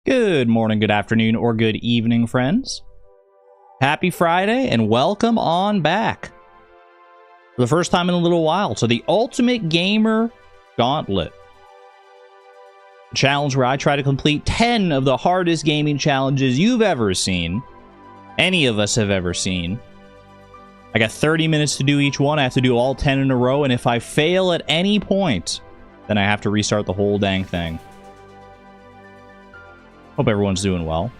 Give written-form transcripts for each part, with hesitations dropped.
Good morning, good afternoon, or good evening, friends. Happy Friday, and welcome on back. For the first time in a little while, to the Ultimate Gamer Gauntlet. A challenge where I try to complete 10 of the hardest gaming challenges you've ever seen. Any of us have ever seen. I got 30 minutes to do each one. I have to do all 10 in a row, and if I fail at any point, then I have to restart the whole dang thing. Hope everyone's doing well.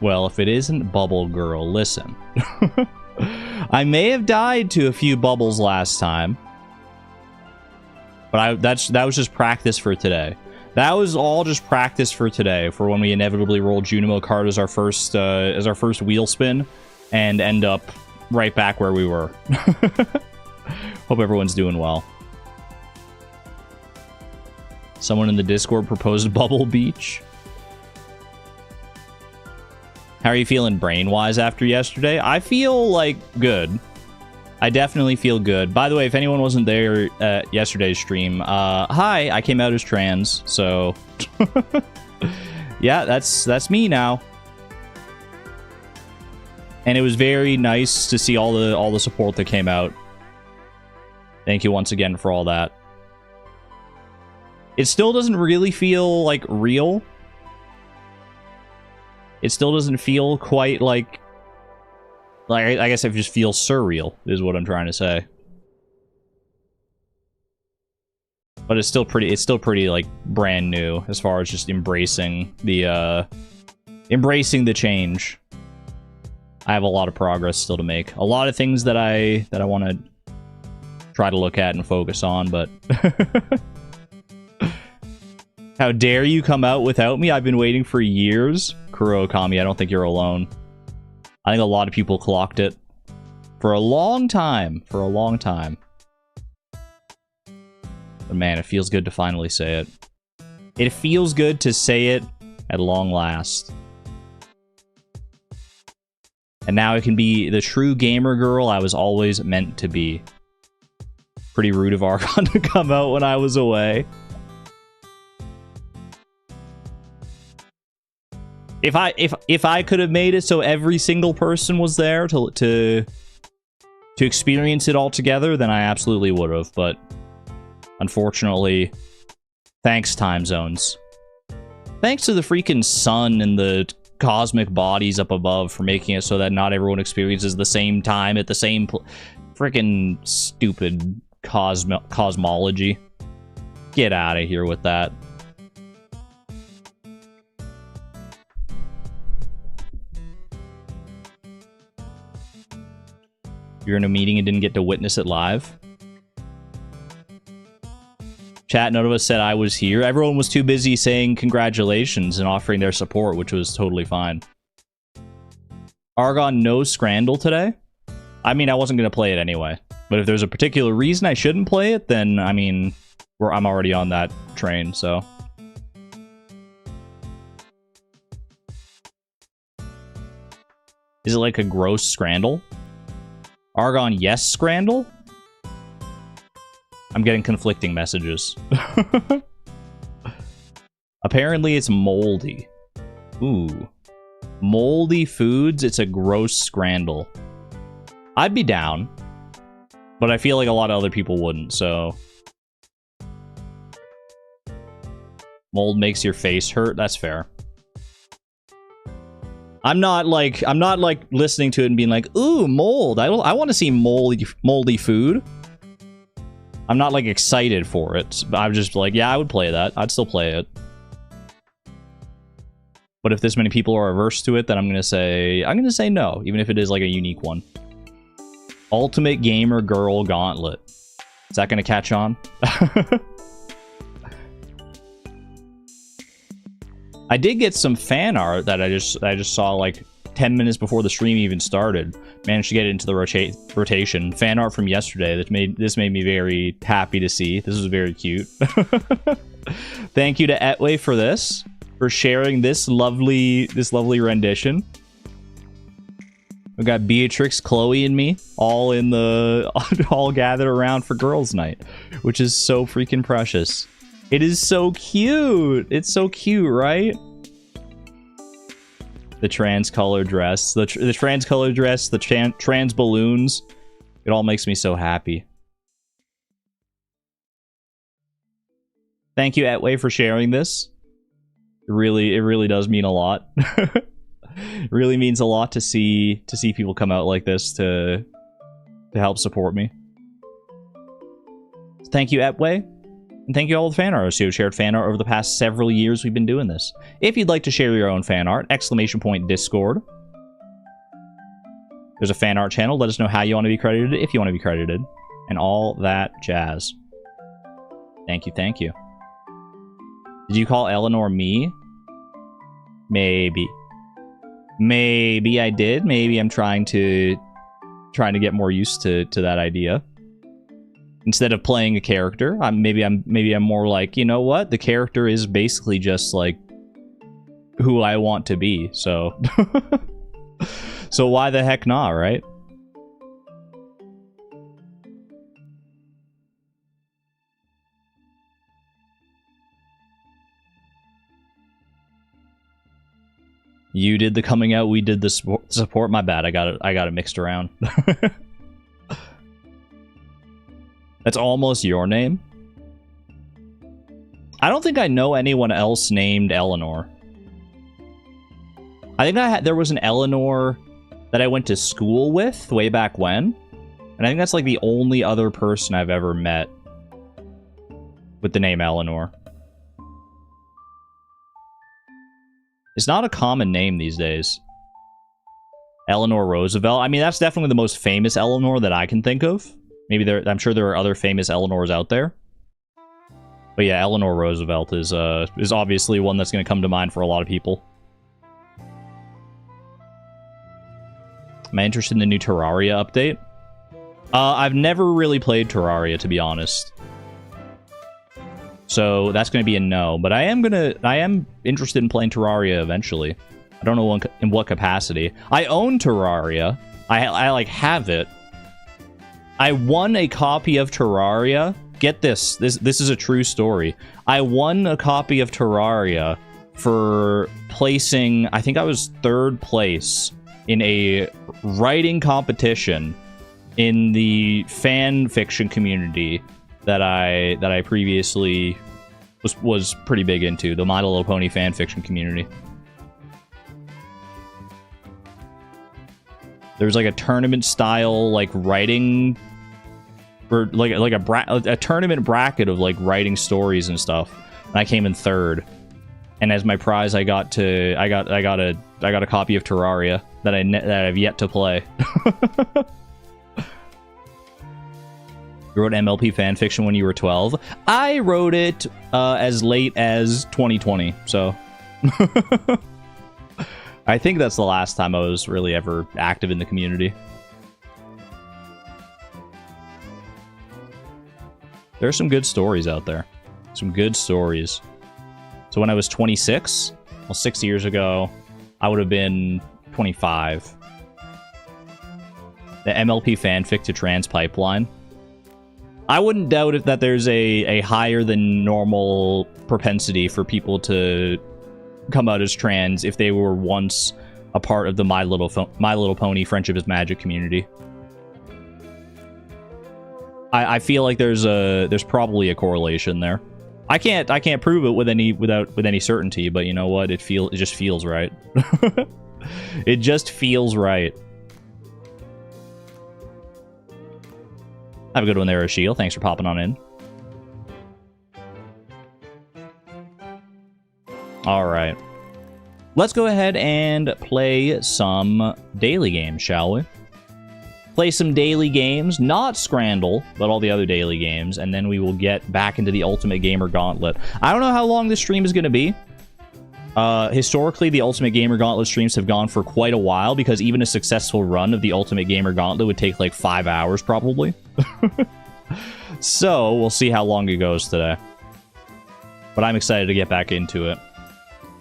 Well, if it isn't Bubble Girl, listen. I may have died to a few bubbles last time, but that was just practice for today. That was all just practice for today, for when we inevitably roll Junimo card as our first wheel spin, and end up right back where we were. Hope everyone's doing well. Someone in the Discord proposed Bubble Beach. How are you feeling brain-wise after yesterday? I feel, like, good. I definitely feel good. By the way, if anyone wasn't there at yesterday's stream, hi, I came out as trans, so... yeah, that's me now. And it was very nice to see all the support that came out. Thank you once again for all that. It still doesn't really feel, like, real. It still doesn't feel quite like I guess it just feels surreal, is what I'm trying to say. But it's still pretty like brand new as far as just embracing the change. I have a lot of progress still to make. A lot of things that I want to try to look at and focus on, but how dare you come out without me? I've been waiting for years. Kuro Kami, I don't think you're alone. I think a lot of people clocked it. For a long time. For a long time. But man, it feels good to finally say it. It feels good to say it at long last. And now I can be the true gamer girl I was always meant to be. Pretty rude of Archon to come out when I was away. If I could have made it so every single person was there to experience it all together, then I absolutely would have. But unfortunately, thanks time zones. Thanks to the freaking sun and the cosmic bodies up above for making it so that not everyone experiences the same time at the same freaking stupid cosmology. Get out of here with that. You're in a meeting and didn't get to witness it live. Chat, none of us said I was here. Everyone was too busy saying congratulations and offering their support, which was totally fine. Argon, no Scrandle today? I mean, I wasn't going to play it anyway. But if there's a particular reason I shouldn't play it, then, I mean, I'm already on that train, so... Is it like a gross Scrandle? Argon, yes, Scrandle? I'm getting conflicting messages. Apparently it's moldy. Ooh. Moldy foods, it's a gross Scrandle. I'd be down. But I feel like a lot of other people wouldn't, so... Mold makes your face hurt? That's fair. I'm not like listening to it and being like, ooh, mold. I want to see moldy food. I'm not like excited for it. I'm just like, yeah, I would play that. I'd still play it. But if this many people are averse to it, then I'm gonna say no, even if it is like a unique one. Ultimate Gamer Girl Gauntlet. Is that gonna catch on? I did get some fan art that I just saw like 10 minutes before the stream even started. Managed to get it into the rotation. Fan art from yesterday. This made me very happy to see. This was very cute. Thank you to Etway for this, for sharing this lovely rendition. We got Beatrix, Chloe, and me all gathered around for girls' night, which is so freaking precious. It is so cute. It's so cute, right? The trans color dress. The trans color dress, the trans balloons. It all makes me so happy. Thank you, Etway, for sharing this. It really does mean a lot. It really means a lot to see people come out like this to help support me. So thank you, Etway. And thank you all the fan artists who have shared fan art over the past several years we've been doing this. If you'd like to share your own fan art, !Discord. There's a fan art channel. Let us know how you want to be credited, if you want to be credited, and all that jazz. Thank you, thank you. Did you call Eleanor me? Maybe. Maybe I did. Maybe I'm trying to get more used to that idea. Instead of playing a character, maybe I'm more like, you know what? The character is basically just like who I want to be. So so why the heck not, right? You did the coming out, we did the support. My bad. I got it mixed around. That's almost your name? I don't think I know anyone else named Eleanor. I think there was an Eleanor that I went to school with way back when. And I think that's like the only other person I've ever met with the name Eleanor. It's not a common name these days. Eleanor Roosevelt. I mean, that's definitely the most famous Eleanor that I can think of. Maybe I'm sure there are other famous Eleanors out there. But yeah, Eleanor Roosevelt is obviously one that's going to come to mind for a lot of people. Am I interested in the new Terraria update? I've never really played Terraria, to be honest. So that's going to be a no. But I am interested in playing Terraria eventually. I don't know in what capacity. I own Terraria. I like have it. I won a copy of Terraria. Get this. This is a true story. I won a copy of Terraria for placing, I think I was 3rd place in a writing competition in the fan fiction community that I previously was pretty big into, the My Little Pony fan fiction community. There's like a tournament style like writing, or like a tournament bracket of like writing stories and stuff. And I came in 3rd. And as my prize, I got a copy of Terraria that I've yet to play. You wrote MLP fanfiction when you were 12. I wrote it as late as 2020, so I think that's the last time I was really ever active in the community. There are some good stories out there. Some good stories. So when I was 26, well, 6 years ago, I would have been 25. The MLP fanfic to trans pipeline. I wouldn't doubt that there's a higher than normal propensity for people to come out as trans if they were once a part of the My Little Pony Friendship is Magic community. I feel like there's probably a correlation there. I can't prove it with any certainty, but you know what? It just feels right. It just feels right. Have a good one there, Ashiel. Thanks for popping on in. Alright. Let's go ahead and play some daily games, shall we? Play some daily games, not Scrandle, but all the other daily games, and then we will get back into the Ultimate Gamer Gauntlet. I don't know how long this stream is going to be. Historically, the Ultimate Gamer Gauntlet streams have gone for quite a while, because even a successful run of the Ultimate Gamer Gauntlet would take like 5 hours, probably. So, we'll see how long it goes today. But I'm excited to get back into it.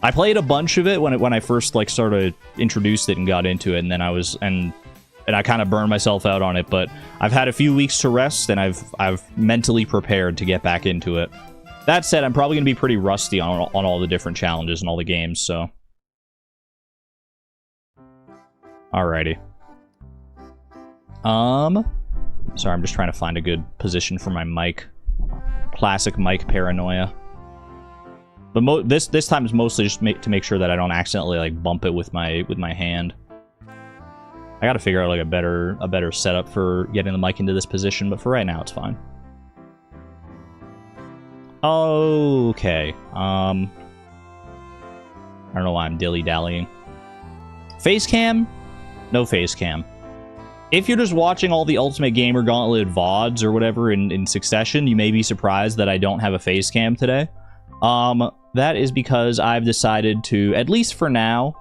I played a bunch of it when I first like started introduced it and got into it, and then I kind of burned myself out on it, but I've had a few weeks to rest, and I've mentally prepared to get back into it. That said, I'm probably going to be pretty rusty on all the different challenges and all the games, so Alrighty. Sorry, I'm just trying to find a good position for my mic. Classic mic paranoia. But this time is mostly just to make sure that I don't accidentally like bump it with my hand. I gotta figure out like a better setup for getting the mic into this position, but for right now it's fine. Okay. I don't know why I'm dilly-dallying. Face cam? No face cam. If you're just watching all the Ultimate Gamer Gauntlet VODs or whatever in succession, you may be surprised that I don't have a face cam today. That is because I've decided to, at least for now,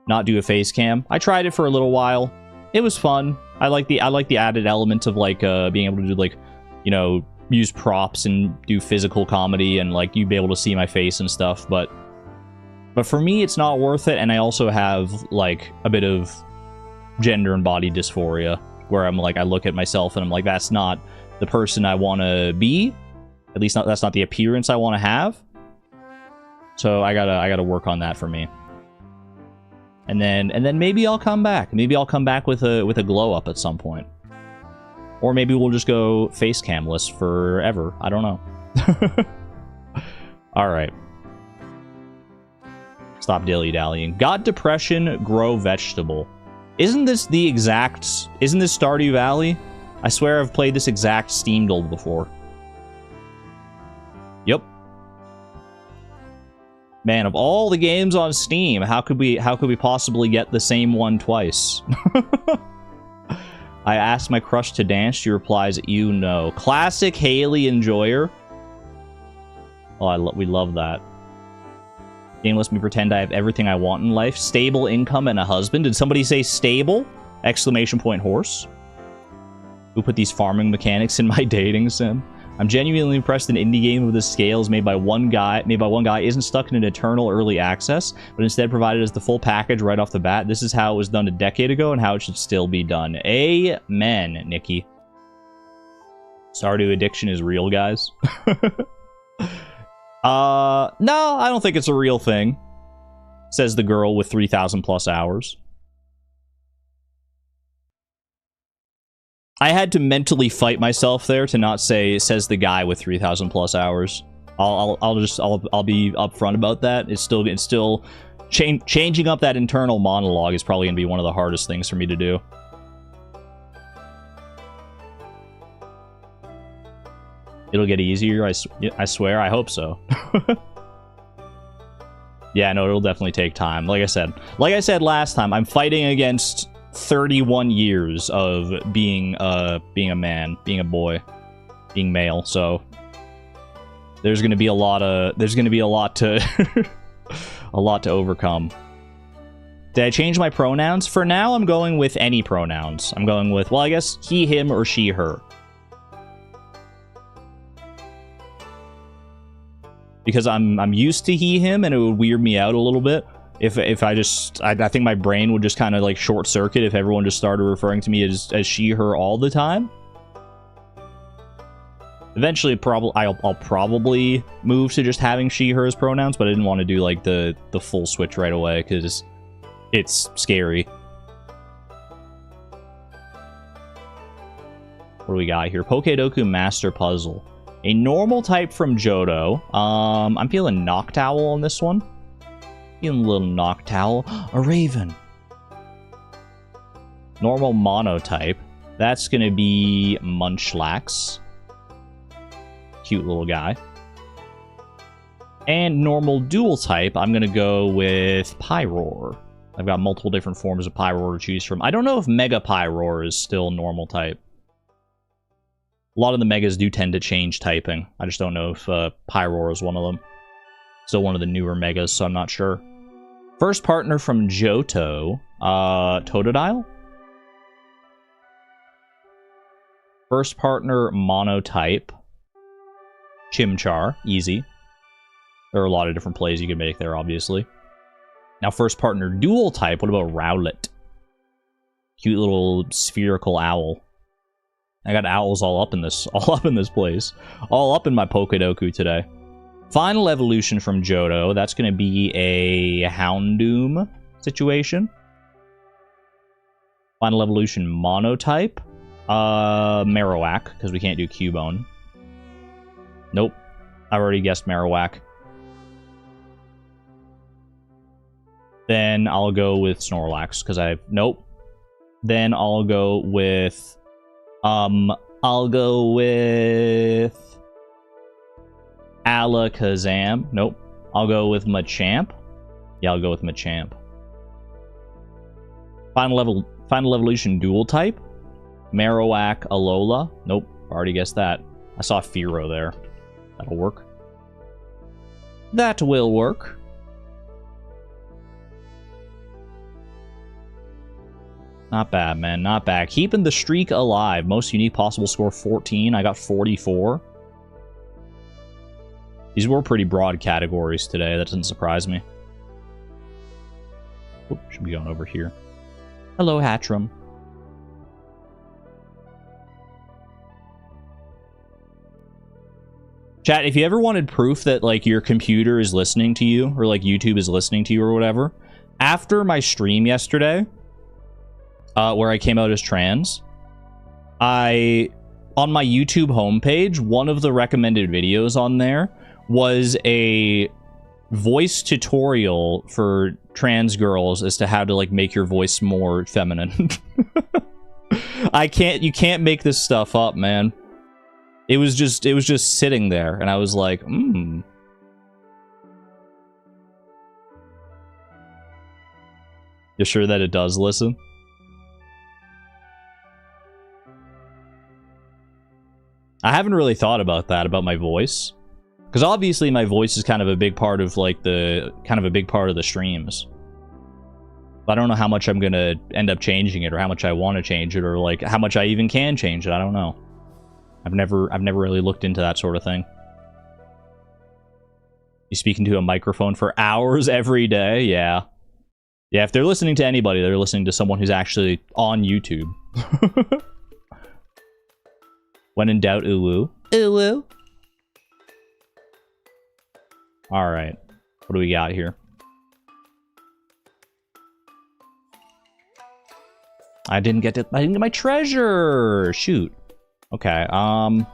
not do a face cam. I tried it for a little while. It was fun. I like the added element of like being able to do like, you know, use props and do physical comedy and like you'd be able to see my face and stuff, but for me it's not worth it, and I also have like a bit of gender and body dysphoria where I'm like, I look at myself and I'm like, that's not the person I want to be. At least that's not the appearance I want to have. So I gotta work on that for me. And then maybe I'll come back. Maybe I'll come back with a glow up at some point. Or maybe we'll just go face camless forever. I don't know. Alright. Stop dilly-dallying. Got depression, grow vegetable. Isn't this Stardew Valley? I swear I've played this exact Steam build before. Yep. Man, of all the games on Steam, how could we possibly get the same one twice? I asked my crush to dance. She replies, "You know." Classic Haley enjoyer. Oh, we love that. Game lets me pretend I have everything I want in life. Stable income and a husband. Did somebody say stable? Exclamation point horse. Who put these farming mechanics in my dating sim? I'm genuinely impressed an indie game of this scale is made by one guy isn't stuck in an eternal early access, but instead provided as the full package right off the bat. This is how it was done a decade ago and how it should still be done. Amen, Nikki. Stardew addiction is real, guys. No, I don't think it's a real thing, says the girl with 3,000 plus hours. I had to mentally fight myself there to not say, says the guy with 3,000 plus hours. I'll be upfront about that. It's still changing up that internal monologue is probably gonna be one of the hardest things for me to do. It'll get easier, I swear. I hope so. Yeah, no, it'll definitely take time. Like I said last time, I'm fighting against 31 years of being a man, being a boy, being male. So there's gonna be a lot to a lot to overcome. Did I change my pronouns? For now, I'm going with any pronouns. I'm going with, well, I guess he, him, or she, her. Because I'm used to he, him, and it would weird me out a little bit if I think my brain would just kind of like short circuit if everyone just started referring to me as she, her all the time. Eventually, I'll probably move to just having she, her as pronouns, but I didn't want to do like the full switch right away because it's scary. What do we got here? Pokedoku Master Puzzle. A normal type from Johto. I'm feeling Noctowl on this one. Feeling a little Noctowl. A Raven. Normal monotype. That's going to be Munchlax. Cute little guy. And normal dual type, I'm going to go with Pyroar. I've got multiple different forms of Pyroar to choose from. I don't know if Mega Pyroar is still normal type. A lot of the Megas do tend to change typing. I just don't know if Pyroar is one of them. Still one of the newer Megas, so I'm not sure. First partner from Johto. Totodile? First partner monotype. Chimchar. Easy. There are a lot of different plays you can make there, obviously. Now, first partner dual type. What about Rowlet? Cute little spherical owl. I got owls all up in this place. All up in my Pokedoku today. Final evolution from Johto. That's going to be a Houndoom situation. Final evolution monotype. Marowak, because we can't do Cubone. Nope. I already guessed Marowak. Then I'll go with Snorlax, because nope. Then I'll go with... Alakazam. Nope. I'll go with Machamp. Yeah, I'll go with Machamp. Final evolution dual type. Marowak, Alola. Nope. Already guessed that. I saw Fearow there. That'll work. That will work. Not bad, man. Not bad. Keeping the streak alive. Most unique possible score 14. I got 44. These were pretty broad categories today. That doesn't surprise me. Oop, should be going over here. Hello, Hatchram. Chat, if you ever wanted proof that, like, your computer is listening to you, or, like, YouTube is listening to you or whatever, after my stream yesterday, where I came out as trans, on my YouTube homepage, one of the recommended videos on there was a voice tutorial for trans girls as to how to, like, make your voice more feminine. You can't make this stuff up, man. It was just sitting there, and I was like, You sure that it does listen? I haven't really thought about that, about my voice. Because obviously my voice is kind of a big part of, like, the streams. But I don't know how much I'm gonna end up changing it, or how much I want to change it, or, like, how much I even can change it. I don't know. I've never really looked into that sort of thing. You speak into a microphone for hours every day? Yeah. Yeah, if they're listening to anybody, they're listening to someone who's actually on YouTube. When in doubt, ooh-woo. Ooh-woo. Alright. What do we got here? I didn't get my treasure! Shoot. Okay, that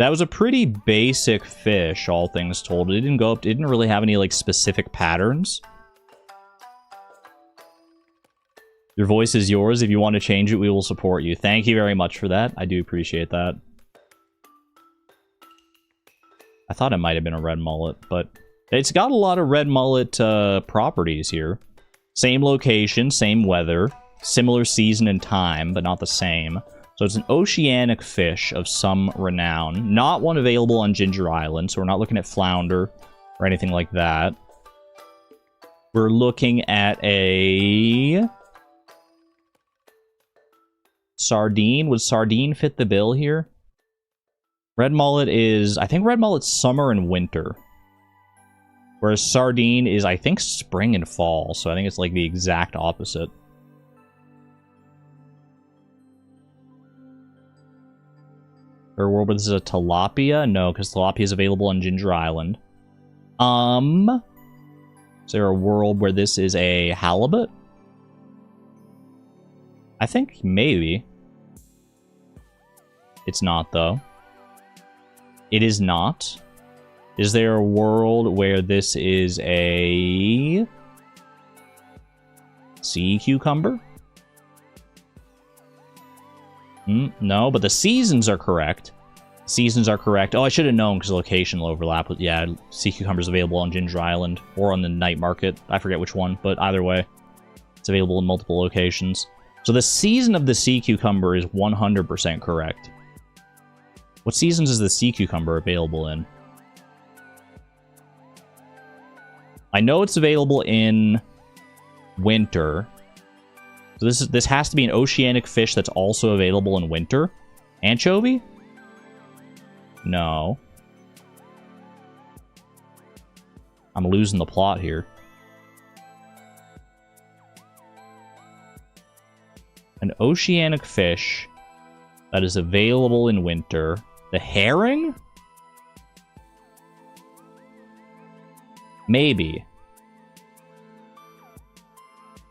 was a pretty basic fish, all things told. It didn't really have any, like, specific patterns. Your voice is yours. If you want to change it, we will support you. Thank you very much for that. I do appreciate that. I thought it might have been a red mullet, but it's got a lot of red mullet properties here. Same location, same weather, similar season and time, but not the same. So it's an oceanic fish of some renown. Not one available on Ginger Island, so we're not looking at flounder or anything like that. We're looking at a... sardine. Would sardine fit the bill here? Red mullet is... I think red mullet's summer and winter. Whereas sardine is, I think, spring and fall. So I think it's like the exact opposite. Or a world where this is a tilapia? No, because tilapia is available on Ginger Island. Is there a world where this is a halibut? I think maybe. It's not, though. It is not. Is there a world where this is a... sea cucumber? No, but the seasons are correct. Seasons are correct. Oh, I should have known because the location will overlap with... yeah, sea cucumbers available on Ginger Island or on the night market. I forget which one, but either way, it's available in multiple locations. So the season of the sea cucumber is 100% correct. What seasons is the sea cucumber available in? I know it's available in winter. So this has to be an oceanic fish that's also available in winter. Anchovy? No. I'm losing the plot here. An oceanic fish that is available in winter. The herring? Maybe.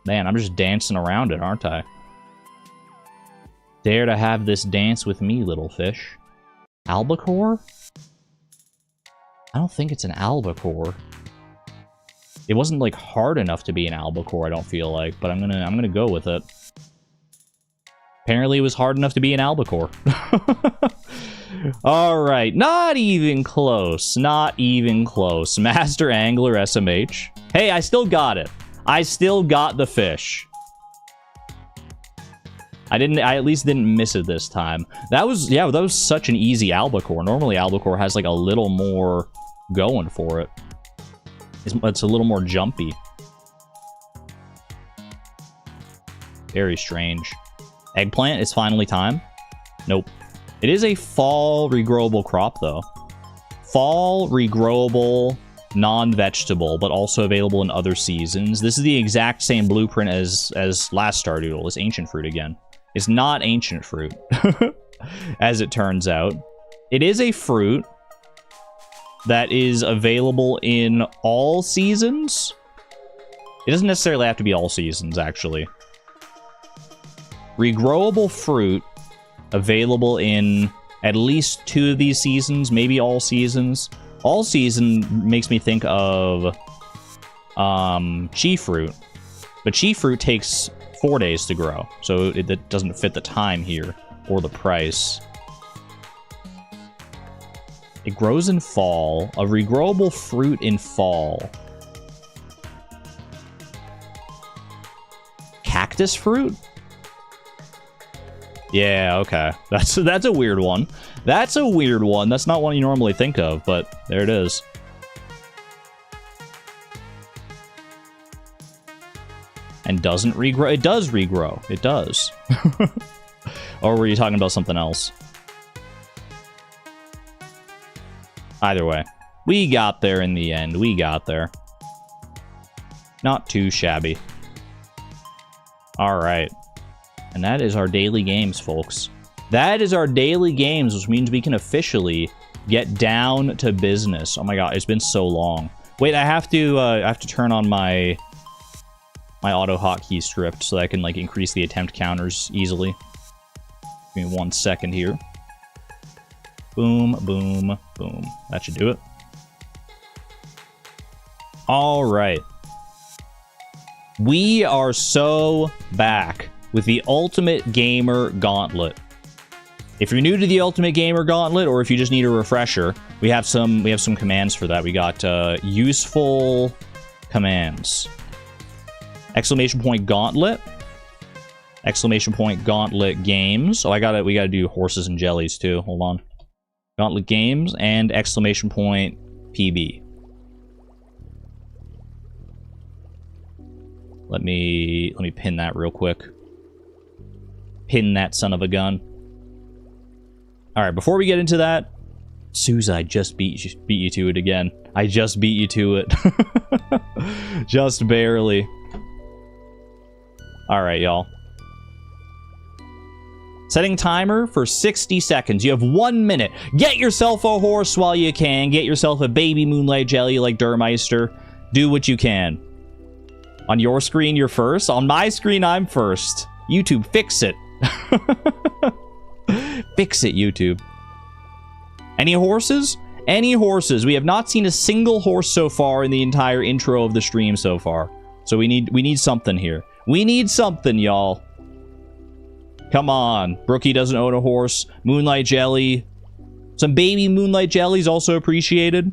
Man, I'm just dancing around it, aren't I? Dare to have this dance with me, little fish. Albacore? I don't think it's an albacore. It wasn't, like, hard enough to be an albacore, I don't feel like, but I'm gonna go with it. Apparently it was hard enough to be an albacore. Alright, not even close. Not even close. Master Angler SMH. Hey, I still got it. I still got the fish. I at least didn't miss it this time. That was such an easy albacore. Normally albacore has like a little more going for it. It's a little more jumpy. Very strange. Eggplant is finally time. Nope. It is a fall regrowable crop, though. Fall regrowable, non-vegetable, but also available in other seasons. This is the exact same blueprint as last Stardoodle. It's ancient fruit again. It's not ancient fruit, as it turns out. It is a fruit that is available in all seasons. It doesn't necessarily have to be all seasons, actually. Regrowable fruit available in at least 2 of these seasons, maybe all seasons. All season makes me think of chi fruit, but chi fruit takes 4 days to grow, so it doesn't fit the time here or the price. It grows in fall. A regrowable fruit in fall. Cactus fruit? Yeah, okay. That's a weird one. That's a weird one. That's not one you normally think of, but there it is. And doesn't regrow. It does regrow. It does. Or were you talking about something else? Either way. We got there in the end. We got there. Not too shabby. Alright. And that is our daily games, folks. That is our daily games, which means we can officially get down to business. Oh my god, it's been so long. Wait, I have to turn on my auto hotkey script so that I can like increase the attempt counters easily. Give me 1 second here. Boom, boom, boom. That should do it. All right. We are so back with the Ultimate Gamer Gauntlet. If you're new to the Ultimate Gamer Gauntlet, or if you just need a refresher, we have some commands for that. We got useful commands. Exclamation point Gauntlet. Exclamation point Gauntlet Games. Oh, we gotta do horses and jellies too. Hold on. Gauntlet Games and exclamation point PB. Let me pin that real quick. Pin that son of a gun. Alright, before we get into that, Sousa, I just beat you to it again. I just beat you to it. Just barely. Alright, y'all. Setting timer for 60 seconds. You have 1 minute. Get yourself a horse while you can. Get yourself a baby moonlight jelly like Durmeister. Do what you can. On your screen, you're first. On my screen, I'm first. YouTube, fix it. Fix it, YouTube. Any horses? Any horses. We have not seen a single horse so far in the entire intro of the stream so far. So we need something here. We need something, y'all. Come on. Brookie doesn't own a horse. Moonlight jelly. Some baby moonlight jellies also appreciated.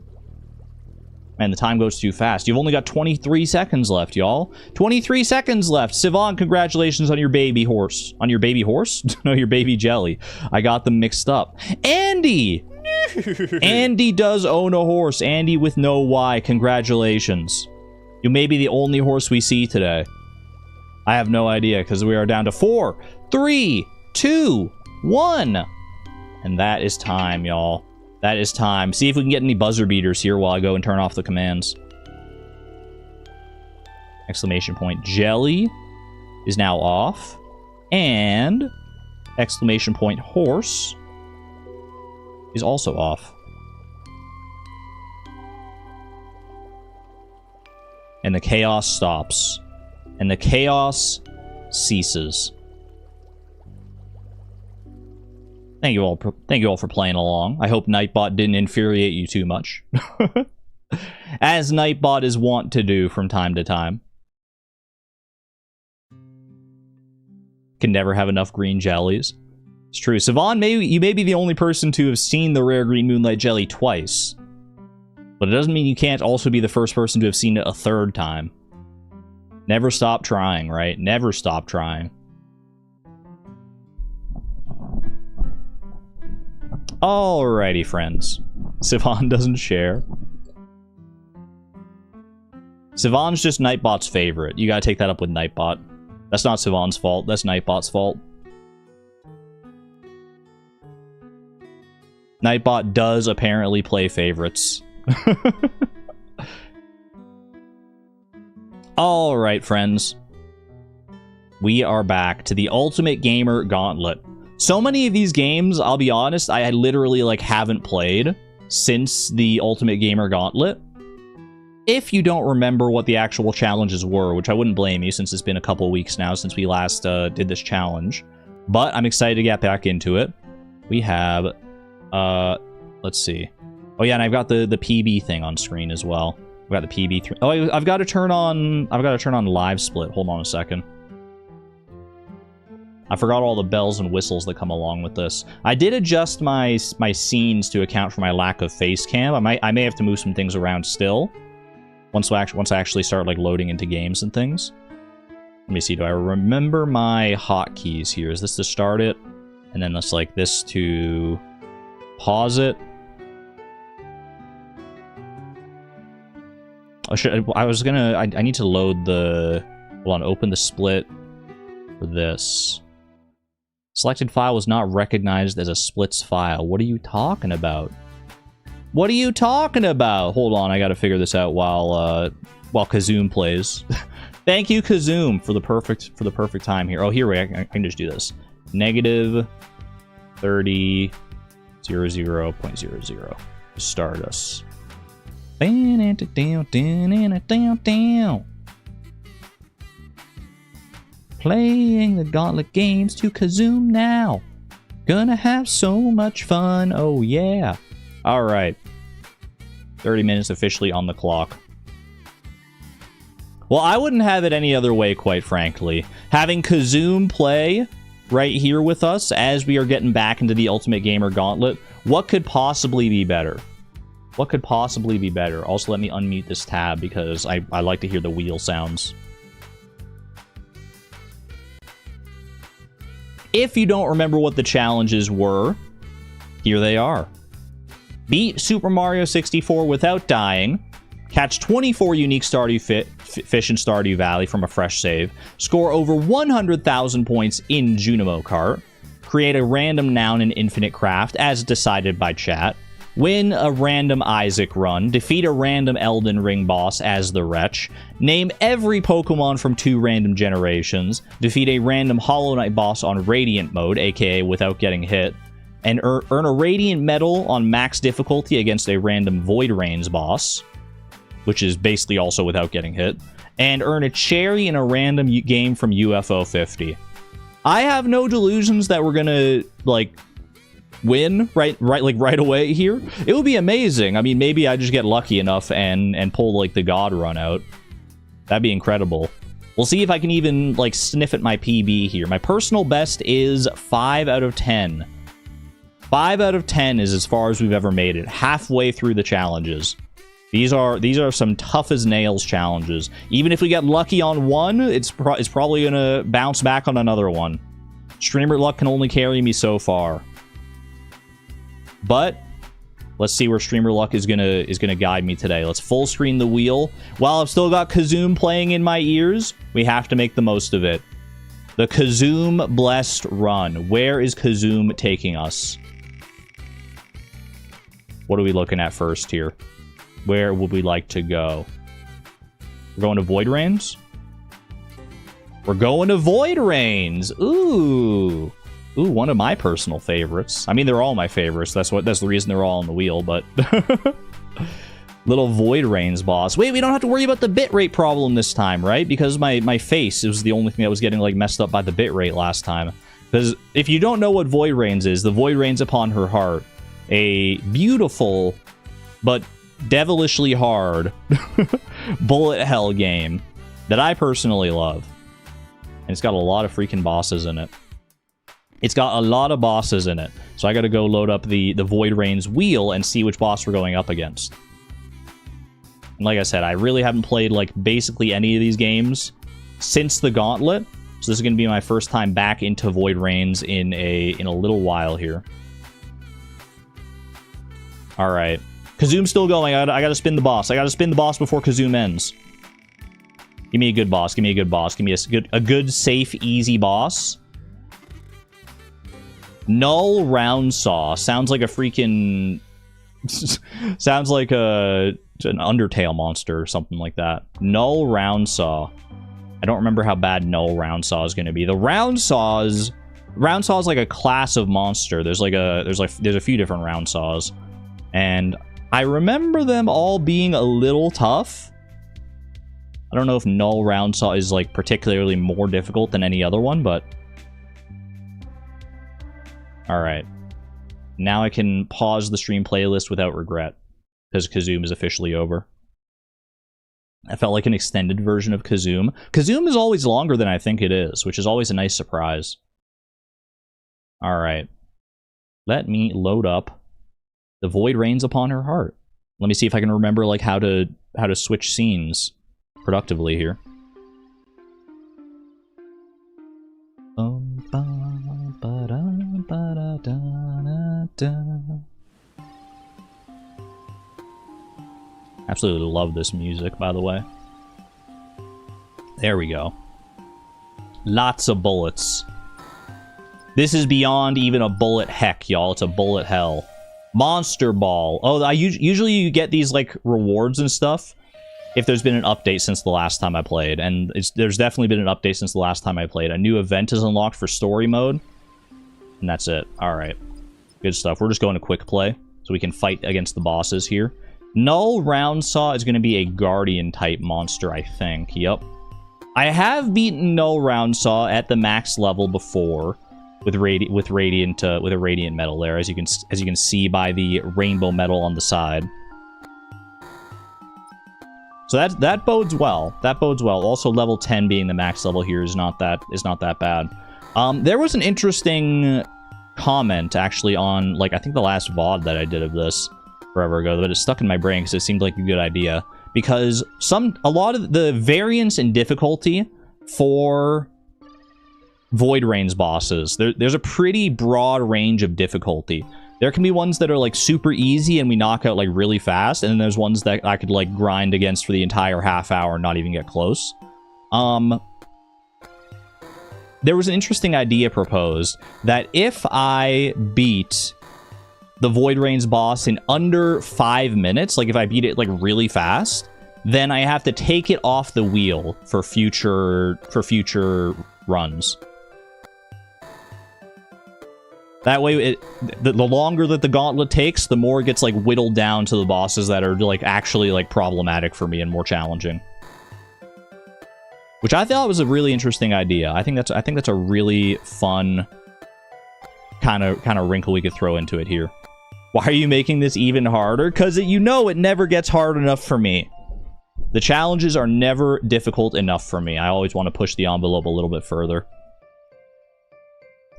Man, the time goes too fast. You've only got 23 seconds left, y'all. 23 seconds left. Sivan, congratulations on your baby horse. On your baby horse? No, your baby jelly. I got them mixed up. Andy! Andy does own a horse. Andy with no Y. Congratulations. You may be the only horse we see today. I have no idea, because we are down to 4, 3, 2, 1. And that is time, y'all. That is time. See if we can get any buzzer beaters here while I go and turn off the commands. Exclamation point jelly is now off. And exclamation point horse is also off. And the chaos stops. and the chaos ceases. Thank you all for playing along. I hope Nightbot didn't infuriate you too much. As Nightbot is wont to do from time to time. Can never have enough green jellies. It's true. Savon, you may be the only person to have seen the rare green moonlight jelly twice. But it doesn't mean you can't also be the first person to have seen it a third time. Never stop trying, right? Never stop trying. Alrighty, friends. Savon doesn't share. Savon's just Nightbot's favorite. You gotta take that up with Nightbot. That's not Savon's fault. That's Nightbot's fault. Nightbot does apparently play favorites. Alright, friends. We are back to the Ultimate Gamer Gauntlet. So many of these games, I'll be honest, I literally like haven't played since the Ultimate Gamer Gauntlet. If you don't remember what the actual challenges were, which I wouldn't blame you since it's been a couple weeks now since we last did this challenge. But I'm excited to get back into it. We have, let's see. Oh yeah, and I've got the PB thing on screen as well. I've got the PB3. Oh, I've got to turn on live split. Hold on a second. I forgot all the bells and whistles that come along with this. I did adjust my scenes to account for my lack of face cam. I may have to move some things around still. Once I actually start like loading into games and things. Let me see, do I remember my hotkeys here? Is this to start it? And then that's like this to pause it. I need to load the, hold on, open the split for this. Selected file was not recognized as a splits file. What are you talking about? What are you talking about? Hold on, I gotta figure this out while Kazoom plays. Thank you, Kazoom, for the perfect time here. Oh, here I can just do this. Negative 30 00.00. Start us. Playing the Gauntlet games to Kazoom now. Gonna have so much fun. Oh yeah. Alright. 30 minutes officially on the clock. Well, I wouldn't have it any other way, quite frankly. Having Kazoom play right here with us as we are getting back into the Ultimate Gamer Gauntlet, what could possibly be better? What could possibly be better? Also, let me unmute this tab because I like to hear the wheel sounds. If you don't remember what the challenges were, here they are. Beat Super Mario 64 without dying. Catch 24 unique Stardew fish in Stardew Valley from a fresh save. Score over 100,000 points in Junimo Kart. Create a random noun in Infinite Craft as decided by chat. Win a random Isaac run. Defeat a random Elden Ring boss as the Wretch. Name every Pokemon from 2 random generations. Defeat a random Hollow Knight boss on Radiant mode, aka without getting hit. And earn a Radiant Medal on max difficulty against a random Void Rains boss, which is basically also without getting hit. And earn a cherry in a random game from UFO 50. I have no delusions that we're gonna, like, win right away here. It would be amazing. I mean, maybe I just get lucky enough and pull like the god run out. That'd be incredible. We'll see if I can even like sniff at my PB here. My personal best is 5 out of 10. 5 out of 10 is as far as we've ever made it, halfway through the challenges. These are some tough as nails challenges. Even if we get lucky on one, it's probably gonna bounce back on another one. Streamer luck can only carry me so far. But let's see where streamer luck is gonna guide me today. Let's full screen the wheel. While I've still got Kazoom playing in my ears, we have to make the most of it. The Kazoom blessed run. Where is Kazoom taking us? What are we looking at first here? Where would we like to go? We're going to Void Rains? We're going to Void Rains! Ooh! Ooh, one of my personal favorites. I mean, they're all my favorites. That's the reason they're all on the wheel, but... Little Void Rains boss. Wait, we don't have to worry about the bitrate problem this time, right? Because my face was the only thing that was getting, like, messed up by the bitrate last time. Because if you don't know what Void Rains is, the Void Rains Upon Her Heart, a beautiful but devilishly hard bullet hell game that I personally love. And it's got a lot of freaking bosses in it. It's got a lot of bosses in it. So I gotta go load up the Void Rains wheel and see which boss we're going up against. And like I said, I really haven't played, like, basically any of these games since the Gauntlet. So this is gonna be my first time back into Void Rains in a little while here. Alright. Kazoom's still going. I gotta spin the boss. I gotta spin the boss before Kazoom ends. Give me a good boss. Give me a good boss. Give me a good, safe, easy boss. Null Round Saw. Sounds like a freaking... sounds like an Undertale monster or something like that. Null Round Saw. I don't remember how bad Null Round Saw is going to be. The Round Saw is like a class of monster. There's a few different Round Saws. And I remember them all being a little tough. I don't know if Null Round Saw is, like, particularly more difficult than any other one, but... Alright. Now I can pause the stream playlist without regret, because Kazoom is officially over. I felt like an extended version of Kazoom. Kazoom is always longer than I think it is, which is always a nice surprise. Alright. Let me load up the Void Rains Upon Her Heart. Let me see if I can remember, like, how to switch scenes productively here. Absolutely love this music, by the way. There we go. Lots of bullets. This is beyond even a bullet heck, y'all. It's a bullet hell. Monster Ball. Oh, usually you get these, like, rewards and stuff if there's been an update since the last time I played. And there's definitely been an update since the last time I played. A new event is unlocked for story mode. And that's it. Alright. Good stuff. We're just going to quick play so we can fight against the bosses here. Null Round Saw is going to be a Guardian type monster, I think. Yep. I have beaten Null Round Saw at the max level before with a radiant metal there, as you can see by the rainbow metal on the side. So that bodes well. That bodes well. Also, level 10 being the max level here is not that bad. There was an interesting comment actually on, like, I think the last VOD that I did of this forever ago, but it stuck in my brain because it seemed like a good idea. Because a lot of the variance in difficulty for Void Rains bosses, there's a pretty broad range of difficulty. There can be ones that are, like, super easy and we knock out, like, really fast, and then there's ones that I could, like, grind against for the entire half hour and not even get close. There was an interesting idea proposed that if I beat the Void Rains boss in under 5 minutes, like if I beat it, like, really fast, then I have to take it off the wheel for future runs. That way, the longer that the Gauntlet takes, the more it gets, like, whittled down to the bosses that are, like, actually, like, problematic for me and more challenging. Which I thought was a really interesting idea. I think that's a really fun kind of wrinkle we could throw into it here. Why are you making this even harder? Because you know it never gets hard enough for me. The challenges are never difficult enough for me. I always want to push the envelope a little bit further.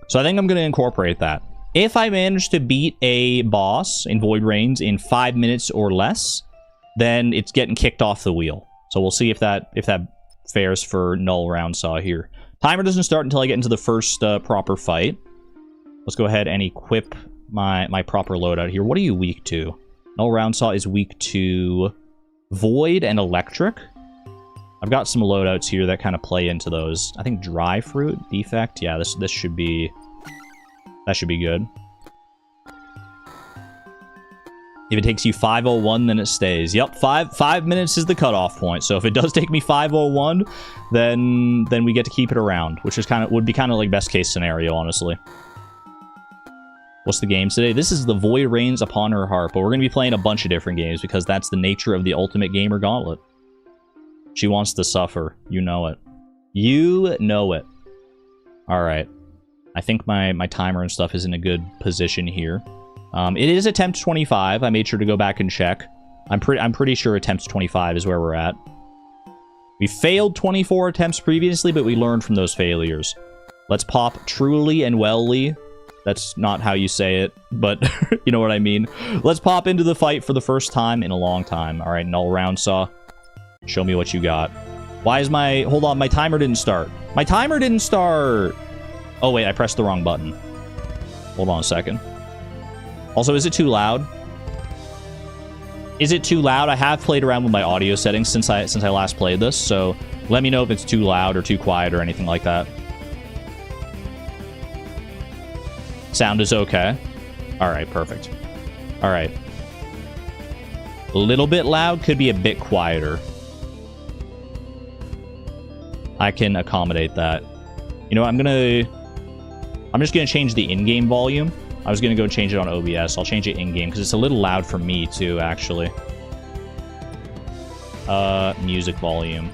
So I think I'm going to incorporate that. If I manage to beat a boss in Void Rains in 5 minutes or less, then it's getting kicked off the wheel. So we'll see if that fares for Null Round Saw here. Timer doesn't start until I get into the first proper fight. Let's go ahead and equip my proper loadout here. What are you weak to? Null Round Saw is weak to Void and Electric. I've got some loadouts here that kind of play into those. I think Dry Fruit, Defect. Yeah, this should be... that should be good. If it takes you 5:01, then it stays. Yep, 5 minutes is the cutoff point. So if it does take me 5:01, then we get to keep it around, which is would be kind of like best case scenario, honestly. What's the game today? This is The Void Reigns Upon Her Heart, but we're going to be playing a bunch of different games because that's the nature of the Ultimate Gamer Gauntlet. She wants to suffer. You know it. You know it. Alright. I think my timer and stuff is in a good position here. It is attempt 25. I made sure to go back and check. I'm pretty sure attempt 25 is where we're at. We failed 24 attempts previously, but we learned from those failures. Let's pop truly and wellly. That's not how you say it, but you know what I mean. Let's pop into the fight for the first time in a long time. All right, null round saw. Show me what you got. Why is my... Hold on, my timer didn't start. My timer didn't start! Oh, wait, I pressed the wrong button. Hold on a second. Also, is it too loud? Is it too loud? I have played around with my audio settings since I last played this, so let me know if it's too loud or too quiet or anything like that. Sound is okay. Alright, perfect. Alright. A little bit loud, could be a bit quieter. I can accommodate that. You know what, I'm just gonna change the in-game volume. I was gonna go change it on OBS. I'll change it in-game, because it's a little loud for me, too, actually. Music volume.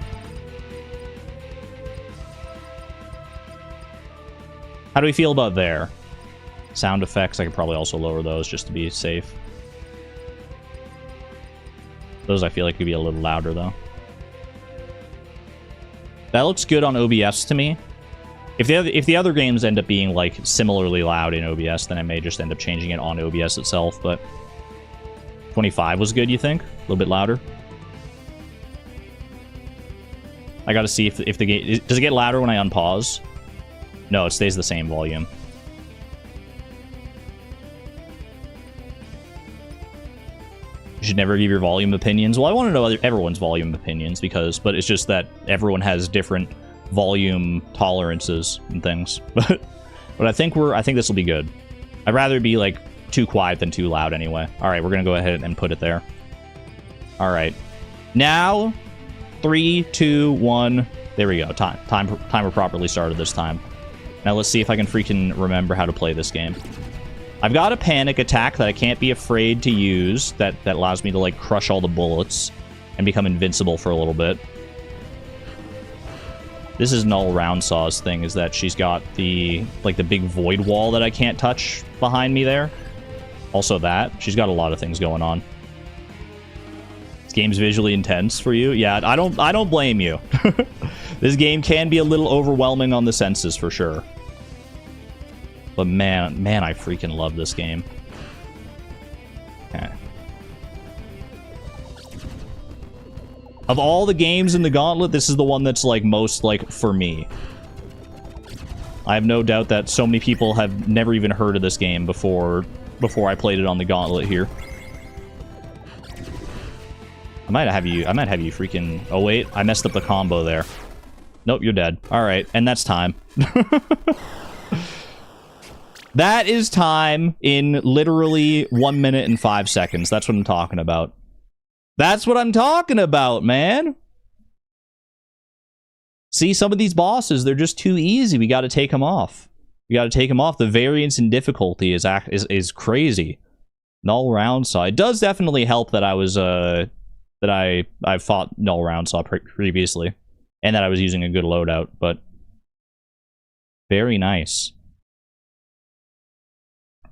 How do we feel about there? Sound effects, I could probably also lower those just to be safe. Those I feel like could be a little louder, though. That looks good on OBS to me. If the other games end up being, like, similarly loud in OBS, then I may just end up changing it on OBS itself, but... 25 was good, you think? A little bit louder? I gotta see if the game... Does it get louder when I unpause? No, it stays the same volume. You should never give your volume opinions. Well, I want to know everyone's volume opinions, but it's just that everyone has different volume tolerances and things. But I think this will be good. I'd rather be like too quiet than too loud anyway. All right, we're gonna go ahead and put it there. All right, now 3, 2, 1. There we go. Timer properly started this time. Now let's see if I can freaking remember how to play this game. I've got a panic attack that I can't be afraid to use that allows me to, like, crush all the bullets and become invincible for a little bit. This is Null Roundsaw's thing, is that she's got the, like, the big void wall that I can't touch behind me there. Also that. She's got a lot of things going on. This game's visually intense for you. Yeah, I don't blame you. This game can be a little overwhelming on the senses for sure. But man, I freaking love this game. Okay. Of all the games in the Gauntlet, this is the one that's, like, most, like, for me. I have no doubt that so many people have never even heard of this game before I played it on the Gauntlet here. I might have you freaking... Oh, wait. I messed up the combo there. Nope, you're dead. Alright, and that's time. That is time in literally 1 minute and 5 seconds. That's what I'm talking about. That's what I'm talking about, man. See, some of these bosses, they're just too easy. We got to take them off. We got to take them off. The variance in difficulty is crazy. Null Roundsaw. It does definitely help that I was I've fought Null Roundsaw previously, and that I was using a good loadout. But very nice.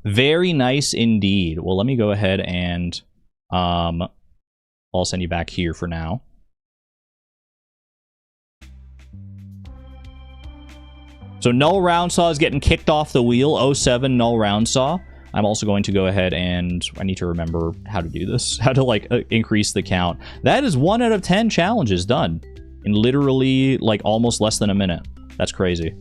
Very nice indeed. Well, let me go ahead and I'll send you back here for now. So Null Roundsaw is getting kicked off the wheel. 07 Null Roundsaw. I'm also going to go ahead and I need to remember how to do this. How to, like, increase the count. That is 1 out of 10 challenges done in literally, like, almost less than a minute. That's crazy.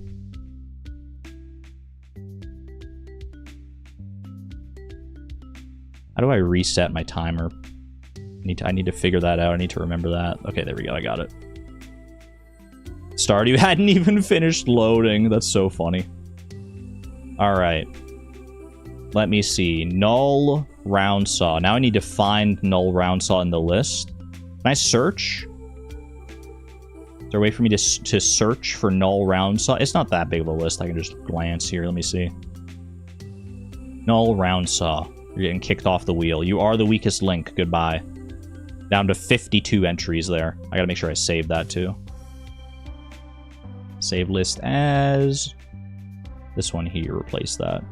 How do I reset my timer? I need to figure that out. I need to remember that. Okay, there we go. I got it. Stardew hadn't even finished loading. That's so funny. All right. Let me see. Null Roundsaw. Now I need to find Null Roundsaw in the list. Can I search? Is there a way for me to search for Null Roundsaw? It's not that big of a list. I can just glance here. Let me see. Null round saw. You're getting kicked off the wheel. You are the weakest link. Goodbye. Down to 52 entries there. I gotta make sure I save that too. Save list as... this one here. Replace that.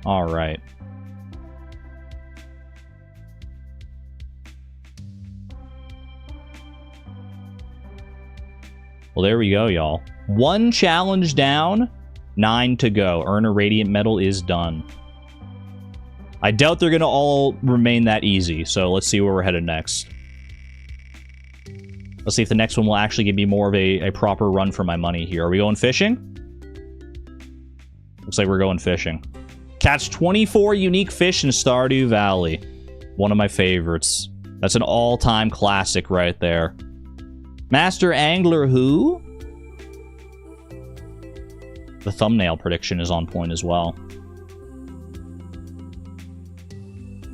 Alright. Well, there we go, y'all. 1 challenge down, 9 to go. Earn a Radiant Medal is done. I doubt they're going to all remain that easy, so let's see where we're headed next. Let's see if the next one will actually give me more of a proper run for my money here. Are we going fishing? Looks like we're going fishing. Catch 24 unique fish in Stardew Valley. One of my favorites. That's an all-time classic right there. Master Angler who? The thumbnail prediction is on point as well.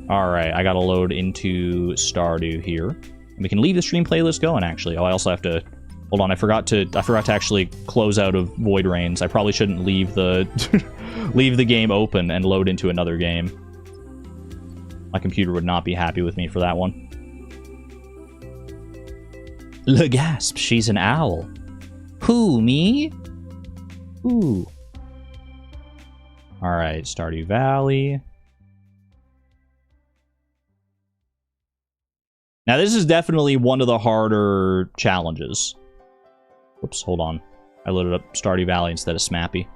Alright, I gotta load into Stardew here. And we can leave the stream playlist going, actually. Oh, I also have to... hold on, I forgot to actually close out of Void Rains. I probably shouldn't leave the... leave the game open and load into another game. My computer would not be happy with me for that one. Le gasp, she's an owl. Who, me? Ooh. Alright, Stardew Valley. Now, this is definitely one of the harder challenges. Whoops, hold on. I loaded up Stardew Valley instead of Smappy.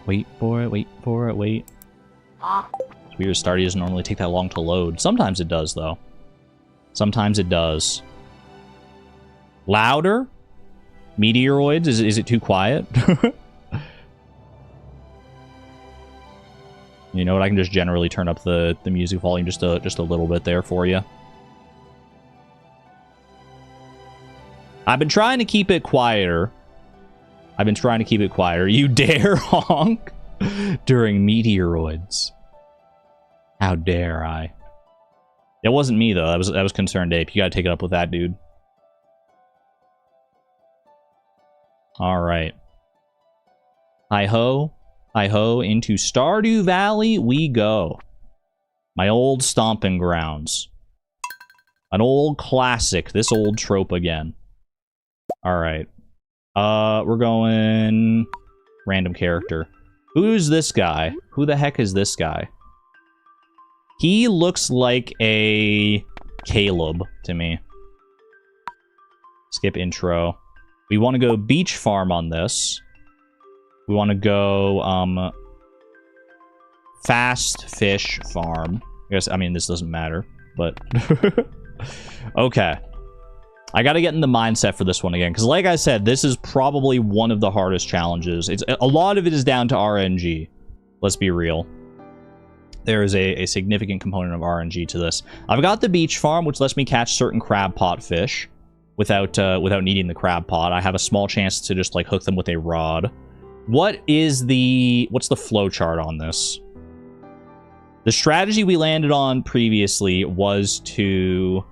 Wait for it, wait for it, wait. It's weird, Stardew doesn't normally take that long to load. Sometimes it does, though. Sometimes it does. Louder? Meteoroids? Is it too quiet? You know what? I can just generally turn up the music volume just a little bit there for you. I've been trying to keep it quieter. You dare honk during meteoroids. How dare I? It wasn't me though. That was Concerned Ape. You gotta take it up with that dude. Alright. Hi-ho. Hi-ho. Into Stardew Valley we go. My old stomping grounds. An old classic. This old trope again. Alright. We're going... random character. Who's this guy? Who the heck is this guy? He looks like a... Caleb to me. Skip intro. We want to go beach farm on this. We want to go, fast fish farm. I mean, this doesn't matter, but... Okay. I gotta get in the mindset for this one again, because like I said, this is probably one of the hardest challenges. A lot of it is down to RNG. Let's be real. There is a significant component of RNG to this. I've got the beach farm, which lets me catch certain crab pot fish without needing the crab pot. I have a small chance to just like hook them with a rod. What's the flow chart on this? The strategy we landed on previously was to...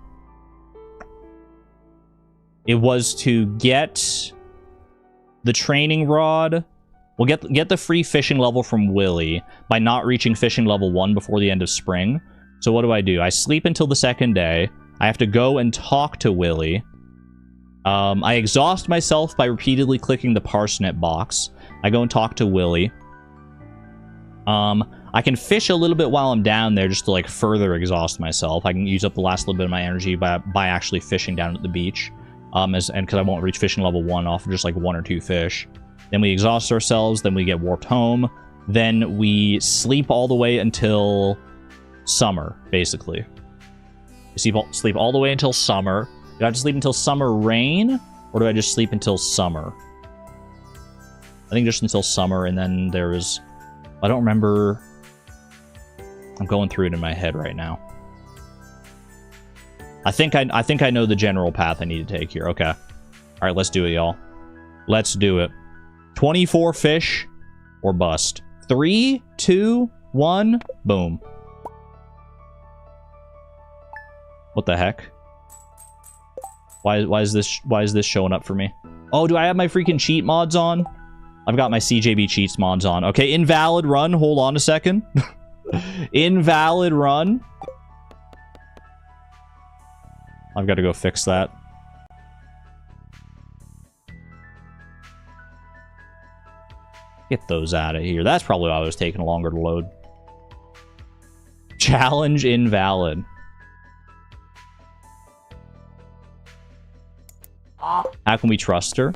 it was to get the training rod. We'll get the free fishing level from Willy by not reaching fishing level 1 before the end of spring. So what do? I sleep until the second day. I have to go and talk to Willy. I exhaust myself by repeatedly clicking the parsnip box. I go and talk to Willy. I can fish a little bit while I'm down there just to like further exhaust myself. I can use up the last little bit of my energy by actually fishing down at the beach. And because I won't reach fishing level 1 off of just like 1 or 2 fish. Then we exhaust ourselves, then we get warped home. Then we sleep all the way until summer, basically. We sleep all the way until summer. Do I have to sleep until summer rain? Or do I just sleep until summer? I think just until summer, and then there's... I don't remember... I'm going through it in my head right now. I think I know the general path I need to take here. Okay. Alright, let's do it, y'all. Let's do it. 24 fish or bust. 3, 2, 1, boom. What the heck? Why is this showing up for me? Oh, do I have my freaking cheat mods on? I've got my CJB cheats mods on. Okay, invalid run. Hold on a second. Invalid run. I've got to go fix that. Get those out of here. That's probably why it was taking longer to load. Challenge invalid. How can we trust her?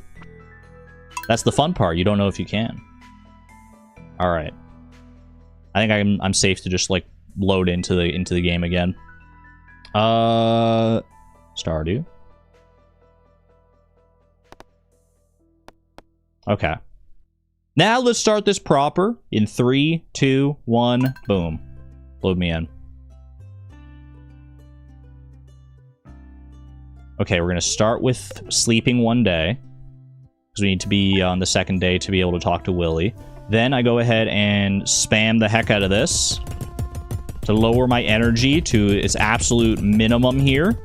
That's the fun part. You don't know if you can. All right. I think I'm safe to just like load into the game again. Stardew. Okay. Now let's start this proper in 3, 2, 1, boom. Load me in. Okay, we're going to start with sleeping one day, because we need to be on the second day to be able to talk to Willy. Then I go ahead and spam the heck out of this to lower my energy to its absolute minimum here.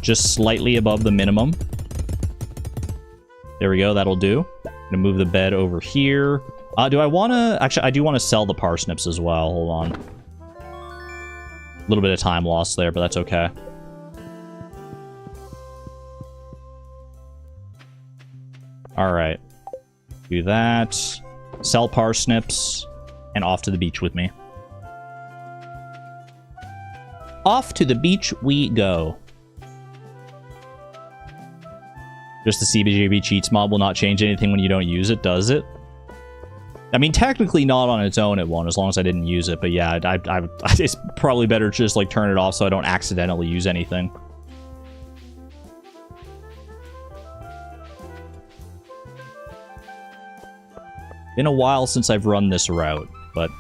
Just slightly above the minimum. There we go, that'll do. I'm going to move the bed over here. Do I want to... Actually, I do want to sell the parsnips as well. Hold on. A little bit of time lost there, but that's okay. Alright. Do that. Sell parsnips. And off to the beach with me. Off to the beach we go. Just the CBJB cheats mod will not change anything when you don't use it, does it? I mean, technically not on its own it won't, as long as I didn't use it. But yeah, it's probably better to just like turn it off so I don't accidentally use anything. Been a while since I've run this route, but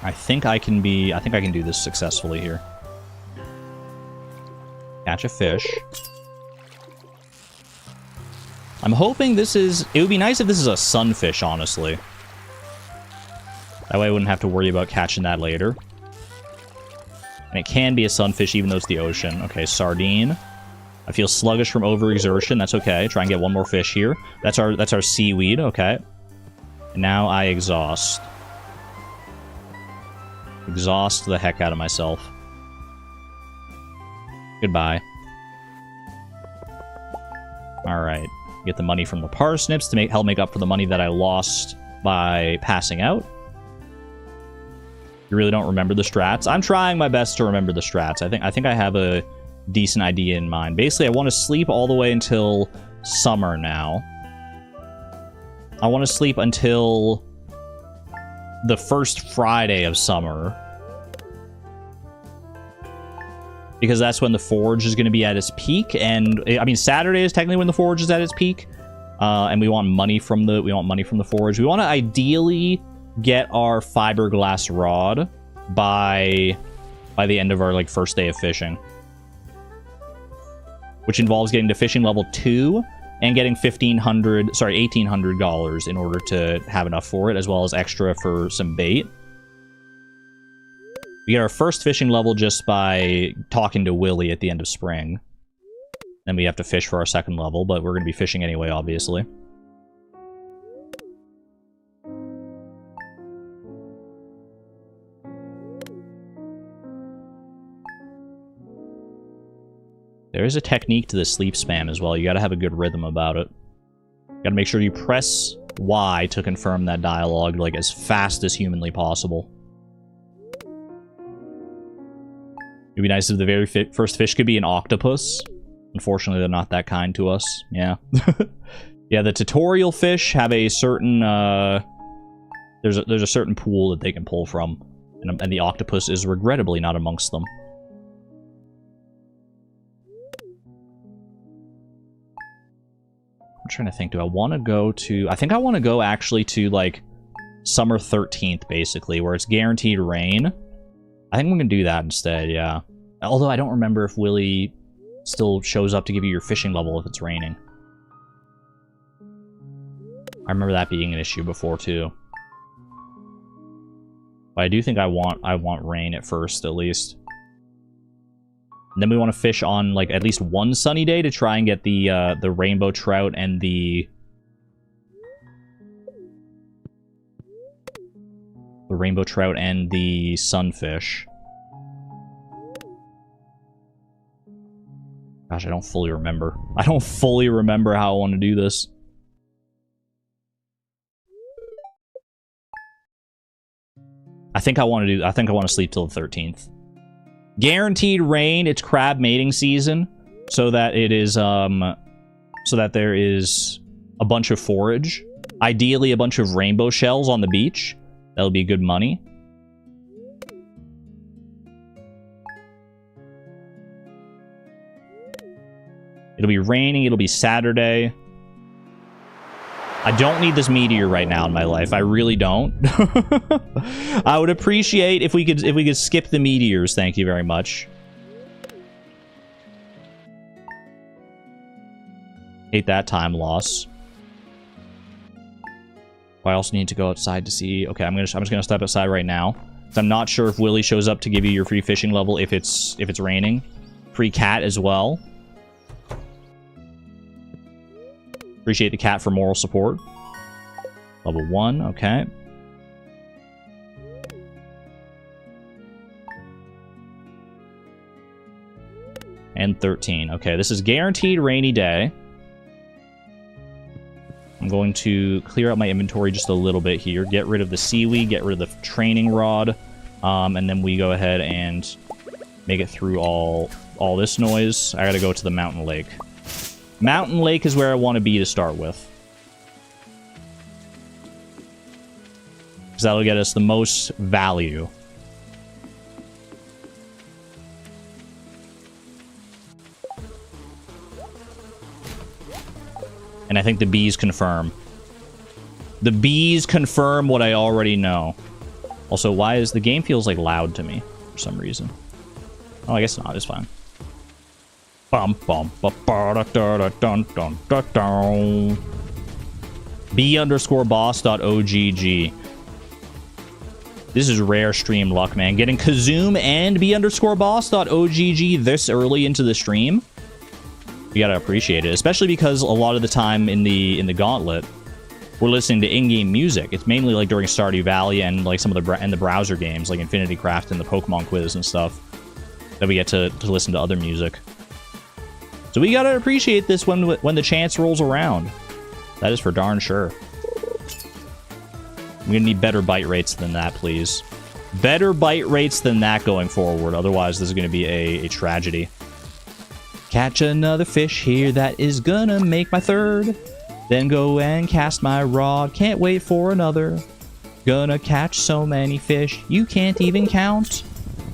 I think I can do this successfully here. Catch a fish. I'm hoping this is... It would be nice if this is a sunfish, honestly. That way I wouldn't have to worry about catching that later. And it can be a sunfish even though it's the ocean. Okay, sardine. I feel sluggish from overexertion. That's okay. Try and get one more fish here. That's our seaweed. Okay. And now I exhaust. Exhaust the heck out of myself. Goodbye. Alright. Get the money from the parsnips to help make up for the money that I lost by passing out. You really don't remember the strats? I'm trying my best to remember the strats. I think I have a decent idea in mind. Basically, I want to sleep all the way until summer now. I want to sleep until the first Friday of summer. Because that's when the forge is going to be at its peak, and I mean Saturday is technically when the forge is at its peak, and we want money from the forge. We want to ideally get our fiberglass rod by the end of our like first day of fishing, which involves getting to fishing level 2 and getting $1,800 in order to have enough for it, as well as extra for some bait. We get our first fishing level just by talking to Willy at the end of spring. Then we have to fish for our second level, but we're going to be fishing anyway, obviously. There is a technique to the sleep spam as well. You got to have a good rhythm about it. You got to make sure you press Y to confirm that dialogue like as fast as humanly possible. It'd be nice if the very first fish could be an octopus. Unfortunately, they're not that kind to us. Yeah. Yeah, the tutorial fish have a certain... There's a certain pool that they can pull from. And the octopus is regrettably not amongst them. I'm trying to think. Do I want to go to... I think I want to go actually to, like, summer 13th, basically, where it's guaranteed rain. I think we're going to do that instead, yeah. Although I don't remember if Willy still shows up to give you your fishing level if it's raining. I remember that being an issue before too. But I do think I want rain at first, at least. And then we want to fish on like at least one sunny day to try and get the rainbow trout and the rainbow trout and the sunfish. Gosh, I don't fully remember. I don't fully remember how I want to do this. I think I want to sleep till the 13th. Guaranteed rain. It's crab mating season, so that it is so that there is a bunch of forage. Ideally, a bunch of rainbow shells on the beach. That'll be good money. It'll be raining. It'll be Saturday. I don't need this meteor right now in my life. I really don't. I would appreciate if we could skip the meteors. Thank you very much. Hate that time loss. I also need to go outside to see. Okay, I'm just gonna step outside right now. So I'm not sure if Willie shows up to give you your free fishing level if it's raining. Free cat as well. Appreciate the cat for moral support. Level 1, okay. And 13. Okay, this is guaranteed rainy day. I'm going to clear out my inventory just a little bit here. Get rid of the seaweed, get rid of the training rod. And then we go ahead and make it through all this noise. I gotta go to the mountain lake. Mountain Lake is where I want to be to start with. Because that'll get us the most value. And I think the bees confirm. The bees confirm what I already know. Also, why is the game feels like loud to me for some reason? Oh, I guess not. It's fine. B_boss.ogg. This is rare stream luck, man. Getting Kazoom and B_boss.ogg this early into the stream. You gotta appreciate it, especially because a lot of the time in the Gauntlet, we're listening to in-game music. It's mainly like during Stardew Valley and like some of the browser games, like Infinity Craft and the Pokemon Quiz and stuff, that we get to listen to other music. So we gotta appreciate this when the chance rolls around. That is for darn sure. I'm gonna need better bite rates than that, please. Better bite rates than that going forward. Otherwise, this is gonna be a tragedy. Catch another fish here that is gonna make my third. Then go and cast my rod. Can't wait for another. Gonna catch so many fish you can't even count.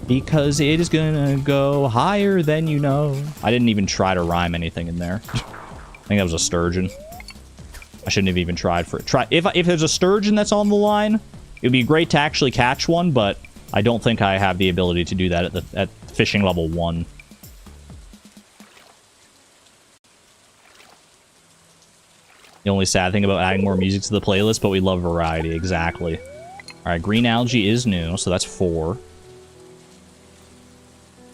Because it is gonna go higher than you know. I didn't even try to rhyme anything in there. I think that was a sturgeon. I shouldn't have even tried for it. If there's a sturgeon that's on the line, it would be great to actually catch one, but I don't think I have the ability to do that at fishing level 1. The only sad thing about adding more music to the playlist, but we love variety, exactly. Alright, green algae is new, so that's 4.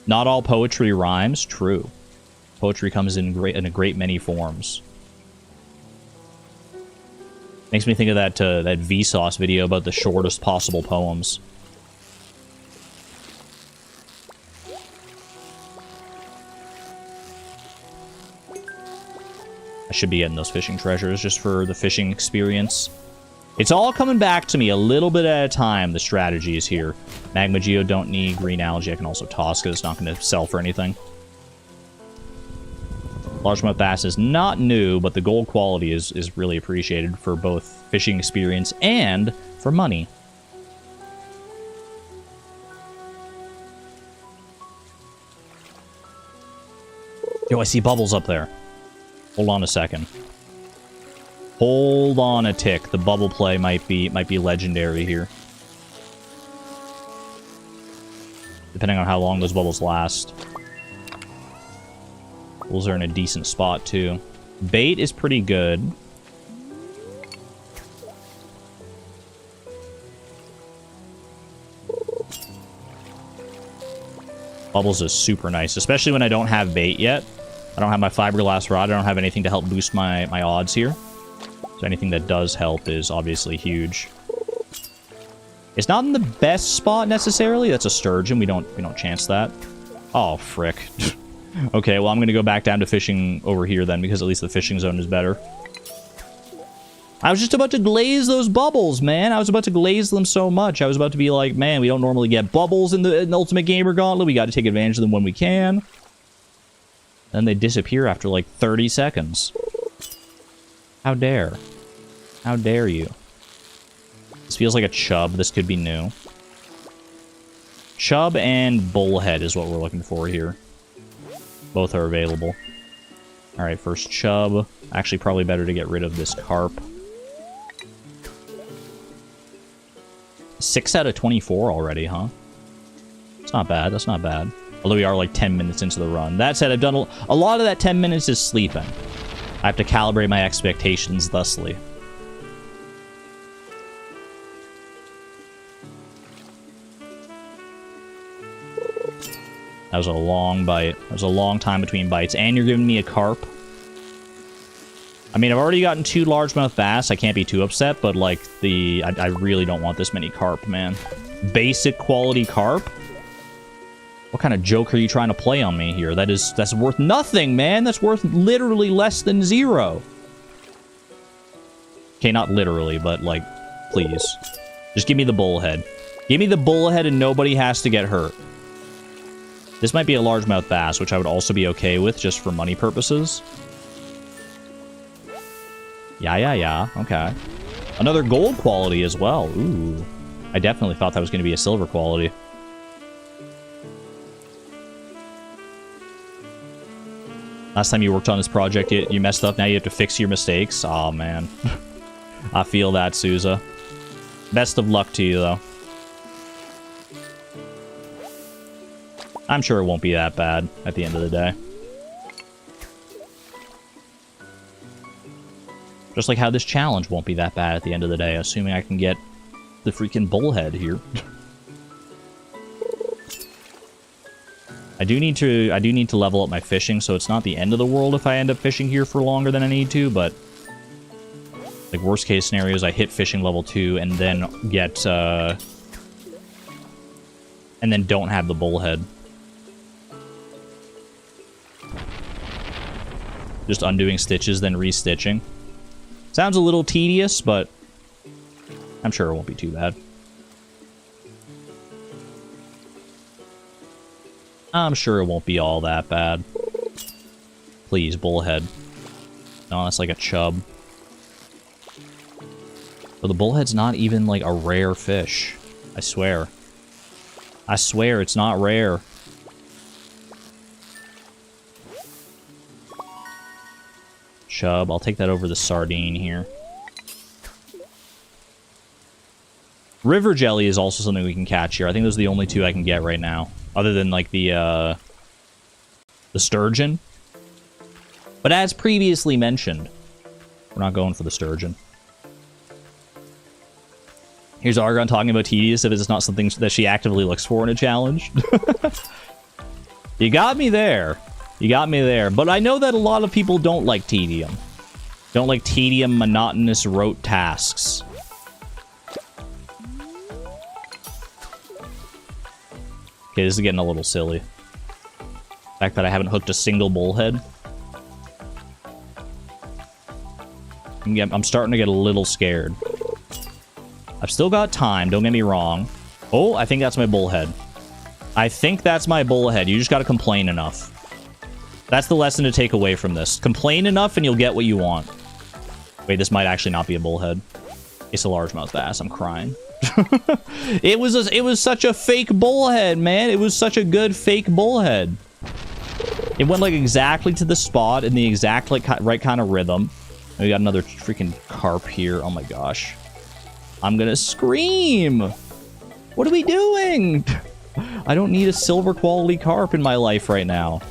Not all poetry rhymes. True. Poetry comes in a great many forms. Makes me think of that Vsauce video about the shortest possible poems. I should be getting those fishing treasures just for the fishing experience. It's all coming back to me a little bit at a time, the strategy is here. Magma Geo don't need green algae. I can also toss because it's not going to sell for anything. Largemouth bass is not new, but the gold quality is really appreciated for both fishing experience and for money. Yo, I see bubbles up there. Hold on a second. Hold on a tick. The bubble play might be legendary here. Depending on how long those bubbles last. Bubbles are in a decent spot too. Bait is pretty good. Bubbles is super nice, especially when I don't have bait yet. I don't have my fiberglass rod. I don't have anything to help boost my odds here. So anything that does help is obviously huge. It's not in the best spot necessarily. That's a sturgeon. We don't chance that. Oh, frick. Okay, well, I'm going to go back down to fishing over here then, because at least the fishing zone is better. I was just about to glaze those bubbles, man. I was about to glaze them so much. I was about to be like, man, we don't normally get bubbles in the Ultimate Gamer Gauntlet. We got to take advantage of them when we can. Then they disappear after like 30 seconds. How dare? How dare you? This feels like a chub. This could be new. Chub and bullhead is what we're looking for here. Both are available. Alright, first chub. Actually, probably better to get rid of this carp. 6 out of 24 already, huh? It's not bad. That's not bad. Although we are like 10 minutes into the run. That said, I've done a lot of that 10 minutes is sleeping. I have to calibrate my expectations thusly. That was a long bite. That was a long time between bites. And you're giving me a carp. I mean, I've already gotten 2 largemouth bass. I can't be too upset, but like I really don't want this many carp, man. Basic quality carp? What kind of joke are you trying to play on me here? That's worth nothing, man. That's worth literally less than 0. Okay, not literally, but like, please. Just give me the bullhead. Give me the bullhead and nobody has to get hurt. This might be a largemouth bass, which I would also be okay with just for money purposes. Yeah. Okay. Another gold quality as well. Ooh. I definitely thought that was going to be a silver quality. Last time you worked on this project, you messed up. Now you have to fix your mistakes. Aw, man. I feel that, Souza. Best of luck to you, though. I'm sure it won't be that bad at the end of the day. Just like how this challenge won't be that bad at the end of the day, assuming I can get the freaking bullhead here. I do need to level up my fishing, so it's not the end of the world if I end up fishing here for longer than I need to, but like worst case scenarios, I hit fishing level 2 and then get and then don't have the bullhead. Just undoing stitches, then restitching. Sounds a little tedious, but I'm sure it won't be too bad. I'm sure it won't be all that bad. Please, bullhead. No, that's like a chub. But the bullhead's not even like a rare fish. I swear. I swear it's not rare. Chub. I'll take that over the sardine here. River jelly is also something we can catch here. I think those are the only 2 I can get right now. Other than, like, the sturgeon. But as previously mentioned, we're not going for the sturgeon. Here's Argon talking about tedious if it's not something that she actively looks for in a challenge. You got me there. You got me there. But I know that a lot of people don't like tedium. Don't like tedium, monotonous, rote tasks. Okay, this is getting a little silly. The fact that I haven't hooked a single bullhead. I'm starting to get a little scared. I've still got time, don't get me wrong. Oh, I think that's my bullhead. I think that's my bullhead. You just gotta complain enough. That's the lesson to take away from this. Complain enough and you'll get what you want. Wait, this might actually not be a bullhead. It's a largemouth bass. I'm crying. It was such a fake bullhead, man. It was such a good fake bullhead. It went like exactly to the spot in the exact like right kind of rhythm. And we got another freaking carp here. Oh my gosh. I'm gonna scream. What are we doing? I don't need a silver quality carp in my life right now.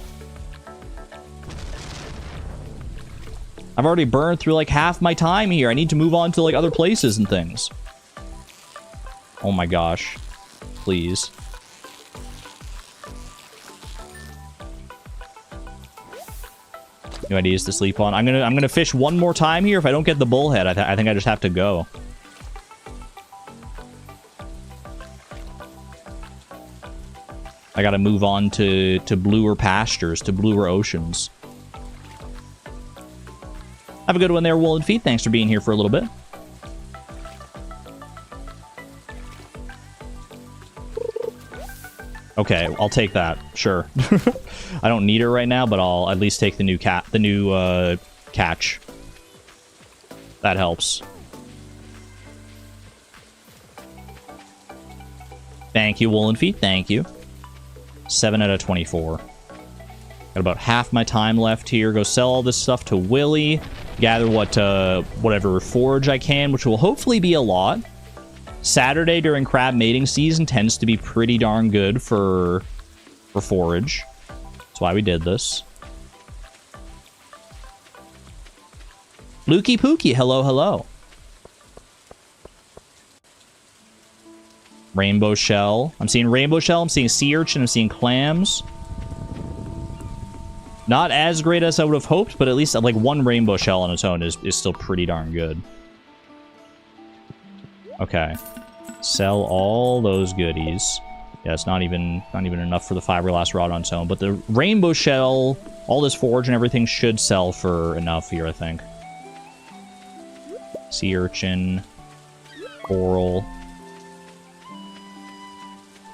I've already burned through like half my time here. I need to move on to like other places and things. Oh my gosh. Please. New ideas to sleep on. I'm gonna fish one more time here. If I don't get the bullhead, I think I just have to go. I gotta move on to bluer pastures, to bluer oceans. Have a good one there, Woolen Feet. Thanks for being here for a little bit. Okay, I'll take that. Sure. I don't need it right now, but I'll at least take the new catch. That helps. Thank you, Woolen Feet. Thank you. 7 out of 24. Got about half my time left here. Go sell all this stuff to Willy. Gather whatever forage I can, which will hopefully be a lot. Saturday during crab mating season tends to be pretty darn good for forage. That's why we did this. Lukey Pookie, hello, hello. Rainbow shell. I'm seeing rainbow shell. I'm seeing sea urchin. I'm seeing clams. Not as great as I would have hoped, but at least like one rainbow shell on its own is still pretty darn good. Okay. Sell all those goodies. Yeah, it's not even enough for the fiberglass rod on its own, but the rainbow shell, all this forage and everything should sell for enough here, I think. Sea urchin, coral.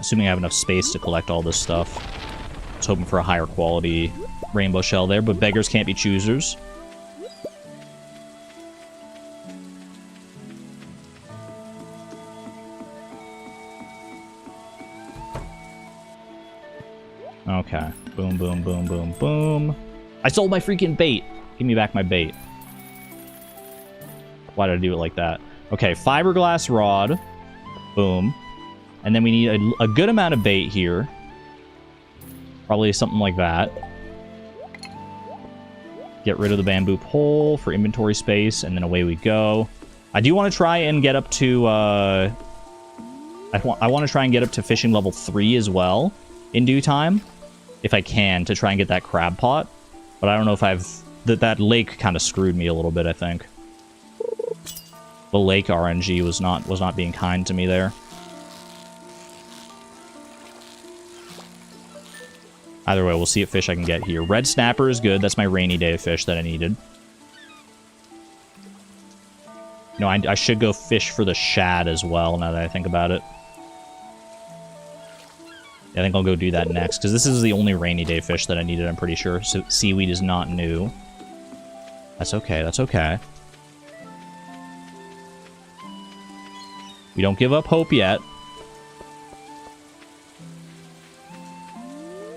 Assuming I have enough space to collect all this stuff. I was hoping for a higher quality rainbow shell there, but beggars can't be choosers. Okay. Boom, boom, boom, boom, boom. I sold my freaking bait. Give me back my bait. Why did I do it like that? Okay, fiberglass rod. Boom. And then we need a good amount of bait here. Probably something like that. Get rid of the bamboo pole for inventory space, and then away we go. I do want to try and get up to... I want to try and get up to fishing level 3 as well in due time. If I can, to try and get that crab pot. But I don't know if I've... That lake kind of screwed me a little bit, I think. The lake RNG was not being kind to me there. Either way, we'll see what fish I can get here. Red snapper is good. That's my rainy day fish that I needed. No, I should go fish for the shad as well, now that I think about it. I think I'll go do that next, because this is the only rainy day fish that I needed, I'm pretty sure. So seaweed is not new. That's okay, that's okay. We don't give up hope yet.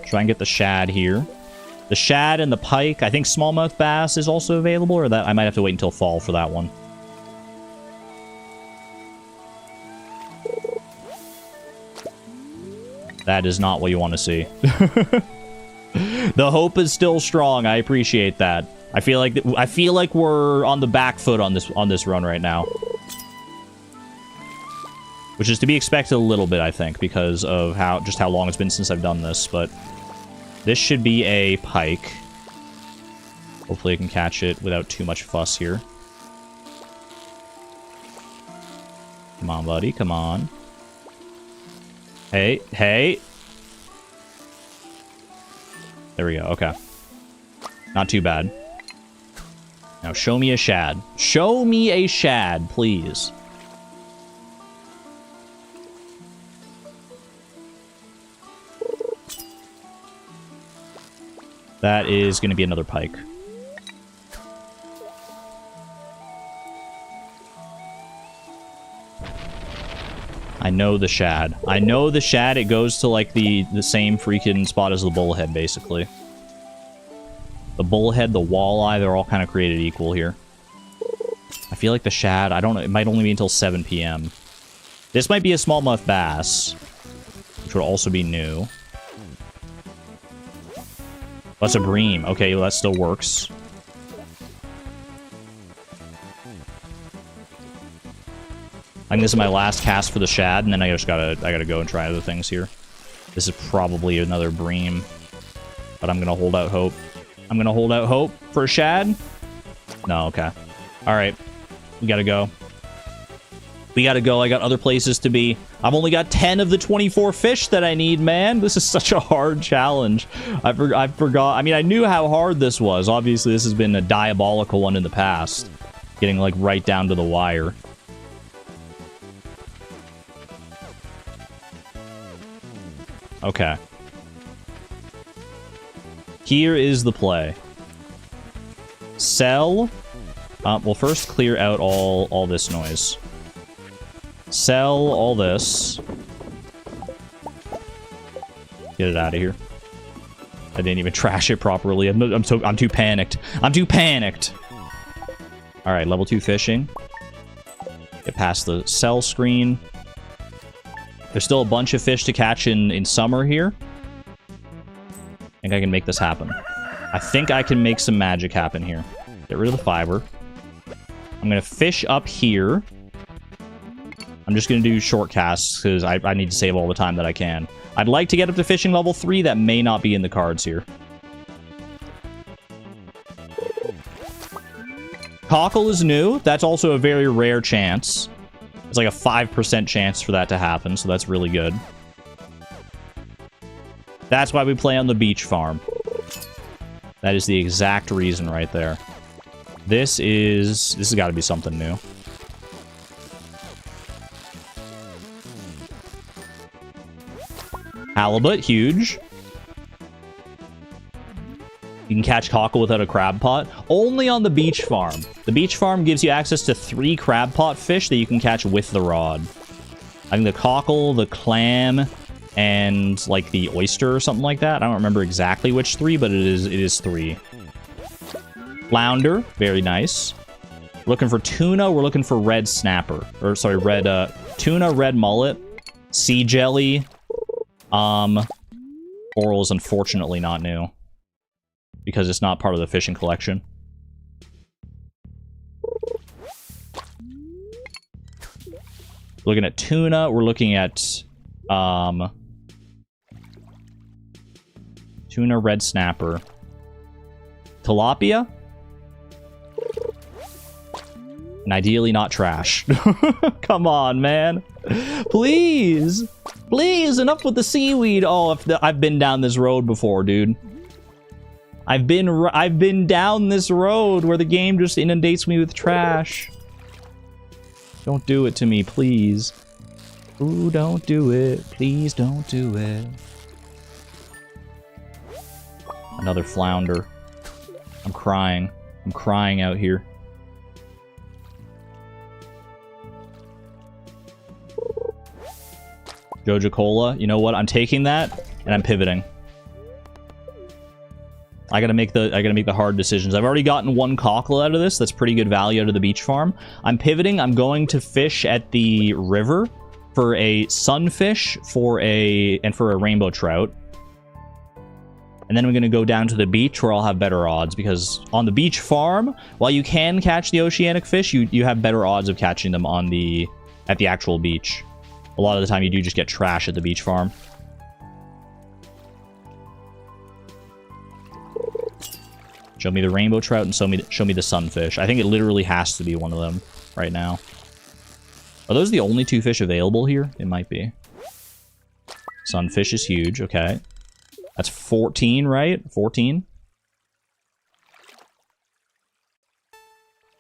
Try and get the shad here. The shad and the pike. I think smallmouth bass is also available, or that I might have to wait until fall for that one. That is not what you want to see. The hope is still strong. I appreciate that. I feel like we're on the back foot on this run right now. Which is to be expected a little bit, I think, because of just how long it's been since I've done this, but this should be a pike. Hopefully I can catch it without too much fuss here. Come on, buddy, come on. Hey, hey. There we go, okay. Not too bad. Now show me a shad. Show me a shad, please. That is going to be another pike. I know the shad. I know the shad. It goes to like the same freaking spot as the bullhead, basically. The bullhead, the walleye, they're all kind of created equal here. I feel like the shad, I don't know, it might only be until 7 p.m. This might be a smallmouth bass, which would also be new. That's a bream. Okay, well, that still works. I think this is my last cast for the shad, and then I gotta go and try other things here. This is probably another bream, but I'm gonna hold out hope. I'm gonna hold out hope for a shad. No, okay. Alright. We gotta go. We gotta go. I got other places to be. I've only got 10 of the 24 fish that I need, man. This is such a hard challenge. I forgot. I mean, I knew how hard this was. Obviously, this has been a diabolical one in the past. Getting, like, right down to the wire. Okay. Here is the play. Sell. We'll first clear out all this noise. Sell all this. Get it out of here. I didn't even trash it properly. I'm too panicked. I'm too panicked. All right, level 2 fishing. Get past the sell screen. There's still a bunch of fish to catch in summer here. I think I can make this happen. I think I can make some magic happen here. Get rid of the fiber. I'm going to fish up here. I'm just going to do short casts because I need to save all the time that I can. I'd like to get up to fishing level 3. That may not be in the cards here. Cockle is new. That's also a very rare chance. It's like a 5% chance for that to happen, so that's really good. That's why we play on the beach farm. That is the exact reason right there. This has got to be something new. Halibut, huge. You can catch cockle without a crab pot. Only on the beach farm. The beach farm gives you access to 3 crab pot fish that you can catch with the rod. I think the cockle, the clam, and like the oyster or something like that. I don't remember exactly which 3, but it is 3. Flounder, very nice. Looking for tuna. We're looking for red snapper. Or sorry, tuna, red mullet, sea jelly. Coral is unfortunately not new because it's not part of the fishing collection. Looking at tuna, we're looking at tuna, red snapper, tilapia, and ideally not trash. Come on, man. Please. Please, enough with the seaweed. Oh, I've been down this road before, dude. I've been down this road where the game just inundates me with trash. Don't do it to me, please. Ooh, don't do it. Please don't do it. Another flounder. I'm crying. I'm crying out here. Joja Cola. You know what? I'm taking that and I'm pivoting. I gotta make the hard decisions. I've already gotten 1 cockle out of this. That's pretty good value out of the beach farm. I'm pivoting. I'm going to fish at the river for a sunfish for a rainbow trout. And then I'm gonna go down to the beach where I'll have better odds, because on the beach farm, while you can catch the oceanic fish, you have better odds of catching them at the actual beach. A lot of the time you do just get trash at the beach farm. Show me the rainbow trout and show me the sunfish. I think it literally has to be one of them right now. Are those the only 2 fish available here? It might be. Sunfish is huge. Okay. That's 14, right? 14?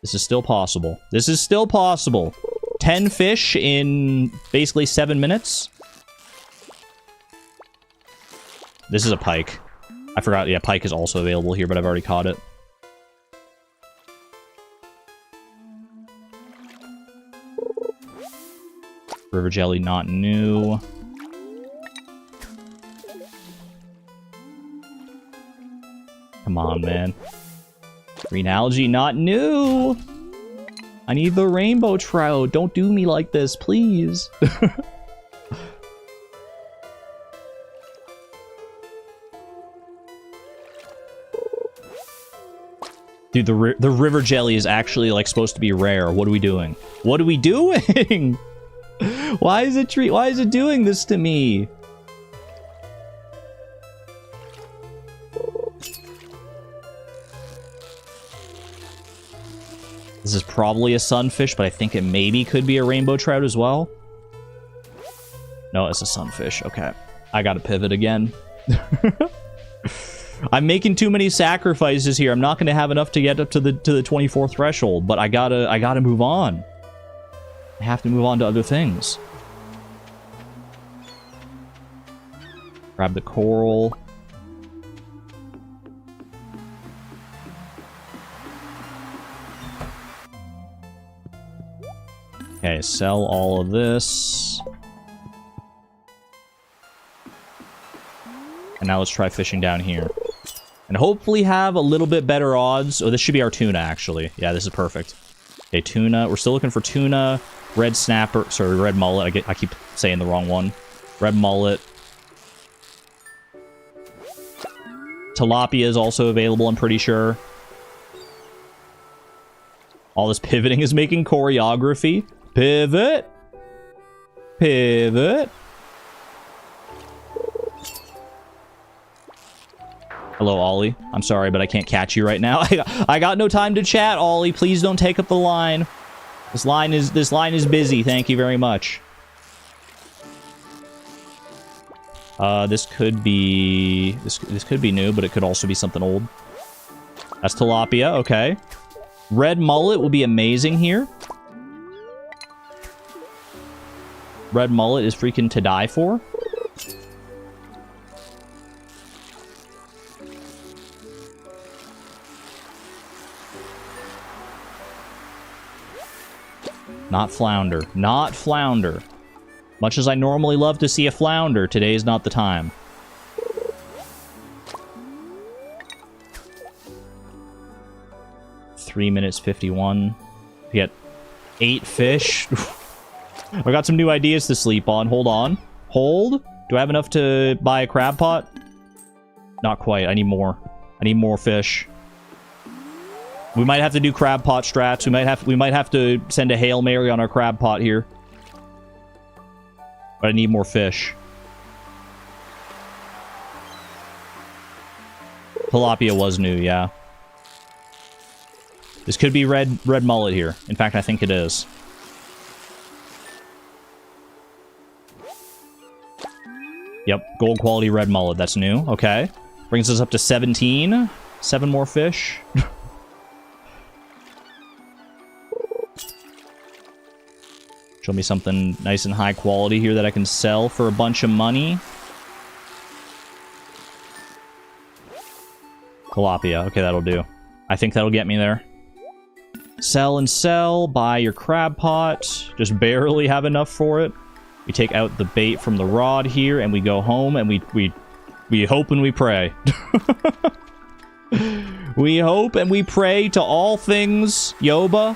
This is still possible. This is still possible. 10 fish in basically 7 minutes. This is a pike. I forgot, yeah, pike is also available here, but I've already caught it. River jelly, not new. Come on, man. Green algae, not new! I need the rainbow trout. Don't do me like this, please. Dude, the river jelly is actually, like, supposed to be rare. What are we doing? What are we doing? Why is it doing this to me? This is probably a sunfish, but I think it maybe could be a rainbow trout as well. No, it's a sunfish. Okay. I gotta pivot again. I'm making too many sacrifices here. I'm not gonna have enough to get up to the 24 threshold, but I gotta move on. I have to move on to other things. Grab the coral. Okay, sell all of this. And now let's try fishing down here. And hopefully have a little bit better odds. Oh, this should be our tuna, actually. Yeah, this is perfect. Okay, tuna. We're still looking for tuna. Red snapper. Sorry, red mullet. I keep saying the wrong one. Red mullet. Tilapia is also available, I'm pretty sure. All this pivoting is making choreography. Pivot. Pivot. Hello, Ollie. I'm sorry, but I can't catch you right now. I got no time to chat, Ollie. Please don't take up the line. This line is busy. Thank you very much. This could be this could be new, but it could also be something old. That's tilapia. Okay. Red mullet will be amazing here. Red mullet is freaking to die for. Not flounder. Not flounder. Much as I normally love to see a flounder, today is not the time. Three minutes 51. We get 8 fish. I got some new ideas to sleep on. Hold on. Hold. Do I have enough to buy a crab pot? Not quite. I need more. I need more fish. We might have to do crab pot strats. We might have to send a Hail Mary on our crab pot here. But I need more fish. Tilapia was new, yeah. This could be red mullet here. In fact, I think it is. Yep, gold quality red mullet. That's new. Okay. Brings us up to 17. 7 more fish. Show me something nice and high quality here that I can sell for a bunch of money. Tilapia. Okay, that'll do. I think that'll get me there. Sell and sell. Buy your crab pot. Just barely have enough for it. We take out the bait from the rod here, and we go home, and we hope and we pray. We hope and we pray to all things Yoba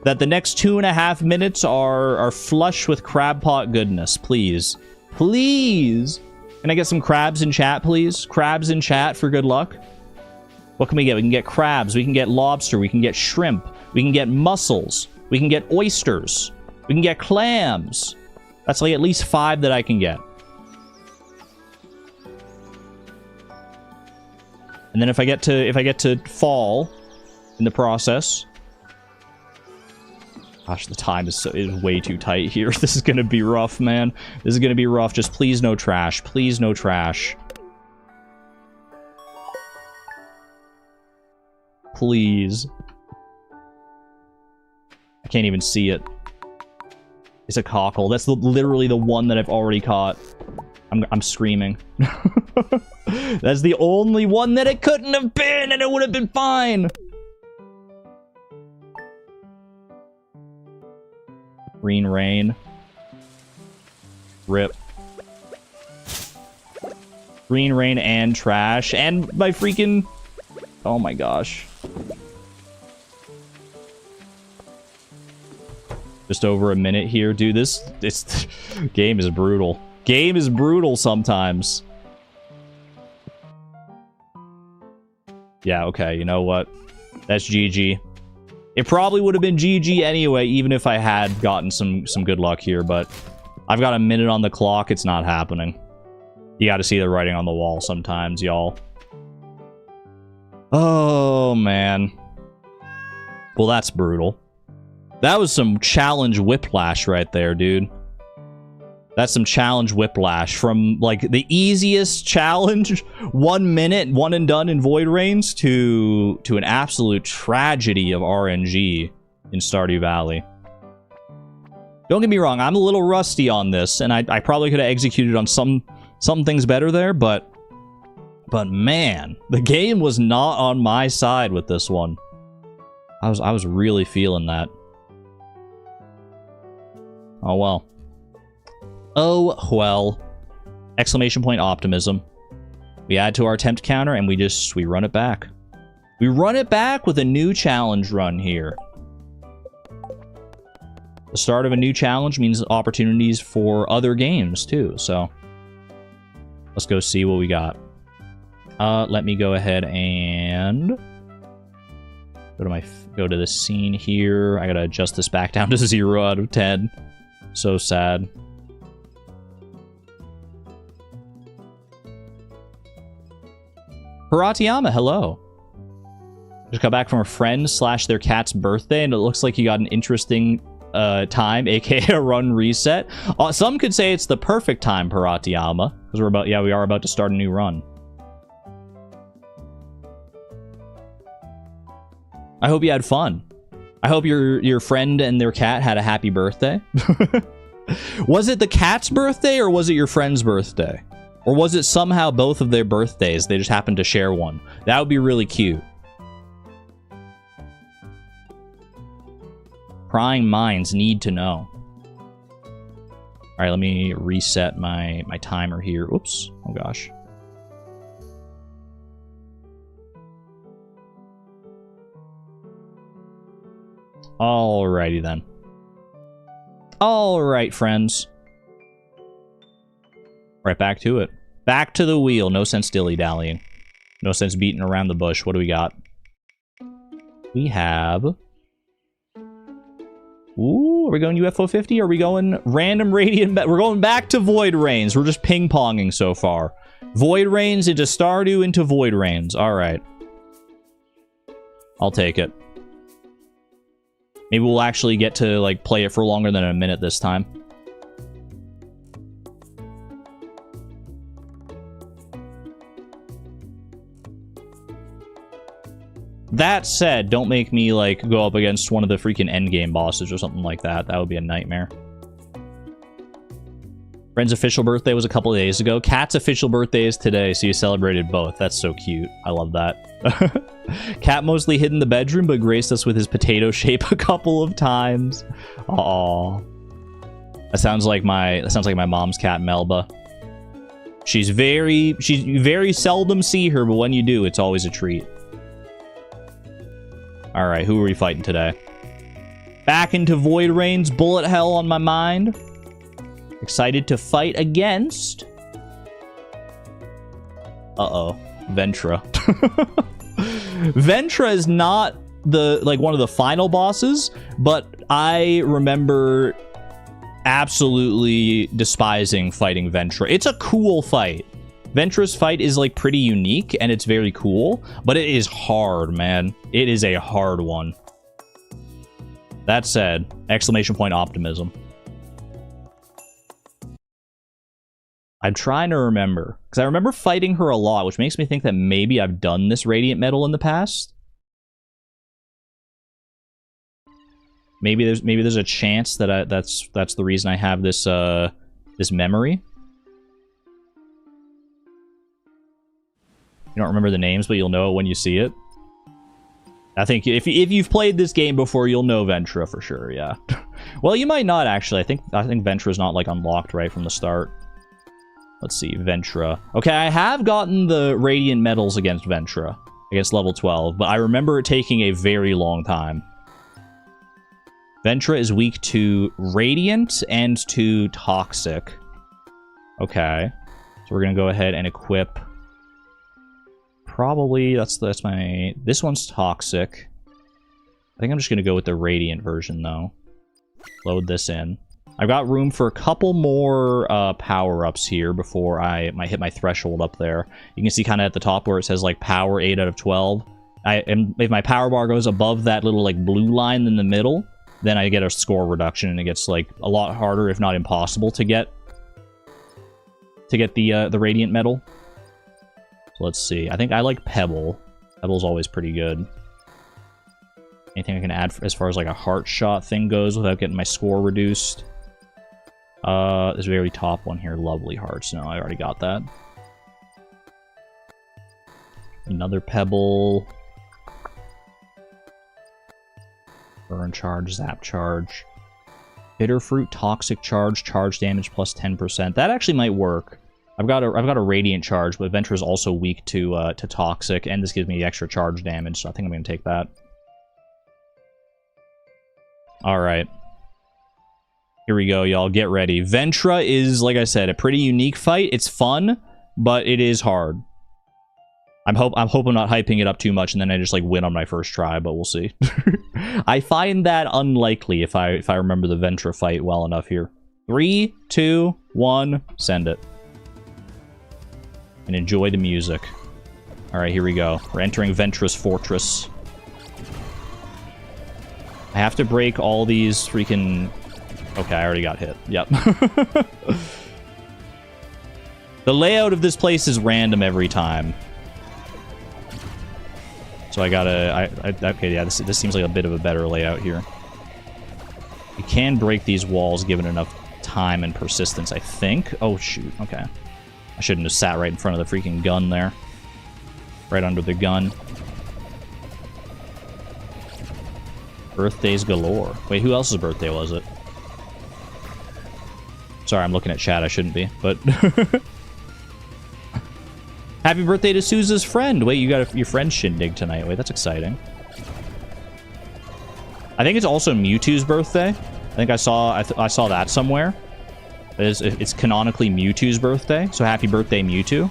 that the next 2.5 minutes are flush with crab pot goodness. Please. Please. Can I get some crabs in chat, please? Crabs in chat for good luck. What can we get? We can get crabs. We can get lobster. We can get shrimp. We can get mussels. We can get oysters. We can get clams. That's like at least 5 that I can get. And then if I get to fall in the process. Gosh, the time is way too tight here. This is gonna be rough, man. This is gonna be rough. Just please no trash. Please no trash. Please. I can't even see it. It's a cockle. That's literally the one that I've already caught. I'm screaming. That's the only one that it couldn't have been, and it would have been fine. Green rain. Rip. Green rain and trash. And my freaking... Oh my gosh. Just over a minute here. Dude, this game is brutal. Game is brutal sometimes. Yeah, okay, you know what? That's GG. It probably would have been GG anyway, even if I had gotten some good luck here, but I've got a minute on the clock. It's not happening. You gotta see the writing on the wall sometimes, y'all. Oh, man. Well, that's brutal. That was some challenge whiplash right there, dude. That's some challenge whiplash from, like, the easiest challenge, 1 minute, one and done in Void Rains, to an absolute tragedy of RNG in Stardew Valley. Don't get me wrong, I'm a little rusty on this, and I probably could have executed on some things better there, but man, the game was not on my side with this one. I was really feeling that. Oh well. Oh well. Exclamation point optimism. We add to our attempt counter and we run it back. We run it back with a new challenge run here. The start of a new challenge means opportunities for other games too, so let's go see what we got. Let me go ahead and go to the scene here. I gotta adjust this back down to 0 out of 10. So sad. Hiratiyama, hello. Just got back from a friend / their cat's birthday, and it looks like you got an interesting time, aka a run reset. Some could say it's the perfect time, Hiratiyama, because we are about to start a new run. I hope you had fun. I hope your friend and their cat had a happy birthday. Was it the cat's birthday or was it your friend's birthday? Or was it somehow both of their birthdays? They just happened to share one. That would be really cute. Prying minds need to know. All right, let me reset my timer here. Oops. Oh gosh. Alrighty then. Alright, friends. Right back to it. Back to the wheel. No sense dilly-dallying. No sense beating around the bush. What do we got? We have... Ooh, are we going UFO 50? Are we going random radiant... We're going back to Void Rains. We're just ping-ponging so far. Void Rains into Stardew into Void Rains. Alright. I'll take it. Maybe we'll actually get to, like, play it for longer than a minute this time. That said, don't make me, like, go up against one of the freaking endgame bosses or something like that. That would be a nightmare. Friend's official birthday was a couple of days ago. Cat's official birthday is today, so you celebrated both. That's so cute. I love that. Cat mostly hid in the bedroom, but graced us with his potato shape a couple of times. Aww. That sounds like my mom's cat, Melba. You very seldom see her, but when you do, it's always a treat. Alright, who are we fighting today? Back into Void Rains, bullet hell on my mind. Excited to fight against... Uh-oh. Ventra. Ventra is not one of the final bosses, but I remember absolutely despising fighting Ventra. It's a cool fight. Ventra's fight is, like, pretty unique, and it's very cool, but it is hard, man. It is a hard one. That said, exclamation point optimism. I'm trying to remember, because I remember fighting her a lot, which makes me think that maybe I've done this Radiant Metal in the past. Maybe there's a chance that that's the reason I have this this memory. You don't remember the names, but you'll know it when you see it. I think if you've played this game before, you'll know Ventra for sure. Yeah. Well, you might not actually. I think Ventra's not, like, unlocked right from the start. Let's see, Ventra. Okay, I have gotten the Radiant Medals against Ventra, against level 12, but I remember it taking a very long time. Ventra is weak to Radiant and to Toxic. Okay, so we're gonna go ahead and equip... Probably, that's my... This one's Toxic. I think I'm just gonna go with the Radiant version, though. Load this in. I've got room for a couple more power-ups here before I might hit my threshold up there. You can see kind of at the top where it says, like, power 8 out of 12. if my power bar goes above that little like blue line in the middle, then I get a score reduction, and it gets like a lot harder, if not impossible, to get the radiant medal. So let's see. I think I like Pebble. Pebble's always pretty good. Anything I can add as far as like a heart shot thing goes without getting my score reduced? This very top one here, lovely hearts. No, I already got that. Another Pebble. Burn charge, zap charge. Bitter fruit, toxic charge, charge damage plus 10%. That actually might work. I've got a radiant charge, but Ventura is also weak to toxic, and this gives me extra charge damage, so I think I'm gonna take that. Alright. Here we go, y'all. Get ready. Ventra is, like I said, a pretty unique fight. It's fun, but it is hard. I'm hope I'm not hyping it up too much and then I just like win on my first try, but we'll see. I find that unlikely if I remember the Ventra fight well enough here. 3, 2, 1, send it. And enjoy the music. Alright, here we go. We're entering Ventra's fortress. I have to break all these freaking... Okay, I already got hit. Yep. The layout of this place is random every time. So I gotta... okay, yeah, this seems like a bit of a better layout here. You can break these walls given enough time and persistence, I think. Oh, shoot. Okay. I shouldn't have sat right in front of the freaking gun there. Right under the gun. Birthdays galore. Wait, who else's birthday was it? Sorry, I'm looking at chat. I shouldn't be, but... Happy birthday to Sousa's friend. Wait, you got your friend's shindig tonight. Wait, that's exciting. I think it's also Mewtwo's birthday. I think I saw that somewhere. It's canonically Mewtwo's birthday, so happy birthday, Mewtwo.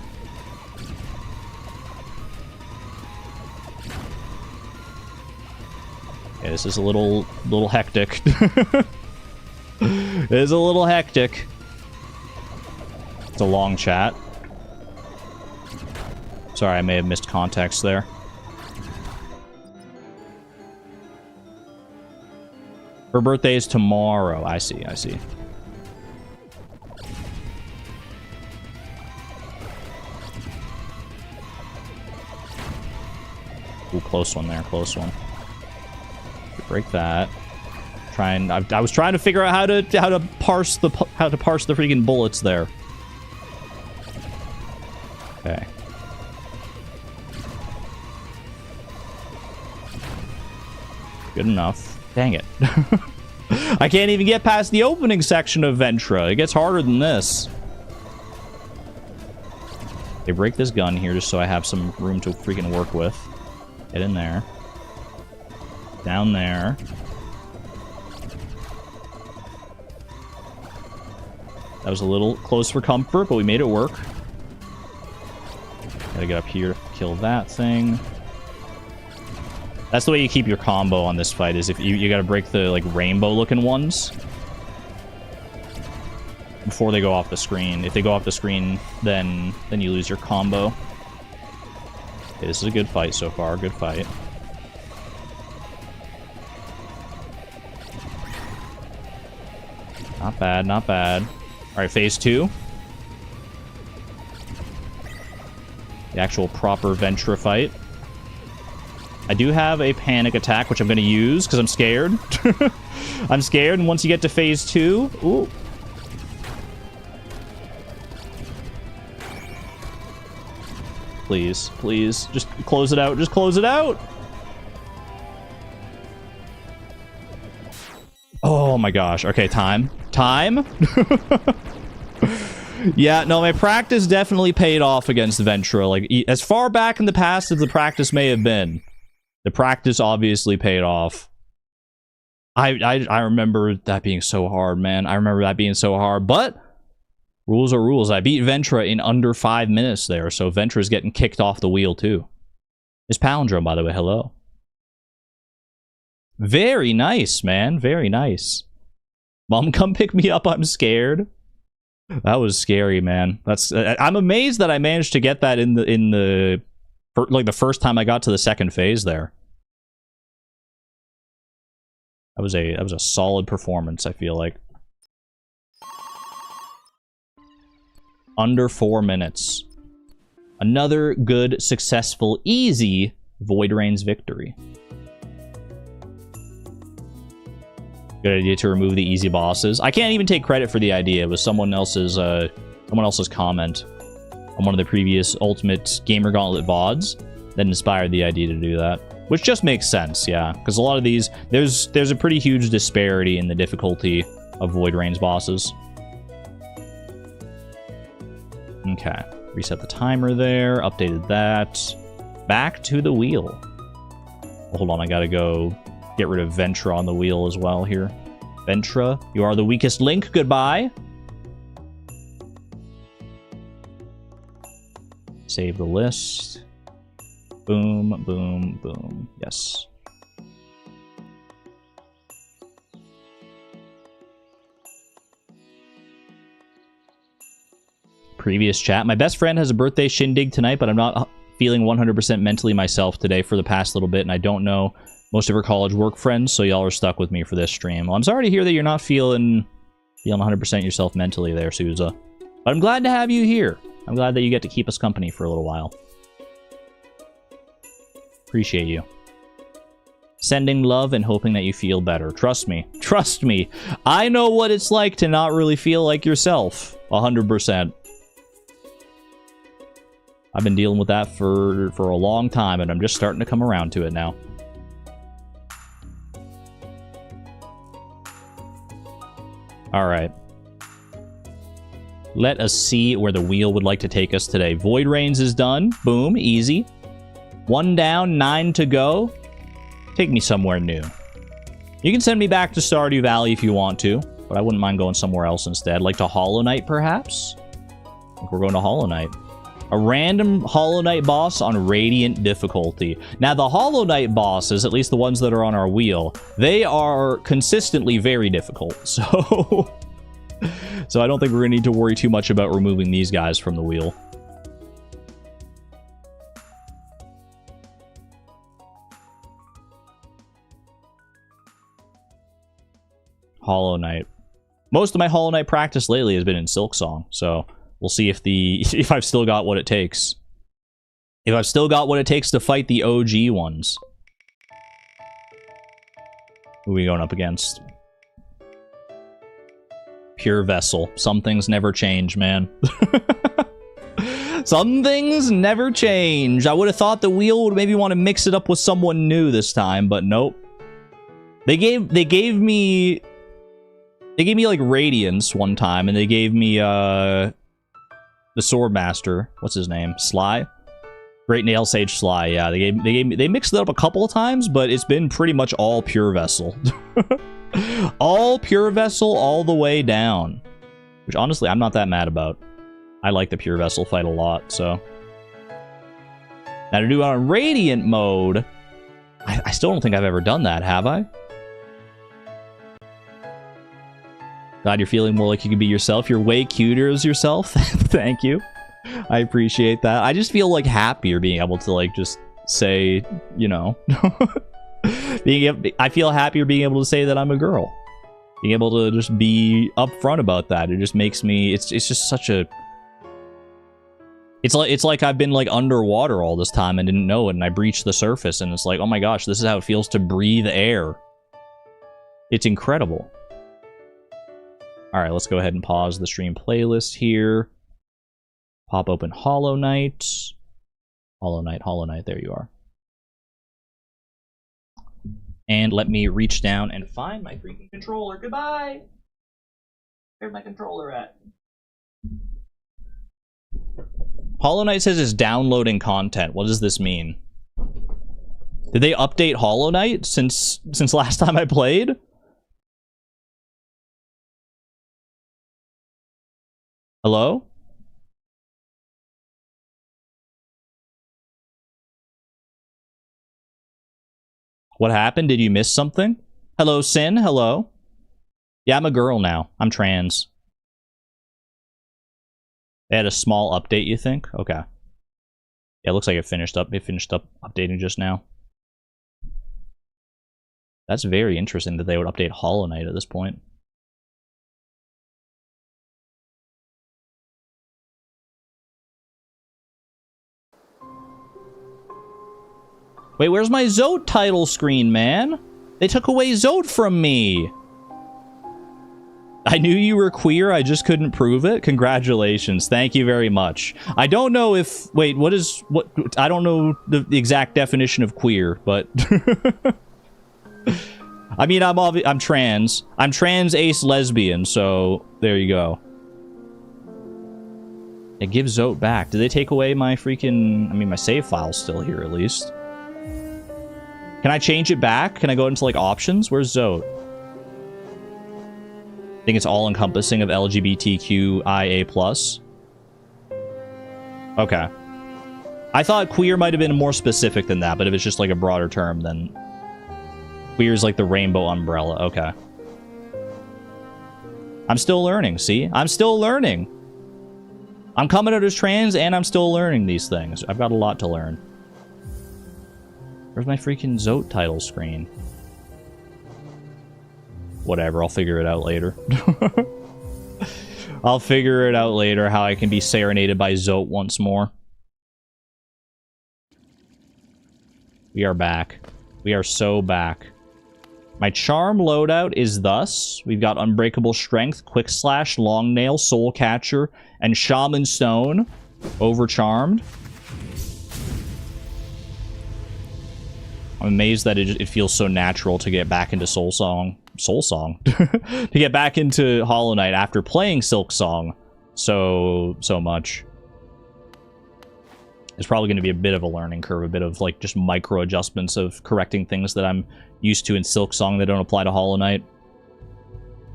Okay, this is a little hectic. It is a little hectic. It's a long chat. Sorry, I may have missed context there. Her birthday is tomorrow. I see, I see. Ooh, close one there, close one. Break that. I was trying to figure out how to parse the freaking bullets there. Okay. Good enough. Dang it. I can't even get past the opening section of Ventra. It gets harder than this. They break this gun here just so I have some room to freaking work with. Get in there. Down there. That was a little close for comfort, but we made it work. Gotta get up here to kill that thing. That's the way you keep your combo on this fight, is if you gotta break the like rainbow looking ones before they go off the screen. If they go off the screen, then you lose your combo. Okay, this is a good fight so far. Good fight. Not bad, not bad. Alright, phase 2. The actual proper Ventra fight. I do have a panic attack, which I'm going to use, because I'm scared. I'm scared, and once you get to phase 2... Ooh. Please, please, just close it out. Just close it out! Oh my gosh. Okay, time. Time? Yeah, no, my practice definitely paid off against Ventra. Like, as far back in the past as the practice may have been, the practice obviously paid off. I remember that being so hard, man. I remember that being so hard, but rules are rules. I beat Ventra in under 5 minutes there, so Ventra's getting kicked off the wheel too. It's Palindrome, by the way. Hello. Very nice, man. Very nice. Mom, come pick me up. I'm scared. That was scary, man. I'm amazed that I managed to get that in the For, like, the first time I got to the second phase there. That was a solid performance, I feel like. Under 4 minutes. Another good, successful, easy Void Rains victory. Good idea to remove the easy bosses. I can't even take credit for the idea. It was someone else's comment on one of the previous Ultimate Gamer Gauntlet VODs that inspired the idea to do that. Which just makes sense, yeah. Because a lot of these, there's a pretty huge disparity in the difficulty of Void Rains bosses. Okay. Reset the timer there. Updated that. Back to the wheel. Oh, hold on, I gotta go get rid of Ventra on the wheel as well here. Ventra, you are the weakest link. Goodbye. Save the list. Boom, boom, boom. Yes. Previous chat. My best friend has a birthday shindig tonight, but I'm not feeling 100% mentally myself today for the past little bit, and I don't know most of her college work friends, so y'all are stuck with me for this stream. Well, I'm sorry to hear that you're not feeling 100% yourself mentally there, Souza. But I'm glad to have you here. I'm glad that you get to keep us company for a little while. Appreciate you. Sending love and hoping that you feel better. Trust me. Trust me. I know what it's like to not really feel like yourself. 100%. I've been dealing with that for a long time, and I'm just starting to come around to it now. Alright. Let us see where the wheel would like to take us today. Void Rains is done. Boom. Easy. 1 down, 9 to go. Take me somewhere new. You can send me back to Stardew Valley if you want to, but I wouldn't mind going somewhere else instead. Like to Hollow Knight, perhaps? I think we're going to Hollow Knight. A random Hollow Knight boss on Radiant difficulty. Now, the Hollow Knight bosses, at least the ones that are on our wheel, they are consistently very difficult. So, so I don't think we're going to need to worry too much about removing these guys from the wheel. Hollow Knight. Most of my Hollow Knight practice lately has been in Silksong, so we'll see if I've still got what it takes. If I've still got what it takes to fight the OG ones. Who are we going up against? Pure Vessel. Some things never change, man. Some things never change. I would have thought the wheel would maybe want to mix it up with someone new this time, but nope. They gave me like Radiance one time, and they gave me the Swordmaster. What's his name? Sly? Great Nail Sage Sly. Yeah, they mixed it up a couple of times, but it's been pretty much all Pure Vessel. All Pure Vessel all the way down. Which honestly, I'm not that mad about. I like the Pure Vessel fight a lot, so. Now to do it on Radiant mode, I still don't think I've ever done that, have I? Glad you're feeling more like you can be yourself. You're way cuter as yourself. Thank you. I appreciate that. I just feel like happier being able to like just say, you know, I feel happier being able to say that I'm a girl. Being able to just be upfront about that. It just makes me, it's just such a, it's like I've been like underwater all this time and didn't know it, and I breached the surface and it's like, oh my gosh, this is how it feels to breathe air. It's incredible. Alright, let's go ahead and pause the stream playlist here. Pop open Hollow Knight. Hollow Knight, there you are. And let me reach down and find my freaking controller. Goodbye! Where's my controller at? Hollow Knight says it's downloading content. What does this mean? Did they update Hollow Knight since last time I played? Hello? What happened? Did you miss something? Hello, Sin? Hello? Yeah, I'm a girl now. I'm trans. They had a small update, you think? Okay. Yeah, it looks like it finished up. It finished up updating just now. That's very interesting that they would update Hollow Knight at this point. Wait, where's my Zote title screen, man? They took away Zote from me. I knew you were queer, I just couldn't prove it. Congratulations. Thank you very much. I don't know if... Wait, what... I don't know the exact definition of queer, but... I mean, I'm trans. I'm trans ace lesbian, so there you go. It gives Zote back. Did they take away my freaking... I mean, my save file's still here, at least. Can I change it back? Can I go into, like, options? Where's Zote? I think it's all-encompassing of LGBTQIA+. Okay. I thought queer might have been more specific than that, but if it's just, like, a broader term, then... Queer is like the rainbow umbrella. Okay. I'm still learning, see? I'm still learning. I'm coming out as trans, and I'm still learning these things. I've got a lot to learn. Where's my freaking Zote title screen? Whatever, I'll figure it out later. I'll figure it out later how I can be serenaded by Zote once more. We are back. We are so back. My charm loadout is thus. We've got Unbreakable Strength, Quick Slash, Long Nail, Soul Catcher, and Shaman Stone. Overcharmed. I'm amazed that it feels so natural to get back into Soul Song, to get back into Hollow Knight after playing Silk Song so much. It's probably going to be a bit of a learning curve, a bit of like just micro adjustments of correcting things that I'm used to in Silk Song that don't apply to Hollow Knight.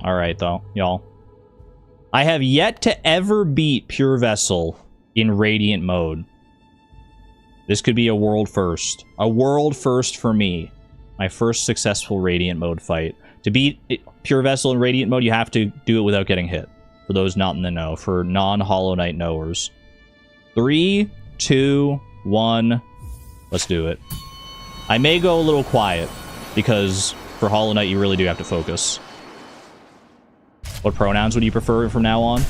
Alright though, y'all. I have yet to ever beat Pure Vessel in Radiant mode. This could be a world first. A world first for me. My first successful Radiant mode fight. To beat Pure Vessel in Radiant mode, you have to do it without getting hit. For those not in the know. For non-Hollow Knight knowers. 3, 2, 1. Let's do it. I may go a little quiet, because for Hollow Knight, you really do have to focus. What pronouns would you prefer from now on?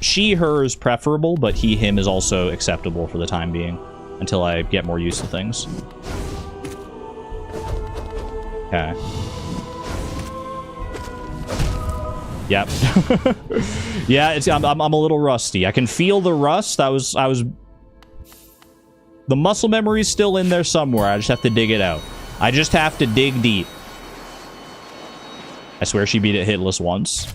She, her is preferable, but he, him is also acceptable for the time being, until I get more used to things. Okay. Yep. Yeah, I'm a little rusty. I can feel the rust. I was... The muscle memory is still in there somewhere. I just have to dig it out. I just have to dig deep. I swear she beat it hitless once.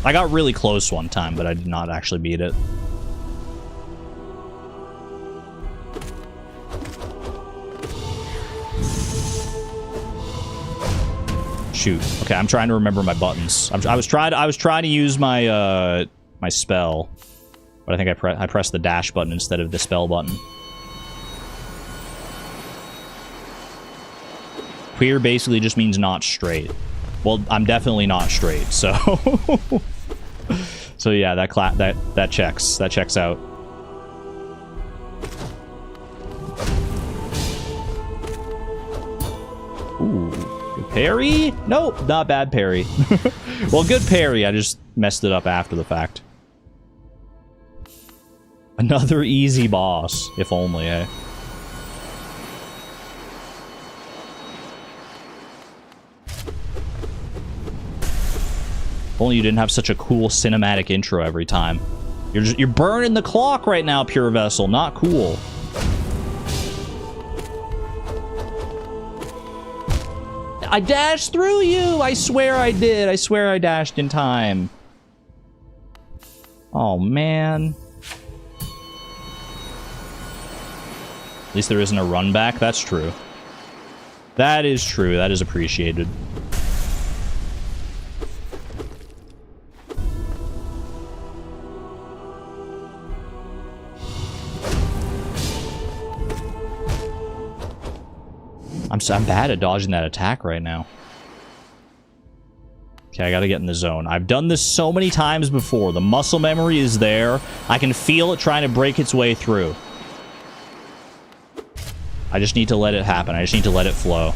I got really close one time, but I did not actually beat it. Shoot. Okay, I'm trying to remember my buttons. I was trying to use my my spell, but I think I pressed the dash button instead of the spell button. Queer basically just means not straight. Well, I'm definitely not straight, so so yeah, that checks out. Ooh, good parry? Nope, not bad parry. Well, good parry. I just messed it up after the fact. Another easy boss, if only, eh? If only you didn't have such a cool cinematic intro every time. You're burning the clock right now, Pure Vessel. Not cool. I dashed through you! I swear I did. I swear I dashed in time. Oh, man. At least there isn't a run back. That's true. That is true. That is appreciated. I'm bad at dodging that attack right now. Okay, I gotta get in the zone. I've done this so many times before. The muscle memory is there. I can feel it trying to break its way through. I just need to let it happen. I just need to let it flow.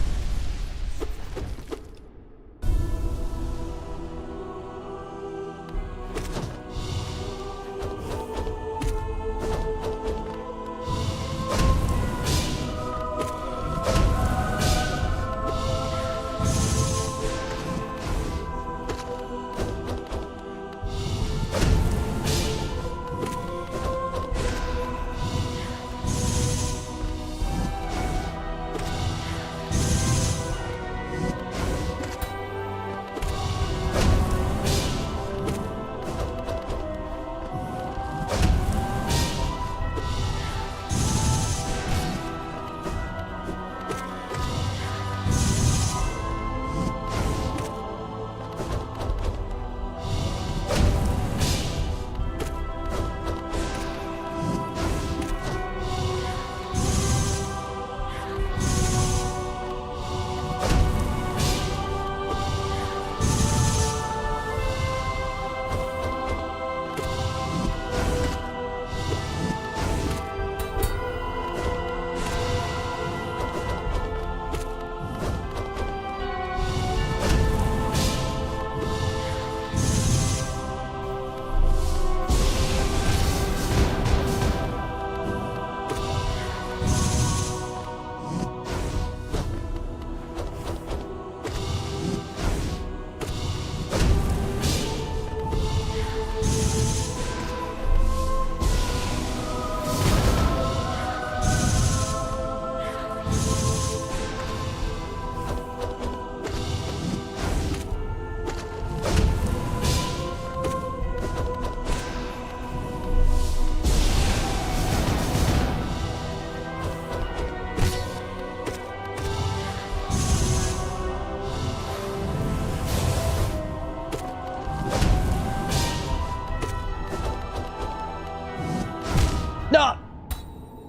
No!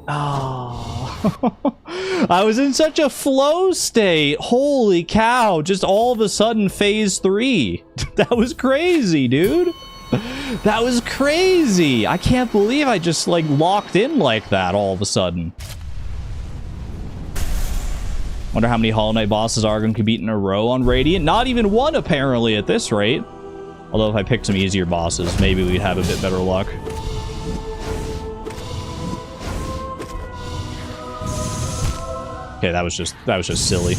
Oh. I was in such a flow state. Holy cow. Just all of a sudden, phase 3. That was crazy, dude. That was crazy. I can't believe I just, like, locked in like that all of a sudden. Wonder how many Hollow Knight bosses Argon could beat in a row on Radiant. Not even one, apparently, at this rate. Although if I picked some easier bosses, maybe we'd have a bit better luck. Okay, that was just silly.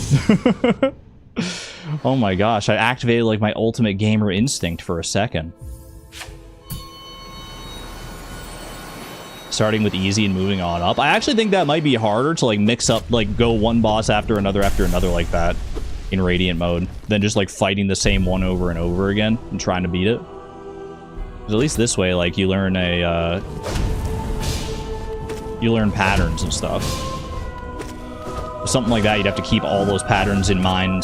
Oh my gosh, I activated like my ultimate gamer instinct for a second. Starting with easy and moving on up. I actually think that might be harder to like mix up, like go one boss after another like that in Radiant mode than just like fighting the same one over and over again and trying to beat it. 'Cause at least this way, like you learn patterns and stuff. Something like that, you'd have to keep all those patterns in mind,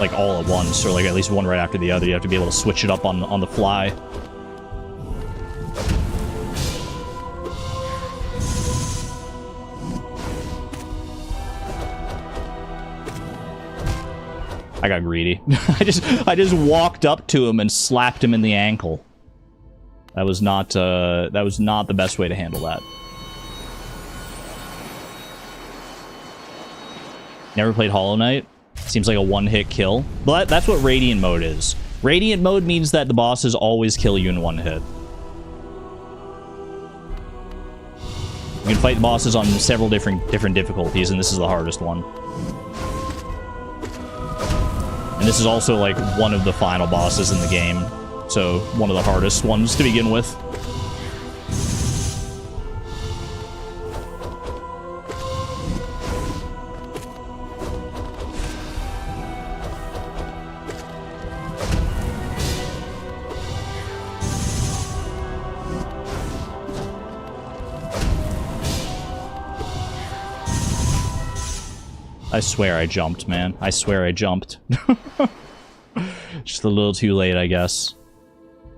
like all at once, or like at least one right after the other. You have to be able to switch it up on the fly. I got greedy. I just walked up to him and slapped him in the ankle. That was not the best way to handle that. Never played Hollow Knight. Seems like a one-hit kill. But that's what Radiant mode is. Radiant mode means that the bosses always kill you in one hit. You can fight the bosses on several different difficulties, and this is the hardest one. And this is also like one of the final bosses in the game. So one of the hardest ones to begin with. I swear I jumped, man. I swear I jumped. Just a little too late, I guess.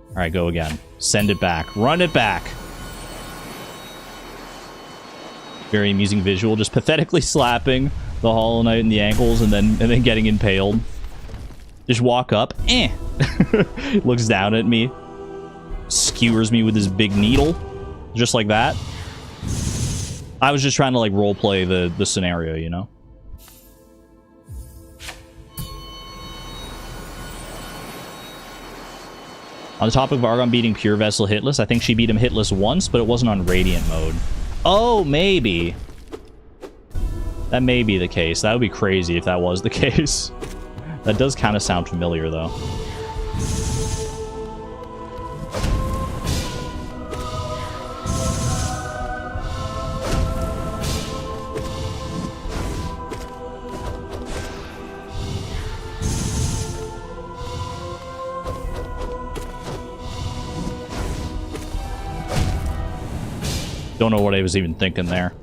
Alright, go again. Send it back. Run it back! Very amusing visual. Just pathetically slapping the Hollow Knight in the ankles and then getting impaled. Just walk up, looks down at me, skewers me with his big needle, just like that. I was just trying to like roleplay the scenario, you know. On the topic of Argon beating Pure Vessel hitless, I think she beat him hitless once, but it wasn't on Radiant mode. Oh, maybe. That may be the case. That would be crazy if that was the case. That does kind of sound familiar, though. Don't know what I was even thinking there.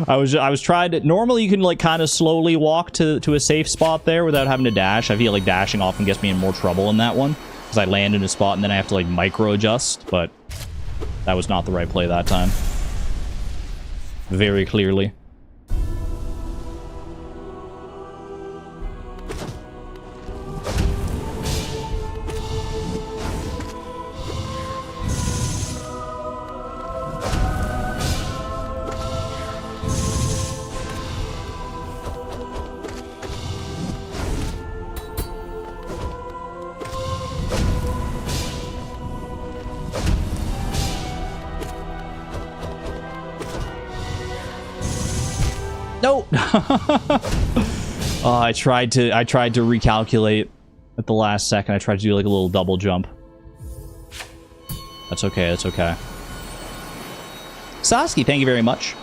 I was trying to... Normally you can like kind of slowly walk to a safe spot there without having to dash. I feel like dashing often gets me in more trouble in that one, because I land in a spot and then I have to like micro adjust, but that was not the right play that time. Very clearly. No. Oh, I tried to recalculate at the last second. I tried to do like a little double jump. That's okay. That's okay. Sasuke, thank you very much.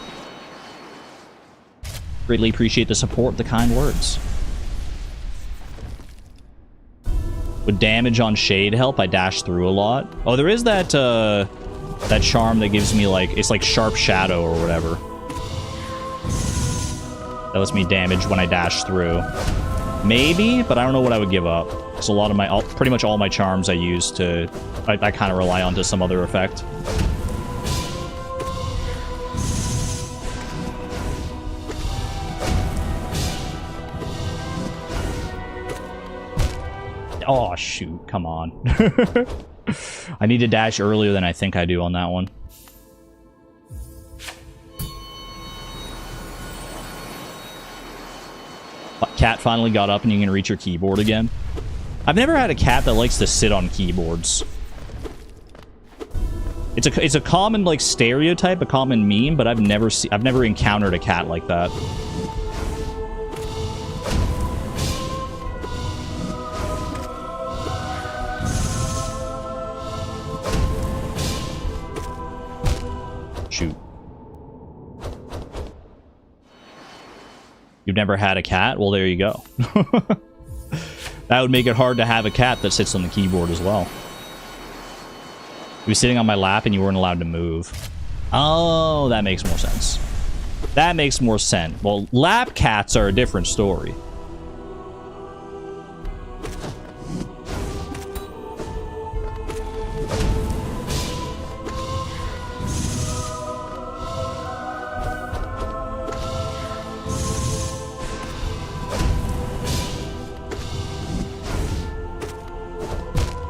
Greatly appreciate the support, the kind words. Would damage on shade help? I dash through a lot. Oh, there is that that charm that gives me like, it's like sharp shadow or whatever. That lets me damage when I dash through. Maybe, but I don't know what I would give up. Because a lot of my, pretty much all my charms I use to, I kind of rely on to some other effect. Oh, shoot. Come on. I need to dash earlier than I think I do on that one. Cat finally got up and you can reach your keyboard again. I've never had a cat that likes to sit on keyboards. It's a common like stereotype, a common meme, but I've never encountered a cat like that. Shoot. You've never had a cat? Well, there you go. That would make it hard to have a cat that sits on the keyboard as well. You were sitting on my lap and you weren't allowed to move. Oh, that makes more sense. That makes more sense. Well, lap cats are a different story.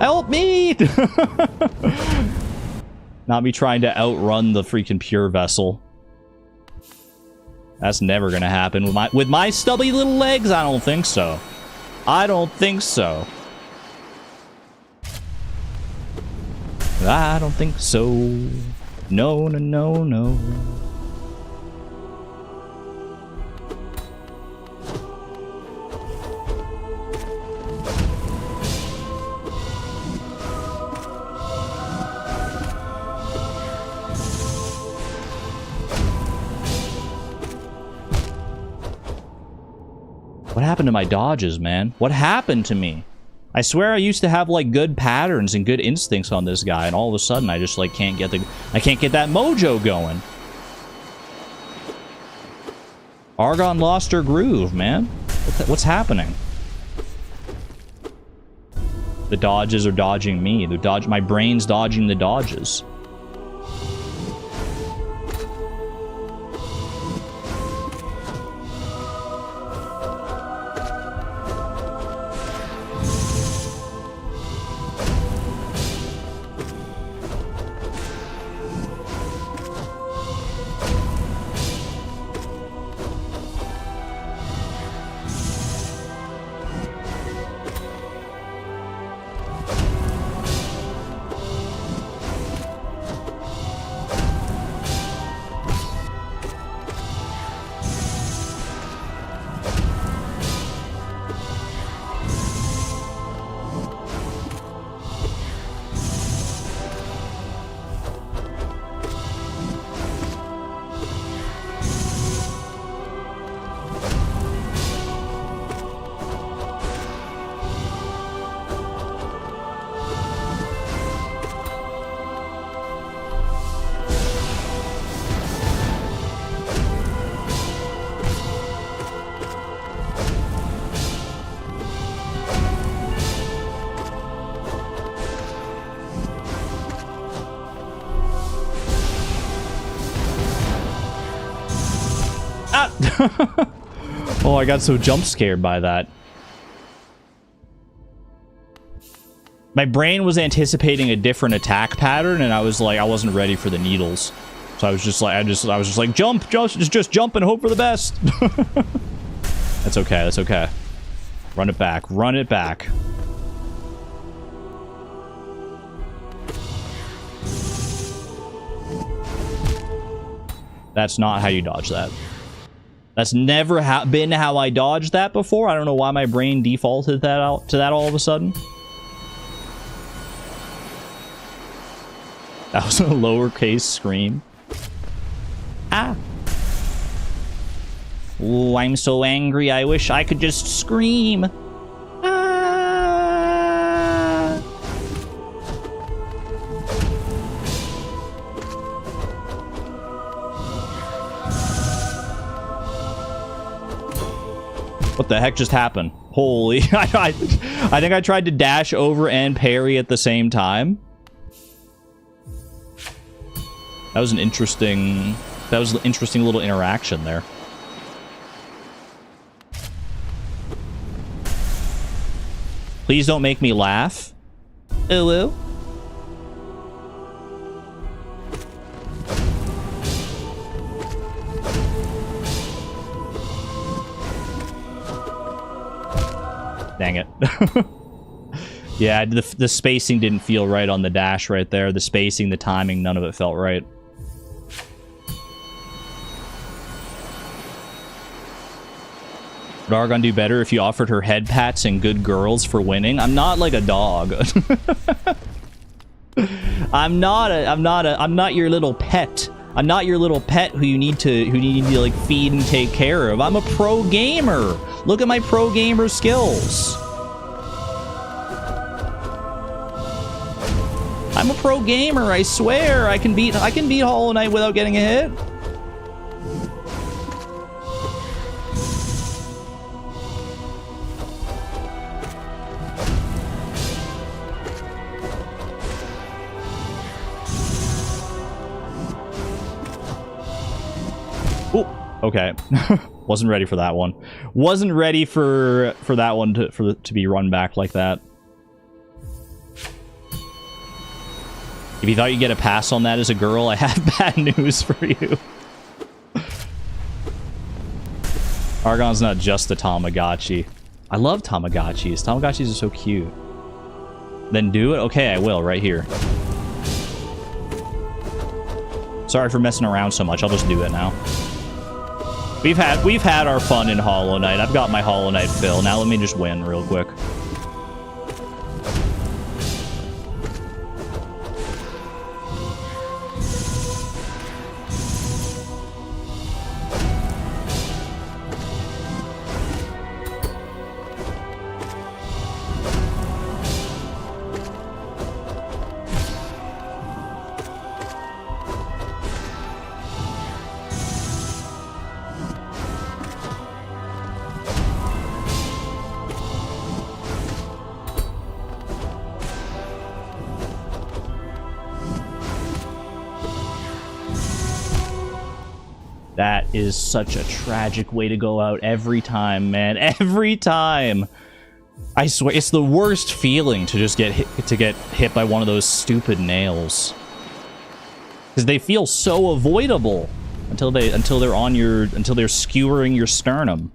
Help me! Not me trying to outrun the freaking pure vessel. That's never gonna happen with my stubby little legs. I don't think so. I don't think so. I don't think so. No, no, no, no. What happened to my dodges, man? What happened to me? I swear I used to have like good patterns and good instincts on this guy, and all of a sudden I just like can't get that mojo going. Argon lost her groove, man. What's happening? The dodges are dodging me. My brain's dodging the dodges. Ah! Oh, I got so jump scared by that. My brain was anticipating a different attack pattern, and I was like, I wasn't ready for the needles. So I was just like, I was just like, jump, just jump and hope for the best. That's okay, that's okay. Run it back, run it back. That's not how you dodge that. That's never been how I dodged that before. I don't know why my brain defaulted that out to that all of a sudden. That was a lowercase scream. Ah. Oh, I'm so angry. I wish I could just scream. Ah. What the heck just happened? Holy. I think I tried to dash over and parry at the same time. That was an interesting little interaction there. Please don't make me laugh. Ooh. Dang it. Yeah, the spacing didn't feel right on the dash right there. The spacing, the timing, none of it felt right. Would Argon do better if you offered her head pats and good girls for winning? I'm not like a dog. I'm not your little pet. I'm not your little pet who you need to like feed and take care of. I'm a pro gamer. Look at my pro gamer skills. I'm a pro gamer, I swear. I can beat Hollow Knight without getting a hit. Okay. Wasn't ready for that one. Wasn't ready for that one to be run back like that. If you thought you'd get a pass on that as a girl, I have bad news for you. Argon's not just a Tamagotchi. I love Tamagotchis. Tamagotchis are so cute. Then do it? Okay, I will, right here. Sorry for messing around so much. I'll just do it now. We've had our fun in Hollow Knight. I've got my Hollow Knight fill. Now let me just win real quick. That is such a tragic way to go out every time, man. Every time. I swear, it's the worst feeling to just get hit by one of those stupid nails. Because they feel so avoidable until they're skewering your sternum.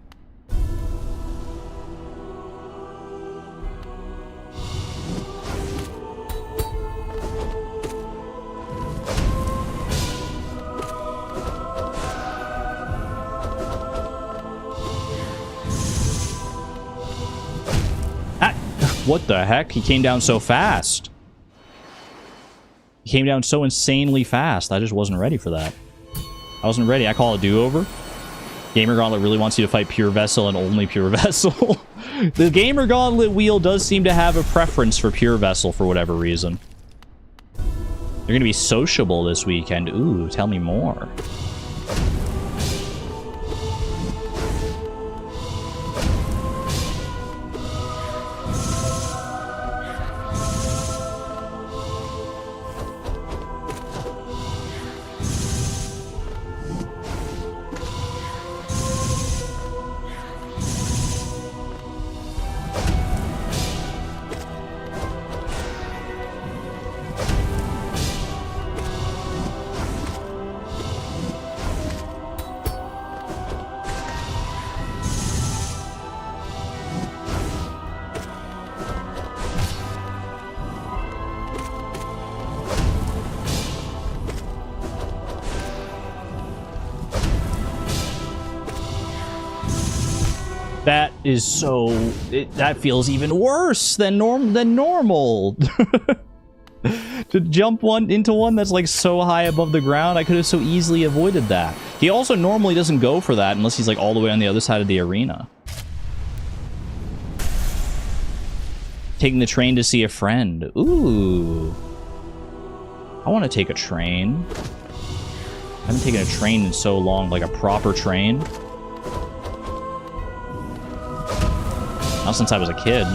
What the heck? He came down so fast. He came down so insanely fast. I just wasn't ready for that. I wasn't ready. I call it do-over. Gamer Gauntlet really wants you to fight Pure Vessel and only Pure Vessel. The Gamer Gauntlet wheel does seem to have a preference for Pure Vessel for whatever reason. They're going to be sociable this weekend. Ooh, tell me more. That is so... that feels even worse than normal. To jump into one that's like so high above the ground, I could have so easily avoided that. He also normally doesn't go for that unless he's like all the way on the other side of the arena. Taking the train to see a friend. Ooh. I want to take a train. I haven't taken a train in so long, like a proper train. Not since I was a kid.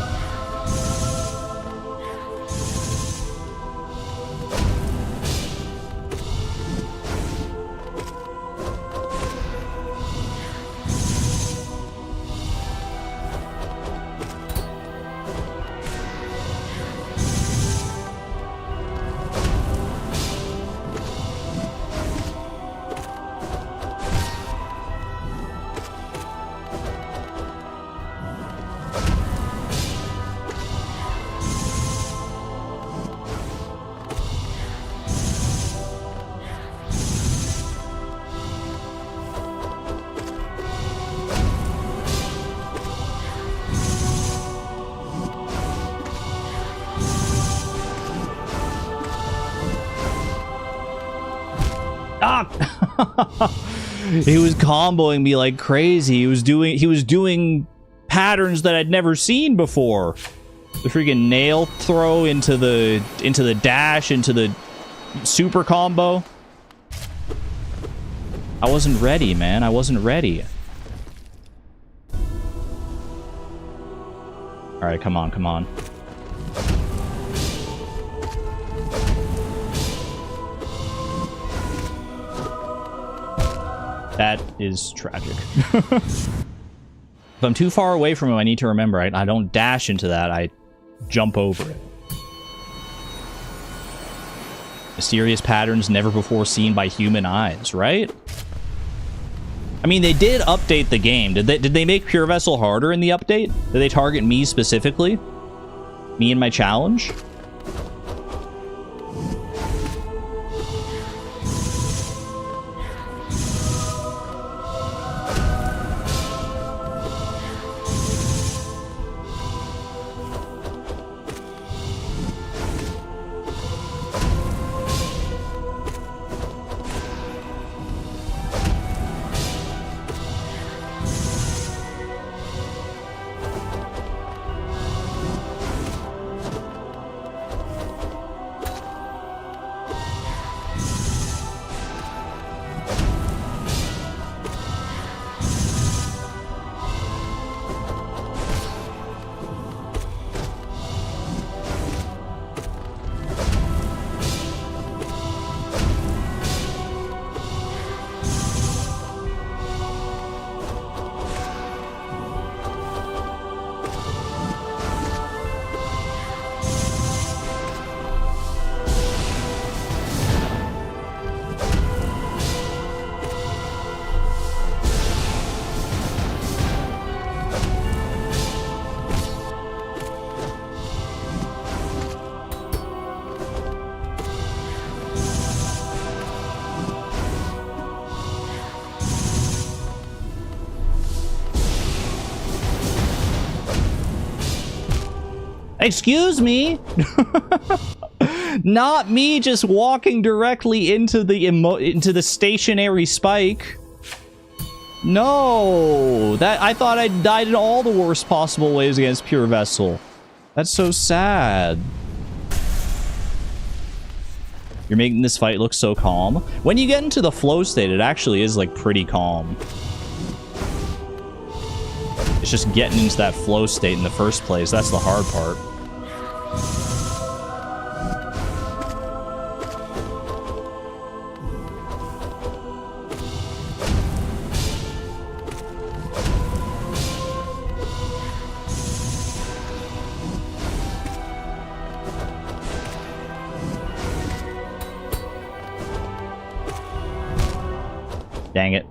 He was comboing me like crazy. He was doing patterns that I'd never seen before. The freaking nail throw into the dash, into the super combo. I wasn't ready, man. I wasn't ready. All right, come on, come on. That is tragic. If I'm too far away from him, I need to remember, I don't dash into that, I jump over it. Mysterious patterns never before seen by human eyes, right? I mean, they did update the game. Did they make Pure Vessel harder in the update? Did they target me specifically? Me and my challenge? Excuse me? Not me just walking directly into the stationary spike. No, I thought I died in all the worst possible ways against Pure Vessel. That's so sad. You're making this fight look so calm. When you get into the flow state, it actually is like pretty calm. It's just getting into that flow state in the first place. That's the hard part. Dang it.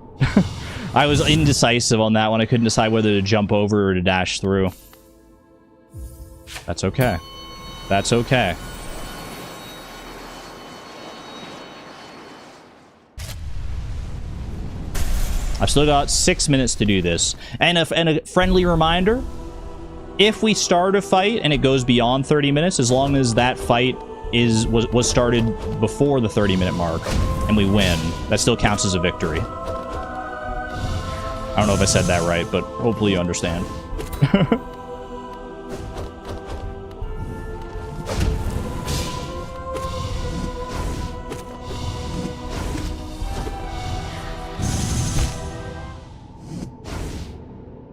I was indecisive on that one. I couldn't decide whether to jump over or to dash through. That's okay. That's okay. I've still got 6 minutes to do this. And a friendly reminder, if we start a fight and it goes beyond 30 minutes, as long as that fight was started before the 30-minute mark and we win, that still counts as a victory. I don't know if I said that right, but hopefully you understand.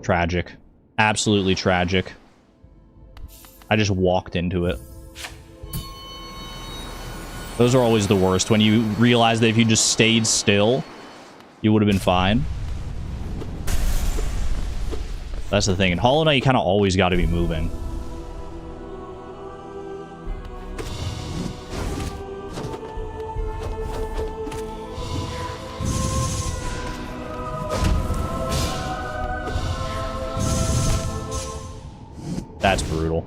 Tragic. Absolutely tragic. I just walked into it. Those are always the worst, when you realize that if you just stayed still, you would have been fine. That's the thing. In Hollow Knight, you kind of always got to be moving. That's brutal.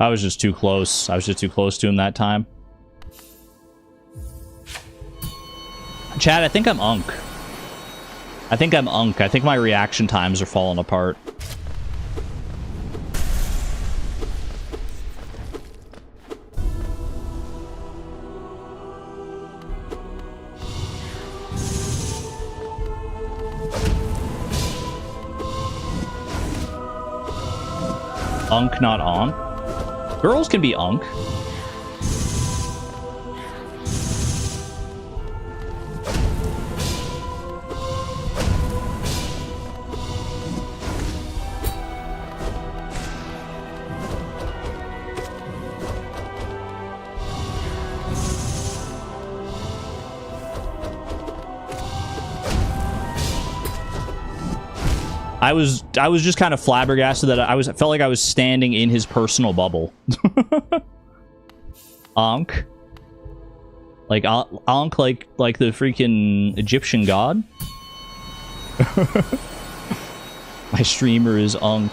I was just too close. I was just too close to him that time. Chad, I think I'm Unk. I think I'm Unk. I think my reaction times are falling apart. Unk, not Onk. Girls can be Unk. I was just kind of flabbergasted that I felt like I was standing in his personal bubble. Ankh. Like Ankh, like the freaking Egyptian god. My streamer is Ankh.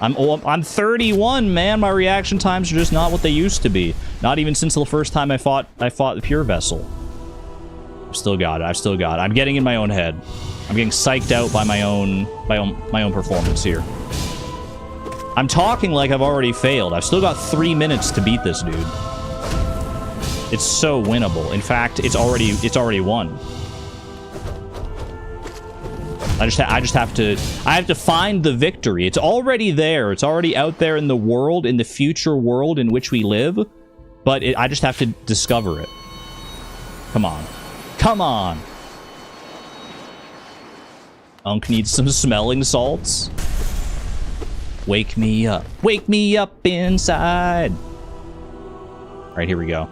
I'm 31, man. My reaction times are just not what they used to be. Not even since the first time I fought the Pure Vessel. I've still got it. I've still got it. I'm getting in my own head. I'm getting psyched out by my own performance here. I'm talking like I've already failed. I've still got 3 minutes to beat this dude. It's so winnable. In fact, it's already won. I have to find the victory. It's already there. It's already out there in the world, in the future world in which we live. But I just have to discover it. Come on. Come on. Unk needs some smelling salts. Wake me up. Wake me up inside. All right, here we go.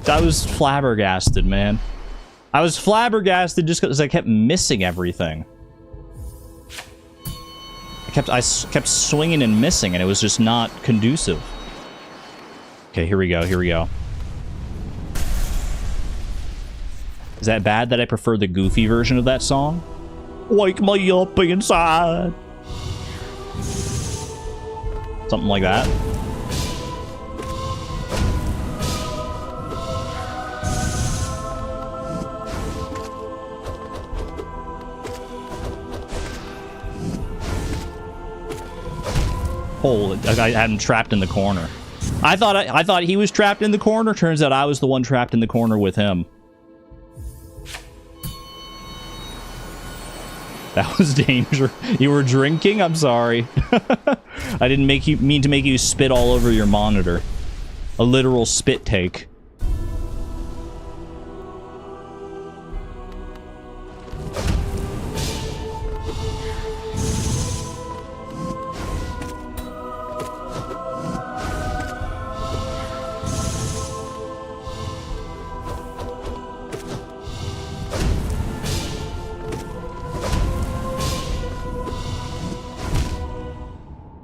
I was flabbergasted, man. I was flabbergasted just because I kept missing everything. I kept swinging and missing, and it was just not conducive. Okay, here we go. Here we go. Is that bad that I prefer the goofy version of that song? Wake me up inside. Something like that. Holy, I had him trapped in the corner. I thought he was trapped in the corner. Turns out I was the one trapped in the corner with him. That was danger. You were drinking? I'm sorry. I didn't mean to make you spit all over your monitor. A literal spit take.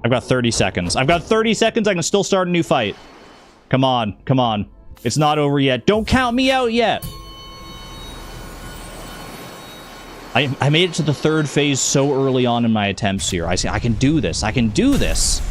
I've got 30 seconds. I've got 30 seconds. I can still start a new fight. Come on. Come on. It's not over yet. Don't count me out yet. I made it to the third phase so early on in my attempts here. I can do this. I can do this.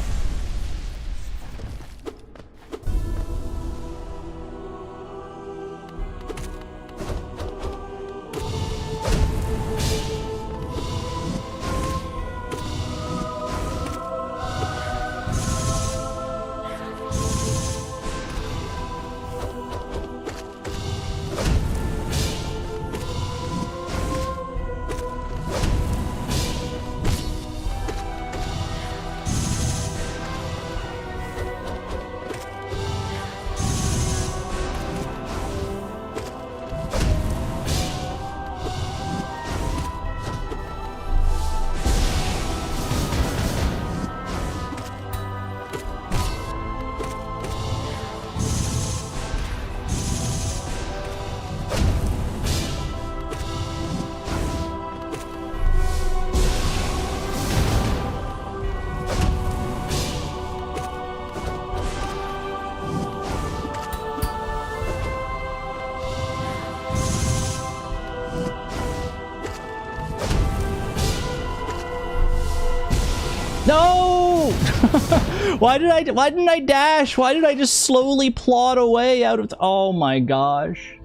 No! Why didn't I dash? Why did I just slowly plod away out of... Oh my gosh.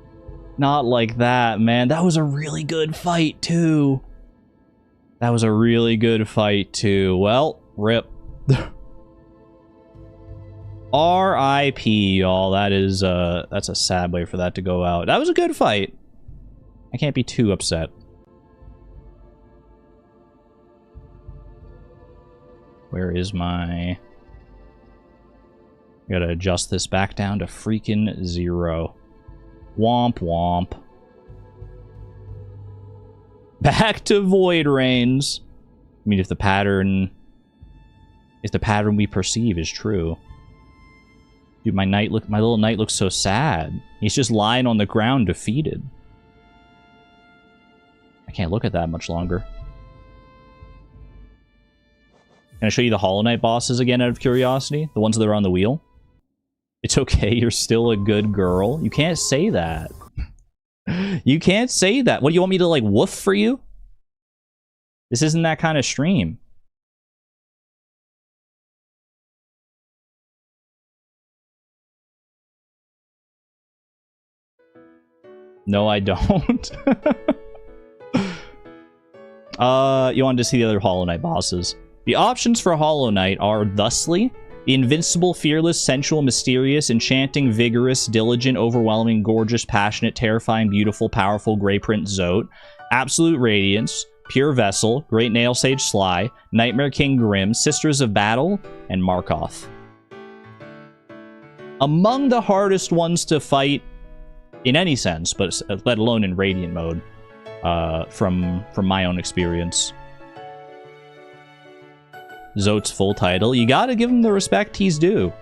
Not like that, man. That was a really good fight, too. That was a really good fight, too. Well, rip. R.I.P., y'all. That is, that's a sad way for that to go out. That was a good fight. I can't be too upset. Where is my... Gotta adjust this back down to freaking 0. Womp womp. Back to Void Rains. I mean, if the pattern we perceive is true. Dude, my little knight looks so sad. He's just lying on the ground, defeated. I can't look at that much longer. Can I show you the Hollow Knight bosses again out of curiosity? The ones that are on the wheel? It's okay, you're still a good girl. You can't say that. You can't say that. What, do you want me to, like, woof for you? This isn't that kind of stream. No, I don't. You wanted to see the other Hollow Knight bosses. The options for Hollow Knight are thusly: the invincible, fearless, sensual, mysterious, enchanting, vigorous, diligent, overwhelming, gorgeous, passionate, terrifying, beautiful, powerful, grey print Zote, absolute radiance, pure vessel, great nail sage Sly, nightmare king Grim, sisters of battle, and Markoth. Among the hardest ones to fight in any sense, but let alone in radiant mode, from my own experience. Zote's full title. You gotta give him the respect he's due.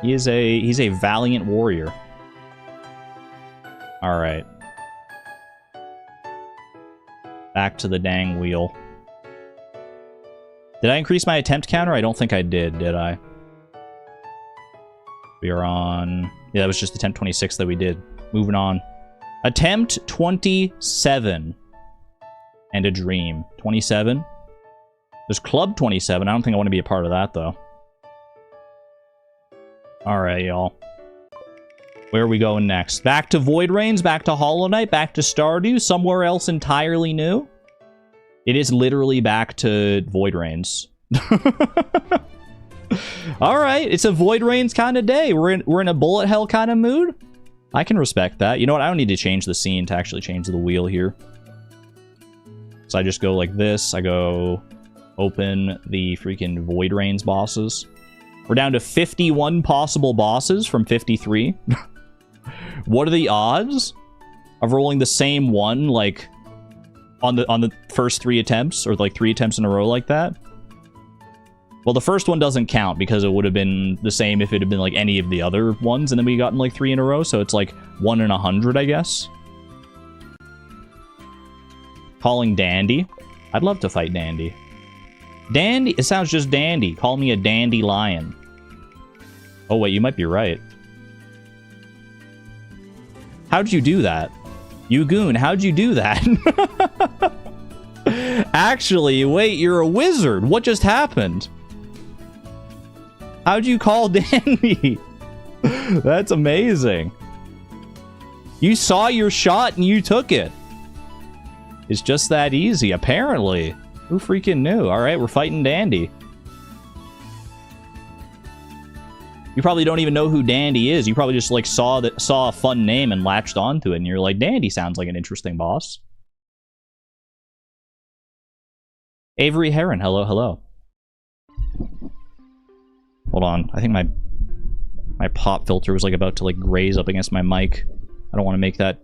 He's a valiant warrior. Alright. Back to the dang wheel. Did I increase my attempt counter? I don't think I did I? We are on... Yeah, that was just attempt 26 that we did. Moving on. Attempt 27. And a dream. 27? There's Club 27. I don't think I want to be a part of that, though. Alright, y'all. Where are we going next? Back to Void Rains, back to Hollow Knight, back to Stardew, somewhere else entirely new? It is literally back to Void Rains. Alright, it's a Void Rains kind of day. We're in a bullet hell kind of mood. I can respect that. You know what? I don't need to change the scene to actually change the wheel here. So I just go like this. I go... Open the freaking Void Rains bosses. We're down to 51 possible bosses from 53. What are the odds of rolling the same one, like, on the first 3 attempts, or like 3 attempts in a row like that? Well, the first one doesn't count because it would have been the same if it had been like any of the other ones, and then we gotten like 3 in a row, so it's like 1 in 100, I guess. Calling Dandy. I'd love to fight Dandy. Dandy? It sounds just dandy. Call me a dandelion. Oh, wait, you might be right. How'd you do that? You goon, how'd you do that? Actually, wait, you're a wizard. What just happened? How'd you call Dandy? That's amazing. You saw your shot and you took it. It's just that easy, apparently. Who freaking knew? Alright, we're fighting Dandy. You probably don't even know who Dandy is. You probably just like saw a fun name and latched onto it, and you're like, Dandy sounds like an interesting boss. Avery Heron, hello, hello. Hold on, I think my pop filter was like about to like graze up against my mic. I don't want to make that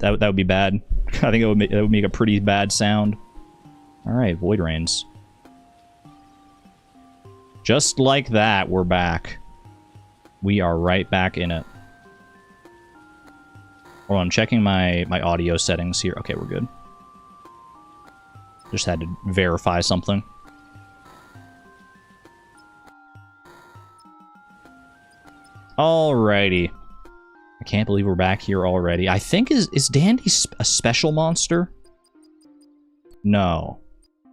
would be bad. I think that would make a pretty bad sound. All right, Void Rains. Just like that, we're back. We are right back in it. Hold on, I'm checking my audio settings here. Okay, we're good. Just had to verify something. Alrighty. I can't believe we're back here already. I think is Dandy a special monster? No.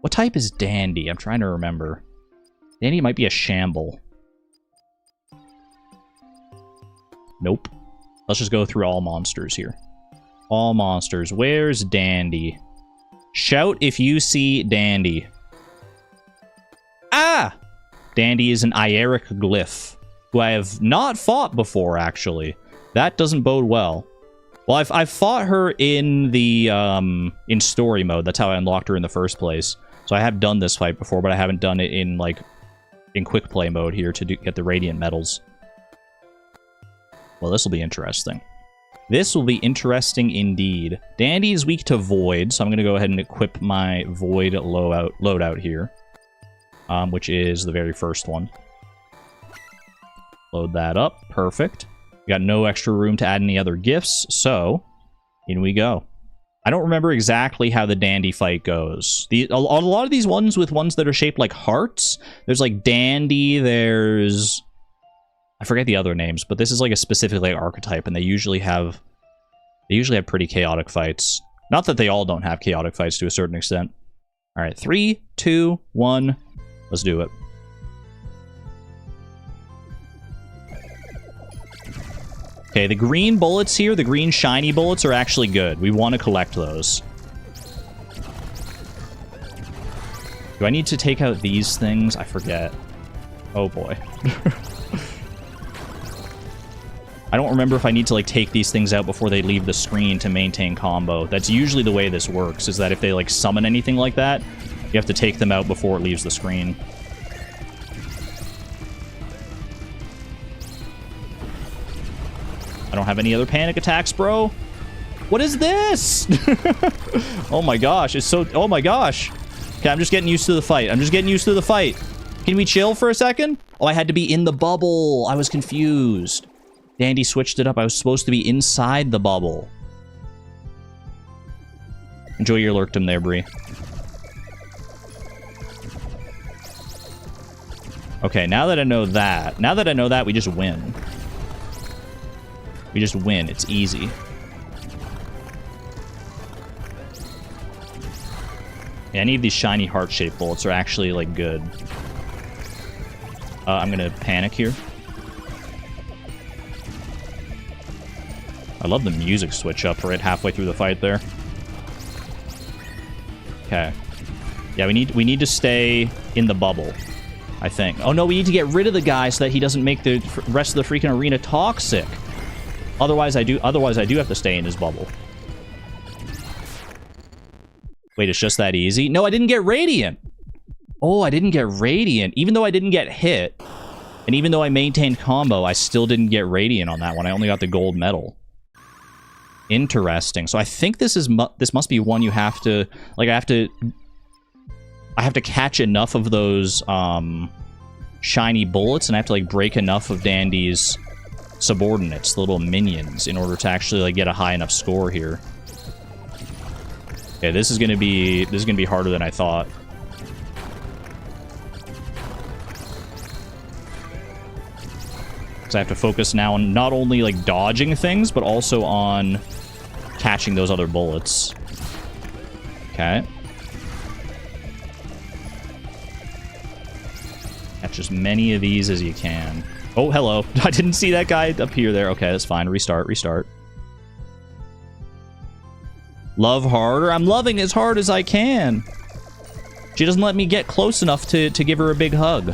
What type is Dandy? I'm trying to remember. Dandy might be a shamble. Nope. Let's just go through all monsters here. All monsters. Where's Dandy? Shout if you see Dandy. Ah! Dandy is an Ieric glyph, who I have not fought before, actually. That doesn't bode well. Well, I've fought her in the, in story mode. That's how I unlocked her in the first place. So I have done this fight before, but I haven't done it in, like, in quick play mode here to get the Radiant Medals. Well, this will be interesting. This will be interesting indeed. Dandy is weak to Void, so I'm going to go ahead and equip my Void loadout here. Which is the very first one. Load that up. Perfect. We got no extra room to add any other gifts, so in we go. I don't remember exactly how the Dandy fight goes. A lot of these ones with ones that are shaped like hearts, there's like Dandy, there's... I forget the other names, but this is like a specific like archetype, and they usually have pretty chaotic fights. Not that they all don't have chaotic fights to a certain extent. All right, 3, 2, 1, let's do it. Okay, the green bullets here, the green shiny bullets are actually good. We want to collect those. Do I need to take out these things? I forget. Oh boy. I don't remember if I need to like take these things out before they leave the screen to maintain combo. That's usually the way this works, is that if they like summon anything like that, you have to take them out before it leaves the screen. I don't have any other panic attacks, bro. What is this? Oh my gosh, it's so... Oh my gosh. Okay, I'm just getting used to the fight. I'm just getting used to the fight. Can we chill for a second? Oh, I had to be in the bubble. I was confused. Dandy switched it up. I was supposed to be inside the bubble. Enjoy your lurkdom there, Bree. Okay, now that I know that, we just win. We just win. It's easy. Yeah, any of these shiny heart-shaped bullets are actually, like, good. I'm gonna panic here. I love the music switch up right halfway through the fight there. Okay. Yeah, we need to stay in the bubble, I think. Oh no, we need to get rid of the guy so that he doesn't make the rest of the freaking arena toxic. Otherwise I do have to stay in his bubble. Wait, it's just that easy? No, I didn't get Radiant! Oh, I didn't get Radiant. Even though I didn't get hit, And even though I maintained combo, I still didn't get Radiant on that one. I only got the gold medal. Interesting. So I think this must be one you have to... Like, I have to catch enough of those shiny bullets, and I have to, like, break enough of Dandy's subordinates, the little minions, in order to actually, like, get a high enough score here. Okay, this is gonna be harder than I thought. Because I have to focus now on not only, like, dodging things, but also on catching those other bullets. Okay. Catch as many of these as you can. Oh, hello. I didn't see that guy appear there. Okay, that's fine. Restart, restart. Love harder? I'm loving as hard as I can. She doesn't let me get close enough to give her a big hug.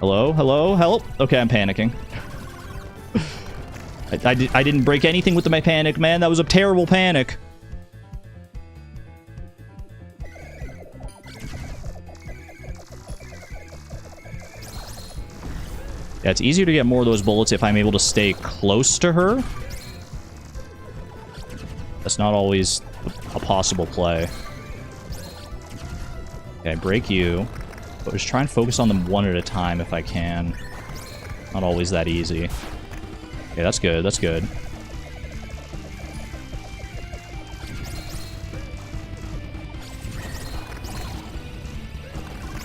Hello? Hello? Help? Okay, I'm panicking. I didn't break anything with my panic, man. That was a terrible panic. Yeah, it's easier to get more of those bullets if I'm able to stay close to her. That's not always a possible play. Okay, break you. But just try and focus on them one at a time if I can. Not always that easy. Okay, that's good, that's good.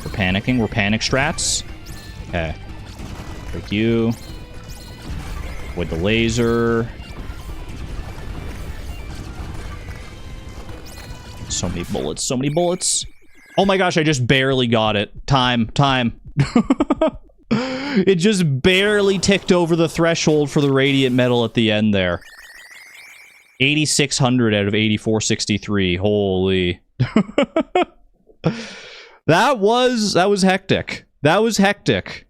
We're panicking, we're panic strats. Okay. Break you. Avoid the laser. So many bullets, so many bullets. Oh my gosh, I just barely got it. Time. It just barely ticked over the threshold for the Radiant Medal at the end there. 8,600 out of 8,463. Holy. That was hectic. That was hectic.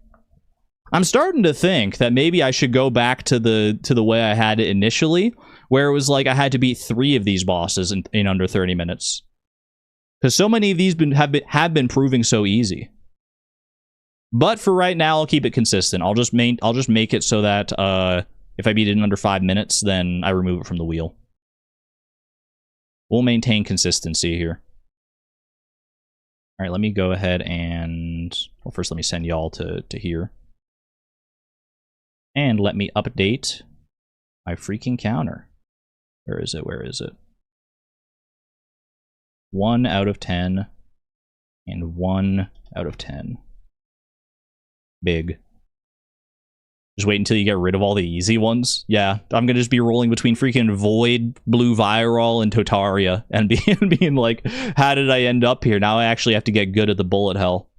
I'm starting to think that maybe I should go back to the way I had it initially, where it was like I had to beat 3 of these bosses in under 30 minutes. Because so many of these have been proving so easy. But for right now, I'll keep it consistent. I'll just make it so that if I beat it in under 5 minutes, then I remove it from the wheel. We'll maintain consistency here. All right, let me go ahead and... Well, first let me send y'all to here. And let me update my freaking counter. Where is it? Where is it? 1 out of 10. And 1 out of 10. Big. Just wait until you get rid of all the easy ones. Yeah, I'm gonna just be rolling between freaking Void, Blue Viral, and Totaria, and being like, how did I end up here? Now I actually have to get good at the bullet hell.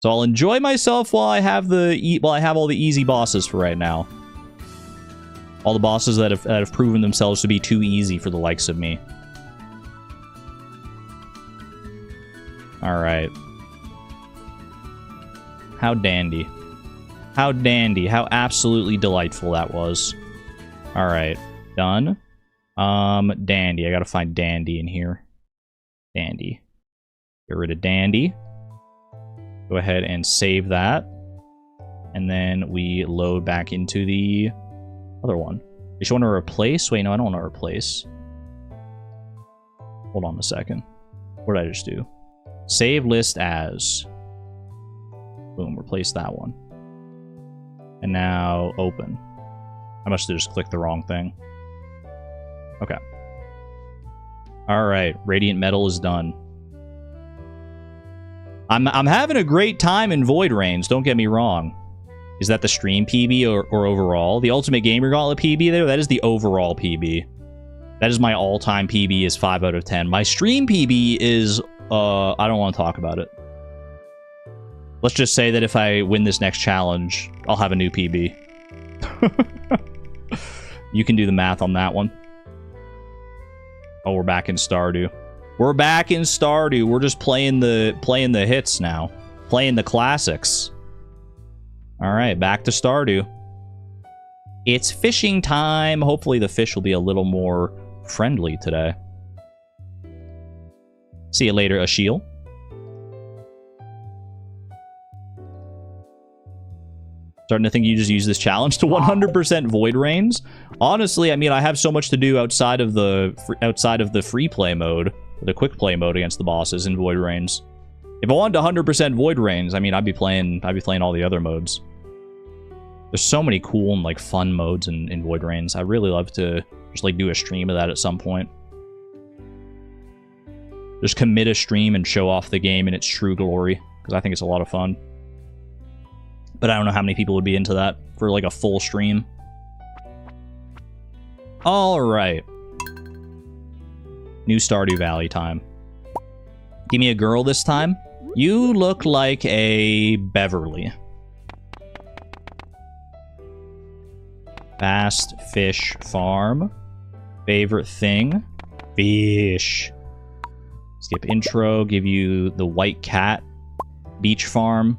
So I'll enjoy myself while I have all the easy bosses for right now. All the bosses that have proven themselves to be too easy for the likes of me. Alright. How dandy. How dandy. How absolutely delightful that was. Alright. Done. Dandy. I gotta find Dandy in here. Dandy. Get rid of Dandy. Go ahead and save that. And then we load back into the other one. You just want to replace? Wait, no, I don't want to replace. Hold on a second. What did I just do? Save list as. Boom, replace that one. And now open. I must have just clicked the wrong thing. Okay. Alright, Radiant Medal is done. I'm having a great time in Void Reigns, don't get me wrong. Is that the stream PB or overall? The Ultimate Gamer Gauntlet PB there, that is the overall PB. That is my all-time PB is 5 out of 10. My stream PB is, I don't want to talk about it. Let's just say that if I win this next challenge, I'll have a new PB. You can do the math on that one. Oh, we're back in Stardew. We're back in Stardew. We're just playing the hits now. Playing the classics. Alright, back to Stardew. It's fishing time. Hopefully the fish will be a little more friendly today. See you later, Ashiel. Starting to think you just use this challenge to 100% void rains. Honestly, I mean, I have so much to do outside of the free play mode, the quick play mode against the bosses in void rains. If I wanted 100% void rains, I mean, I'd be playing all the other modes. There's so many cool and like fun modes in void rains. I really love to just like do a stream of that at some point. Just commit a stream and show off the game in its true glory, because I think it's a lot of fun. But I don't know how many people would be into that for like a full stream. Alright. New Stardew Valley time. Give me a girl this time. You look like a Beverly. Fast fish farm. Favorite thing? Fish. Skip intro. Give you the white cat. Beach farm.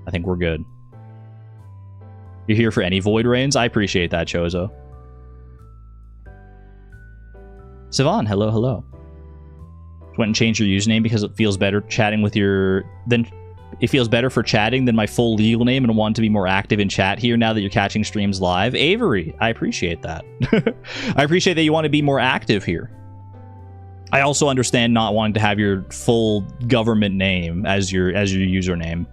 I think we're good. You're here for any void rains? I appreciate that, Chozo. Sivan, hello, hello. Went and changed your username because it feels better chatting with your... It feels better for chatting than my full legal name and want to be more active in chat here now that you're catching streams live. Avery, I appreciate that. I appreciate that you want to be more active here. I also understand not wanting to have your full government name as your username.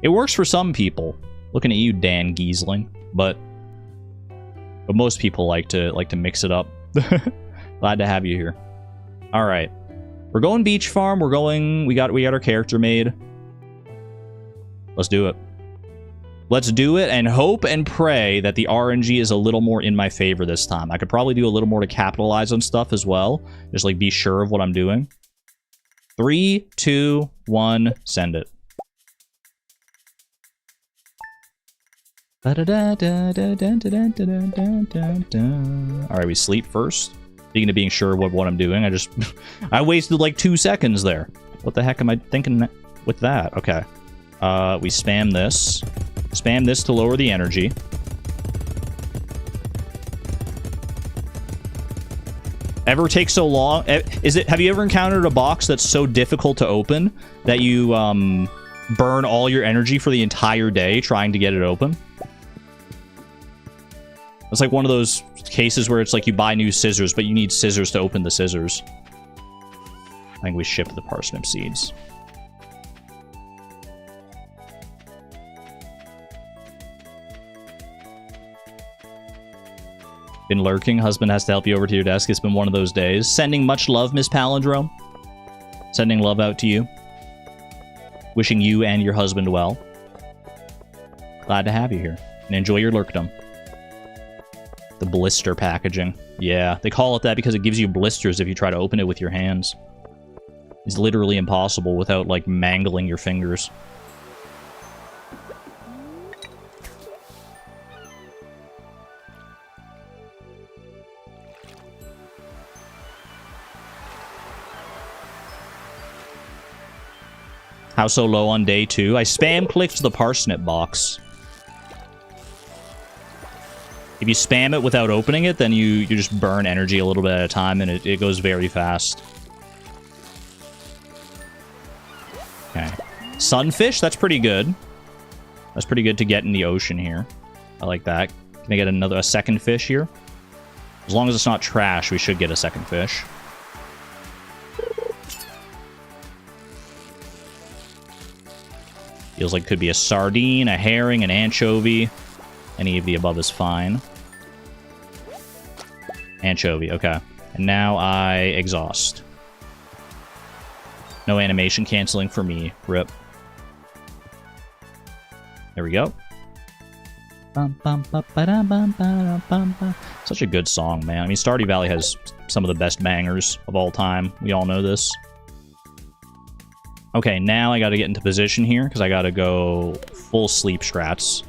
It works for some people. Looking at you, Dan Giesling, but most people like to mix it up. Glad to have you here. All right, we're going beach farm. We got our character made. Let's do it. Let's do it and hope and pray that the RNG is a little more in my favor this time. I could probably do a little more to capitalize on stuff as well. Just like be sure of what I'm doing. 3, 2, 1, send it. Alright, we sleep first. Speaking of being sure what I'm doing, I wasted like 2 seconds there. What the heck am I thinking with that? Okay. We spam this. Spam this to lower the energy. Ever take so long? Have you ever encountered a box that's so difficult to open that you burn all your energy for the entire day trying to get it open? It's like one of those cases where it's like you buy new scissors, but you need scissors to open the scissors. I think we shipped the parsnip seeds. Been lurking. Husband has to help you over to your desk. It's been one of those days. Sending much love, Miss Palindrome. Sending love out to you. Wishing you and your husband well. Glad to have you here. And enjoy your lurkdom. The blister packaging. Yeah, they call it that because it gives you blisters if you try to open it with your hands. It's literally impossible without, like, mangling your fingers. How so low on day 2? I spam clicked the parsnip box. If you spam it without opening it, then you just burn energy a little bit at a time, and it goes very fast. Okay. Sunfish, that's pretty good. That's pretty good to get in the ocean here. I like that. Can I get a second fish here? As long as it's not trash, we should get a second fish. Feels like it could be a sardine, a herring, an anchovy. Any of the above is fine. Anchovy, okay. And now I exhaust. No animation canceling for me. Rip. There we go. Such a good song, man. I mean, Stardew Valley has some of the best bangers of all time. We all know this. Okay, now I gotta get into position here, because I gotta go full sleep strats.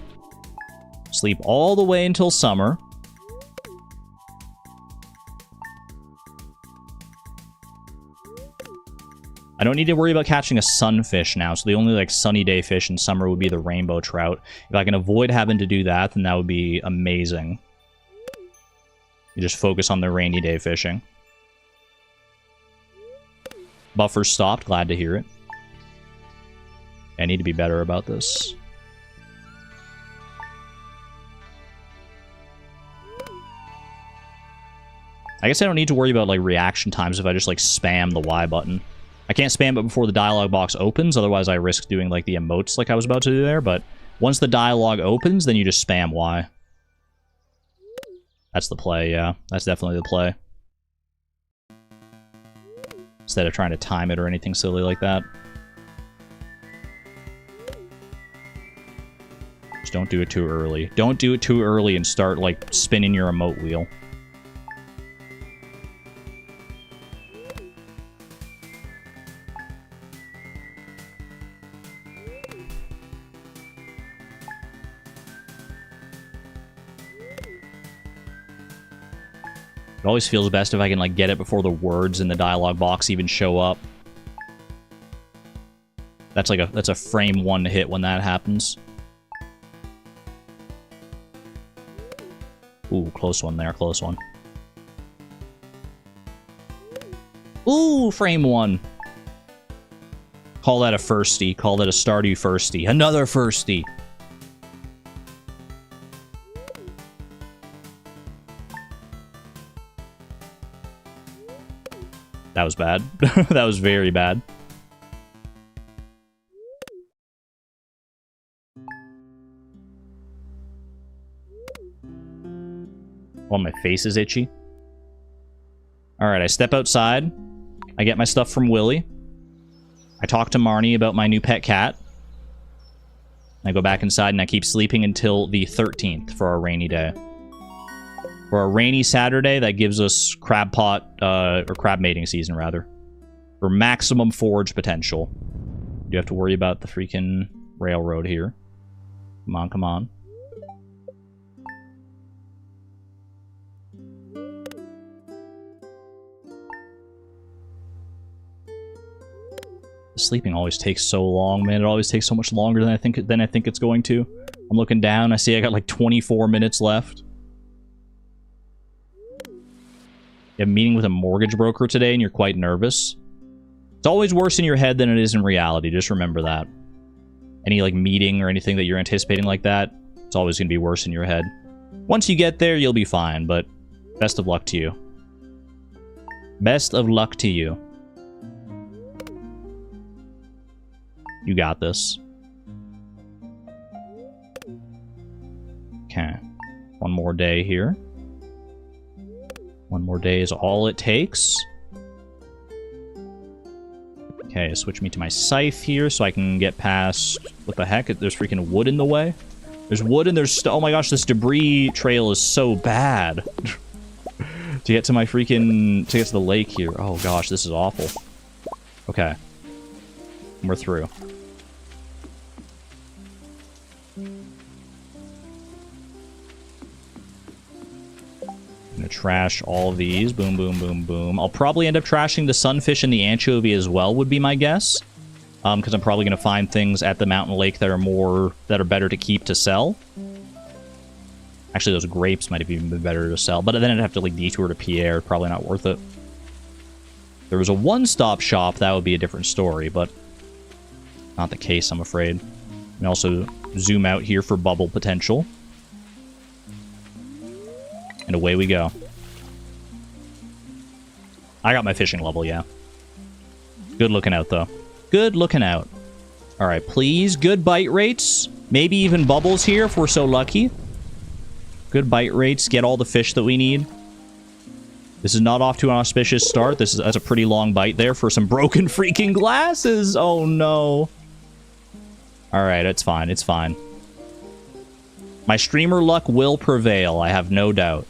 Sleep all the way until summer. I don't need to worry about catching a sunfish now, so the only, like, sunny day fish in summer would be the rainbow trout. If I can avoid having to do that, then that would be amazing. You just focus on the rainy day fishing. Buffer stopped. Glad to hear it. I need to be better about this. I guess I don't need to worry about, like, reaction times if I just, like, spam the Y button. I can't spam it before the dialogue box opens, otherwise I risk doing, like, the emotes like I was about to do there, but once the dialogue opens, then you just spam Y. That's the play, yeah. That's definitely the play. Instead of trying to time it or anything silly like that. Just don't do it too early. Don't do it too early and start, like, spinning your emote wheel. It always feels best if I can, like, get it before the words in the dialogue box even show up. That's like that's a frame 1 hit when that happens. Ooh, close one there, close one. Ooh, frame 1. Call that a firstie. Call that a Stardew firstie. Another firstie. That was bad. That was very bad. Well, my face is itchy. Alright, I step outside. I get my stuff from Willy. I talk to Marnie about my new pet cat. I go back inside and I keep sleeping until the 13th for our rainy day. For a rainy Saturday, that gives us crab pot, or crab mating season, rather. For maximum forage potential. You have to worry about the freaking railroad here. Come on, come on. Sleeping always takes so long, man. It always takes so much longer than I think it's going to. I'm looking down, I see I got like 24 minutes left. You have a meeting with a mortgage broker today and you're quite nervous. It's always worse in your head than it is in reality. Just remember that. Any like meeting or anything that you're anticipating like that, it's always going to be worse in your head. Once you get there, you'll be fine, but best of luck to you. Best of luck to you. You got this. Okay. One more day here. One more day is all it takes. Okay, switch me to my scythe here so I can get past... What the heck? There's freaking wood in the way? There's wood and there's... Oh my gosh, this debris trail is so bad. To get to my freaking... To get to the lake here. Oh gosh, this is awful. Okay. We're through. I'm gonna trash all of these. Boom, boom, boom, boom. I'll probably end up trashing the sunfish and the anchovy as well, would be my guess. Because I'm probably gonna find things at the mountain lake that are better to keep to sell. Actually, those grapes might have even been better to sell, but then I'd have to like detour to Pierre. Probably not worth it. If there was a one-stop shop, that would be a different story, but not the case, I'm afraid. And also zoom out here for bubble potential. And away we go. I got my fishing level, yeah. Good looking out, though. Good looking out. Alright, please. Good bite rates. Maybe even bubbles here if we're so lucky. Good bite rates. Get all the fish that we need. This is not off to an auspicious start. That's a pretty long bite there for some broken freaking glasses. Oh, no. Alright, it's fine. It's fine. My streamer luck will prevail, I have no doubt.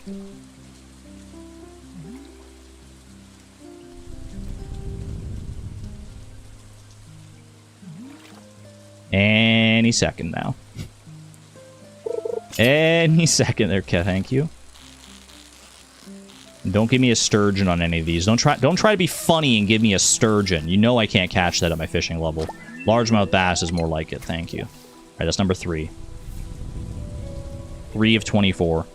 Any second now. Any second there, Kev, thank you. Don't give me a sturgeon on any of these. Don't try to be funny and give me a sturgeon. You know I can't catch that at my fishing level. Largemouth bass is more like it. Thank you. All right, that's number 3. 3 of 24.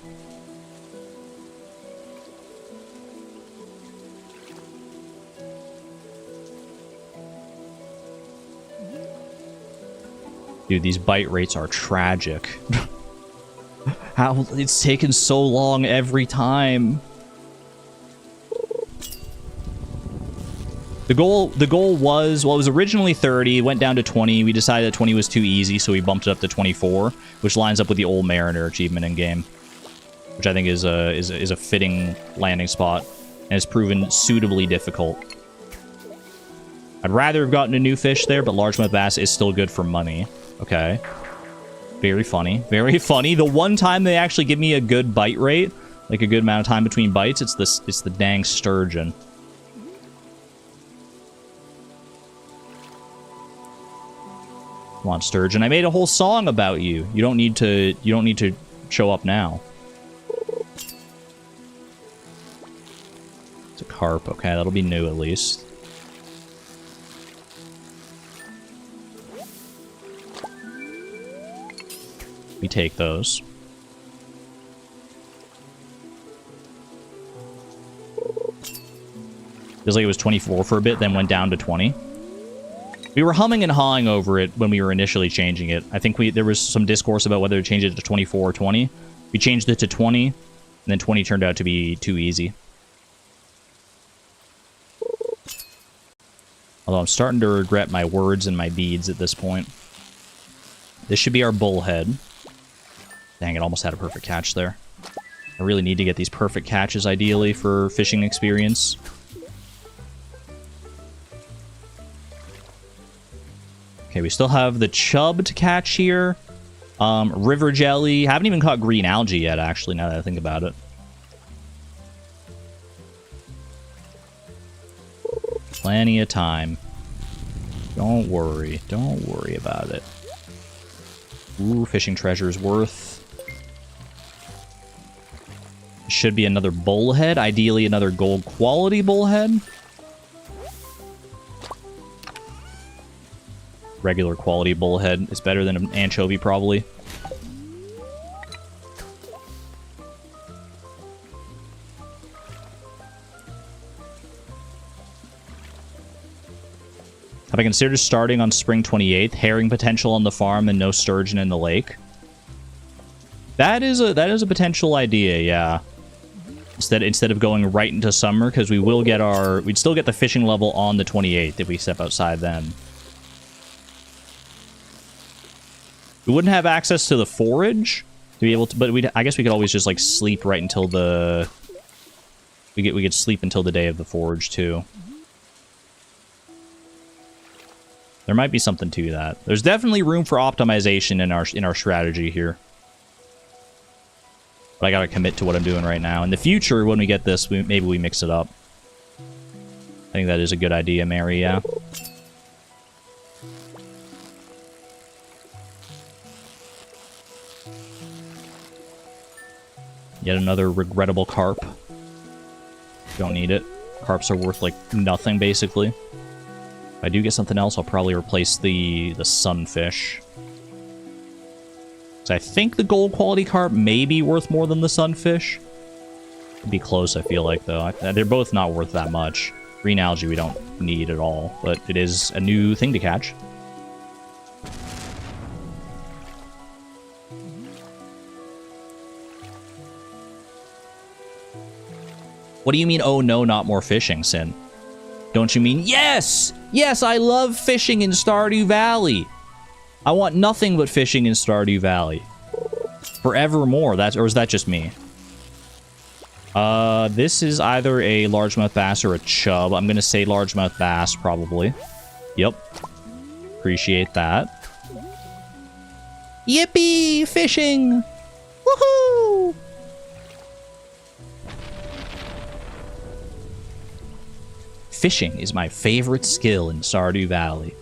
Dude, these bite rates are tragic. How it's taken so long every time. The goal was, well, it was originally 30, went down to 20. We decided that 20 was too easy, so we bumped it up to 24, which lines up with the Old Mariner achievement in game, which I think is a fitting landing spot, and has proven suitably difficult. I'd rather have gotten a new fish there, but largemouth bass is still good for money. Okay. Very funny. Very funny. The one time they actually give me a good bite rate, like a good amount of time between bites, it's the dang sturgeon. Come on, sturgeon. I made a whole song about you. You don't need to show up now. It's a carp. Okay, that'll be new at least. We take those. Feels like it was 24 for a bit, then went down to 20. We were humming and hawing over it when we were initially changing it. I think there was some discourse about whether to change it to 24 or 20. We changed it to 20, and then 20 turned out to be too easy. Although I'm starting to regret my words and my deeds at this point. This should be our bullhead. Dang, it almost had a perfect catch there. I really need to get these perfect catches, ideally, for fishing experience. Okay, we still have the chub to catch here. River jelly. Haven't even caught green algae yet, actually, now that I think about it. Plenty of time. Don't worry. Don't worry about it. Ooh, fishing treasure's worth. Should be another bullhead. Ideally, another gold quality bullhead. Regular quality bullhead is better than an anchovy, probably. Have I considered starting on spring 28th? Herring potential on the farm and no sturgeon in the lake. That is a potential idea, yeah. Instead of going right into summer, because we'd still get the fishing level on the 28th if we step outside then. We wouldn't have access to the forage to be able to, but I guess we could always just like sleep right until the we could sleep until the day of the forage too. There might be something to that. There's definitely room for optimization in our strategy here. But I gotta commit to what I'm doing right now. In the future, when we get this, maybe we mix it up. I think that is a good idea, Mary, yeah. Yet another regrettable carp. Don't need it. Carps are worth, like, nothing, basically. If I do get something else, I'll probably replace the sunfish. So I think the gold quality carp may be worth more than the sunfish. It'd be close, I feel like, though. They're both not worth that much. Green algae we don't need at all, but it is a new thing to catch. What do you mean, oh no, not more fishing, Sin? Don't you mean, yes! Yes, I love fishing in Stardew Valley! I want nothing but fishing in Stardew Valley. Forevermore, or is that just me? This is either a largemouth bass or a chub. I'm gonna say largemouth bass, probably. Yep. Appreciate that. Yippee! Fishing! Woohoo! Fishing is my favorite skill in Stardew Valley.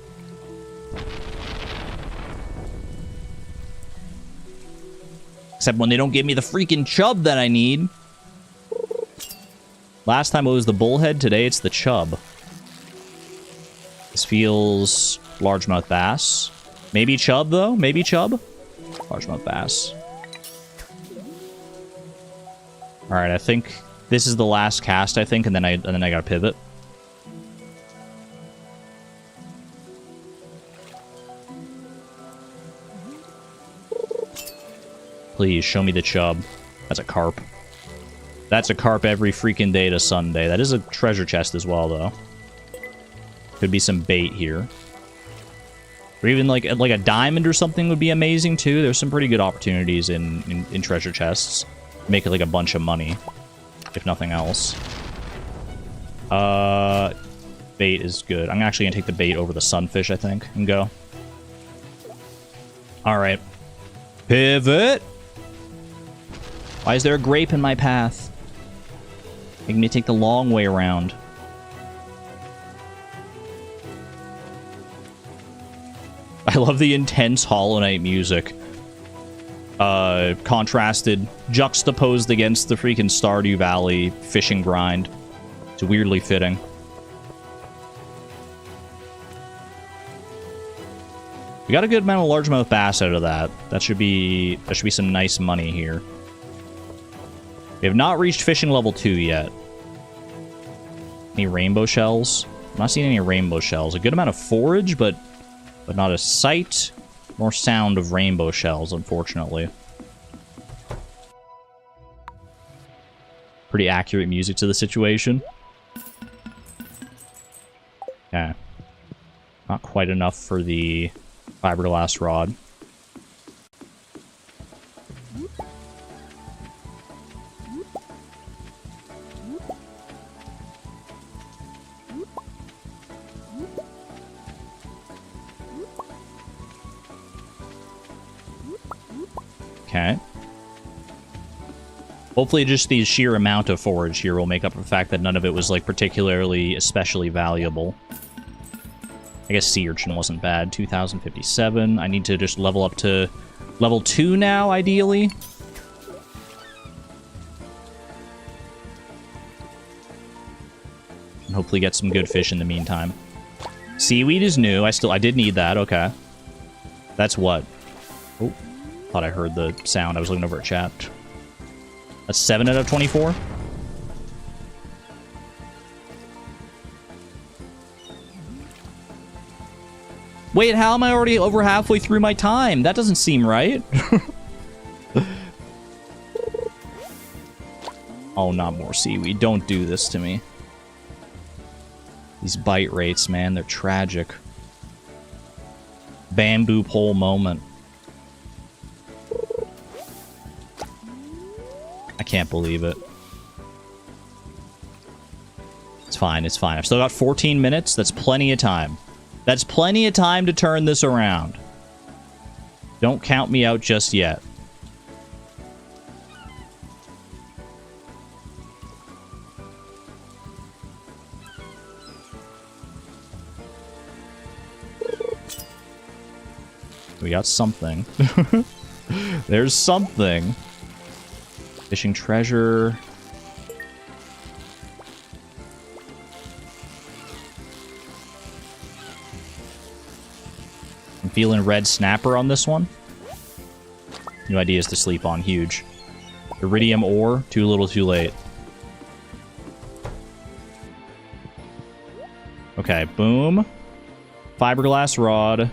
Except when they don't give me the freaking chub that I need. Last time it was the bullhead, today it's the chub. This feels largemouth bass. Maybe chub, though? Maybe chub? Largemouth bass. Alright, I think this is the last cast, I think, and then I gotta pivot. Please, show me the chub. That's a carp. That's a carp every freaking day to Sunday. That is a treasure chest as well, though. Could be some bait here. Or even like a diamond or something would be amazing, too. There's some pretty good opportunities in treasure chests. Make it like a bunch of money, if nothing else. Bait is good. I'm actually gonna take the bait over the sunfish, I think, and go. Alright. Pivot! Why is there a grape in my path? Making me take the long way around. I love the intense Hollow Knight music. Contrasted, juxtaposed against the freaking Stardew Valley fishing grind. It's weirdly fitting. We got a good amount of largemouth bass out of that. That should be some nice money here. We have not reached fishing level 2 yet. Any rainbow shells? I'm not seeing any rainbow shells. A good amount of forage, but not a sight nor sound of rainbow shells, unfortunately. Pretty accurate music to the situation. Okay. Not quite enough for the fiberglass rod. Okay. Hopefully just the sheer amount of forage here will make up for the fact that none of it was, like, particularly especially valuable. I guess sea urchin wasn't bad. 2,057. I need to just level up to level 2 now, ideally. And hopefully get some good fish in the meantime. Seaweed is new. I did need that. Okay. That's what? Oh. Thought I heard the sound. I was looking over at chat. That's 7 out of 24. Wait, how am I already over halfway through my time? That doesn't seem right. Oh, not more seaweed. Don't do this to me. These bite rates, man, they're tragic. Bamboo pole moment. I can't believe it. It's fine, it's fine. I've still got 14 minutes. That's plenty of time. That's plenty of time to turn this around. Don't count me out just yet. We got something. There's something. Fishing treasure. I'm feeling red snapper on this one. New ideas to sleep on. Huge. Iridium ore. Too little, too late. Okay, boom. Fiberglass rod.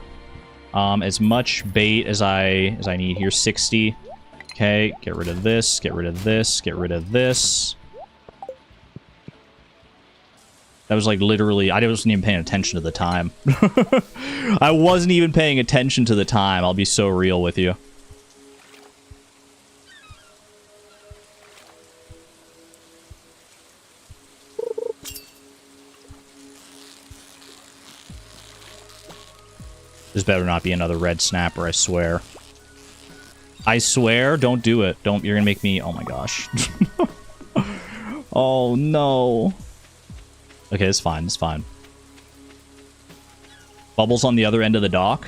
As much bait as I need here. 60. Okay, get rid of this, get rid of this, get rid of this. That was like literally, I wasn't even paying attention to the time. I wasn't even paying attention to the time, I'll be so real with you. This better not be another red snapper, I swear. I swear, don't do it. Don't, you're gonna make me, oh my gosh. Oh no. Okay, it's fine, it's fine. Bubbles on the other end of the dock.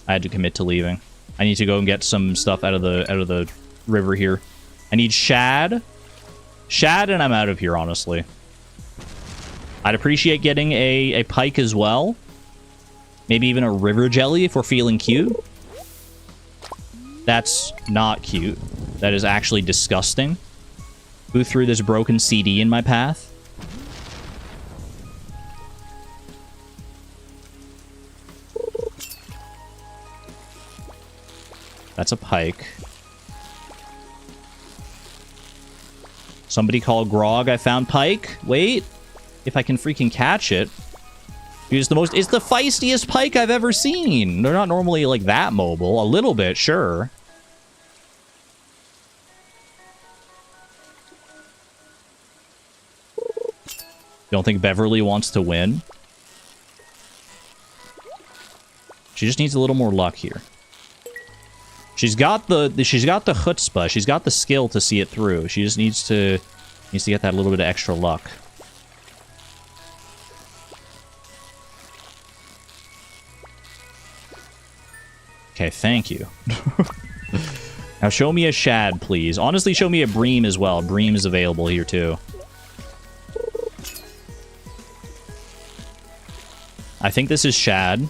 I had to commit to leaving. I need to go and get some stuff out of the river here. I need shad. Shad, and I'm out of here, honestly. I'd appreciate getting a pike as well. Maybe even a river jelly if we're feeling cute. That's not cute. That is actually disgusting. Who threw this broken CD in my path? That's a pike. Somebody call Grog. I found pike. Wait. If I can freaking catch it. It's the feistiest pike I've ever seen. They're not normally like that mobile. A little bit, sure. Don't think Beverly wants to win. She just needs a little more luck here. She's got the chutzpah. She's got the skill to see it through. She just needs to get that little bit of extra luck. Okay, thank you. Now show me a shad, please. Honestly, show me a bream as well. Bream is available here too. I think this is shad.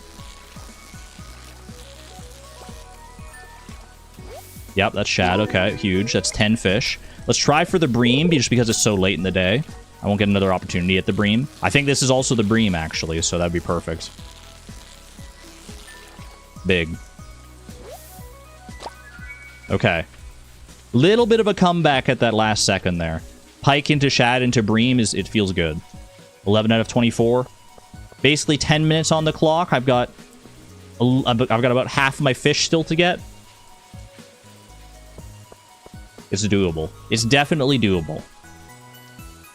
Yep, that's shad. Okay, huge. That's 10 fish. Let's try for the bream, just because it's so late in the day. I won't get another opportunity at the bream. I think this is also the bream, actually, so that'd be perfect. Big. Okay. Little bit of a comeback at that last second there. Pike into shad into bream, it feels good. 11 out of 24. Basically 10 minutes on the clock. I've got about half of my fish still to get. It's doable. It's definitely doable.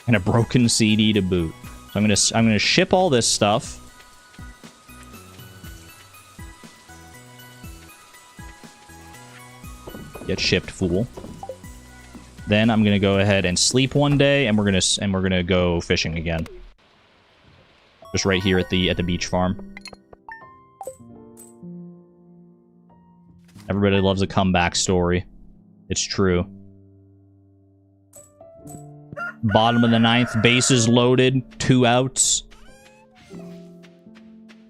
And a broken CD to boot. So I'm gonna ship all this stuff. Get shipped, fool. Then I'm gonna go ahead and sleep one day, and we're gonna go fishing again. Just right here at the beach farm. Everybody loves a comeback story. It's true. Bottom of the 9th, bases loaded, 2 outs.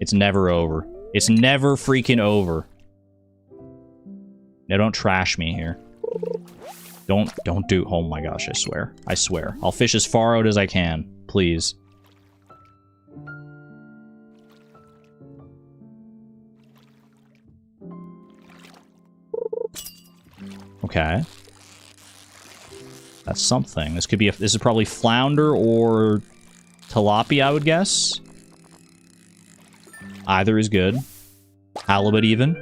It's never over. It's never freaking over. Now don't trash me here. Don't do... Oh my gosh, I swear. I swear. I'll fish as far out as I can. Please. Okay. That's something. This could be this is probably flounder or tilapia, I would guess. Either is good. Halibut even.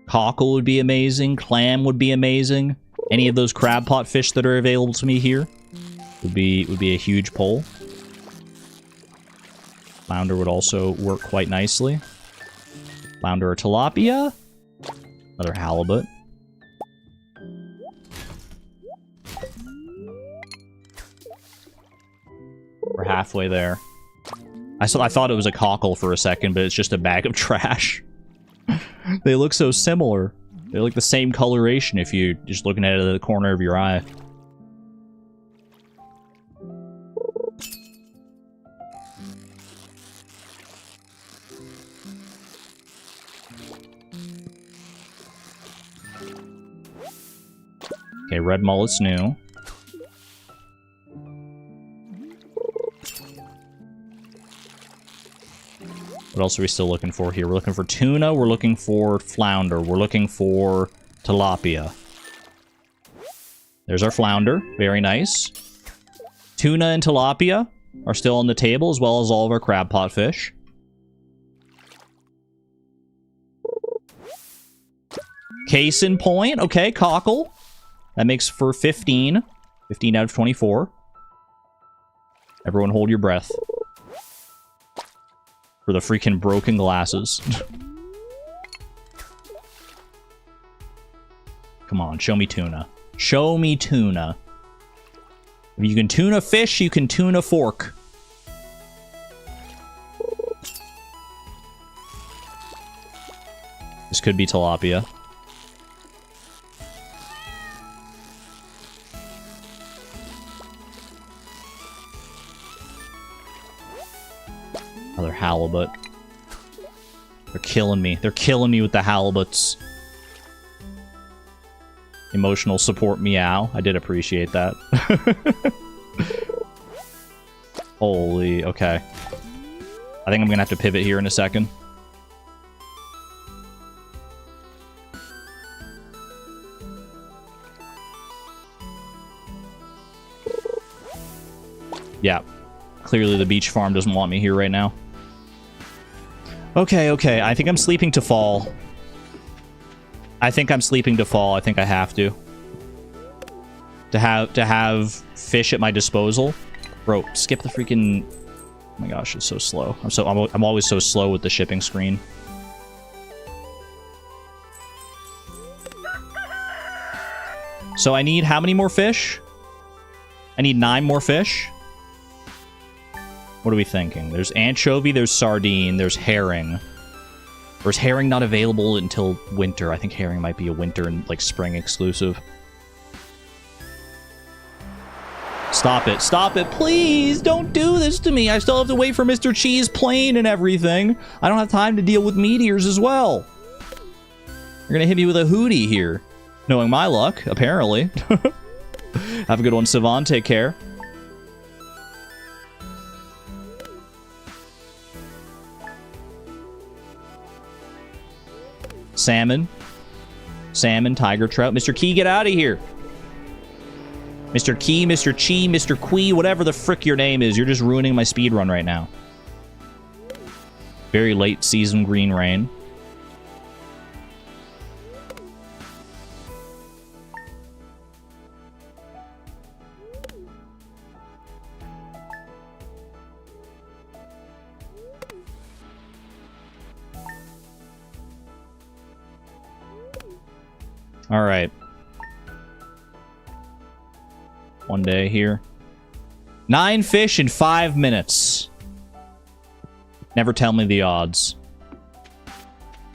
Cockle would be amazing. Clam would be amazing. Any of those crab pot fish that are available to me here would be a huge pull. Flounder would also work quite nicely. Flounder or tilapia. Another halibut. We're halfway there. I thought it was a cockle for a second, but it's just a bag of trash. They look so similar. They're like the same coloration if you're just looking at it at the corner of your eye. Okay, red mullet's new. What else are we still looking for here? We're looking for tuna, we're looking for flounder, we're looking for tilapia. There's our flounder. Very nice. Tuna and tilapia are still on the table, as well as all of our crab pot fish. Case in point. Okay, cockle. That makes for 15. 15 out of 24. Everyone hold your breath. For the freaking broken glasses. Come on, show me tuna. Show me tuna. If you can tuna fish, you can tuna fork. This could be tilapia. halibut. They're killing me. They're killing me with the halibuts. Emotional support meow. I did appreciate that. Holy, okay. I think I'm gonna have to pivot here in a second. Yeah. Clearly the beach farm doesn't want me here right now. Okay, okay. I think I'm sleeping to fall. I think I'm sleeping to fall. I think I have to. To have fish at my disposal. Bro, skip the freaking... Oh my gosh, it's so slow. I'm always so slow with the shipping screen. So I need how many more fish? I need 9 more fish. What are we thinking? There's anchovy, there's sardine, there's herring. Or is herring not available until winter? I think herring might be a winter and like spring exclusive. Stop it. Stop it. Please don't do this to me. I still have to wait for Mr. Cheese plane and everything. I don't have time to deal with meteors as well. You're going to hit me with a hootie here. Knowing my luck, apparently. Have a good one, Sivan. Take care. Salmon. Salmon, tiger trout. Mr. Key, get out of here. Mr. Key, Mr. Chi, Mr. Quee, whatever the frick your name is. You're just ruining my speed run right now. Very late season green rain. All right. One day here. 9 fish in 5 minutes. Never tell me the odds.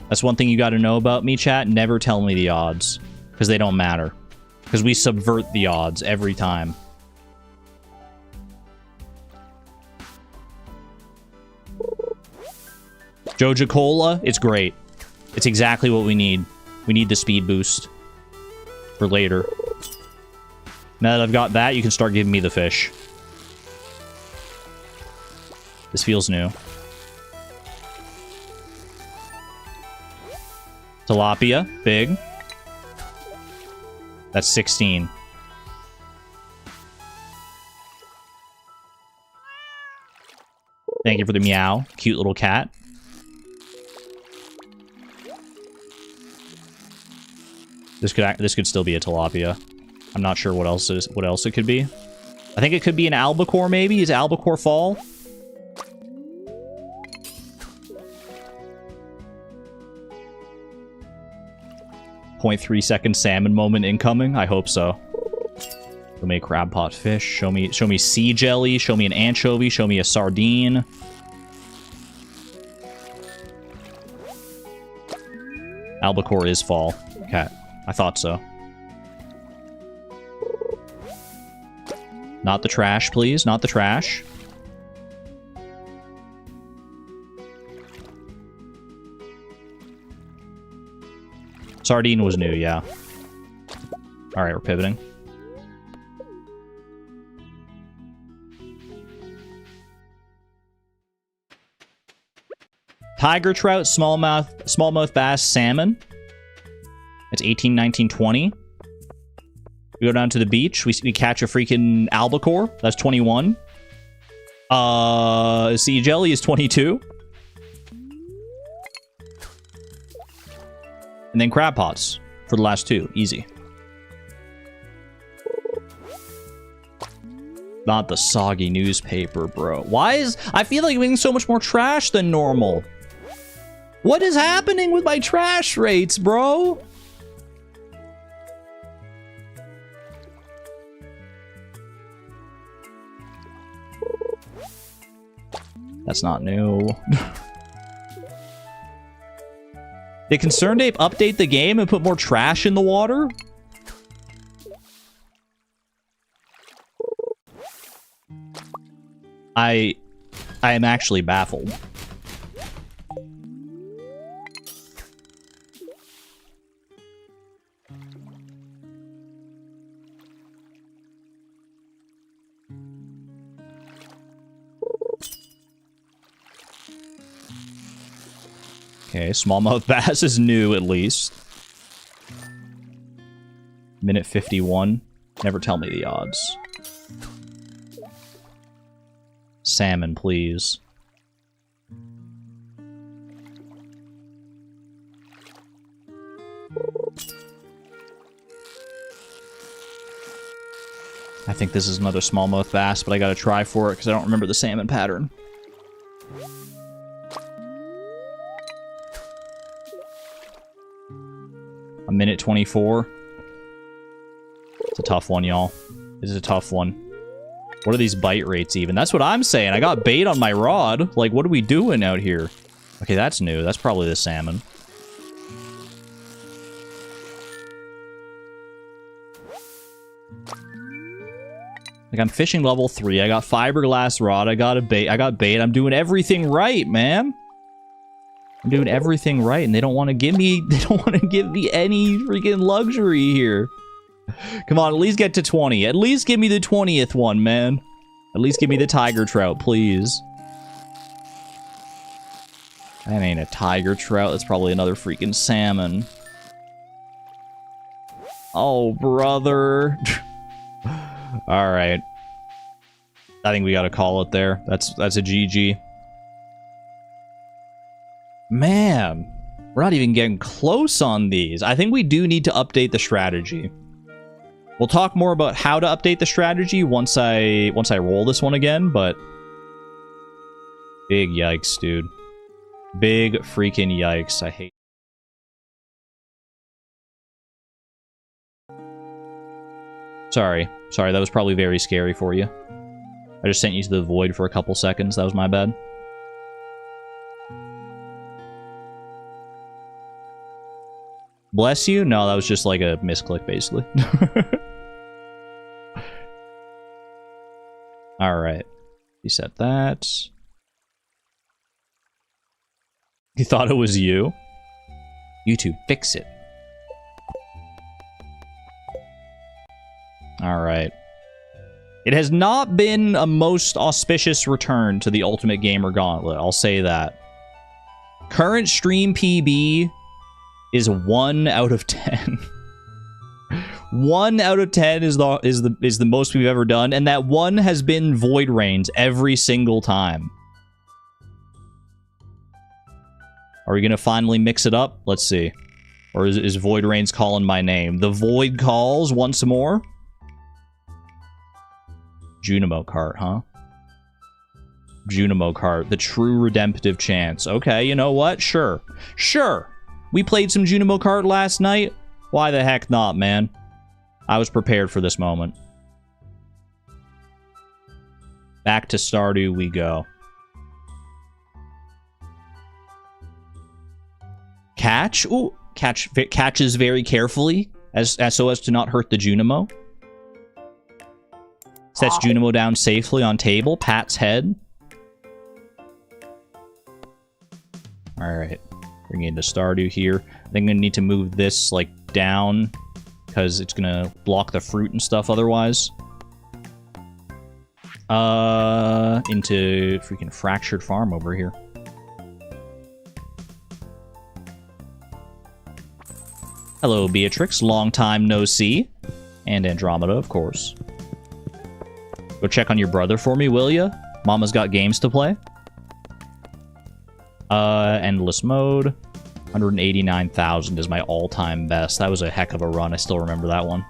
That's one thing you got to know about me, chat. Never tell me the odds. Because they don't matter. Because we subvert the odds every time. Joja Cola, it's great. It's exactly what we need. We need the speed boost. For later. Now that I've got that, you can start giving me the fish. This feels new. Tilapia, big. That's 16. Thank you for the meow. Cute little cat. This could still be a tilapia. I'm not sure what else it could be. I think it could be an albacore, maybe. Is albacore fall? .3 second salmon moment incoming. I hope so. Show me a crab pot fish. Show me sea jelly. Show me an anchovy. Show me a sardine. Albacore is fall. Okay. I thought so. Not the trash, please. Not the trash. Sardine was new, yeah. Alright, we're pivoting. Tiger trout, smallmouth bass, salmon. It's 18, 19, 20. We go down to the beach. We catch a freaking albacore. That's 21. Sea jelly is 22. And then crab pots for the last 2. Easy. Not the soggy newspaper, bro. Why is... I feel like I'm getting so much more trash than normal. What is happening with my trash rates, bro? That's not new. Did Concerned Ape update the game and put more trash in the water? I am actually baffled. Okay, smallmouth bass is new at least. Minute 51. Never tell me the odds. Salmon, please. I think this is another smallmouth bass, but I gotta try for it because I don't remember the salmon pattern. A minute 24. It's a tough one, y'all. This is a tough one. What are these bite rates even? That's what I'm saying. I got bait on my rod. Like, what are we doing out here? Okay, that's new. That's probably the salmon. Like, I'm fishing level 3. I got fiberglass rod. I got a bait. I got bait. I'm doing everything right, man. I'm doing everything right, and they don't want to give me... They don't want to give me any freaking luxury here. Come on, at least get to 20. At least give me the 20th one, man. At least give me the tiger trout, please. That ain't a tiger trout. That's probably another freaking salmon. Oh, brother. Alright. I think we gotta call it there. That's a GG. Man. We're not even getting close on these. I think we do need to update the strategy. We'll talk more about how to update the strategy once I roll this one again, but... Big yikes, dude. Big freaking yikes. I hate... Sorry, that was probably very scary for you. I just sent you to the void for a couple seconds. That was my bad. Bless you? No, that was just like a misclick, basically. Alright. Reset that. You thought it was you? YouTube, fix it. Alright. It has not been a most auspicious return to the Ultimate Gamer Gauntlet, I'll say that. Current stream PB is 1 out of 10. 1 out of 10 is the most we've ever done, and that 1 has been Void Rains every single time. Are we gonna finally mix it up? Let's see. Or is Void Rains calling my name? The Void calls once more? Junimo cart, huh? Junimo cart, the true redemptive chance. Okay, you know what? Sure. Sure! We played some Junimo cart last night. Why the heck not, man? I was prepared for this moment. Back to Stardew we go. Catch? Ooh, catches very carefully, so as to not hurt the Junimo. Sets Junimo down safely on table. Pats head. Alright. Bring into Stardew here. I think I'm gonna need to move this, like, down, because it's gonna block the fruit and stuff otherwise. Into freaking Fractured Farm over here. Hello, Beatrix. Long time no see. And Andromeda, of course. Go check on your brother for me, will ya? Mama's got games to play. Endless mode. 189,000 is my all-time best. That was a heck of a run. I still remember that one.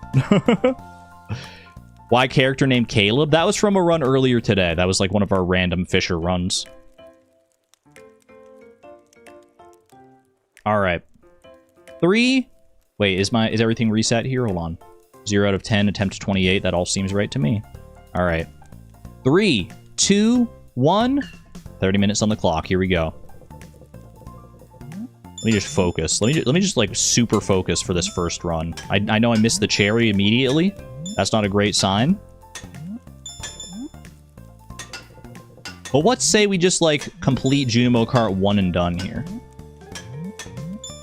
Why character named Caleb? That was from a run earlier today. That was like one of our random Fisher runs. Alright. 3. Wait, is everything reset here? Hold on. 0 out of 10, attempt to 28. That all seems right to me. Alright. 3, 2, 1. 30 minutes on the clock. Here we go. Let me just focus. Let me just like super focus for this first run. I know I missed the cherry immediately. That's not a great sign. But let's say we just like complete Junimo Kart 1 and done here.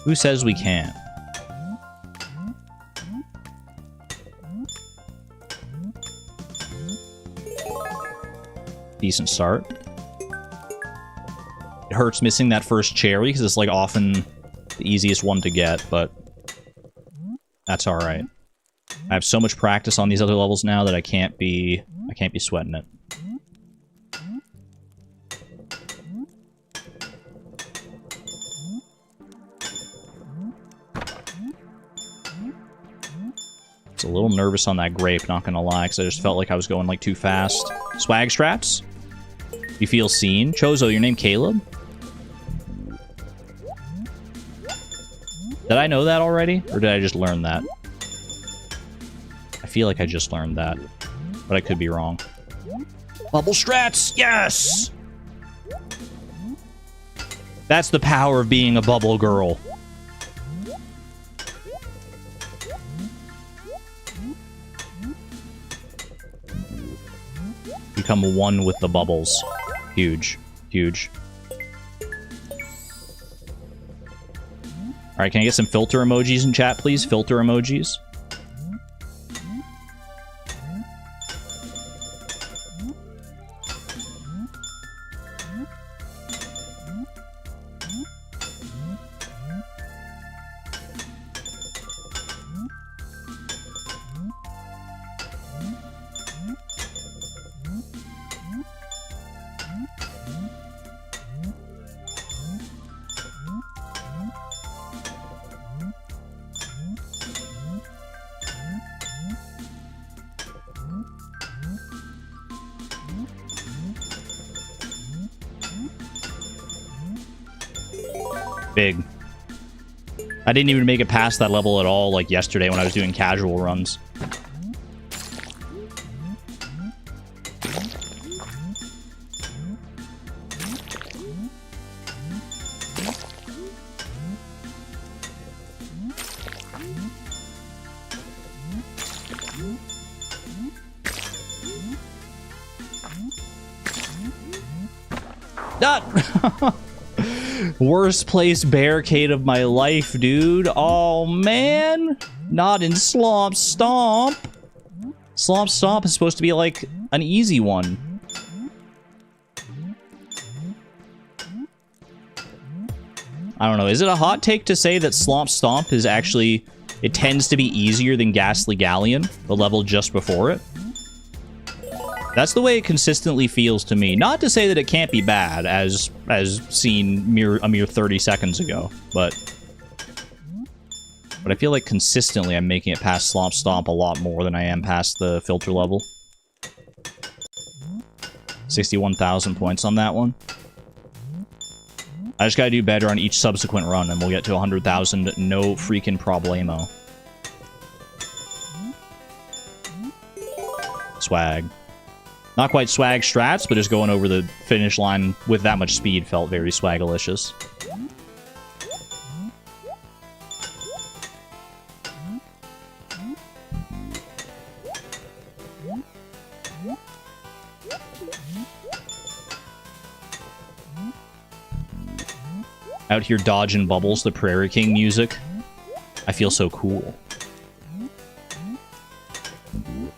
Who says we can't? Decent start. It hurts missing that first cherry, because it's, like, often the easiest one to get, but that's alright. I have so much practice on these other levels now that I can't be sweating it. It's a little nervous on that grape, not gonna lie, because I just felt like I was going, like, too fast. Swag strats? You feel seen? Chozo, your name Caleb? Did I know that already? Or did I just learn that? I feel like I just learned that. But I could be wrong. Bubble strats! Yes! That's the power of being a bubble girl. Become one with the bubbles. Huge. Huge. Alright, can I get some filter emojis in chat, please? Filter emojis. Big. I didn't even make it past that level at all, like yesterday when I was doing casual runs. Worst place barricade of my life, dude. Oh, man. Not in Slomp Stomp. Slomp Stomp is supposed to be, like, an easy one. I don't know. Is it a hot take to say that Slomp Stomp is actually... It tends to be easier than Ghastly Galleon, the level just before it? That's the way it consistently feels to me. Not to say that it can't be bad, as seen a mere 30 seconds ago, but I feel like consistently I'm making it past Slomp Stomp a lot more than I am past the filter level. 61,000 points on that one. I just gotta do better on each subsequent run, and we'll get to 100,000, no freaking problemo. Swag. Not quite swag strats, but just going over the finish line with that much speed felt very swagalicious. Out here dodging bubbles, the Prairie King music. I feel so cool.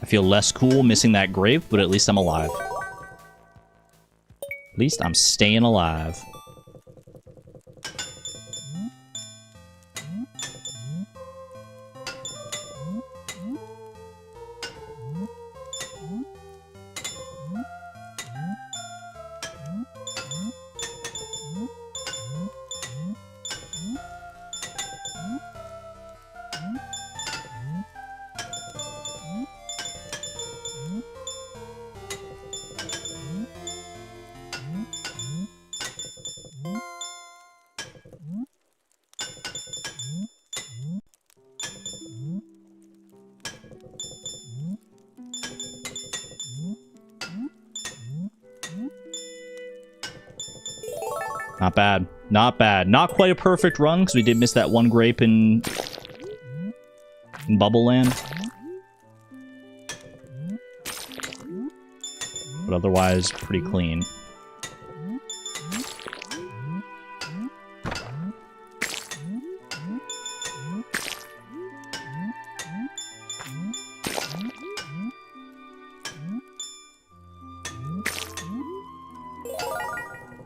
I feel less cool missing that grape, but at least I'm alive. At least I'm staying alive. Not bad. Not bad. Not quite a perfect run, because we did miss that one grape in Bubble Land. But otherwise, pretty clean.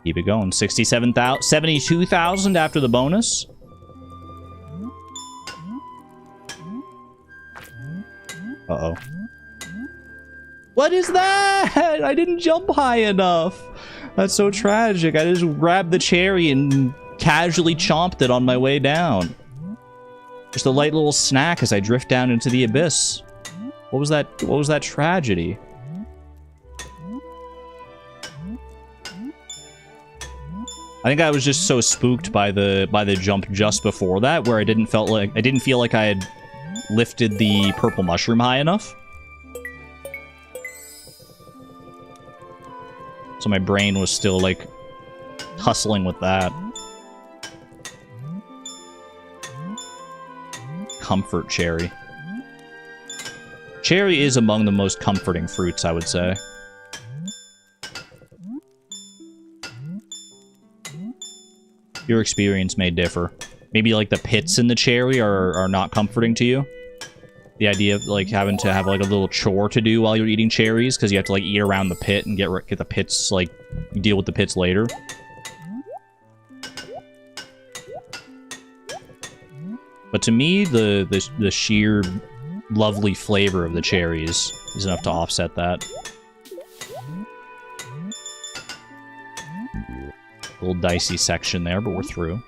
Keep it going. 72,000 after the bonus. Uh-oh. What is that? I didn't jump high enough. That's so tragic. I just grabbed the cherry and casually chomped it on my way down. Just a light little snack as I drift down into the abyss. What was that? What was that tragedy? I think I was just so spooked by the jump just before that, where I didn't feel like I had lifted the purple mushroom high enough. So my brain was still like hustling with that. Comfort cherry. Cherry is among the most comforting fruits, I would say. Your experience may differ. Maybe like the pits in the cherry are not comforting to you. The idea of like having to have like a little chore to do while you're eating cherries because you have to like eat around the pit and get the pits, like deal with the pits later. But to me, the sheer lovely flavor of the cherries is enough to offset that. A little dicey section there, but we're through.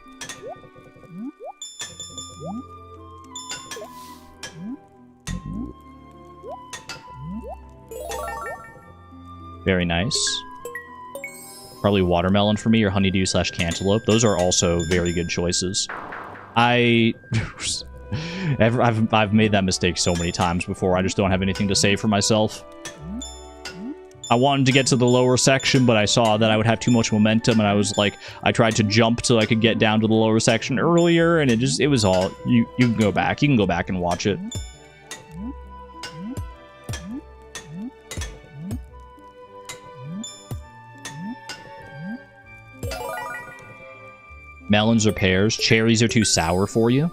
Very nice. Probably watermelon for me, or honeydew / cantaloupe. Those are also very good choices. I've made that mistake so many times before. I just don't have anything to say for myself. I wanted to get to the lower section, but I saw that I would have too much momentum, and I was like, I tried to jump so I could get down to the lower section earlier, and it was all, you can go back. You can go back and watch it. Melons or pears. Cherries are too sour for you.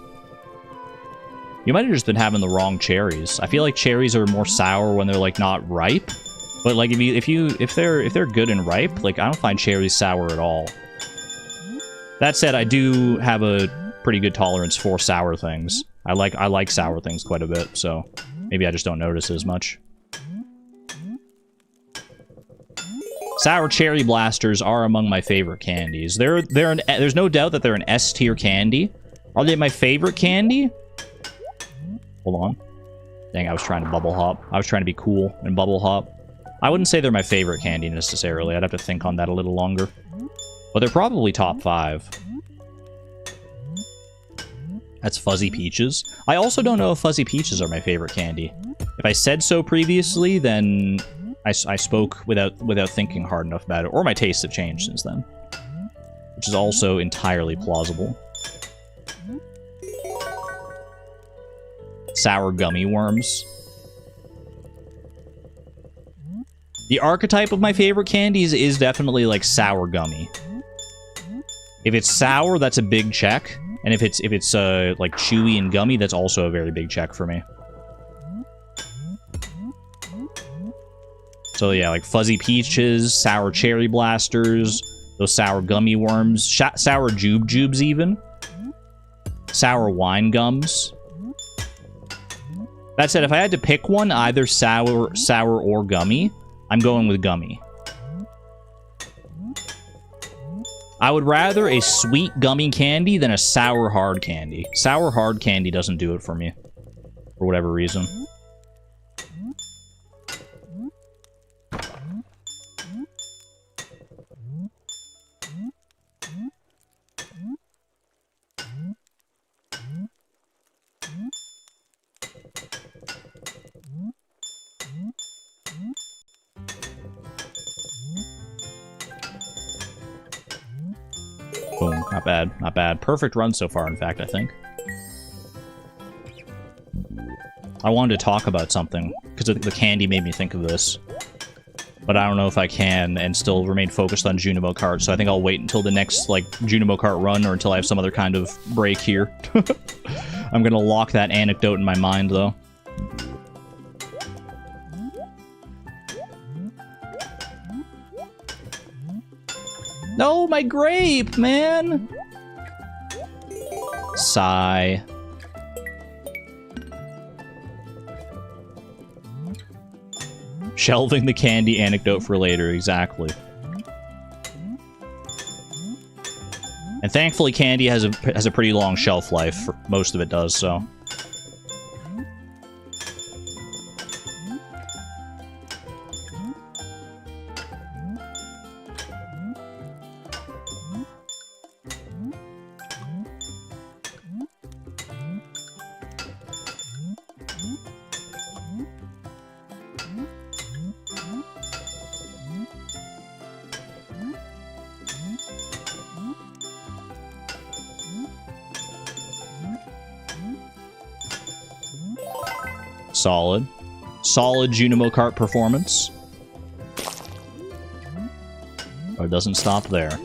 You might have just been having the wrong cherries. I feel like cherries are more sour when they're like not ripe. But like if they're good and ripe, like I don't find cherries sour at all. That said, I do have a pretty good tolerance for sour things. I like sour things quite a bit, so maybe I just don't notice it as much. Sour cherry blasters are among my favorite candies. There's no doubt that they're an S tier candy. Are they my favorite candy? Hold on. Dang, I was trying to bubble hop. I was trying to be cool and bubble hop. I wouldn't say they're my favorite candy necessarily. I'd have to think on that a little longer. But they're probably top 5. That's Fuzzy Peaches. I also don't know if Fuzzy Peaches are my favorite candy. If I said so previously, then I spoke without thinking hard enough about it. Or my tastes have changed since then. Which is also entirely plausible. Sour gummy worms. The archetype of my favorite candies is definitely like sour gummy. If it's sour, that's a big check, and if it's like chewy and gummy, that's also a very big check for me. So yeah, like Fuzzy Peaches, sour cherry blasters, those sour gummy worms, sour jubes even, sour wine gums. That said, if I had to pick one, either sour or gummy, I'm going with gummy. I would rather a sweet gummy candy than a sour hard candy. Sour hard candy doesn't do it for me, for whatever reason. Boom. Not bad. Not bad. Perfect run so far, in fact, I think. I wanted to talk about something, because the candy made me think of this. But I don't know if I can and still remain focused on Junimo Kart, so I think I'll wait until the next, like, Junimo Kart run, or until I have some other kind of break here. I'm gonna lock that anecdote in my mind, though. No, my grape, man! Sigh. Shelving the candy anecdote for later, exactly. And thankfully, candy has a pretty long shelf life. Most of it does, so. Solid. Solid Junimo Kart performance. But it doesn't stop there.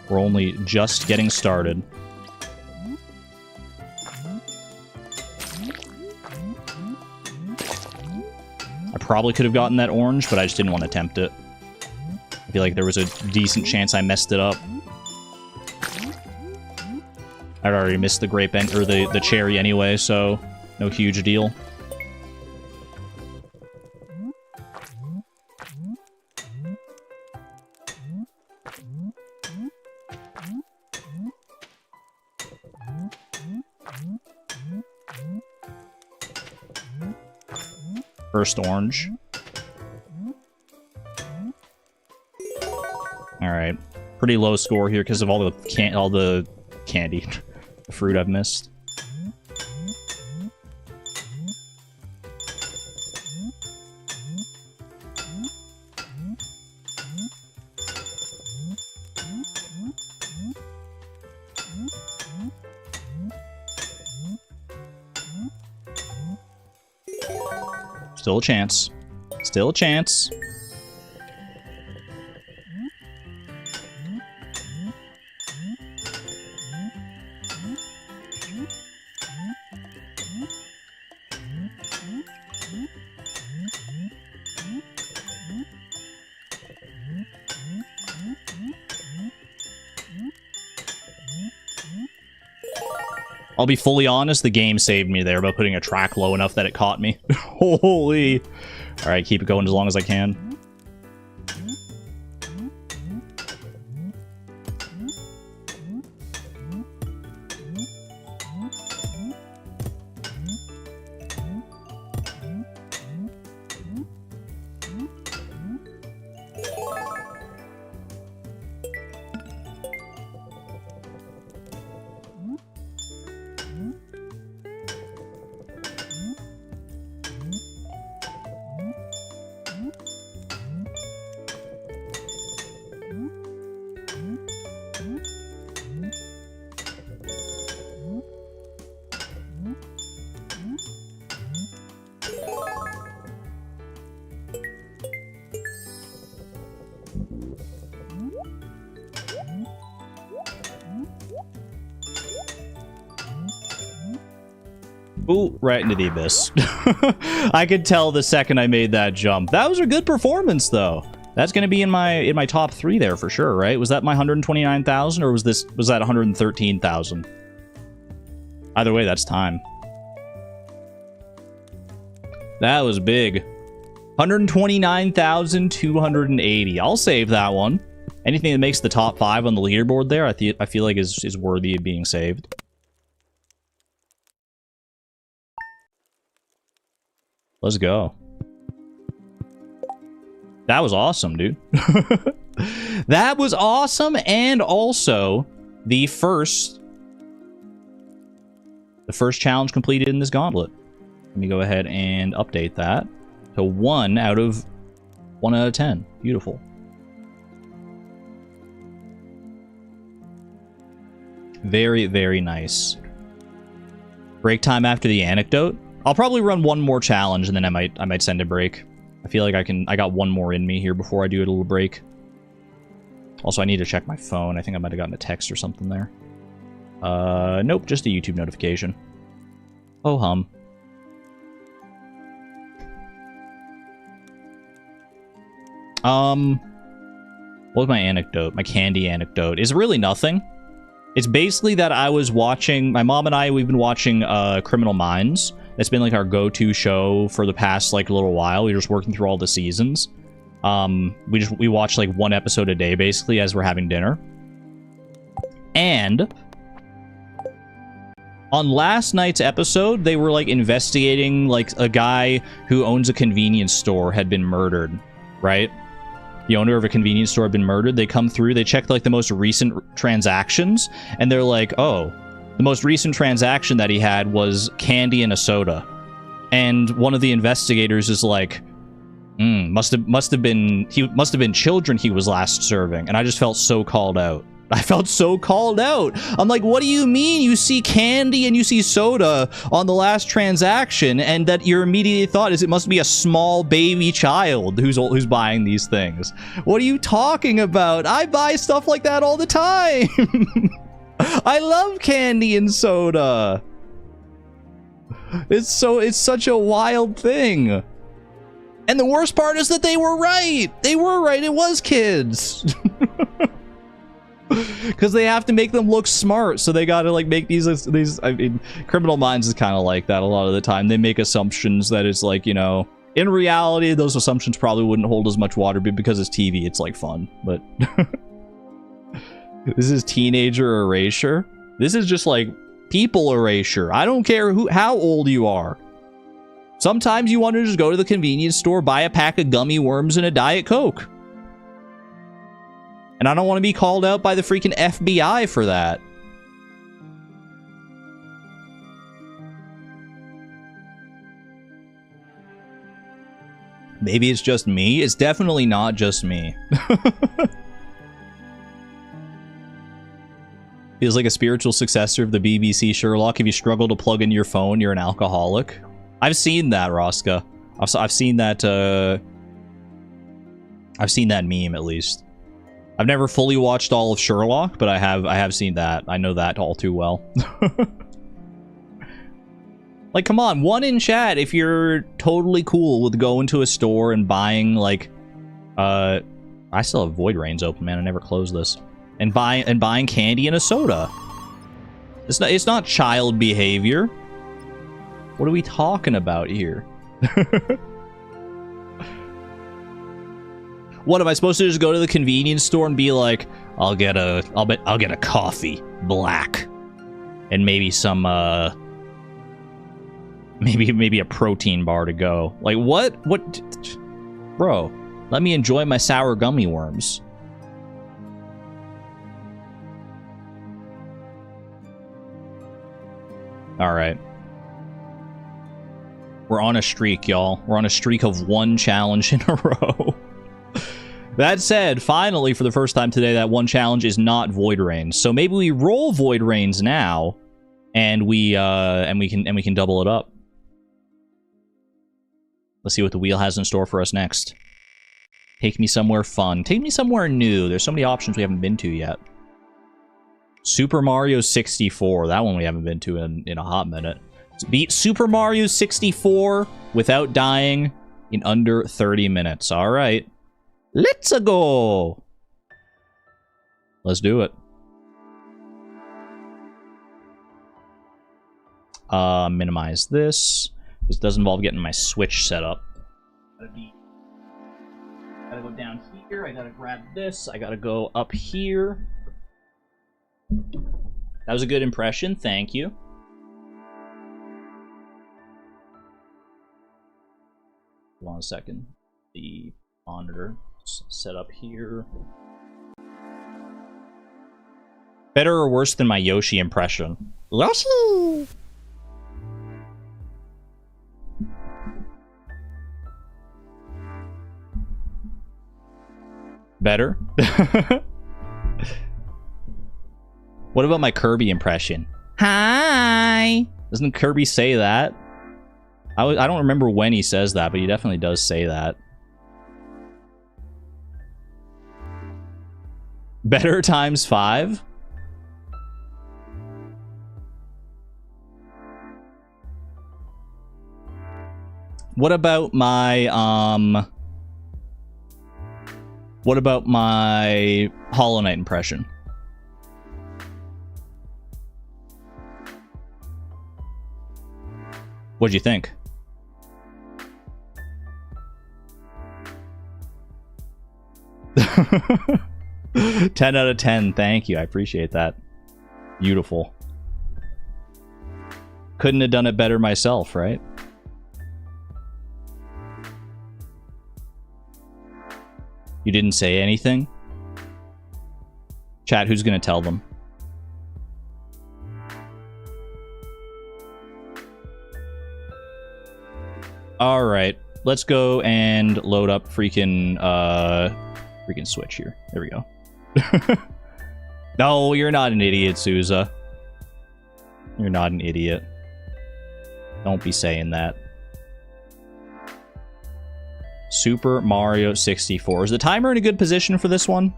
We're only just getting started. I probably could have gotten that orange, but I just didn't want to tempt it. I feel like there was a decent chance I messed it up. I'd already missed the grape or the cherry anyway, so no huge deal. First orange. Alright. Pretty low score here because of all the candy. The fruit I've missed. Still a chance. Still a chance. I'll be fully honest, the game saved me there by putting a track low enough that it caught me. Holy. Alright, keep it going as long as I can. Ooh, right into the abyss. I could tell the second I made that jump. That was a good performance, though. That's going to be in my top 3 there for sure, right? Was that my 129,000 or was that 113,000? Either way, that's time. That was big. 129,280. I'll save that one. Anything that makes the top 5 on the leaderboard there, I feel like is worthy of being saved. Let's go. That was awesome, dude. That was awesome, and also the first challenge completed in this gauntlet. Let me go ahead and update that to 1 out of 10. Beautiful. Very, very nice. Break time after the anecdote. I'll probably run one more challenge and then I might send a break. I feel like I got one more in me here before I do a little break. Also, I need to check my phone. I think I might have gotten a text or something there. Nope, just a YouTube notification. Oh hum. What was my anecdote? My candy anecdote is really nothing. It's basically that I was watching, my mom and I, we've been watching Criminal Minds. It's been like our go-to show for the past like little while. We're just working through all the seasons. We watch like one episode a day basically as we're having dinner. And on last night's episode, they were like investigating like a guy who owns a convenience store had been murdered, right? The owner of a convenience store had been murdered. They come through, they check like the most recent transactions, and they're like, oh, the most recent transaction that he had was candy and a soda. And one of the investigators is like, must have been children he was last serving. And I just felt so called out. I felt so called out. I'm like, what do you mean you see candy and you see soda on the last transaction, and that your immediate thought is it must be a small baby child who's buying these things? What are you talking about? I buy stuff like that all the time. I love candy and soda. It's such a wild thing. And the worst part is that they were right. They were right. It was kids. Because they have to make them look smart, so they gotta like make these. I mean, Criminal Minds is kind of like that a lot of the time. They make assumptions that it's like, you know, in reality, those assumptions probably wouldn't hold as much water, but because it's TV, it's like fun. But this is teenager erasure. This is just like people erasure. I don't care how old you are. Sometimes you want to just go to the convenience store, buy a pack of gummy worms and a Diet Coke. And I don't want to be called out by the freaking FBI for that. Maybe it's just me. It's definitely not just me. Feels like a spiritual successor of the BBC Sherlock. If you struggle to plug into your phone, you're an alcoholic. I've seen that, Rosca. I've seen that. I've seen that meme at least. I've never fully watched all of Sherlock, but I have seen that. I know that all too well. Like, come on, one in chat if you're totally cool with going to a store and buying like I still have Void Rains open, man. I never closed this. And buying candy and a soda. It's not child behavior. What are we talking about here? What am I supposed to just go to the convenience store and be like, I'll get a coffee, black, and maybe some maybe a protein bar to go. Like what bro, let me enjoy my sour gummy worms. All right. We're on a streak, y'all. We're on a streak of one challenge in a row. That said, finally, for the first time today, that one challenge is not Void Rains. So maybe we roll Void Rains now, and we can double it up. Let's see what the wheel has in store for us next. Take me somewhere fun. Take me somewhere new. There's so many options we haven't been to yet. Super Mario 64. That one we haven't been to in a hot minute. Beat Super Mario 64 without dying in under 30 minutes. All right. Let's go. Let's do it. Minimize this. This does involve getting my Switch set up. Gotta go down here. I gotta grab this. I gotta go up here. That was a good impression. Thank you. Hold on a second. The monitor set up here. Better or worse than my Yoshi impression? Yoshi! Better? What about my Kirby impression? Hi! Doesn't Kirby say that? I don't remember when he says that, but he definitely does say that. Better times 5? What about my, What about my Hollow Knight impression? What'd you think? Ten out of 10. Thank you. I appreciate that. Beautiful. Couldn't have done it better myself, right? You didn't say anything? Chat, who's gonna tell them? Alright, let's go and load up freaking Switch here. There we go. No, you're not an idiot, Souza. You're not an idiot. Don't be saying that. Super Mario 64. Is the timer in a good position for this one?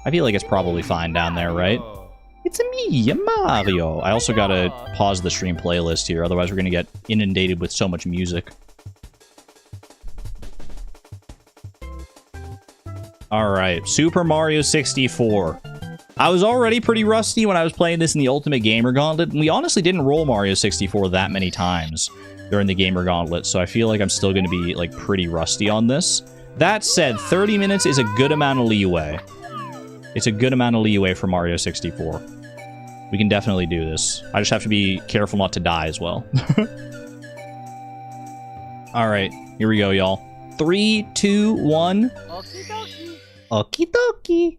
I feel like it's probably fine down there, right? It's me, Mario. I also gotta pause the stream playlist here, otherwise we're gonna get inundated with so much music. Alright, Super Mario 64. I was already pretty rusty when I was playing this in the Ultimate Gamer Gauntlet, and we honestly didn't roll Mario 64 that many times during the Gamer Gauntlet, so I feel like I'm still going to be, like, pretty rusty on this. That said, 30 minutes is a good amount of leeway. It's a good amount of leeway for Mario 64. We can definitely do this. I just have to be careful not to die as well. Alright, here we go, y'all. 3, 2, 1. Okie dokie. Okie dokie.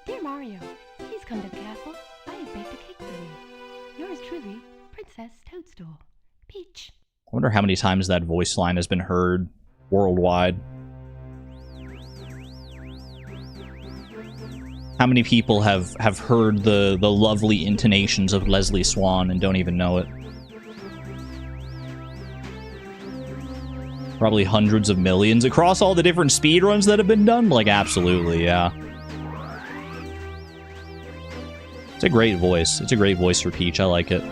Dear Mario, please come to the castle. I have baked a cake for you. Yours truly, Princess Toadstool. Peach. I wonder how many times that voice line has been heard worldwide. How many people have heard the lovely intonations of Leslie Swan and don't even know it? Probably hundreds of millions across all the different speedruns that have been done? Like, absolutely, yeah. It's a great voice. It's a great voice for Peach. I like it.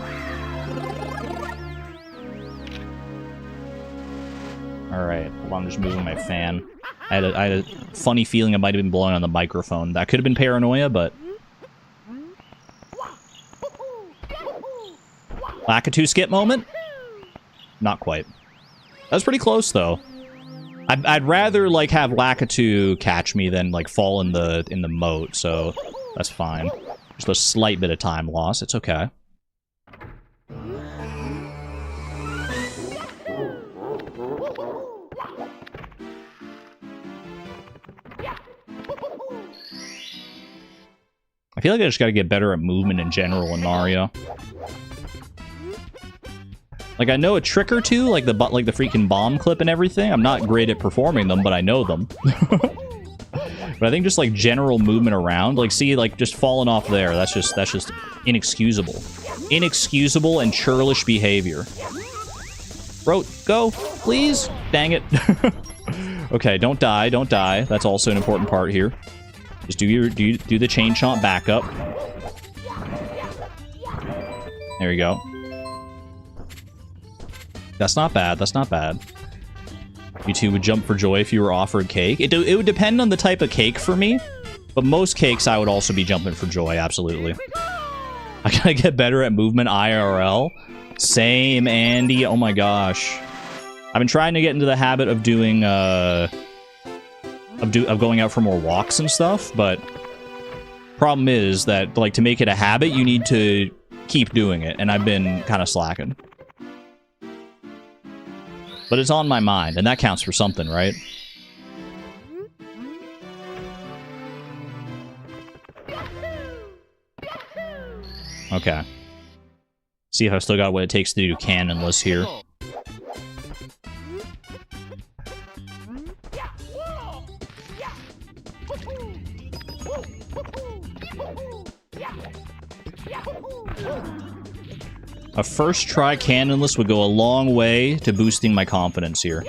Alright, hold on, I'm just moving my fan. I had a funny feeling it might have been blowing on the microphone. That could have been paranoia, but... Lakitu skip moment? Not quite. That was pretty close, though. I'd rather, like, have Lakitu catch me than, like, fall in the moat, so that's fine. Just a slight bit of time loss. It's okay. I feel like I just gotta get better at movement in general in Mario. Like, I know a trick or two, like the freaking bomb clip and everything. I'm not great at performing them, but I know them. But I think just, like, general movement around, like, see, like, just falling off there, that's just inexcusable. Inexcusable and churlish behavior. Bro, go, please? Dang it. Okay, don't die, don't die. That's also an important part here. Just do the chain chomp back up. There we go. That's not bad, that's not bad. You two would jump for joy if you were offered cake. It would depend on the type of cake for me, but most cakes I would also be jumping for joy, absolutely. I gotta get better at movement IRL. Same, Andy. Oh my gosh. I've been trying to get into the habit of doing, of going out for more walks and stuff, but problem is that, like, to make it a habit, you need to keep doing it, and I've been kind of slacking. But it's on my mind, and that counts for something, right? Okay. See if I've still got what it takes to do canonless here. A first try canonless would go a long way to boosting my confidence here.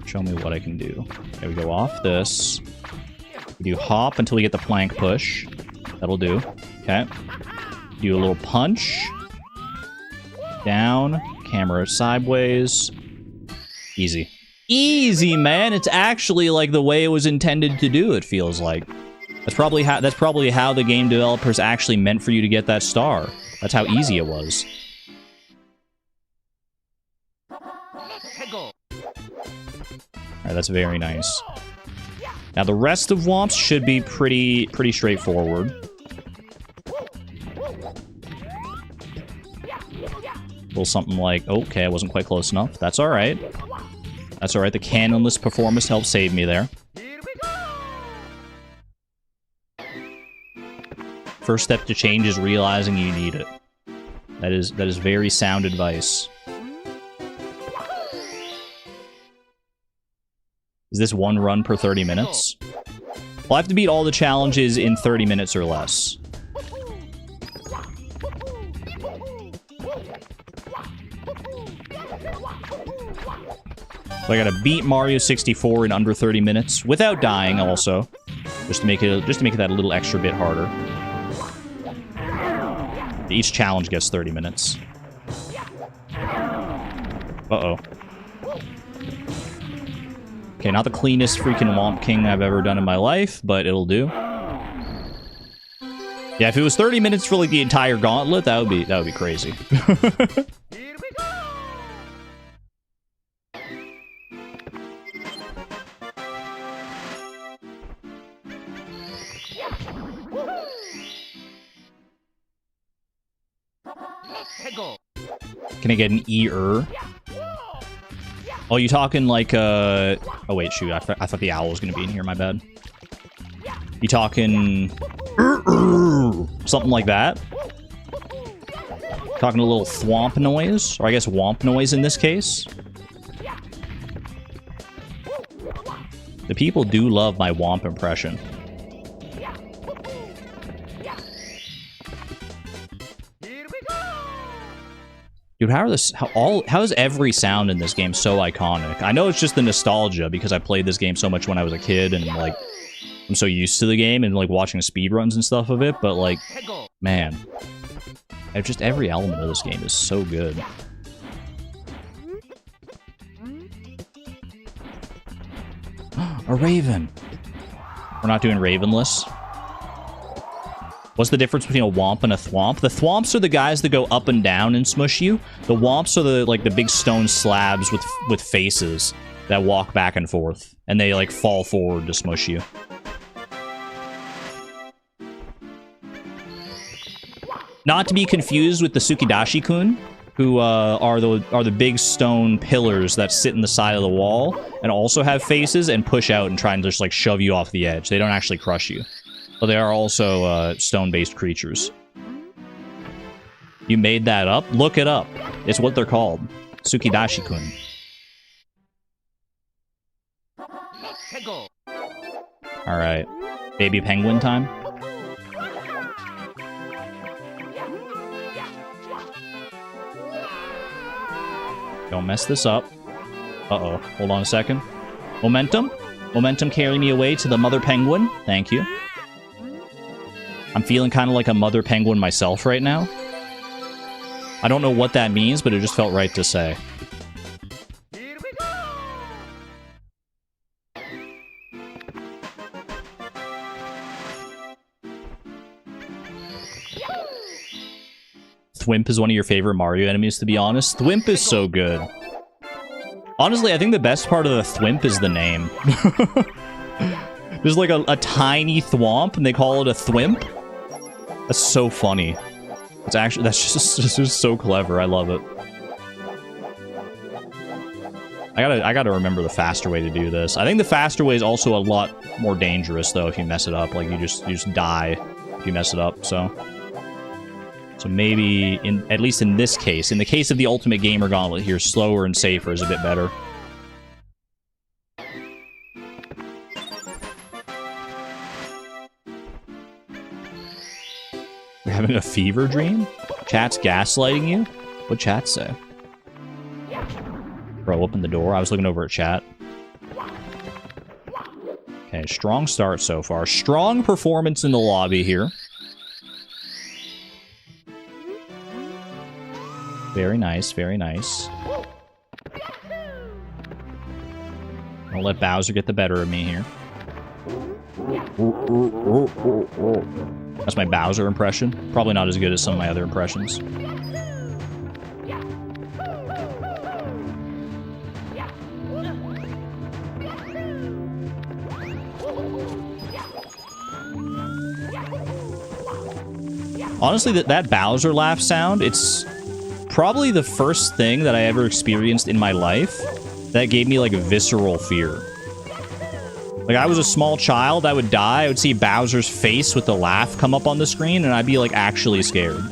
Show me what I can do. Okay, we go off this. We do hop until we get the flank push. That'll do. Okay. Do a little punch. Down. Camera sideways. Easy. Easy, man. It's actually like the way it was intended to do, it feels like. That's probably how the game developers actually meant for you to get that star. That's how easy it was. Alright, that's very nice. Now the rest of Womps should be pretty straightforward. A little something like, okay, I wasn't quite close enough. That's alright. That's alright, the canonless performance helped save me there. First step to change is realizing you need it. That is very sound advice. Is this one run per 30 minutes? Well, I have to beat all the challenges in 30 minutes or less. So I gotta beat Mario 64 in under 30 minutes without dying, also, just to make it that a little extra bit harder. Each challenge gets 30 minutes. Uh-oh. Okay, not the cleanest freaking Womp King I've ever done in my life, but it'll do. Yeah, if it was 30 minutes for like the entire Gauntlet, that would be crazy. Can I get an E-er? Oh, you talking like, oh wait, shoot, I thought the owl was gonna be in here, my bad. You talking... something like that? Talking a little thwomp noise? Or I guess womp noise in this case? The people do love my womp impression. Dude, how is every sound in this game so iconic? I know it's just the nostalgia because I played this game so much when I was a kid and like I'm so used to the game and like watching speedruns and stuff of it, but like, man, just every element of this game is so good. A raven. We're not doing ravenless. What's the difference between a womp and a thwomp? The thwomps are the guys that go up and down and smush you. The womps are the big stone slabs with faces that walk back and forth, and they like fall forward to smush you. Not to be confused with the Sukidashi-kun, who are the big stone pillars that sit in the side of the wall and also have faces and push out and try and just like shove you off the edge. They don't actually crush you. But they are also stone-based creatures. You made that up? Look it up. It's what they're called. Sukidashi-kun. Alright. Baby penguin time? Don't mess this up. Uh-oh. Hold on a second. Momentum? Momentum carry me away to the mother penguin. Thank you. I'm feeling kind of like a mother penguin myself right now. I don't know what that means, but it just felt right to say. Thwimp is one of your favorite Mario enemies, to be honest. Thwimp is so good. Honestly, I think the best part of the Thwimp is the name. There's like a tiny thwomp, and they call it a Thwimp. That's so funny. It's actually, that's just so clever. I love it. I gotta remember the faster way to do this. I think the faster way is also a lot more dangerous, though, if you mess it up. Like, you just die if you mess it up, so maybe, at least in this case, in the case of the Ultimate Gamer Gauntlet here, slower and safer is a bit better. You're having a fever dream? Chat's gaslighting you? What'd chat say? Bro, open the door. I was looking over at chat. Okay, strong start so far. Strong performance in the lobby here. Very nice, very nice. I'll let Bowser get the better of me here. That's my Bowser impression. Probably not as good as some of my other impressions. Honestly, that Bowser laugh sound, it's probably the first thing that I ever experienced in my life that gave me, like, a visceral fear. Like, I was a small child, I would die, I would see Bowser's face with the laugh come up on the screen, and I'd be, like, actually scared.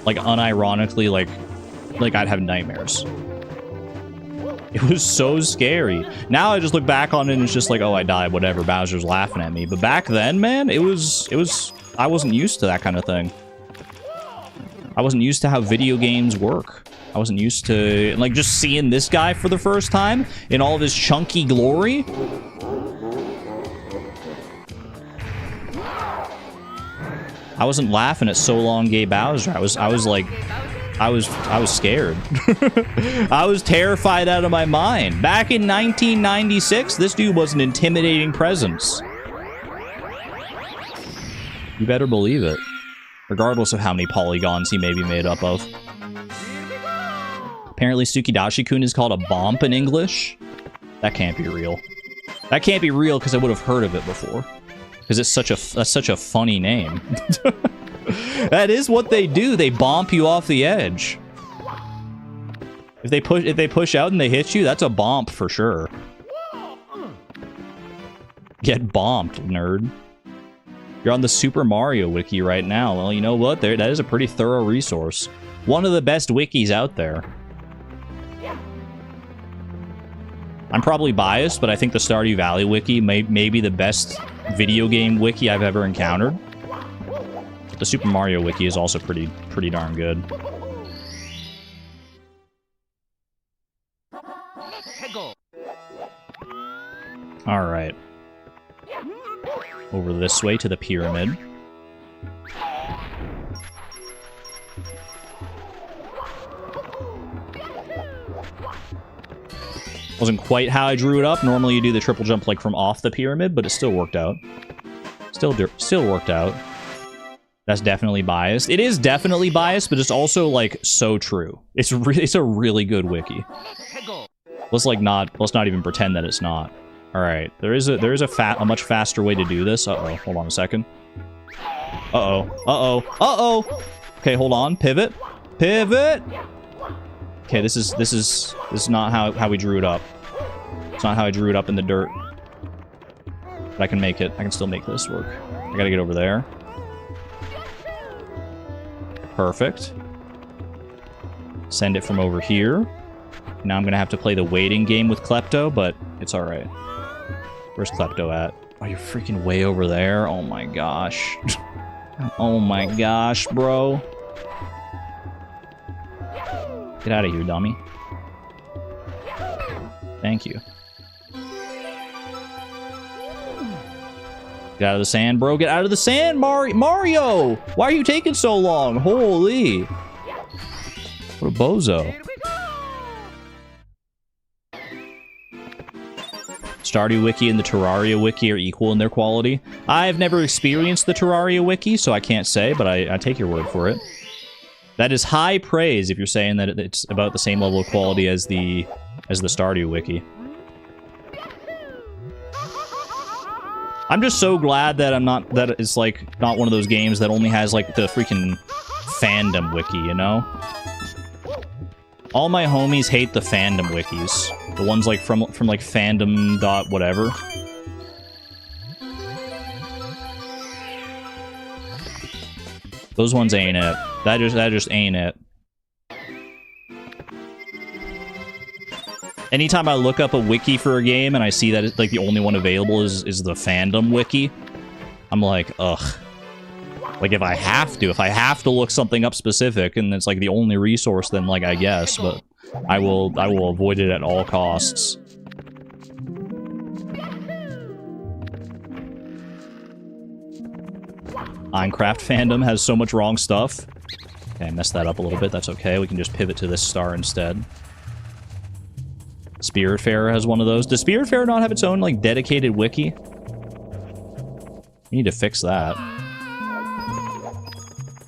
Like, unironically, like I'd have nightmares. It was so scary. Now I just look back on it and it's just like, oh, I died, whatever, Bowser's laughing at me. But back then, man, it was... I wasn't used to that kind of thing. I wasn't used to how video games work. I wasn't used to, like, just seeing this guy for the first time in all of his chunky glory. I wasn't laughing at So Long Gay Bowser. I was scared. I was terrified out of my mind. Back in 1996, this dude was an intimidating presence. You better believe it. Regardless of how many polygons he may be made up of. Apparently Sukidashi-kun is called a bomp in English. That can't be real. That can't be real because I would have heard of it before. Because that's such a funny name. That is what they do. They bomp you off the edge. If they push out and they hit you, that's a bomp for sure. Get bomped, nerd. You're on the Super Mario Wiki right now. Well, you know what? That is a pretty thorough resource. One of the best wikis out there. I'm probably biased, but I think the Stardew Valley Wiki may be the best video game wiki I've ever encountered. The Super Mario Wiki is also pretty darn good. Alright. Over this way to the pyramid. Wasn't quite how I drew it up. Normally you do the triple jump like from off the pyramid, but it still worked out. Still worked out. That's definitely biased. It is definitely biased, but it's also like so true. It's a really good wiki. Let's not even pretend that it's not. All right, there is a much faster way to do this. Uh-oh, hold on a second. Uh-oh. Okay, hold on. Pivot. Okay, this is not how we drew it up. It's not how I drew it up in the dirt. But I can make it. I can still make this work. I gotta get over there. Perfect. Send it from over here. Now I'm gonna have to play the waiting game with Klepto, but it's alright. Where's Klepto at? Oh, you're freaking way over there? Oh my gosh. Oh my gosh, bro. Get out of here, dummy. Thank you. Get out of the sand, bro. Get out of the sand, Mario! Why are you taking so long? Holy. What a bozo. Stardew Wiki and the Terraria Wiki are equal in their quality. I've never experienced the Terraria Wiki, so I can't say, but I take your word for it. That is high praise if you're saying that it's about the same level of quality as the Stardew Wiki. I'm just so glad that that it's like not one of those games that only has like the freaking fandom wiki, you know? All my homies hate the fandom wikis. The ones like from like fandom dot whatever. Those ones ain't it. That just ain't it. Anytime I look up a wiki for a game and I see that it's like the only one available is the fandom wiki, I'm like, ugh. Like if I have to look something up specific and it's like the only resource, then like I guess, but I will avoid it at all costs. Minecraft fandom has so much wrong stuff. Okay, I messed that up a little bit. That's okay. We can just pivot to this star instead. Spiritfarer has one of those. Does Spiritfarer not have its own, like, dedicated wiki? We need to fix that.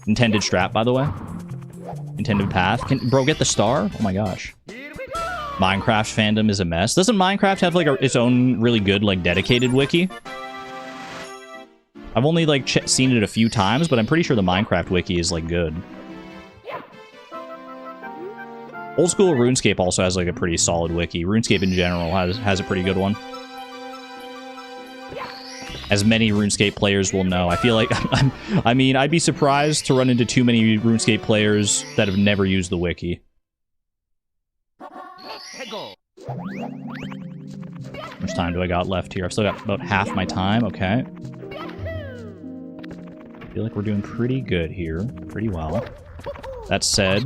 Intended strap, by the way. Intended path. Bro, get the star? Oh my gosh. Minecraft fandom is a mess. Doesn't Minecraft have, like, its own really good, like, dedicated wiki? I've only, like, seen it a few times, but I'm pretty sure the Minecraft wiki is, like, good. Old school RuneScape also has, like, a pretty solid wiki. RuneScape in general has a pretty good one. As many RuneScape players will know. I feel like, I mean, I'd be surprised to run into too many RuneScape players that have never used the wiki. How much time do I got left here? I've still got about half my time, okay. I feel like we're doing pretty good here. Pretty well. That said,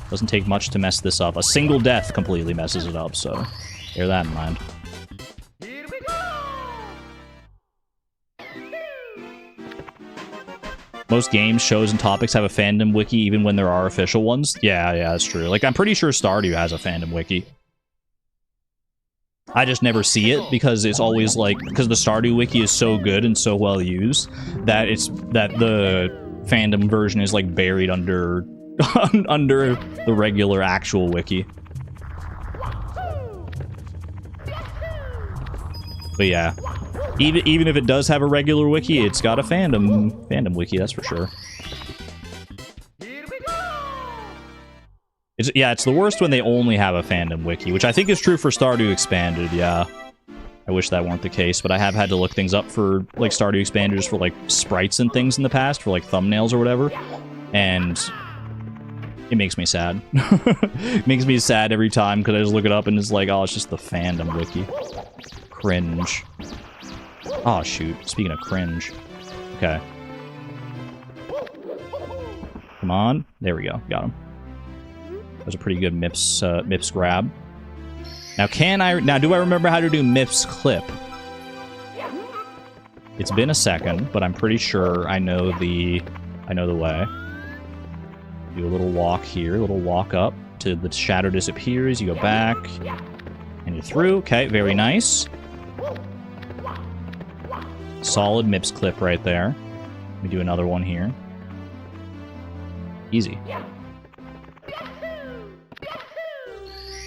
doesn't take much to mess this up. A single death completely messes it up, so bear that in mind. Most games, shows, and topics have a fandom wiki even when there are official ones. Yeah, that's true. Like, I'm pretty sure Stardew has a fandom wiki. I just never see it because it's always like, because the Stardew wiki is so good and so well used that the fandom version is like buried under under the regular actual wiki. But yeah, even if it does have a regular wiki, it's got a fandom wiki, that's for sure. It's the worst when they only have a fandom wiki, which I think is true for Stardew Expanded, yeah. I wish that weren't the case, but I have had to look things up for, like, Stardew Expanders for, like, sprites and things in the past, for, like, thumbnails or whatever, and it makes me sad. It makes me sad every time, because I just look it up and it's like, oh, it's just the fandom wiki. Cringe. Oh, shoot. Speaking of cringe. Okay. Come on. There we go. Got him. That was a pretty good Mips grab. Now, do I remember how to do Mips clip? It's been a second, but I'm pretty sure I know the way. Do a little walk here, a little walk up till the shadow disappears. You go back, and you're through. Okay, very nice. Solid Mips clip right there. Let me do another one here. Easy.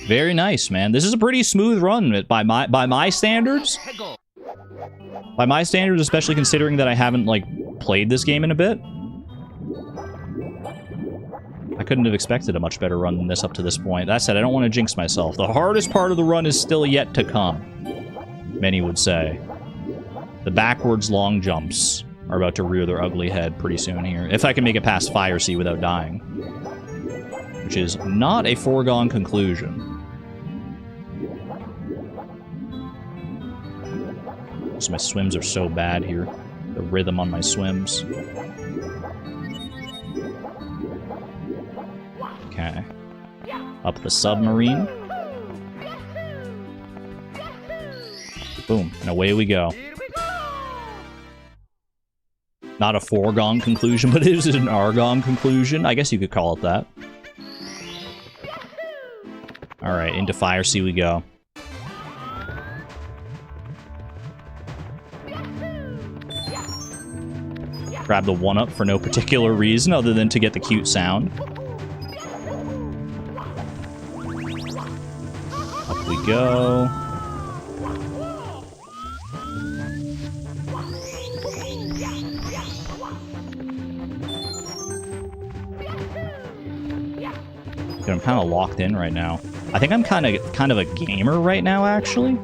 Very nice, man. This is a pretty smooth run by my standards. By my standards, especially considering that I haven't, like, played this game in a bit. I couldn't have expected a much better run than this up to this point. That said, I don't want to jinx myself. The hardest part of the run is still yet to come, many would say. The backwards long jumps are about to rear their ugly head pretty soon here. If I can make it past Fire Sea without dying. Which is not a foregone conclusion. My swims are so bad here. The rhythm on my swims. Okay. Up the submarine. Boom. And away we go. Not a foregone conclusion, but it is an Argon conclusion. I guess you could call it that. Alright, into Fire Sea we go. Grab the 1-up for no particular reason other than to get the cute sound. Up we go. Dude, I'm kind of locked in right now. I think I'm kind of a gamer right now, actually.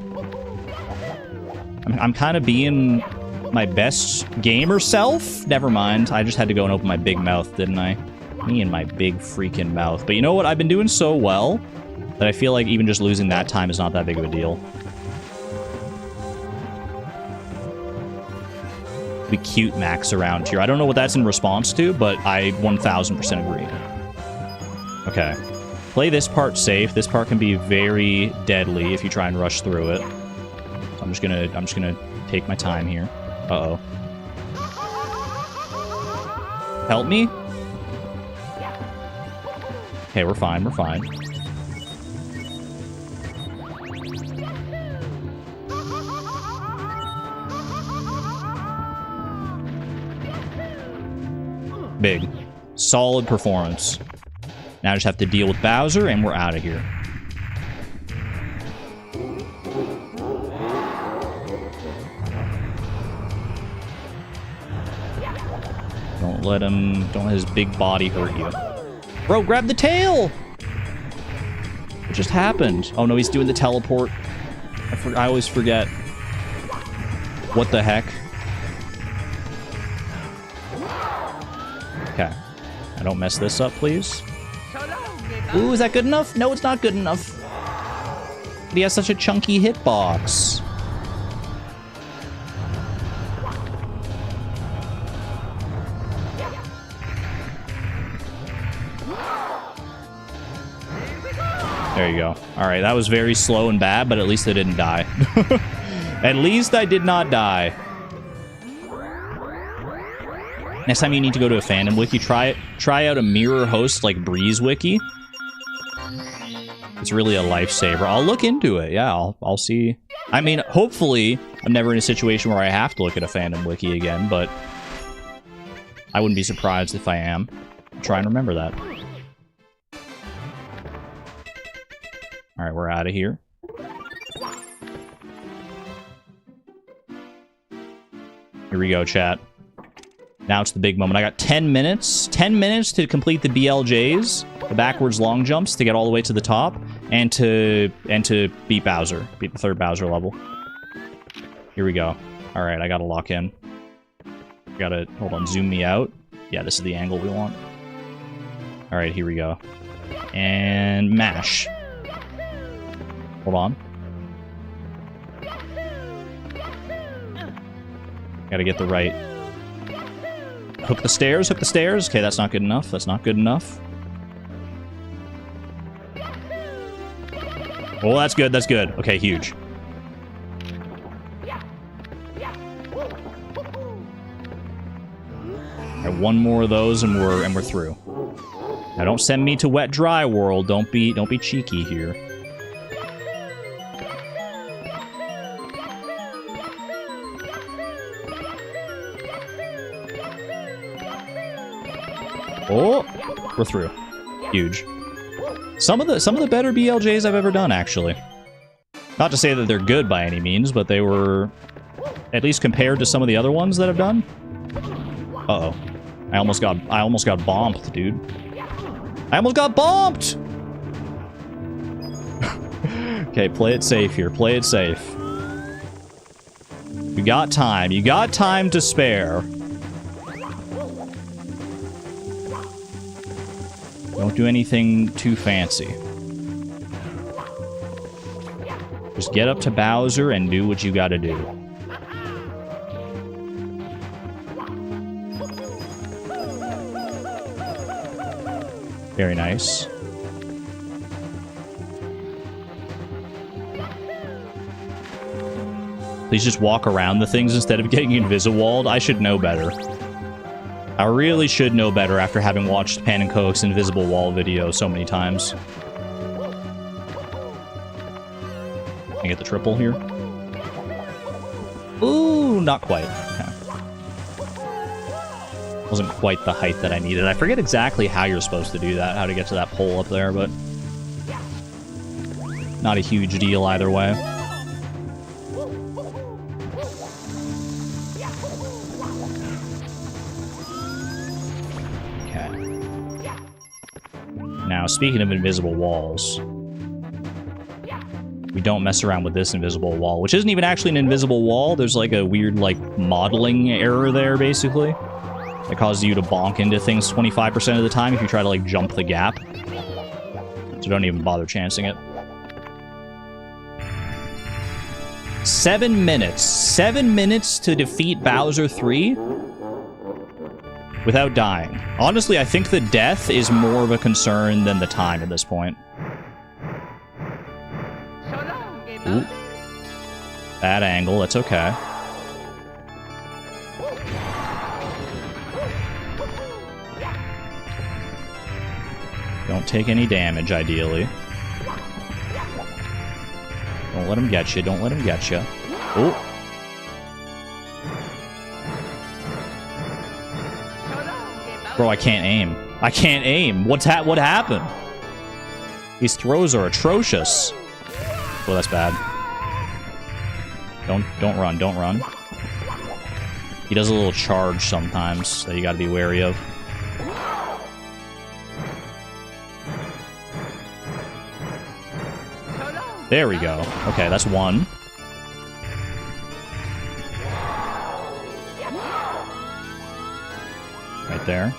I'm kind of being my best gamer self? Never mind. I just had to go and open my big mouth, didn't I? Me and my big freaking mouth. But you know what? I've been doing so well that I feel like even just losing that time is not that big of a deal. We cute Max around here. I don't know what that's in response to, but I 1000% agree. Okay. Play this part safe. This part can be very deadly if you try and rush through it. So I'm just gonna take my time here. Uh-oh. Help me? Okay, we're fine, we're fine. Big. Solid performance. Now I just have to deal with Bowser, and we're out of here. Don't let his big body hurt you. Bro, grab the tail! What just happened? Oh no, he's doing the teleport. I always forget. What the heck? Okay. I don't mess this up, please. Ooh, is that good enough? No, it's not good enough. But he has such a chunky hitbox. There you go. Alright, that was very slow and bad, but at least I didn't die. At least I did not die. Next time you need to go to a fandom wiki, try out a mirror host like Breeze Wiki. It's really a lifesaver. I'll look into it. Yeah, I'll see. I mean, hopefully, I'm never in a situation where I have to look at a fandom wiki again, but I wouldn't be surprised if I am. I'll try and remember that. Alright, we're out of here. Here we go, chat. Now it's the big moment. I got 10 minutes. 10 minutes to complete the BLJs, the backwards long jumps, to get all the way to the top, and to beat Bowser. Beat the 3rd Bowser level. Here we go. Alright, I gotta lock in. Gotta, hold on, zoom me out. Yeah, this is the angle we want. Alright, here we go. And mash. Hold on. Gotta get the right... Hook the stairs, hook the stairs. Okay, that's not good enough. That's not good enough. Oh, that's good, that's good. Okay, huge. Alright, one more of those and we're through. Now don't send me to wet dry world. Don't be cheeky here. Oh, we're through. Huge. Some of the better BLJs I've ever done, actually. Not to say that they're good by any means, but they were, at least compared to some of the other ones that I've done. Uh-oh. I almost got bombed, dude. I almost got bombed! Okay, play it safe here. Play it safe. You got time. You got time to spare. Don't do anything too fancy. Just get up to Bowser and do what you gotta do. Very nice. Please just walk around the things instead of getting invisiwalled. I should know better. I really should know better after having watched Pan and Coke's Invisible Wall video so many times. Can I get the triple here? Ooh, not quite. Okay. Wasn't quite the height that I needed. I forget exactly how you're supposed to do that, how to get to that pole up there, but not a huge deal either way. Now, speaking of invisible walls, we don't mess around with this invisible wall, which isn't even actually an invisible wall. There's like a weird, like, modeling error there, basically. It causes you to bonk into things 25% of the time if you try to, like, jump the gap. So don't even bother chancing it. 7 minutes. 7 minutes to defeat Bowser 3? Without dying. Honestly, I think the death is more of a concern than the time at this point. Ooh. Bad angle, that's okay. Don't take any damage, ideally. Don't let him get you, don't let him get you. Oh. Bro, I can't aim. I can't aim. What happened? These throws are atrocious. Oh, that's bad. Don't run. Don't run. He does a little charge sometimes that you gotta be wary of. There we go. Okay, that's one. Right there.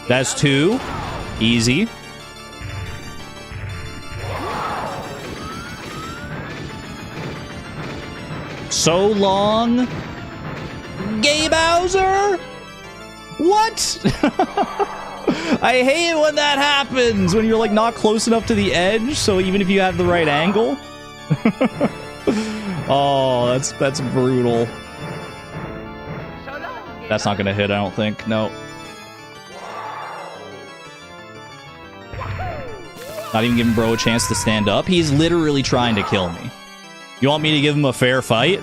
That's two. Easy. So long. Gay Bowser? What? I hate it when that happens, when you're like not close enough to the edge, so even if you have the right angle. Oh, that's brutal. That's not gonna hit, I don't think. No. Not even giving bro a chance to stand up. He's literally trying to kill me. You want me to give him a fair fight?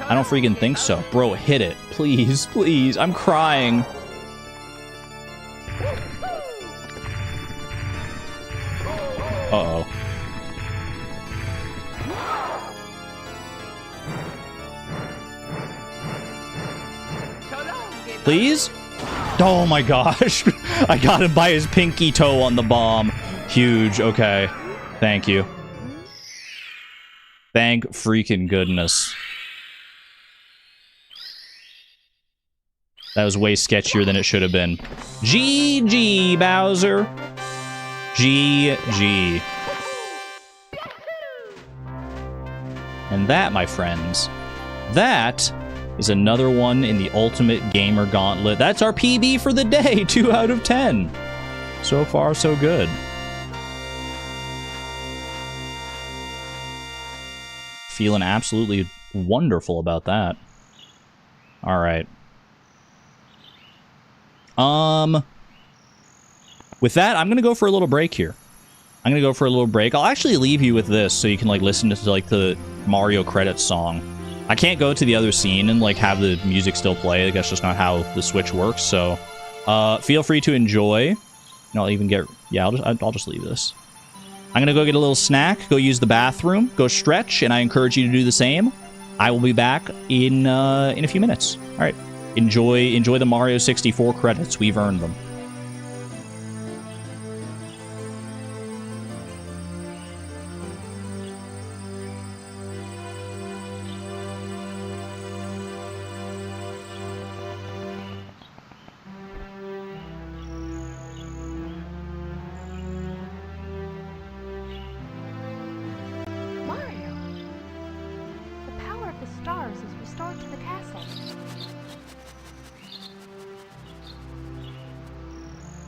I don't freaking think so. Bro, hit it. Please, please. I'm crying. Uh-oh. Please? Oh my gosh. I got him by his pinky toe on the bomb. Huge. Okay. Thank you. Thank freaking goodness. That was way sketchier than it should have been. GG, Bowser. GG. And that, my friends, that is another one in the Ultimate Gamer Gauntlet. That's our PB for the day. 2 out of 10. So far, so good. Feeling absolutely wonderful about that. All right. With that, I'm gonna go for a little break here. I'm gonna go for a little break. I'll actually leave you with this so you can like listen to like the Mario credits song. I can't go to the other scene and like have the music still play. Like, that's just not how the Switch works. So, feel free to enjoy. And I'll even get, yeah, I'll just leave this. I'm gonna go get a little snack, go use the bathroom, go stretch, and I encourage you to do the same. I will be back in a few minutes. All right, enjoy the Mario 64 credits. We've earned them.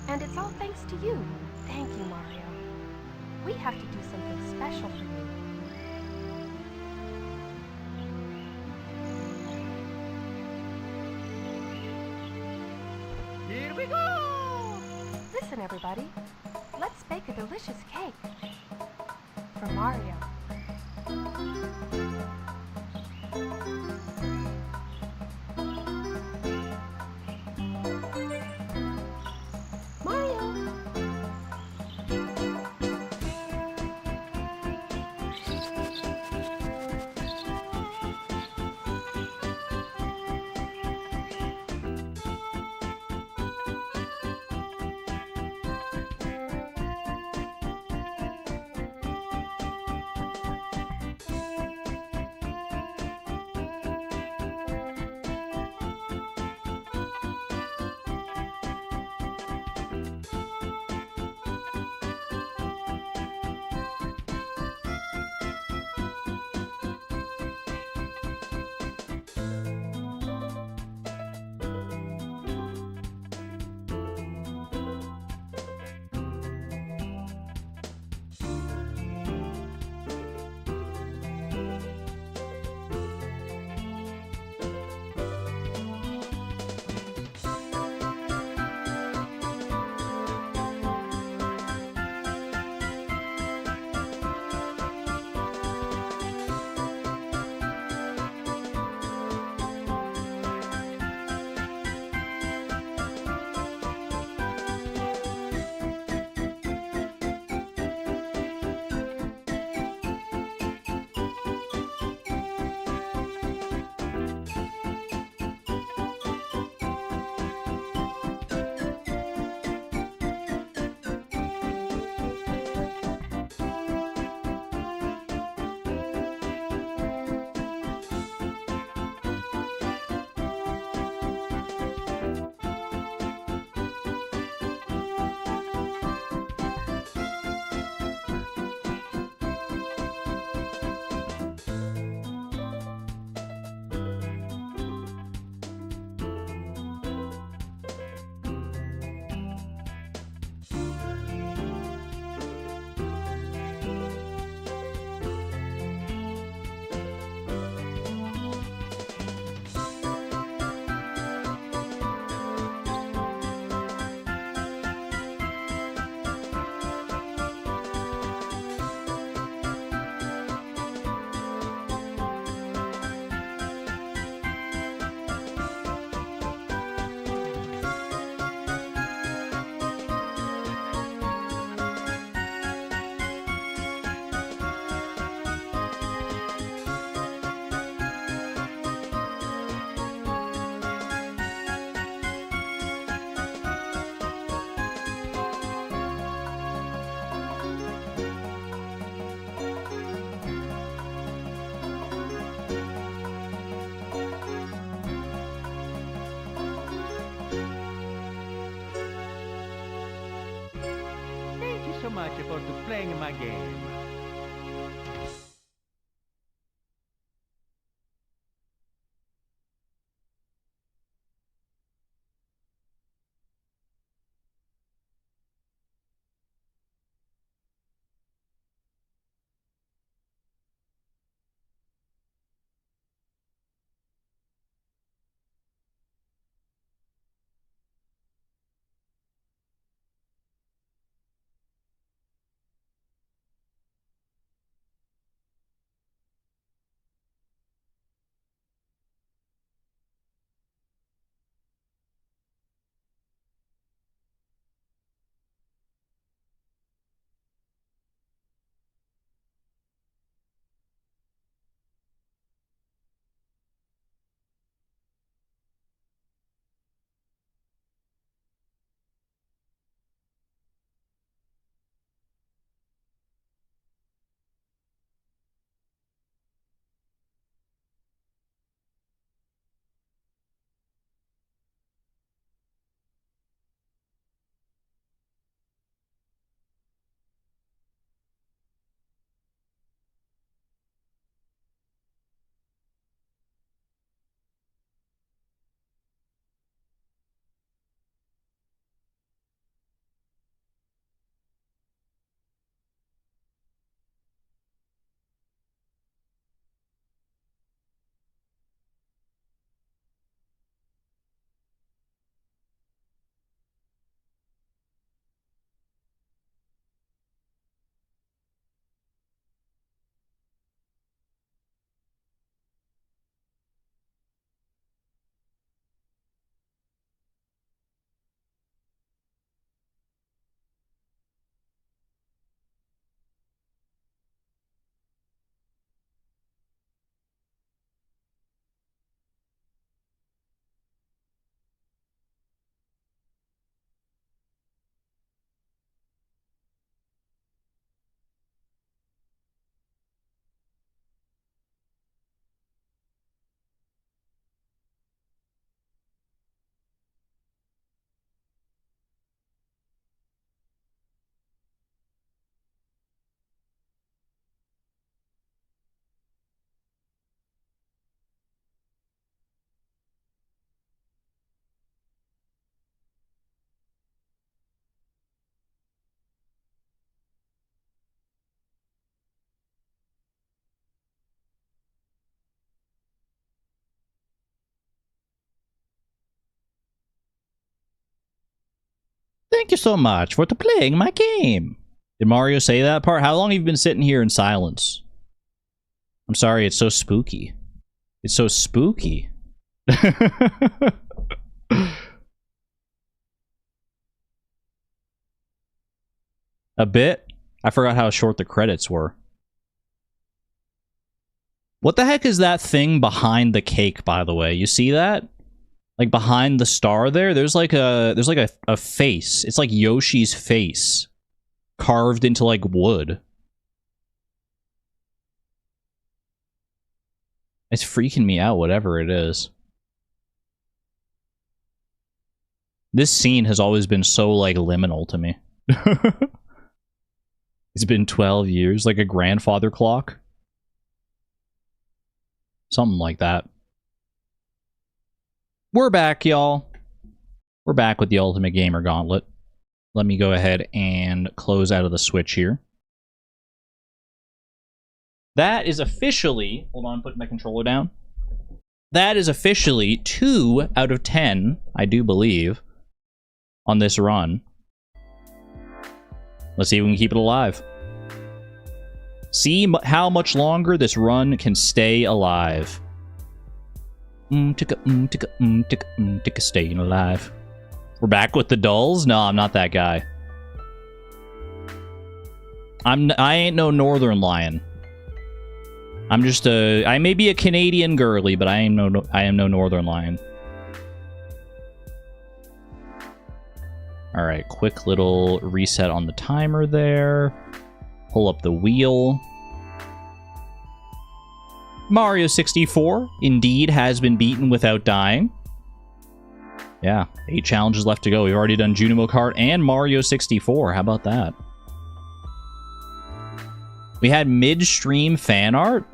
And it's all thanks to you. Thank you, Mario. We have to do something special for you. Here we go! Listen, everybody. Let's bake a delicious cake. For Mario. much for playing my game. Thank you so much for playing my game. Did Mario say that part? How long have you been sitting here in silence? I'm sorry, it's so spooky. It's so spooky. A bit? I forgot how short the credits were. What the heck is that thing behind the cake, by the way? You see that? Like behind the star there, there's like a face. It's like Yoshi's face carved into like wood. It's freaking me out, whatever it is. This scene has always been so like liminal to me. It's been 12 years, like a grandfather clock. Something like that. We're back, y'all. We're back with the Ultimate Gamer Gauntlet. Let me go ahead and close out of the Switch here. That is officially... Hold on, put my controller down. That is officially 2 out of 10, I do believe, on this run. Let's see if we can keep it alive. See how much longer this run can stay alive. Ticka, staying alive. We're back with the dulls? No, I'm not that guy. I ain't no northern lion. I'm just I may be a Canadian girly, but I am no northern lion. All right, quick little reset on the timer there. Pull up the wheel. Mario 64 indeed has been beaten without dying. Yeah, 8 challenges left to go. We've already done Junimo Kart and Mario 64. How about that? We had midstream fan art.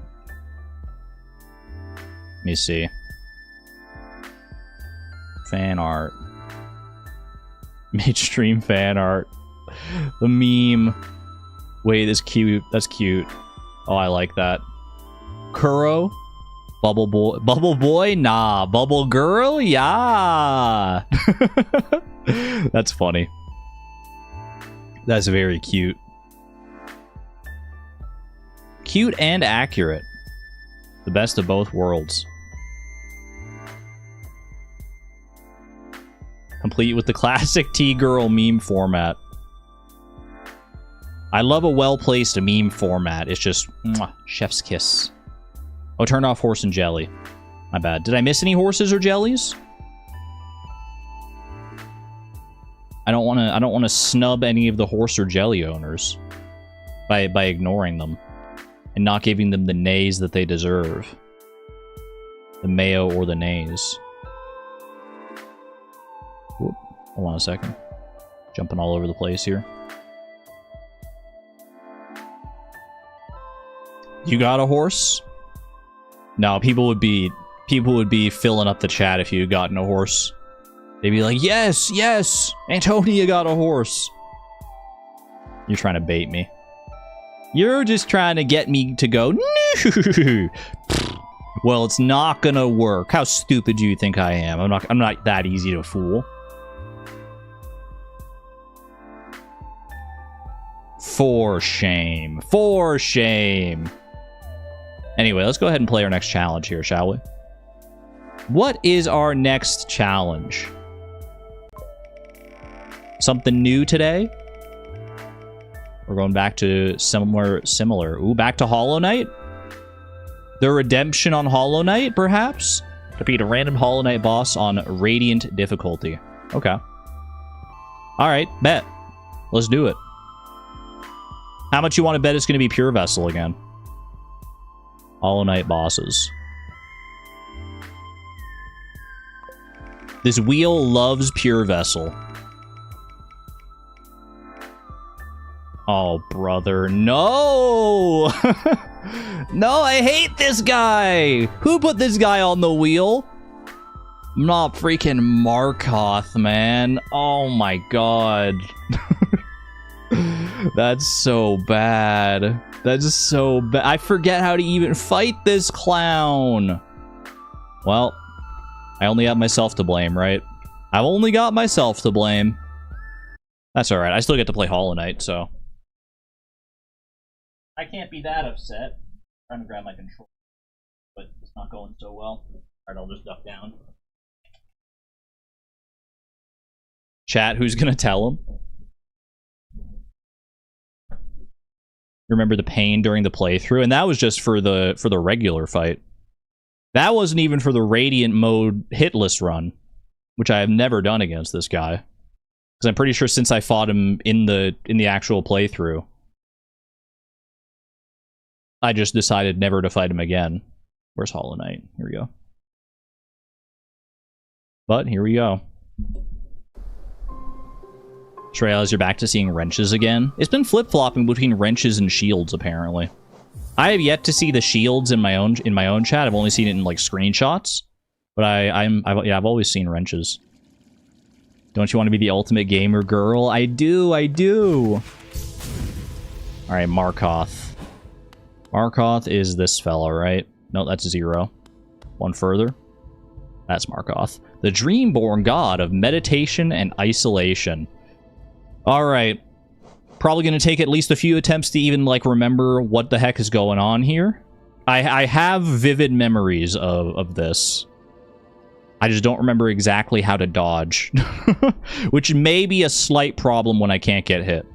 Let me see. Fan art. Midstream fan art. The meme. Wait, that's cute. That's cute. Oh, I like that. Kuro. Bubble boy. Bubble boy? Nah. Bubble girl? Yeah. That's funny. That's very cute. Cute and accurate. The best of both worlds. Complete with the classic T-girl meme format. I love a well-placed meme format. It's just mwah, chef's kiss. Oh, turn off horse and jelly. My bad. Did I miss any horses or jellies? I don't want to snub any of the horse or jelly owners by ignoring them and not giving them the nays that they deserve. The mayo or the nays. Whoop. Hold on a second. Jumping all over the place here. You got a horse? No, people would be filling up the chat if you had gotten a horse. They'd be like, yes, yes, Antonia got a horse. You're trying to bait me. You're just trying to get me to go, no. Well, it's not gonna work. How stupid do you think I am? I'm not that easy to fool. For shame. For shame. Anyway, let's go ahead and play our next challenge here, shall we? What is our next challenge? Something new today? We're going back to similar. Ooh, back to Hollow Knight? The redemption on Hollow Knight, perhaps? Defeat a random Hollow Knight boss on Radiant difficulty. Okay. Alright, bet. Let's do it. How much you want to bet it's going to be Pure Vessel again? Hollow Knight bosses. This wheel loves Pure Vessel. Oh, brother. No! No, I hate this guy! Who put this guy on the wheel? Not freaking Markoth, man. Oh my god. That's so bad. That's so bad. I forget how to even fight this clown. Well, I only have myself to blame, right? I've only got myself to blame. That's alright. I still get to play Hollow Knight, so I can't be that upset. I'm trying to grab my controller, but it's not going so well. Alright, I'll just duck down. Chat, who's gonna tell him? Remember the pain during the playthrough, and that was just for the regular fight. That wasn't even for the Radiant mode hitless run, which I have never done against this guy. Because I'm pretty sure since I fought him in the actual playthrough, I just decided never to fight him again. Where's Hollow Knight? Here we go. But here we go. Trails, you're back to seeing wrenches again. It's been flip-flopping between wrenches and shields, apparently. I have yet to see the shields in my own chat. I've only seen it in like screenshots. But I've always seen wrenches. Don't you want to be the ultimate gamer girl? I do. Alright, Markoth. Markoth is this fella, right? No, that's 0. One further. That's Markoth. The Dreamborn god of meditation and isolation. Alright. Probably going to take at least a few attempts to even, like, remember what the heck is going on here. I have vivid memories of this. I just don't remember exactly how to dodge. Which may be a slight problem when I can't get hit.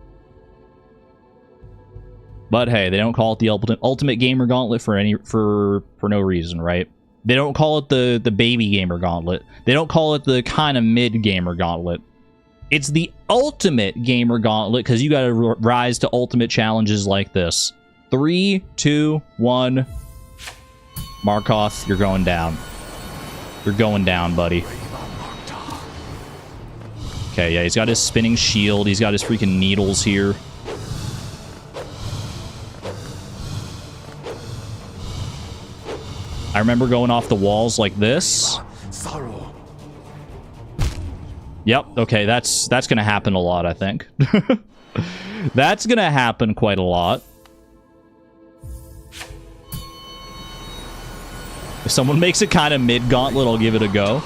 But hey, they don't call it the Ultimate Gamer Gauntlet for no reason, right? They don't call it the Baby Gamer Gauntlet. They don't call it the kind of mid Gamer Gauntlet. It's the Ultimate Gamer Gauntlet because you gotta rise to ultimate challenges like this. 3, 2, 1. Markoth, you're going down. You're going down, buddy. Okay, yeah, he's got his spinning shield. He's got his freaking needles here. I remember going off the walls like this. Sorrow. Yep, okay, that's gonna happen a lot, I think. That's gonna happen quite a lot. If someone makes it kind of mid-gauntlet, I'll give it a go.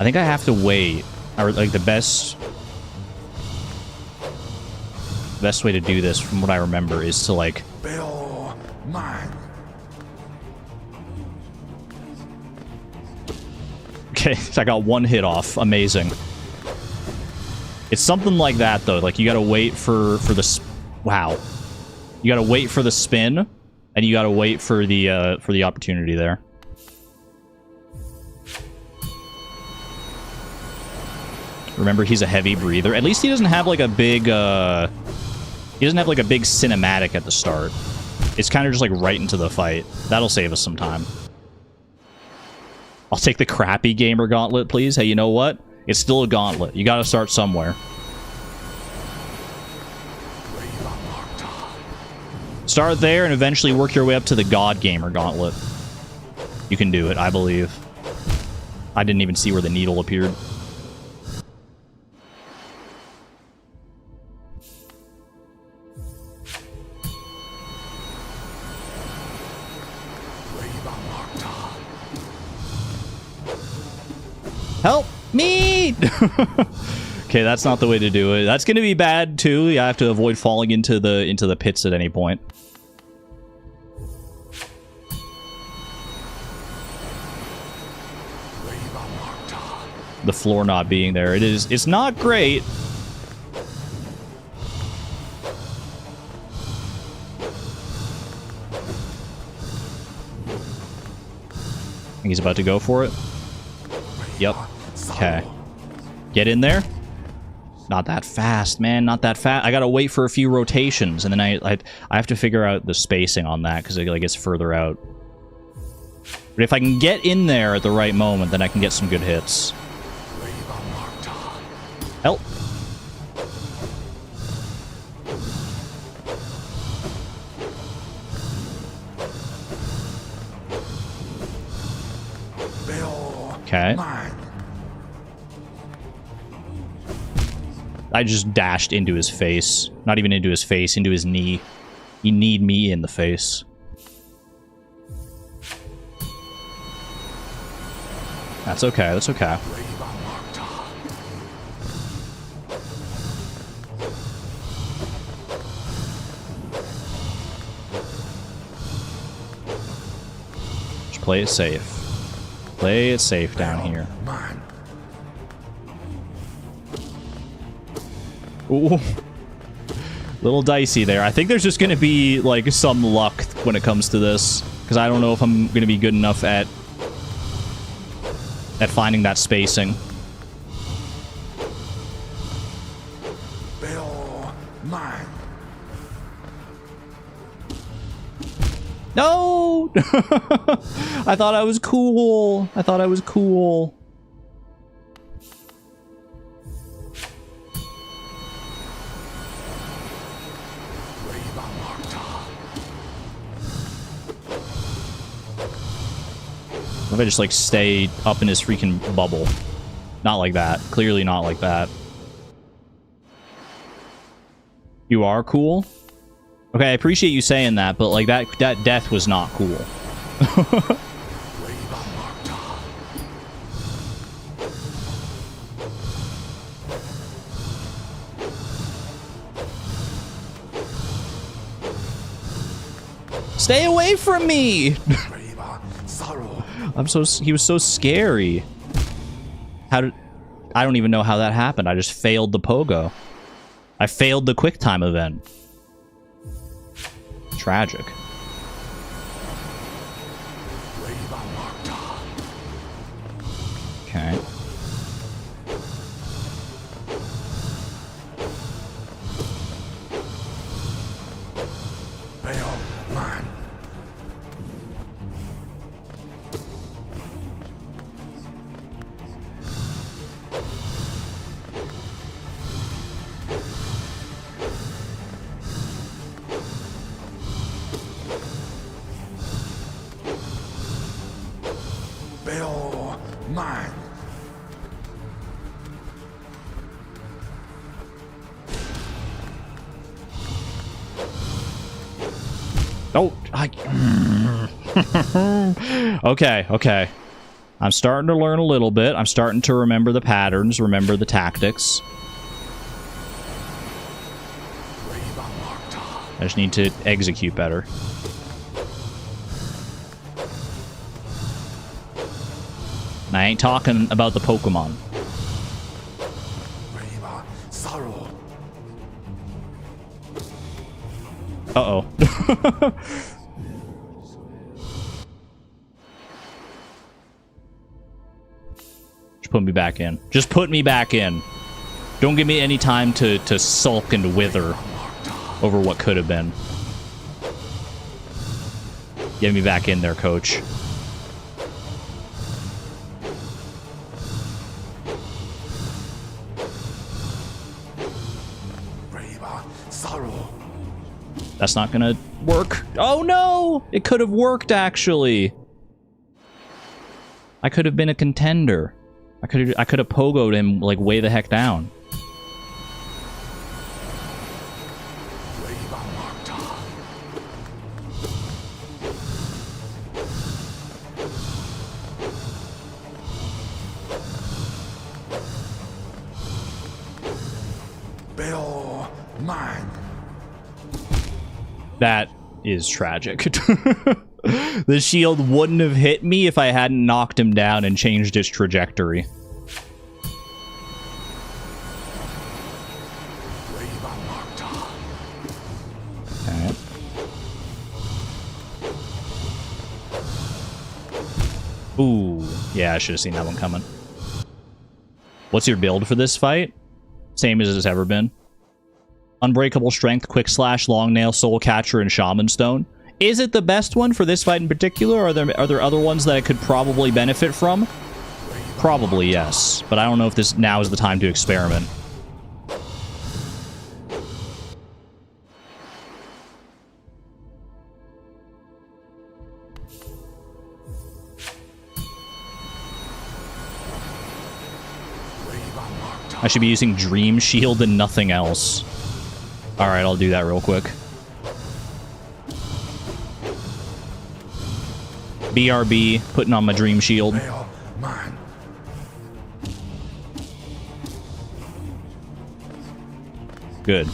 I think I have to wait. Or, like, the best way to do this, from what I remember, is to, like... Bill, mine. Okay, so I got one hit off. Amazing. It's something like that, though. Like, you gotta wait for the... Wow. You gotta wait for the spin, and you gotta wait for the opportunity there. Remember, he's a heavy breather. At least he doesn't have, like, a big, he doesn't have, like, a big cinematic at the start. It's kind of just, like, right into the fight. That'll save us some time. I'll take the crappy gamer gauntlet, please. Hey, you know what? It's still a gauntlet. You gotta start somewhere. Start there and eventually work your way up to the God Gamer Gauntlet. You can do it, I believe. I didn't even see where the needle appeared. Help me! Okay, that's not the way to do it. That's going to be bad too. You have to avoid falling into the pits at any point. The floor not being there. It's not great. I think he's about to go for it. Yep. Okay. Get in there. Not that fast, man. Not that fast. I gotta wait for a few rotations, and then I have to figure out the spacing on that, because it like gets further out. But if I can get in there at the right moment, then I can get some good hits. Help. Okay. I just dashed into his face. Not even into his face, into his knee. You need me in the face. That's okay, that's okay. Just play it safe. Play it safe down here. Ooh. Little dicey there. I think there's just going to be, like, some luck when it comes to this. Because I don't know if I'm going to be good enough at finding that spacing. Bill, mine. No! I thought I was cool. I thought I was cool. What if I just, like, stay up in his freaking bubble? Not like that. Clearly not like that. You are cool? Okay, I appreciate you saying that, but, like, that death was not cool. Stay away from me! He was so scary. I don't even know how that happened. I just failed the pogo. I failed the quick time event. Tragic. Okay. mine. Oh, okay, okay. I'm starting to learn a little bit. I'm starting to remember the patterns, remember the tactics. I just need to execute better. And I ain't talking about the Pokemon. Uh-oh. Just put me back in. Just put me back in. Don't give me any time to sulk and wither over what could have been. Get me back in there, coach. That's not gonna work. Oh no! It could have worked, actually. I could have been a contender. I could have pogoed him like way the heck down. Bill, mine. That is tragic. The shield wouldn't have hit me if I hadn't knocked him down and changed its trajectory. Okay. Ooh, yeah, I should have seen that one coming. What's your build for this fight? Same as it's ever been. Unbreakable Strength, Quick Slash, Long Nail, Soul Catcher, and Shaman Stone. Is it the best one for this fight in particular? Are there other ones that I could probably benefit from? Probably, yes. But I don't know if this now is the time to experiment. I should be using Dream Shield and nothing else. Alright, I'll do that real quick. BRB, putting on my Dream Shield. Good.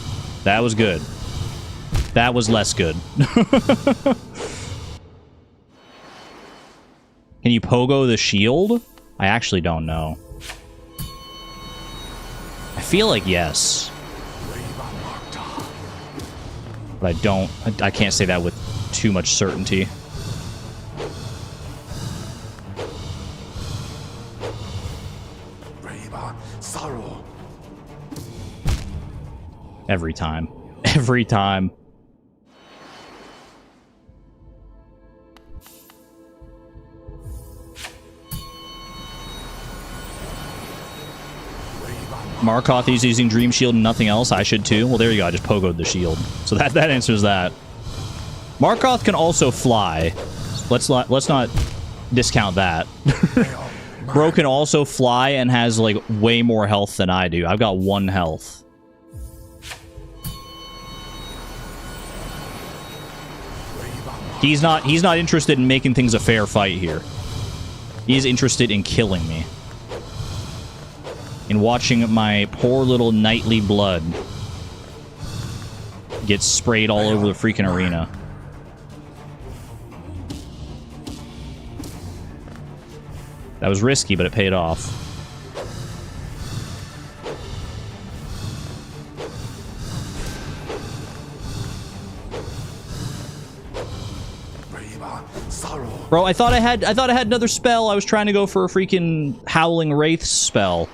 That was good. That was less good. Can you pogo the shield? I actually don't know. I feel like yes. But I can't say that with too much certainty. Every time. Every time. Markoth is using Dream Shield and nothing else. I should too. Well, there you go. I just pogoed the shield. So that answers that. Markoth can also fly. Let's not discount that. Bro can also fly and has like way more health than I do. I've got 1 health. He's not interested in making things a fair fight here. He's interested in killing me. In watching my poor little knightly blood get sprayed all over the freaking arena. That was risky, but it paid off. Bro, I thought I had another spell. I was trying to go for a freaking Howling Wraith spell.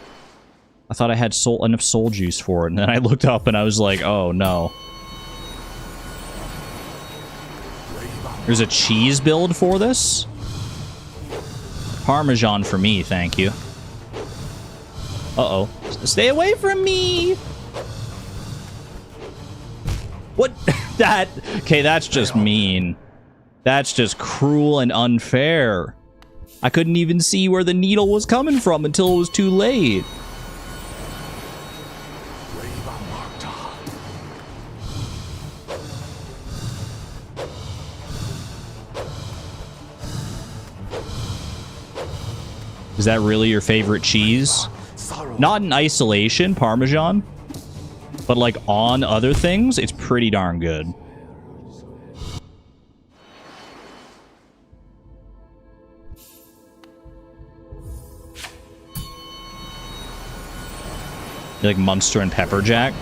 I thought I had enough soul juice for it, and then I looked up and I was like, oh no. There's a cheese build for this? Parmesan for me, thank you. Uh-oh. Stay away from me! What? Okay, that's just mean. That's just cruel and unfair. I couldn't even see where the needle was coming from until it was too late. Is that really your favorite cheese? Not in isolation, Parmesan, but like on other things, it's pretty darn good. You like Munster and Pepper Jack?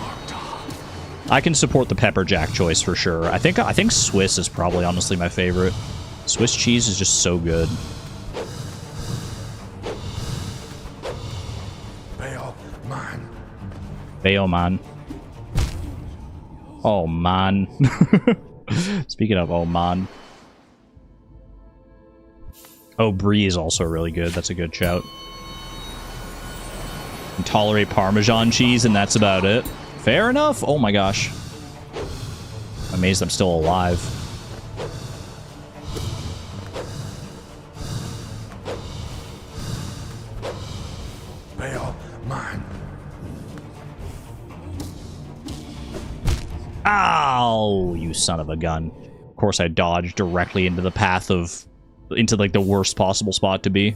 I can support the Pepper Jack choice for sure. I think Swiss is probably honestly my favorite. Swiss cheese is just so good. Bayo man. Oh man. Speaking of oh man. Oh, Brie is also really good. That's a good shout. And tolerate Parmesan cheese, and that's about it. Fair enough. Oh my gosh. I'm amazed I'm still alive. Ow, you son of a gun. Of course I dodged directly into the path of... into, like, the worst possible spot to be.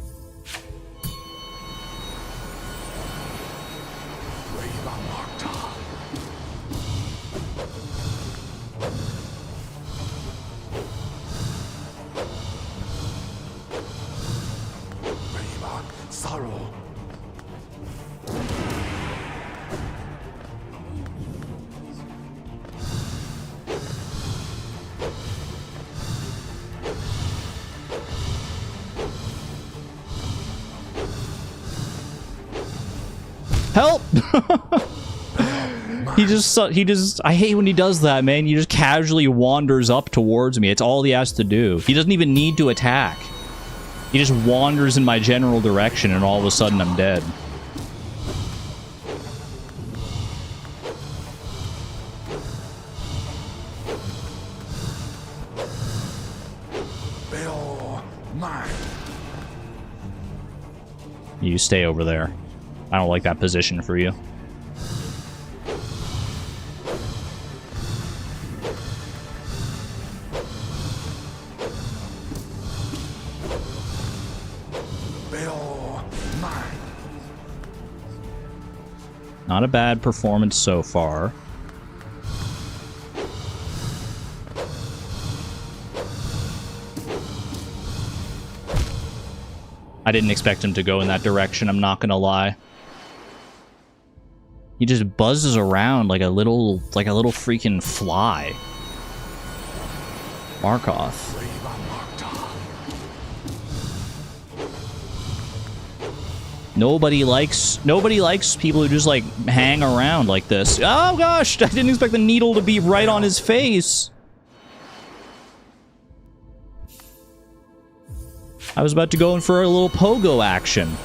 Help! He just, I hate when he does that, man. He just casually wanders up towards me. It's all he has to do. He doesn't even need to attack. He just wanders in my general direction, and all of a sudden I'm dead. You stay over there. I don't like that position for you. Not a bad performance so far. I didn't expect him to go in that direction, I'm not gonna lie. He just buzzes around like a little freaking fly. Markoth. Nobody likes people who just like hang around like this. Oh gosh, I didn't expect the needle to be right on his face. I was about to go in for a little pogo action.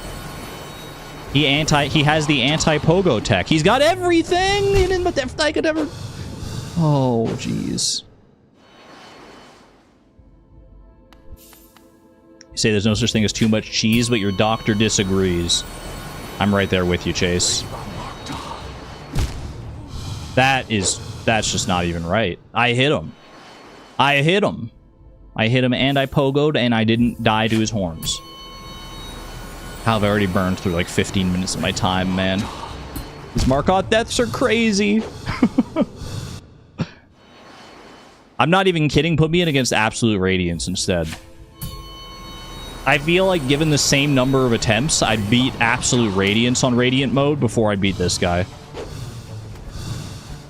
He has the anti-pogo tech. He's got everything I could ever... Oh, jeez. You say there's no such thing as too much cheese, but your doctor disagrees. I'm right there with you, Chase. That's just not even right. I hit him. I hit him and I pogoed and I didn't die to his horns. I've already burned through like 15 minutes of my time, man. These Markoth deaths are crazy. I'm not even kidding. Put me in against Absolute Radiance instead. I feel like given the same number of attempts, I'd beat Absolute Radiance on Radiant mode before I beat this guy.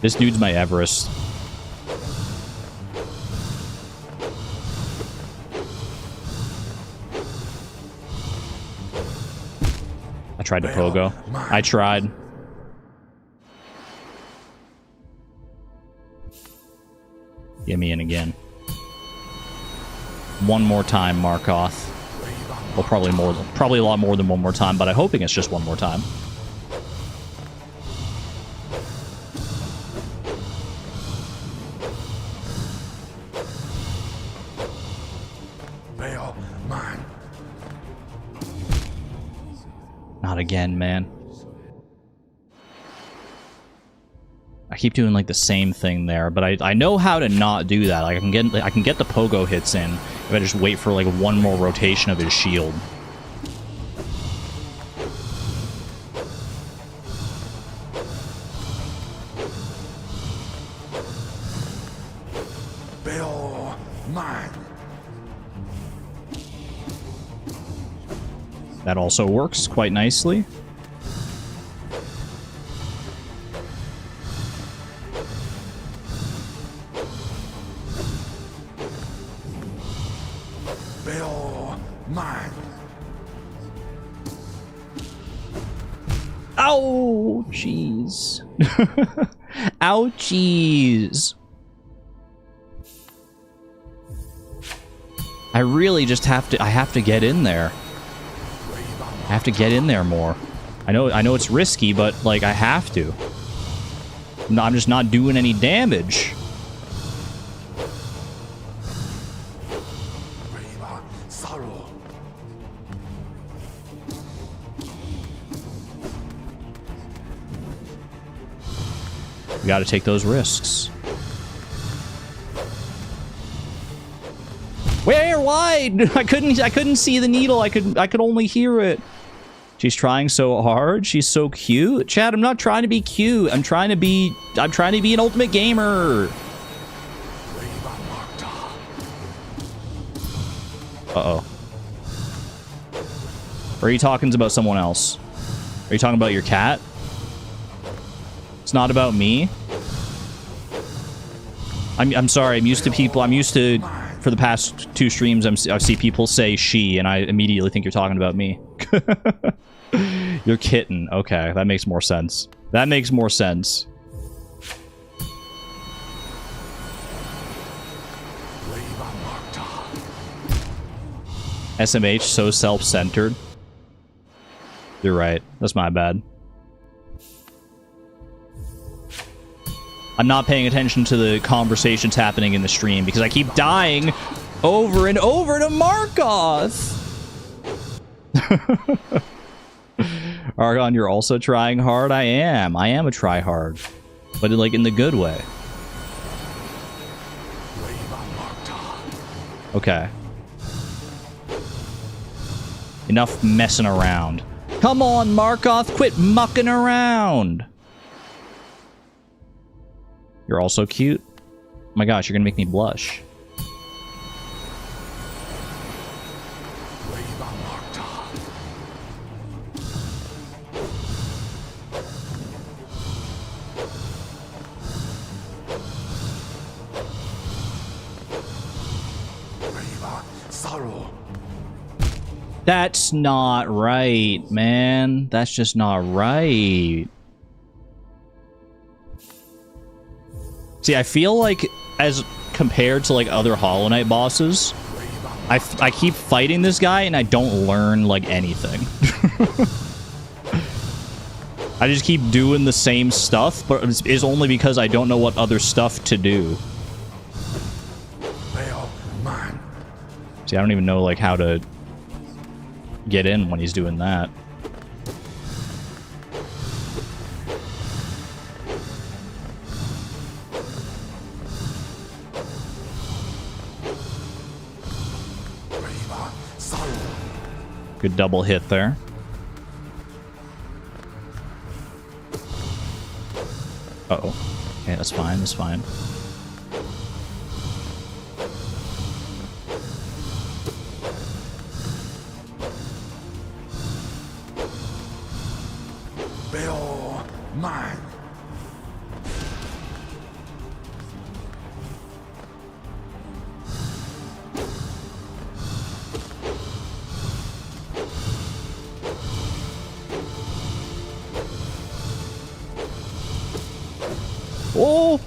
This dude's my Everest. I tried to pogo. I tried. Get me in again. One more time, Markoth. Well, probably a lot more than one more time, but I'm hoping it's just one more time. Not again, man. I keep doing like the same thing there, but I know how to not do that. Like, I can get the pogo hits in if I just wait for like one more rotation of his shield. Bill, mine. That also works quite nicely. Bill, mine. Ow! Jeez. Ouchies. I really just have to get in there. I have to get in there more. I know it's risky, but like I have to. No, I'm just not doing any damage. We gotta take those risks. Where? Why? I couldn't see the needle. I could only hear it. She's trying so hard. She's so cute. Chad, I'm not trying to be cute. I'm trying to be an ultimate gamer. Uh-oh. Or are you talking about someone else? Are you talking about your cat? It's not about me. I'm sorry. I'm used to for the past 2 streams I see people say she and I immediately think you're talking about me. Your kitten. Okay, that makes more sense. That makes more sense. SMH, so self-centered. You're right. That's my bad. I'm not paying attention to the conversations happening in the stream because I keep dying over and over to Markoth. Argon, you're also trying hard? I am a try-hard. But like in the good way. Okay. Enough messing around. Come on, Markoth, quit mucking around. You're also cute. Oh my gosh, you're gonna make me blush. That's not right, man. That's just not right. See, I feel like as compared to like other Hollow Knight bosses, I keep fighting this guy and I don't learn like anything. I just keep doing the same stuff, but it's only because I don't know what other stuff to do. See, I don't even know like how to get in when he's doing that. Good double hit there. Uh-oh. Okay, that's fine, that's fine. Bill, mine. Oh!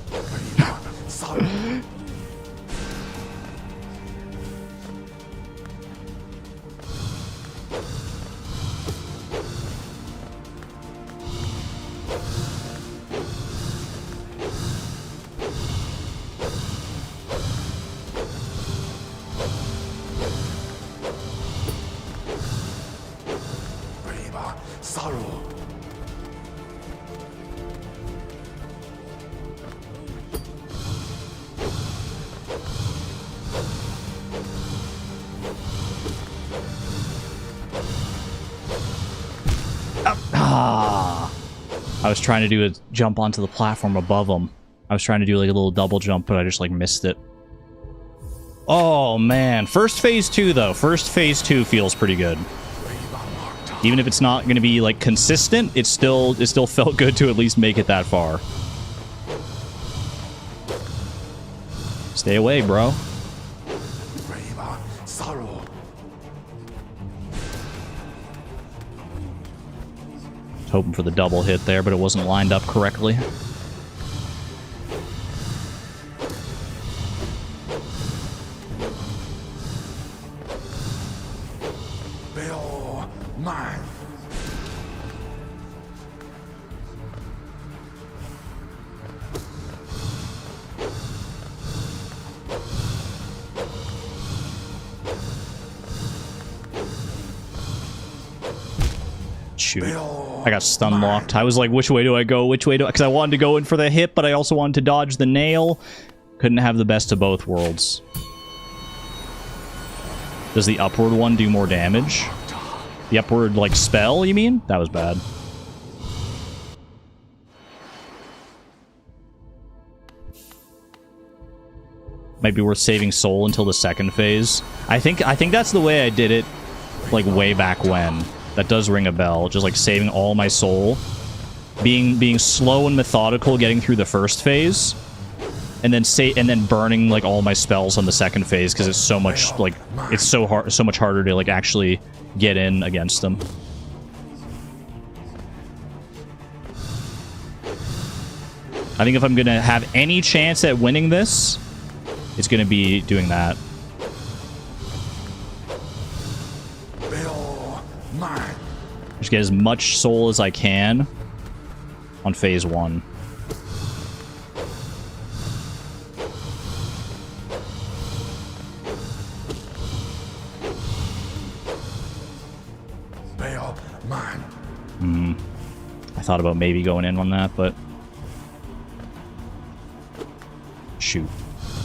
sorrow. I was trying to do a jump onto the platform above him. I was trying to do like a little double jump, but I just like missed it. Oh man, first phase 2 though. First phase 2 feels pretty good. Even if it's not going to be like consistent, it still felt good to at least make it that far. Stay away, bro. Sorrow. Hoping for the double hit there, but it wasn't lined up correctly. Bill, mine. Shoot. I got stun locked. I was like, which way do I go? Which way do I... Because I wanted to go in for the hit, but I also wanted to dodge the nail. Couldn't have the best of both worlds. Does the upward one do more damage? The upward, like, spell, you mean? That was bad. Might be worth saving soul until the second phase. I think that's the way I did it, like, way back when. That does ring a bell. Just, like, saving all my soul. Being slow and methodical getting through the first phase. And then burning, like, all my spells on the second phase, because it's so much, like, it's so much harder to, like, actually get in against them. I think if I'm gonna have any chance at winning this, it's gonna be doing that. Just get as much soul as I can on phase 1. I thought about maybe going in on that, but... Shoot.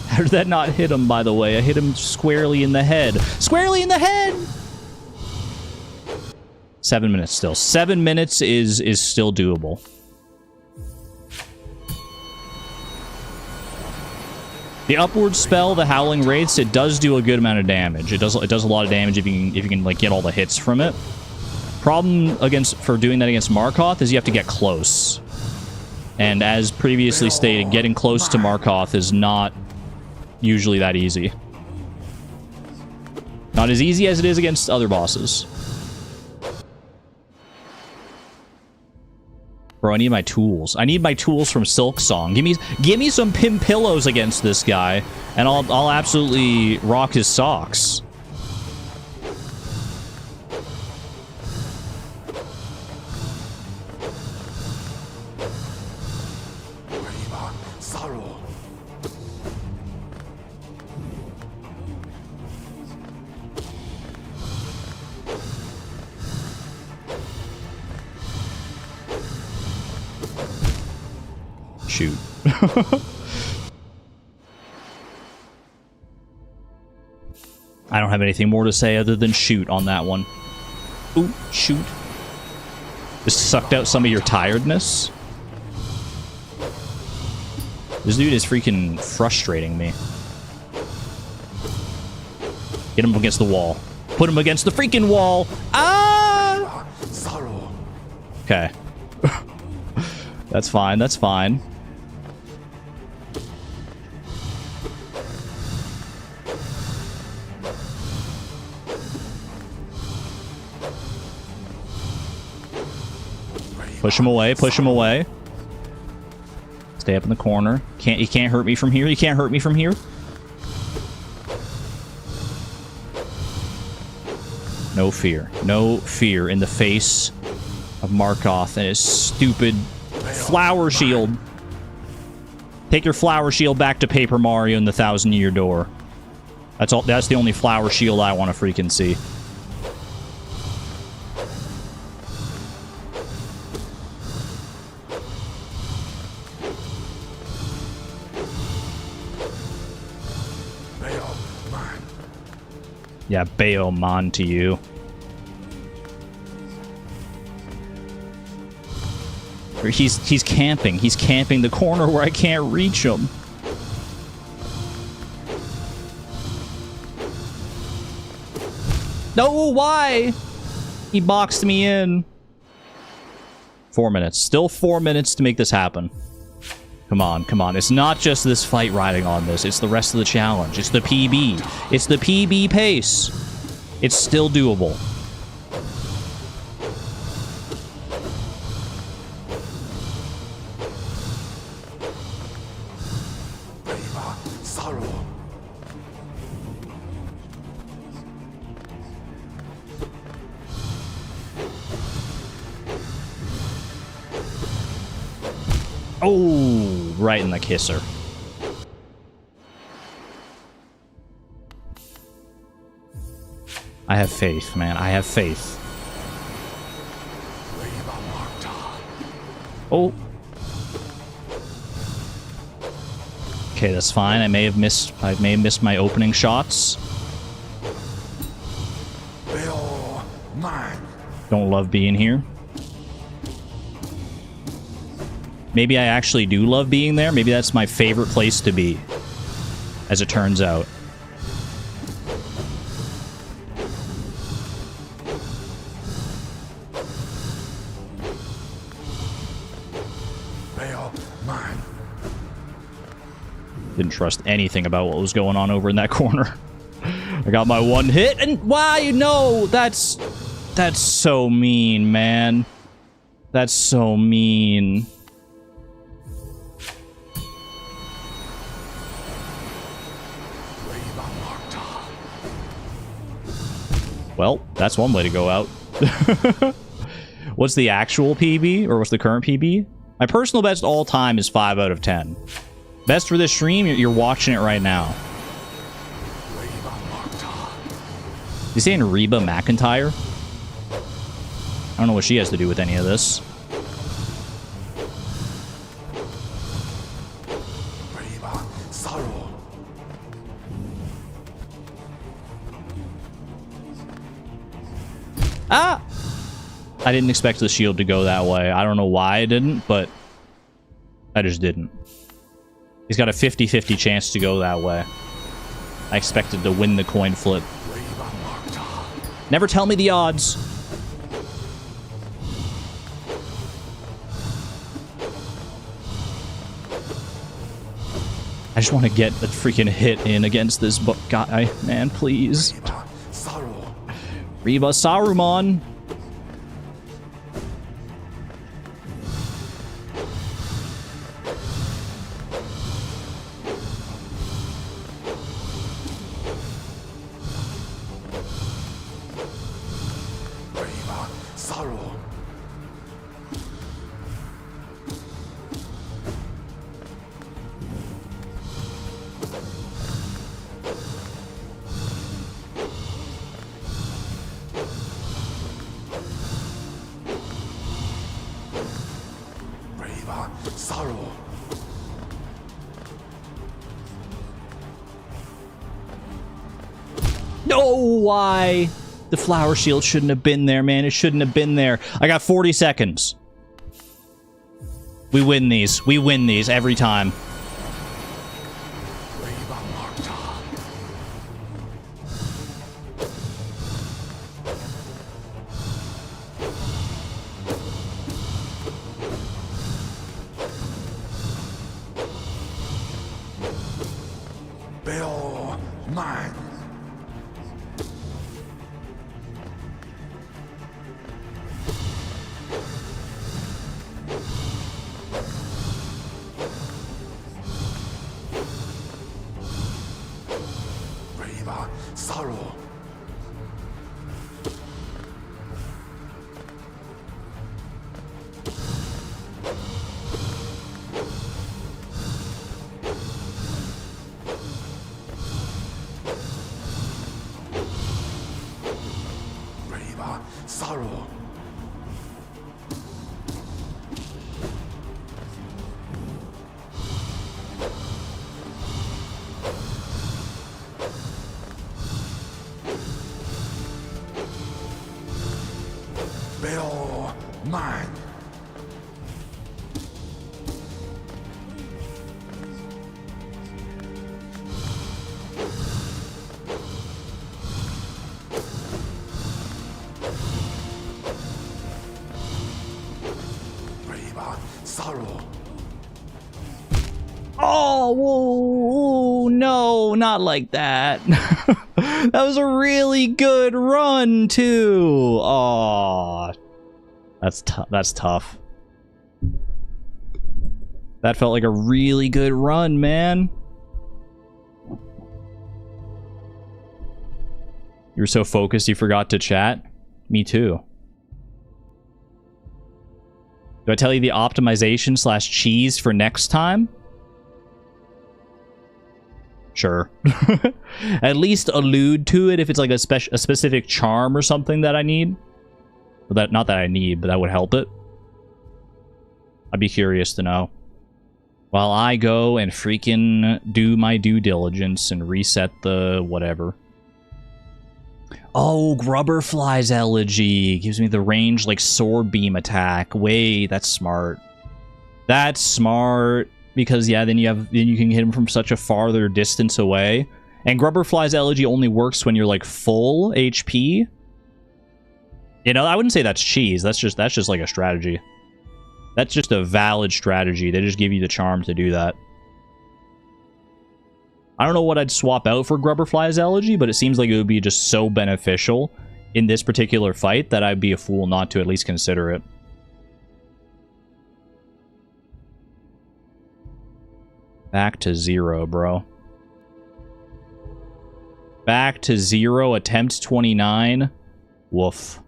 How did that not hit him, by the way? I hit him squarely in the head. Squarely in the head! 7 minutes still. 7 minutes is still doable. The upward spell, the Howling Wraiths, it does do a good amount of damage. It does a lot of damage if you can like get all the hits from it. Problem for doing that against Markoth is you have to get close. And as previously stated, getting close to Markoth is not usually that easy. Not as easy as it is against other bosses. Bro, I need my tools. I need my tools from Silk Song. Give me some pin pillows against this guy, and I'll absolutely rock his socks. Shoot. I don't have anything more to say other than shoot on that one. Ooh, shoot. Just sucked out some of your tiredness. This dude is freaking frustrating me. Get him against the wall. Put him against the freaking wall. Ah! Okay. That's fine, that's fine. Push him away, push him away. Stay up in the corner. You can't hurt me from here. You can't hurt me from here. No fear. No fear in the face of Markoth and his stupid flower shield. Take your flower shield back to Paper Mario and the 1,000-Year Door. That's all. That's the only flower shield I want to freaking see. Yeah, Baomon to you. He's camping. He's camping the corner where I can't reach him. No, why? He boxed me in. 4 minutes. Still 4 minutes to make this happen. Come on, come on. It's not just this fight riding on this. It's the rest of the challenge. It's the PB. It's the PB pace. It's still doable. Sorrow. Oh, right in the kisser. I have faith, man. I have faith. Oh. Okay, that's fine. I may have missed my opening shots. Don't love being here. Maybe I actually do love being there. Maybe that's my favorite place to be, as it turns out. Didn't trust anything about what was going on over in that corner. I got my one hit, and why? No, that's so mean, man. That's so mean. Well, that's one way to go out. What's the actual PB? Or what's the current PB? My personal best all time is 5 out of 10. Best for this stream, you're watching it right now. You saying Reba McEntire? I don't know what she has to do with any of this. Ah! I didn't expect the shield to go that way. I don't know why I didn't, but I just didn't. He's got a 50-50 chance to go that way. I expected to win the coin flip. Never tell me the odds. I just want to get a freaking hit in against this guy, man, please. Reba Saruman. No, why? The flower shield shouldn't have been there, man. It shouldn't have been there. I got 40 seconds. We win these. We win these every time. mine. Sorrow. Oh, whoa, no, not like that. That was a really good run, too. Oh, that's tough. That felt like a really good run, man. You were so focused you forgot to chat? Me too. Do I tell you the optimization / cheese for next time? Sure. At least allude to it if it's like a specific charm or something that I need. Well, that, not that I need, but that would help it. I'd be curious to know. While I go and freaking do my due diligence and reset the whatever. Oh, Grubberfly's Elegy gives me the range like sword beam attack. Wait, that's smart. That's smart because yeah, then you can hit him from such a farther distance away. And Grubberfly's Elegy only works when you're like full HP. You know, I wouldn't say that's cheese. That's just like a strategy. That's just a valid strategy. They just give you the charm to do that. I don't know what I'd swap out for Grubberfly's Elegy, but it seems like it would be just so beneficial in this particular fight that I'd be a fool not to at least consider it. Back to 0, bro. Back to 0, attempt 29. Woof.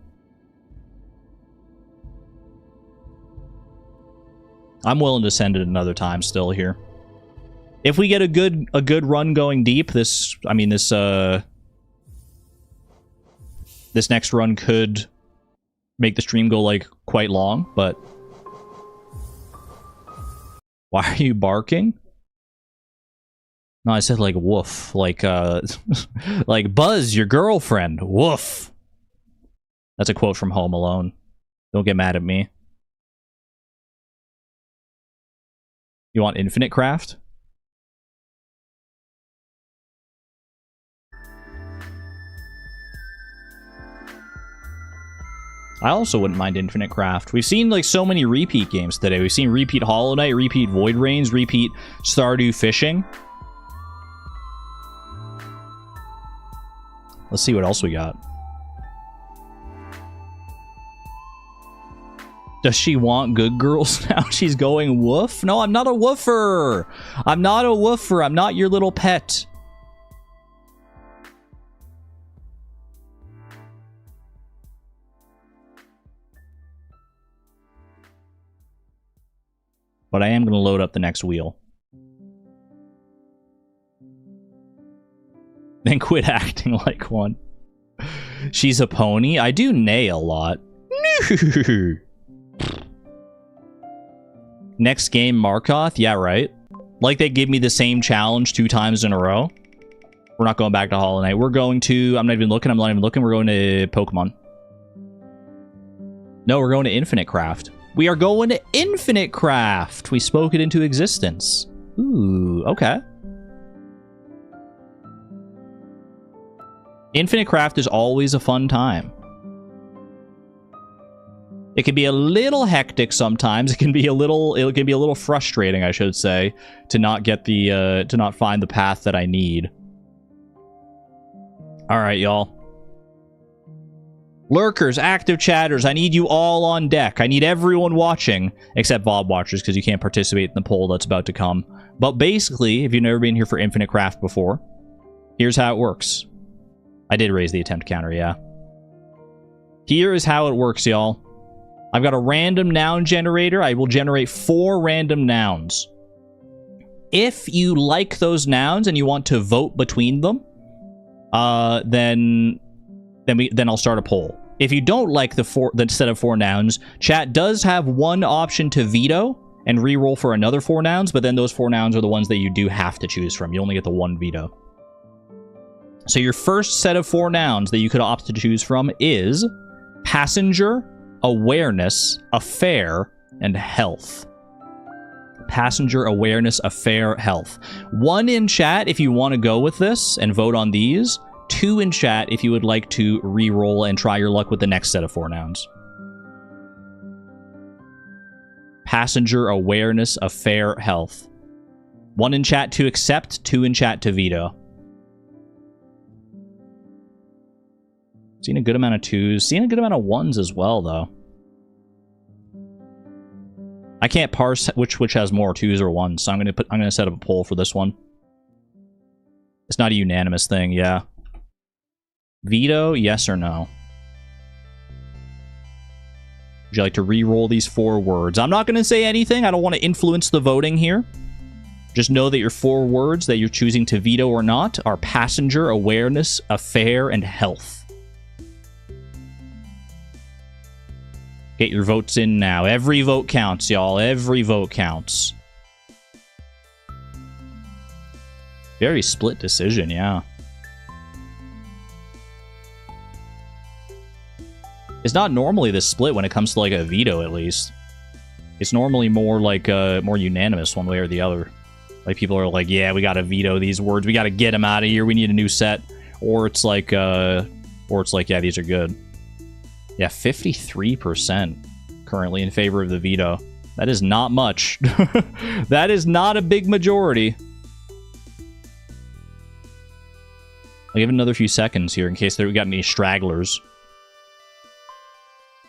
I'm willing to send it another time still here. If we get a good run going deep, this next run could make the stream go like quite long, but why are you barking? No, I said like woof, like like Buzz, your girlfriend, woof. That's a quote from Home Alone. Don't get mad at me. You want Infinite Craft? I also wouldn't mind Infinite Craft. We've seen like so many repeat games today. We've seen repeat Hollow Knight, repeat Void Rains, repeat Stardew Fishing. Let's see what else we got. Does she want good girls now? She's going woof? No, I'm not a woofer. I'm not a woofer. I'm not your little pet. But I am going to load up the next wheel. Then quit acting like one. She's a pony? I do neigh a lot. Next game, Markoth? Yeah, right. Like they give me the same challenge 2 times in a row. We're not going back to Hollow Knight. We're going to... I'm not even looking. We're going to Pokemon. No, we're going to Infinite Craft. We are going to Infinite Craft. We spoke it into existence. Ooh, okay. Infinite Craft is always a fun time. It can be a little hectic sometimes. It can be a little frustrating, I should say, to not get the to not find the path that I need. All right, y'all. Lurkers, active chatters, I need you all on deck. I need everyone watching, except VOD watchers, because you can't participate in the poll that's about to come. But basically, if you've never been here for Infinite Craft before, here's how it works. I did raise the attempt counter, yeah. Here is how it works, y'all. I've got a random noun generator. I will generate 4 random nouns. If you like those nouns and you want to vote between them, then I'll start a poll. If you don't like the set of 4 nouns, chat does have one option to veto and reroll for another 4 nouns, but then those 4 nouns are the ones that you do have to choose from. You only get the 1 veto. So your first set of 4 nouns that you could opt to choose from is passenger, awareness, affair, and health. Passenger awareness, affair, health. 1 in chat if you want to go with this and vote on these. 2 in chat if you would like to re-roll and try your luck with the next set of 4 nouns. Passenger awareness, affair, health. 1 in chat to accept, 2 in chat to veto. Seeing a good amount of 2s. Seeing a good amount of 1s as well, though. I can't parse which has more, 2s or 1s, so I'm gonna set up a poll for this one. It's not a unanimous thing, yeah. Veto, yes or no? Would you like to re-roll these 4 words? I'm not gonna say anything. I don't want to influence the voting here. Just know that your 4 words that you're choosing to veto or not are passenger, awareness, affair, and health. Get your votes in now. Every vote counts, y'all. Every vote counts. Very split decision, yeah. It's not normally this split when it comes to, like, a veto, at least. It's normally more, like, more unanimous one way or the other. Like, people are like, yeah, we gotta veto these words. We gotta get them out of here. We need a new set. Or it's like, yeah, these are good. Yeah, 53% currently in favor of the veto. That is not much. That is not a big majority. I'll give it another few seconds here in case we got any stragglers.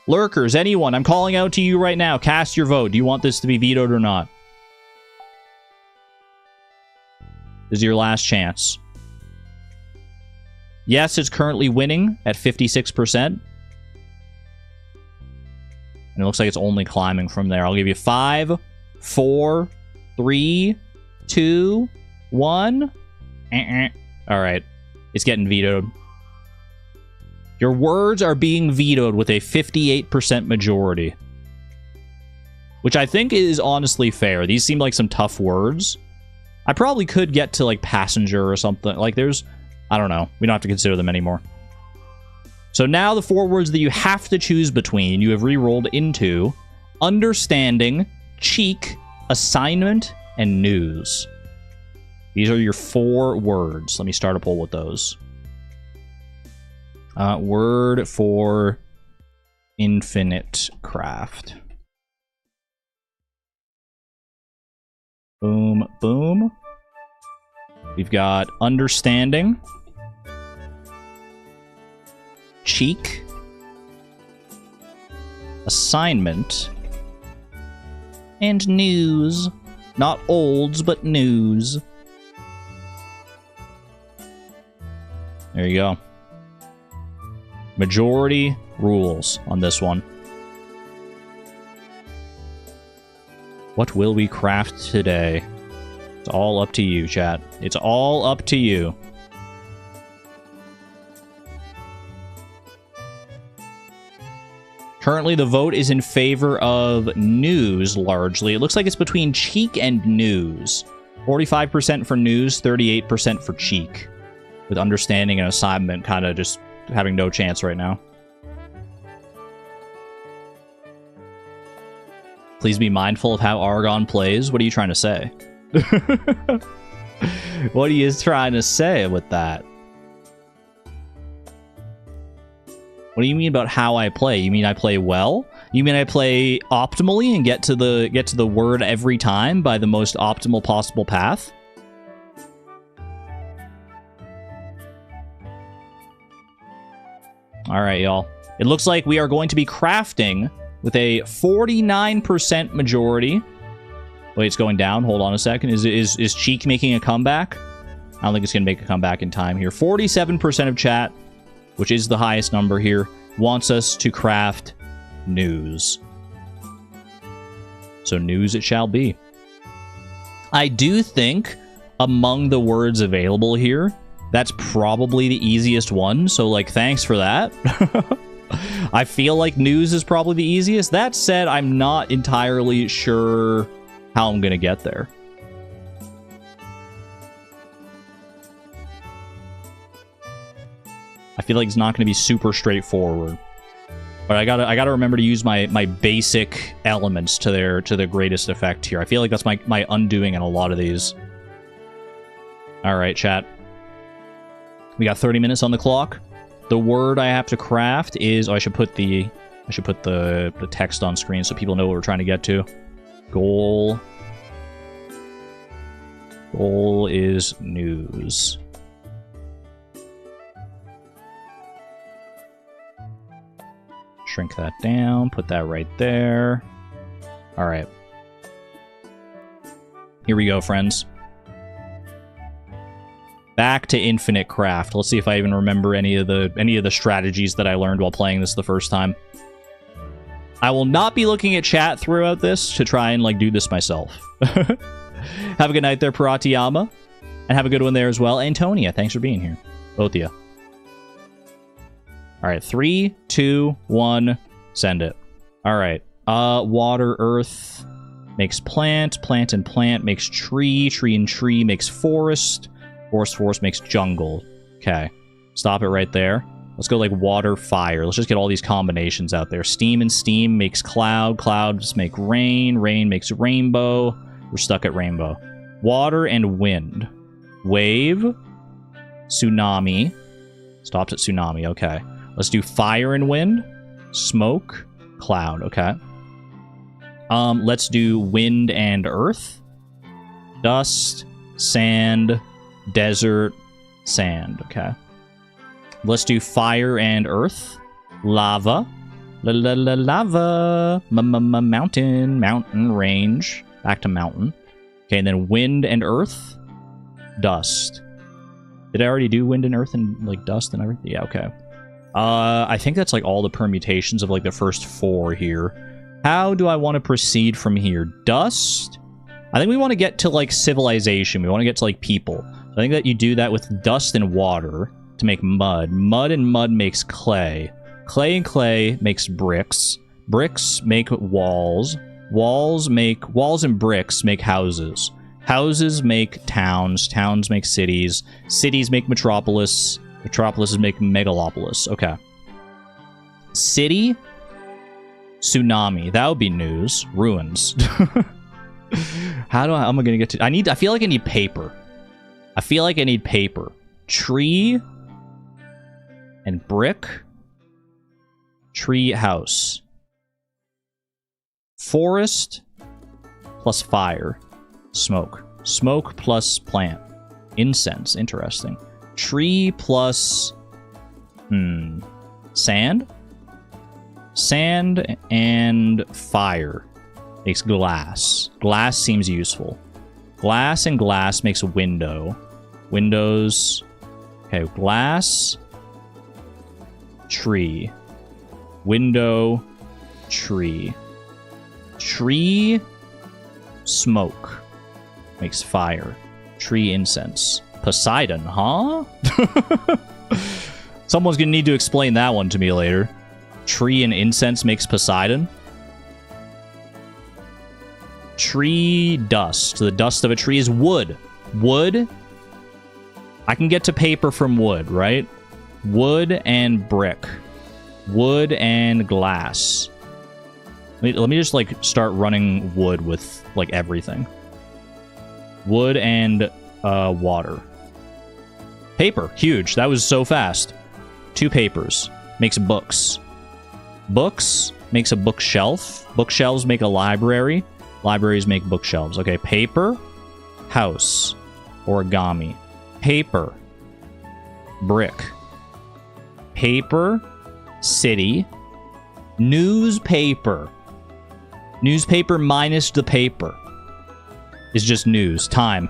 Lurkers, anyone, I'm calling out to you right now. Cast your vote. Do you want this to be vetoed or not? This is your last chance. Yes, it's currently winning at 56%. And it looks like it's only climbing from there. I'll give you 5, 4, 3, 2, 1. Alright. It's getting vetoed. Your words are being vetoed with a 58% majority. Which I think is honestly fair. These seem like some tough words. I probably could get to, like, passenger or something. Like, there's... I don't know. We don't have to consider them anymore. So now the 4 words that you have to choose between, you have re-rolled into understanding, cheek, assignment, and news. These are your 4 words. Let me start a poll with those. Word for infinite craft. Boom, boom. We've got understanding, cheek, assignment, and news. Not olds, but news. There you go. Majority rules on this one. What will we craft today? It's all up to you, chat. It's all up to you. Currently, the vote is in favor of news, largely. It looks like it's between cheek and news. 45% for news, 38% for cheek. With understanding and assignment kind of just having no chance right now. Please be mindful of how Argon plays. What are you trying to say? What are you trying to say with that? What do you mean about how I play? You mean I play well? You mean I play optimally and get to the word every time by the most optimal possible path? All right, y'all. It looks like we are going to be crafting with a 49% majority. Wait, it's going down. Hold on a second. Is Cheek making a comeback? I don't think it's going to make a comeback in time here. 47% of chat, which is the highest number here, wants us to craft news. So news it shall be. I do think among the words available here, that's probably the easiest one. So, like, thanks for that. I feel like news is probably the easiest. That said, I'm not entirely sure how I'm going to get there. I feel like it's not going to be super straightforward. But I gotta remember to use my basic elements to their greatest effect here. I feel like that's my undoing in a lot of these. All right, chat. We got 30 minutes on the clock. The word I have to craft is... Oh, I should put the text on screen so people know what we're trying to get to. Goal. Goal is news. Shrink that down. Put that right there. All right. Here we go, friends. Back to infinite craft. Let's see if I even remember any of the strategies that I learned while playing this the first time. I will not be looking at chat throughout this to try and do this myself. Have a good night there, Paratiyama. And have a good one there as well. Antonia, thanks for being here. Both of you. Alright, 3, 2, 1, send it. Alright. Water, earth makes plant. Plant and plant makes tree. Tree and tree makes forest. Forest makes jungle. Okay. Stop it right there. Let's go water, fire. Let's just get all these combinations out there. Steam and steam makes cloud. Clouds make rain. Rain makes rainbow. We're stuck at rainbow. Water and wind. Wave. Tsunami. Stops at tsunami. Okay. Let's do fire and wind. Smoke. Cloud. Okay. Let's do wind and earth. Dust. Sand. Desert. Sand. Okay. Let's do fire and earth. Lava. Lava. Mountain. Mountain range. Back to mountain. Okay, and then wind and earth. Dust. Did I already do wind and earth and dust and everything? Yeah, okay. I think that's all the permutations of the first 4 here. How do I want to proceed from here? Dust. I think we want to get to civilization. We want to get to people. So I think that you do that with dust and water to make mud. Mud and mud makes clay. Clay and clay makes bricks. Bricks make walls. Walls and bricks make houses. Houses make towns. Towns make cities. Cities make metropolis. Metropolises make megalopolis. Okay. City. Tsunami. That would be news. Ruins. How do I'm gonna get to... I feel like I need paper. I feel like I need paper. Tree. And brick. Tree house. Forest plus fire. Smoke. Smoke plus plant. Incense. Interesting. Tree plus... Sand? Sand and fire makes glass. Glass seems useful. Glass and glass makes a window. Windows... Okay, glass... Tree. Window... Tree. Tree... Smoke. Makes fire. Tree incense. Poseidon, huh? Someone's gonna need to explain that one to me later. Tree and incense makes Poseidon. Tree dust. The dust of a tree is wood. Wood. I can get to paper from wood, right? Wood and brick. Wood and glass. Let me just start running wood with everything. Wood and water. Paper. Huge. That was so fast. 2 papers. Makes books. Books makes a bookshelf. Bookshelves make a library. Libraries make bookshelves. Okay, paper. House. Origami. Paper. Brick. Paper. City. Newspaper. Newspaper minus the paper is just news. Time.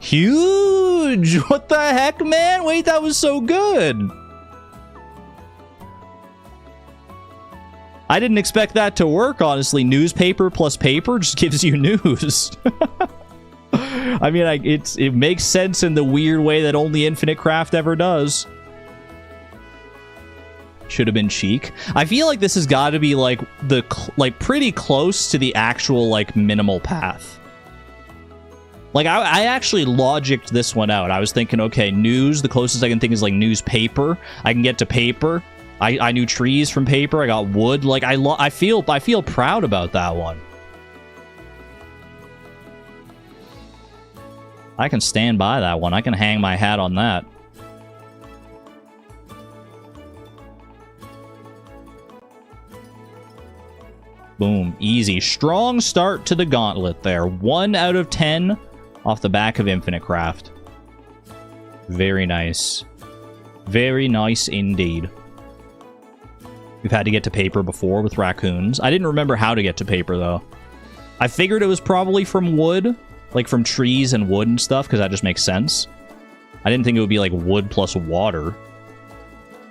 Huge! What the heck, man? Wait, that was so good! I didn't expect that to work, honestly. Newspaper plus paper just gives you news. I mean, it makes sense in the weird way that only Infinite Craft ever does. Should have been cheek. I feel like this has got to be pretty close to the actual minimal path. I actually logicked this one out. I was thinking, okay, news, the closest I can think is newspaper. I can get to paper. I knew trees from paper. I got wood. Like, I feel proud about that one. I can stand by that one. I can hang my hat on that. Boom. Easy. Strong start to the gauntlet there. 1 out of 10 off the back of Infinite Craft. Very nice. Very nice indeed. We've had to get to paper before with raccoons. I didn't remember how to get to paper, though. I figured it was probably from wood. Like, from trees and wood and stuff, because that just makes sense. I didn't think it would be, like, wood plus water.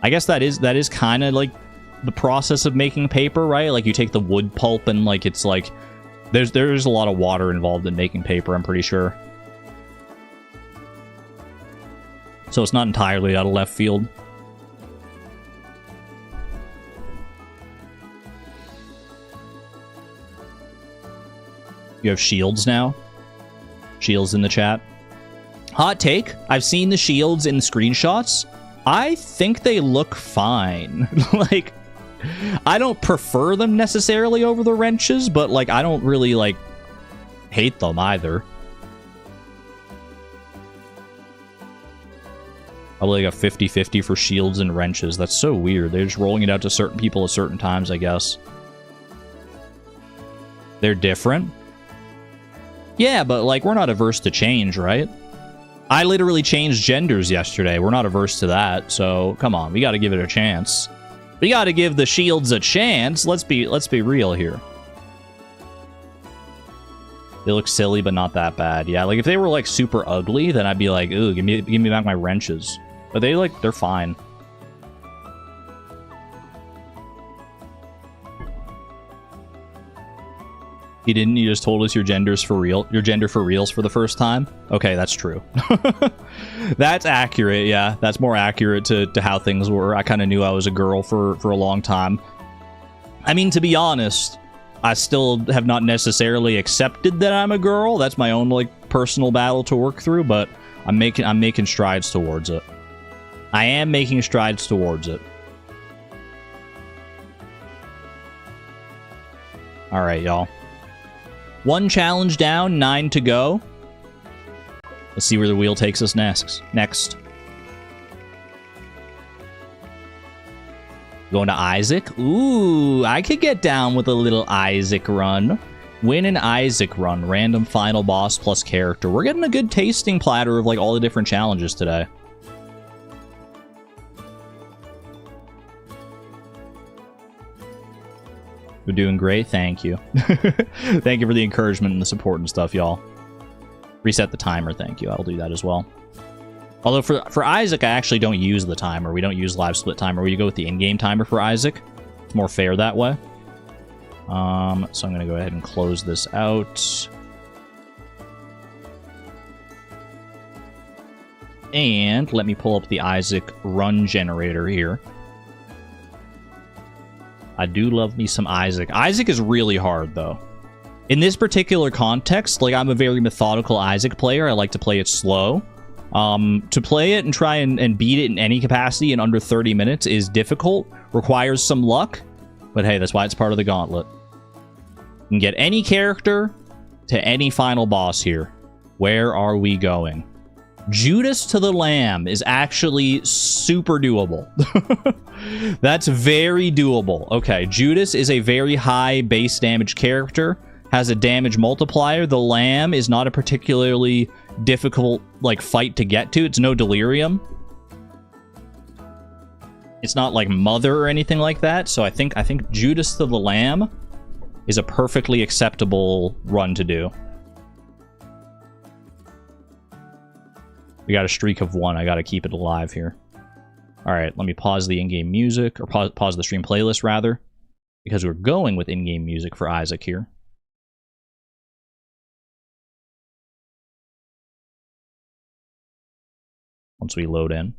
I guess that is kind of, like, the process of making paper, right? Like, you take the wood pulp and, like, it's, like... There's a lot of water involved in making paper, I'm pretty sure. So it's not entirely out of left field. You have shields now? Shields in the chat. Hot take. I've seen the shields in screenshots. I think they look fine. Like, I don't prefer them necessarily over the wrenches, but, like, I don't really, like, hate them either. Probably like a 50-50 for shields and wrenches. That's so weird. They're just rolling it out to certain people at certain times, I guess. They're different. Yeah, but, like, we're not averse to change, right? I literally changed genders yesterday. We're not averse to that, so come on. We gotta give it a chance. We gotta give the shields a chance. Let's be real here. They look silly, but not that bad. Yeah, like, if they were, like, super ugly, then I'd be like, ooh, give me back my wrenches. But they're fine. You didn't? You just told us your gender's for real? Your gender for reals for the first time? Okay, that's true. That's accurate, yeah. That's more accurate to how things were. I kind of knew I was a girl for a long time. I mean, to be honest, I still have not necessarily accepted that I'm a girl. That's my own, like, personal battle to work through, but I'm making strides towards it. I am making strides towards it. Alright, y'all. 1 challenge down, 9 to go. Let's see where the wheel takes us next. Going to Isaac. Ooh, I could get down with a little Isaac run. Win an Isaac run. Random final boss plus character. We're getting a good tasting platter of, like, all the different challenges today. You're doing great. Thank you. Thank you for the encouragement and the support and stuff, y'all. Reset the timer. Thank you. I'll do that as well. Although for Isaac, I actually don't use the timer. We don't use live split timer. We go with the in-game timer for Isaac. It's more fair that way. So I'm going to go ahead and close this out. And let me pull up the Isaac run generator here. I do love me some Isaac. Isaac is really hard, though. In this particular context, like, I'm a very methodical Isaac player. I like to play it slow. To play it and try and beat it in any capacity in under 30 minutes is difficult. Requires some luck. But hey, that's why it's part of the Gauntlet. You can get any character to any final boss here. Where are we going? Judas to the Lamb is actually super doable. That's very doable. Okay, Judas is a very high base damage character, has a damage multiplier. The Lamb is not a particularly difficult, like, fight to get to. It's no Delirium. It's not like Mother or anything like that. So I think Judas to the Lamb is a perfectly acceptable run to do. We got a streak of 1. I got to keep it alive here. All right, let me pause the in-game music, or pause the stream playlist, rather, because we're going with in-game music for Isaac here. Once we load in.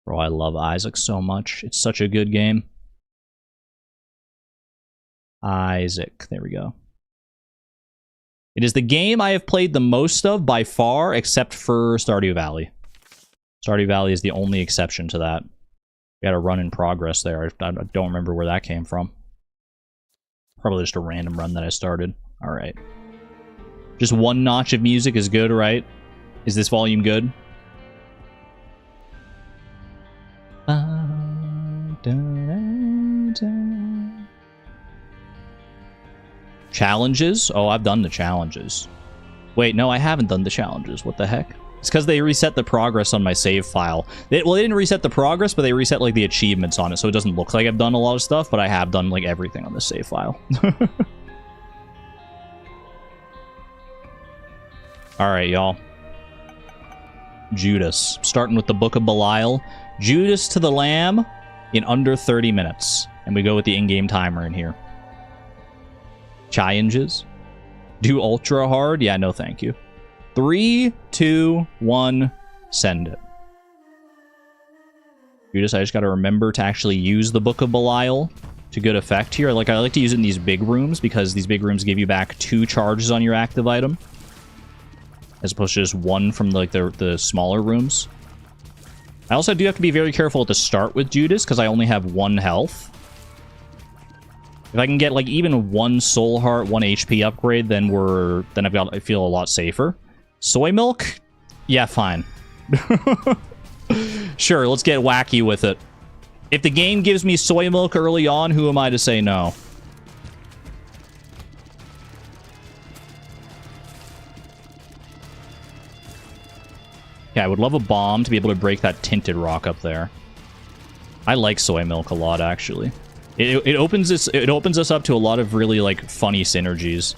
Bro, I love Isaac so much. It's such a good game. Isaac, there we go. It is the game I have played the most of by far, except for Stardew Valley. Stardew Valley is the only exception to that. We had a run in progress there. I don't remember where that came from. Probably just a random run that I started. Alright. Just one notch of music is good, right? Is this volume good? Challenges? Oh, I've done the challenges. Wait, no, I haven't done the challenges. What the heck? It's because they reset the progress on my save file. Well, they didn't reset the progress, but they reset, like, the achievements on it, so it doesn't look like I've done a lot of stuff, but I have done, like, everything on the save file. Alright, y'all. Judas. Starting with the Book of Belial. Judas to the Lamb in under 30 minutes. And we go with the in-game timer in here. Challenges. Do ultra hard? Yeah, no thank you. 3, 2, 1, send it. Judas, I just gotta remember to actually use the Book of Belial to good effect here. I like to use it in these big rooms, because these big rooms give you back 2 charges on your active item, as opposed to just 1 from like the smaller rooms. I also do have to be very careful at the start with Judas, because I only have 1 health. If I can get like even 1 soul heart, 1 HP upgrade, then I feel a lot safer. Soy milk? Yeah, fine. Sure, let's get wacky with it. If the game gives me soy milk early on, who am I to say no? Yeah, I would love a bomb to be able to break that tinted rock up there. I like soy milk a lot, actually. It opens us up to a lot of really, like, funny synergies.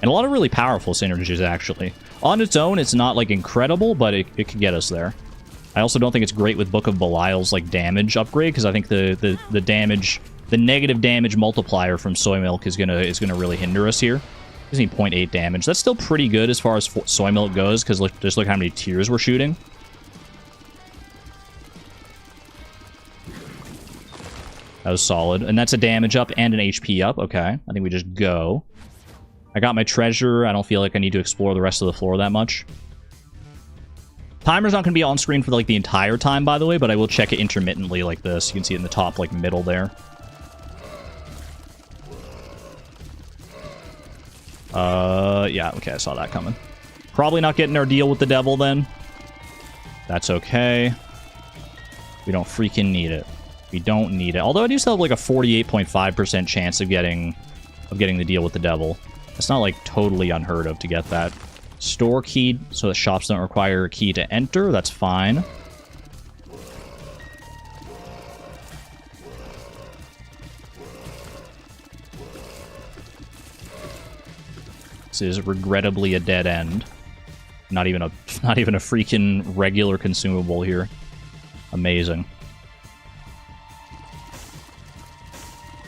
And a lot of really powerful synergies, actually. On its own, it's not, like, incredible, but it can get us there. I also don't think it's great with Book of Belial's, like, damage upgrade, because I think the negative damage multiplier from soy milk is gonna really hinder us here. Gives me 0.8 damage. That's still pretty good as far as soy milk goes, because just look how many tiers we're shooting. That was solid. And that's a damage up and an HP up. Okay. I think we just go. I got my treasure. I don't feel like I need to explore the rest of the floor that much. Timer's not going to be on screen for like the entire time, by the way, but I will check it intermittently like this. You can see it in the top, like, middle there. Yeah, okay, I saw that coming. Probably not getting our deal with the devil then. That's okay. We don't freaking need it. We don't need it. Although I do still have like a 48.5% chance of getting the deal with the devil. It's not like totally unheard of to get that. Store key, so the shops don't require a key to enter. That's fine. This is regrettably a dead end. Not even a freaking regular consumable here. Amazing.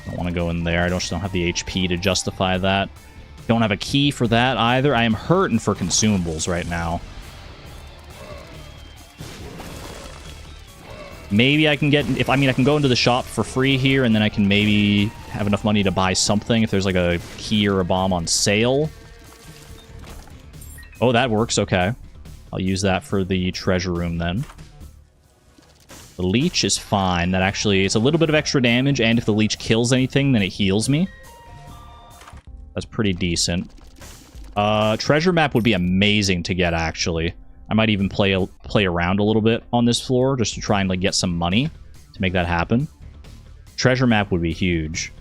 Don't want to go in there. I just don't have the HP to justify that. Don't have a key for that either. I am hurting for consumables right now. Maybe I can get... I can go into the shop for free here, and then I can maybe have enough money to buy something if there's like a key or a bomb on sale. Oh, that works. Okay. I'll use that for the treasure room then. The leech is fine. That actually... It's a little bit of extra damage, and if the leech kills anything, then it heals me. That's pretty decent. Treasure map would be amazing to get, actually. I might even play around a little bit on this floor just to try and like get some money to make that happen. Treasure map would be huge.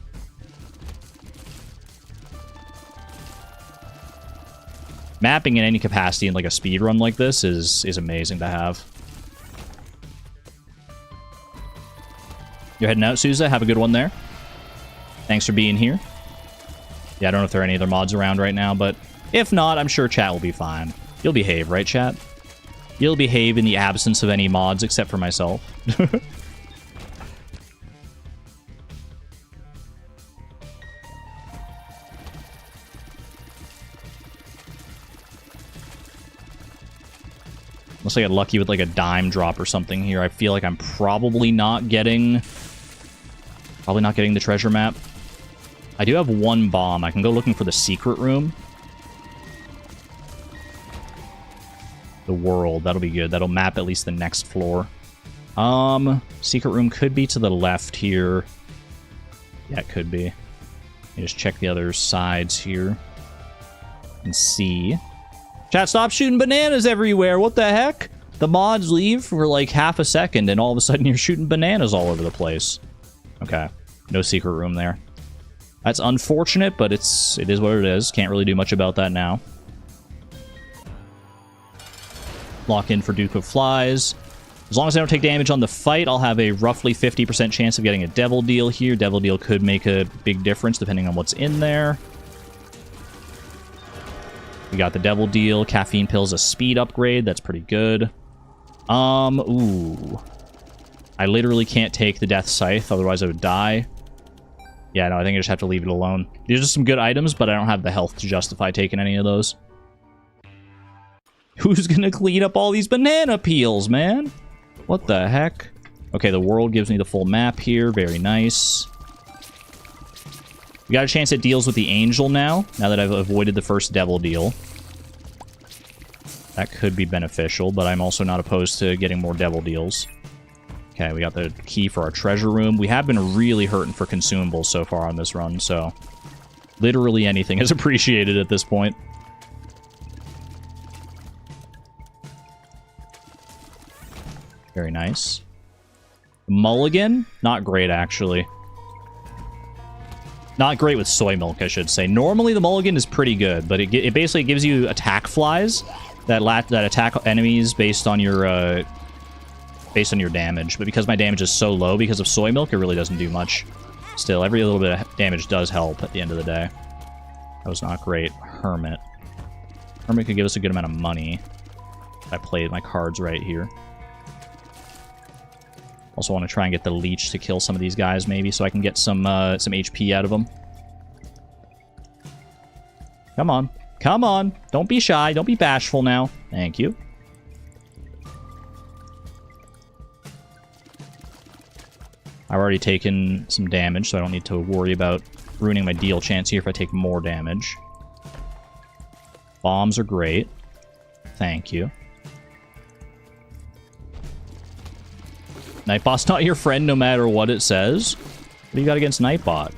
Mapping in any capacity in like a speed run like this is amazing to have. You're heading out, Souza. Have a good one there. Thanks for being here. Yeah, I don't know if there are any other mods around right now, but if not, I'm sure chat will be fine. You'll behave, right, chat? You'll behave in the absence of any mods except for myself. Unless I get lucky with like a dime drop or something here, I feel like I'm probably not getting the treasure map. I do have 1 bomb. I can go looking for the secret room. The world. That'll be good. That'll map at least the next floor. Secret room could be to the left here. Yeah, it could be. Just check the other sides here. And see. Chat, stop shooting bananas everywhere. What the heck? The mods leave for like half a second and all of a sudden you're shooting bananas all over the place. Okay. No secret room there. That's unfortunate, but it is what it is. Can't really do much about that now. Lock in for Duke of Flies. As long as I don't take damage on the fight, I'll have a roughly 50% chance of getting a Devil Deal here. Devil Deal could make a big difference depending on what's in there. We got the Devil Deal. Caffeine Pill's a speed upgrade. That's pretty good. Ooh. I literally can't take the Death Scythe, otherwise I would die. Yeah, no, I think I just have to leave it alone. These are some good items, but I don't have the health to justify taking any of those. Who's gonna clean up all these banana peels, man? What the heck? Okay, the world gives me the full map here. Very nice. We got a chance that deals with the angel now that I've avoided the first devil deal. That could be beneficial, but I'm also not opposed to getting more devil deals. Okay, we got the key for our treasure room. We have been really hurting for consumables so far on this run, so literally anything is appreciated at this point. Very nice. Mulligan? Not great, actually. Not great with soy milk, I should say. Normally, the mulligan is pretty good, but it basically gives you attack flies that attack enemies based on your damage. But because my damage is so low because of soy milk, it really doesn't do much. Still, every little bit of damage does help at the end of the day. That was not great. Hermit. Hermit could give us a good amount of money. I played my cards right here. Also want to try and get the leech to kill some of these guys, maybe, so I can get some HP out of them. Come on. Come on. Don't be shy. Don't be bashful now. Thank you. I've already taken some damage, so I don't need to worry about ruining my deal chance here if I take more damage. Bombs are great. Thank you. Nightbot's not your friend no matter what it says. What do you got against Nightbot?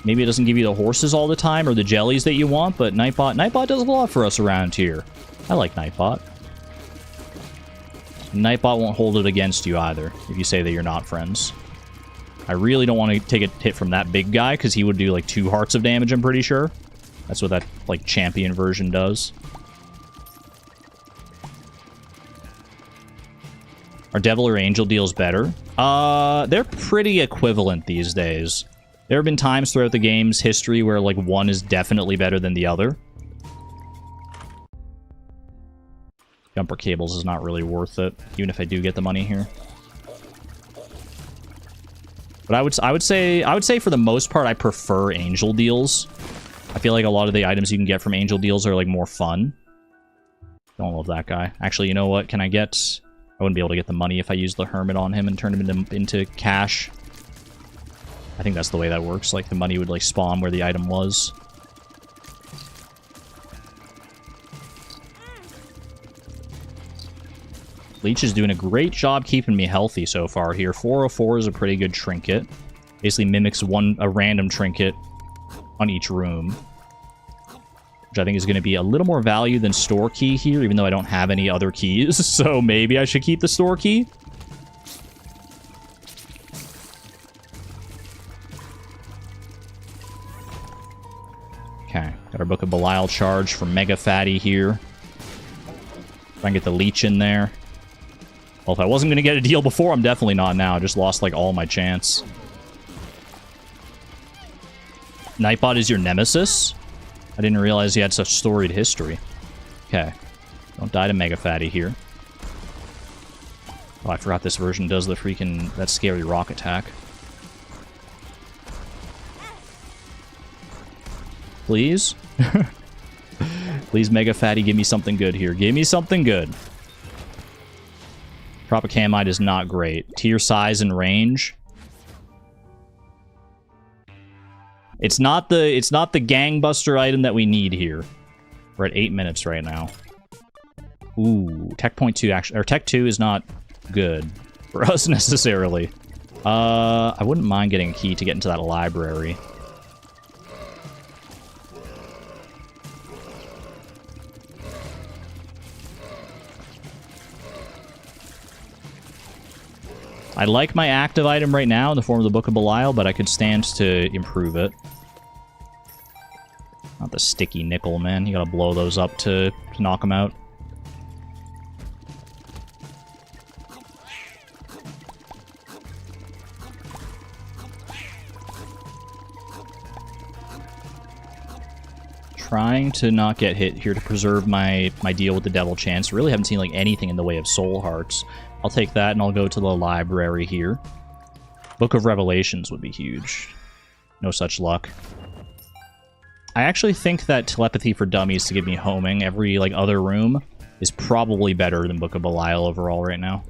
Maybe it doesn't give you the horses all the time or the jellies that you want, but Nightbot does a lot for us around here. I like Nightbot. Nightbot won't hold it against you either if you say that you're not friends. I really don't want to take a hit from that big guy because he would do like 2 hearts of damage, I'm pretty sure. That's what that like champion version does. Are devil or angel deals better? They're pretty equivalent these days. There have been times throughout the game's history where, like, one is definitely better than the other. Jumper cables is not really worth it, even if I do get the money here. But I would say for the most part, I prefer angel deals. I feel like a lot of the items you can get from angel deals are, like, more fun. Don't love that guy. Actually, you know what? Can I get... I wouldn't be able to get the money if I used the hermit on him and turned him into cash. I think that's the way that works. Like, the money would, like, spawn where the item was. Leech is doing a great job keeping me healthy so far here. 404 is a pretty good trinket. Basically mimics a random trinket on each room. Which I think is going to be a little more value than store key here, even though I don't have any other keys. So maybe I should keep the store key. Okay, got our Book of Belial charge for Mega Fatty here. Try and get the leech in there. Well, if I wasn't going to get a deal before, I'm definitely not now. I just lost, like, all my chance. Nightbot is your nemesis? I didn't realize he had such storied history. Okay. Don't die to Mega Fatty here. Oh, I forgot this version does the freaking... that scary rock attack. Please? Please, Mega Fatty, give me something good here. Give me something good. Tropicamide is not great. Tier size and range. It's not the gangbuster item that we need here. We're at 8 minutes right now. Ooh, Tech Point 2 actually, or Tech 2 is not good. for us necessarily. I wouldn't mind getting a key to get into that library. I like my active item right now in the form of the Book of Belial, but I could stand to improve it. Not the sticky nickel, man. You gotta blow those up to knock them out. Trying to not get hit here to preserve my deal with the devil chance. Really haven't seen like anything in the way of soul hearts. I'll take that and I'll go to the library here. Book of Revelations would be huge. No such luck. I actually think that telepathy for dummies to give me homing every like other room is probably better than Book of Belial overall right now.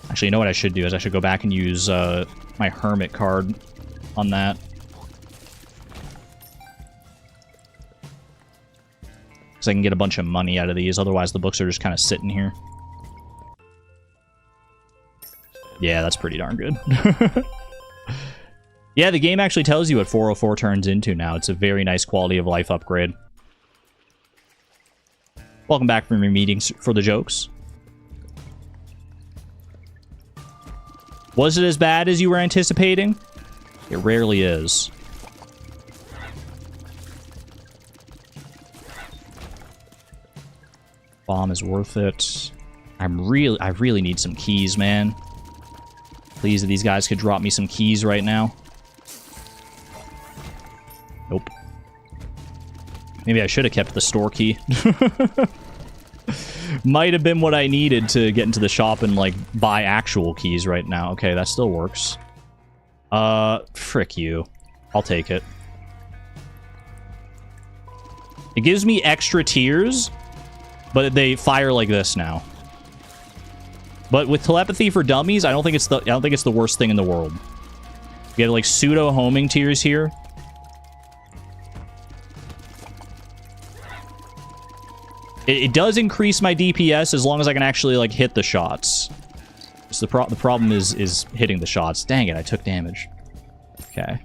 Actually, you know what I should do is I should go back and use my hermit card on that. So I can get a bunch of money out of these, otherwise the books are just kind of sitting here. Yeah, that's pretty darn good. Yeah, the game actually tells you what 404 turns into now. It's a very nice quality of life upgrade. Welcome back from your meetings for the jokes. Was it as bad as you were anticipating? It rarely is. Bomb is worth it. I really need some keys, man. Please, if these guys could drop me some keys right now. Nope. Maybe I should have kept the store key. Might have been what I needed to get into the shop and, like, buy actual keys right now. Okay, that still works. Frick you. I'll take it. It gives me extra tears, but they fire like this now. But with telepathy for dummies, I don't think it's the worst thing in the world. You get like pseudo homing tears here. It does increase my DPS as long as I can actually like hit the shots. So the problem is hitting the shots. Dang it, I took damage. Okay.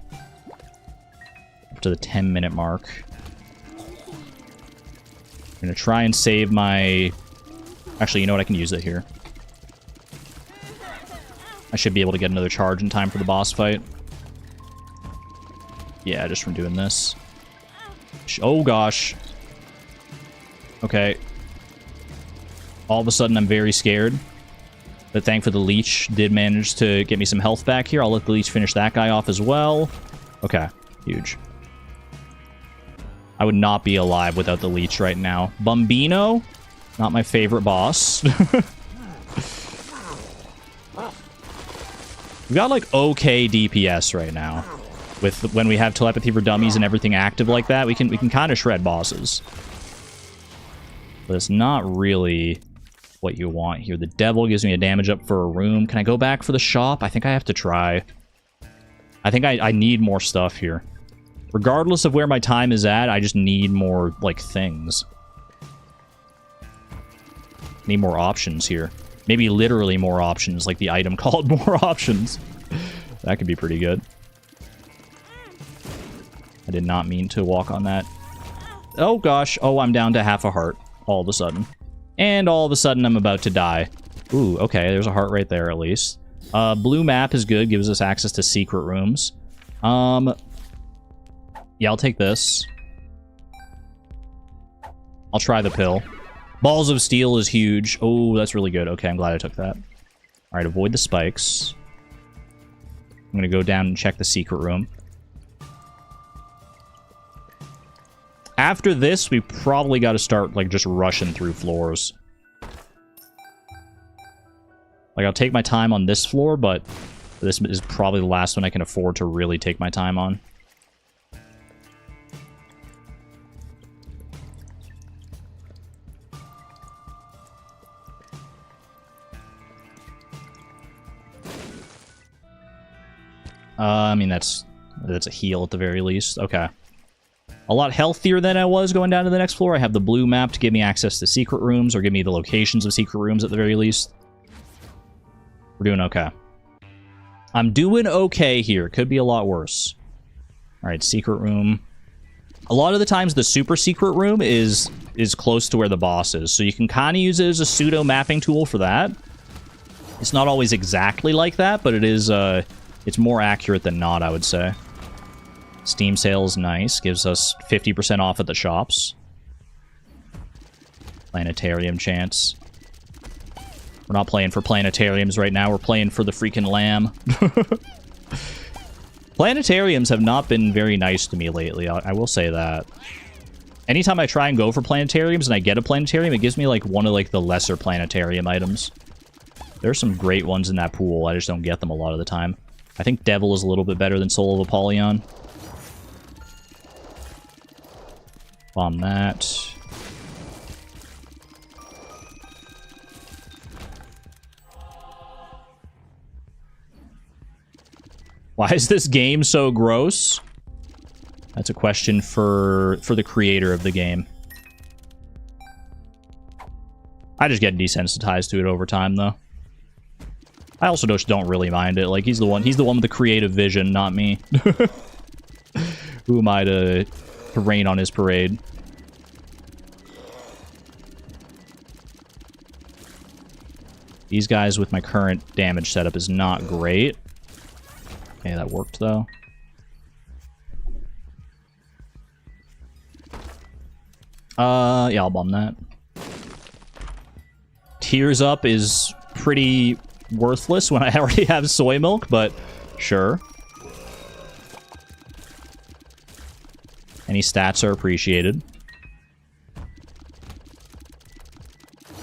Up to the 10-minute mark. I'm gonna try and save my... Actually, you know what? I can use it here. I should be able to get another charge in time for the boss fight. Yeah, just from doing this. Oh, gosh. Okay. All of a sudden, I'm very scared. But thankfully, the leech did manage to get me some health back here. I'll let the leech finish that guy off as well. Okay. Huge. I would not be alive without the leech right now. Bumbino? Not my favorite boss. We've got, like, okay DPS right now. With when we have telepathy for dummies and everything active like that, we can kind of shred bosses. But it's not really what you want here. The devil gives me a damage up for a room. Can I go back for the shop? I think I have to try. I think I need more stuff here. Regardless of where my time is at, I just need more, like, things. Need more options here. Maybe literally more options, like the item called more options. That could be pretty good. I did not mean to walk on that. Oh, gosh. Oh, I'm down to half a heart all of a sudden. And all of a sudden, I'm about to die. Ooh, okay. There's a heart right there, at least. Blue map is good. Gives us access to secret rooms. Yeah, I'll take this. I'll try the pill. Balls of Steel is huge. Oh, that's really good. Okay, I'm glad I took that. Alright, avoid the spikes. I'm gonna go down and check the secret room. After this, we probably got to start, like, just rushing through floors. Like, I'll take my time on this floor, but this is probably the last one I can afford to really take my time on. I mean, that's a heal at the very least. Okay. a lot healthier than I was going down to the next floor. I have the blue map to give me access to secret rooms, or give me the locations of secret rooms at the very least. We're doing okay. I'm doing okay here. Could be a lot worse. Alright, secret room. A lot of the times the super secret room is close to where the boss is, so you can kind of use it as a pseudo mapping tool for that. It's not always exactly like that, but it is it's more accurate than not, I would say. Steam sales, nice. Gives us 50% off at the shops. Planetarium chance. We're not playing for planetariums right now. We're playing for the freaking lamb. Planetariums have not been very nice to me lately. I will say that. Anytime I try and go for planetariums and I get a planetarium, it gives me like one of like the lesser planetarium items. There's some great ones in that pool. I just don't get them a lot of the time. I think Devil is a little bit better than Soul of Apollyon. Bomb that. Why is this game so gross? That's a question for the creator of the game. I just get desensitized to it over time, though. I also just don't really mind it. Like, he's the one with the creative vision, not me. Who am I to rain on his parade? These guys with my current damage setup is not great. Okay, that worked, though. Yeah, I'll bomb that. Tears Up is pretty worthless when I already have soy milk, but sure. Any stats are appreciated.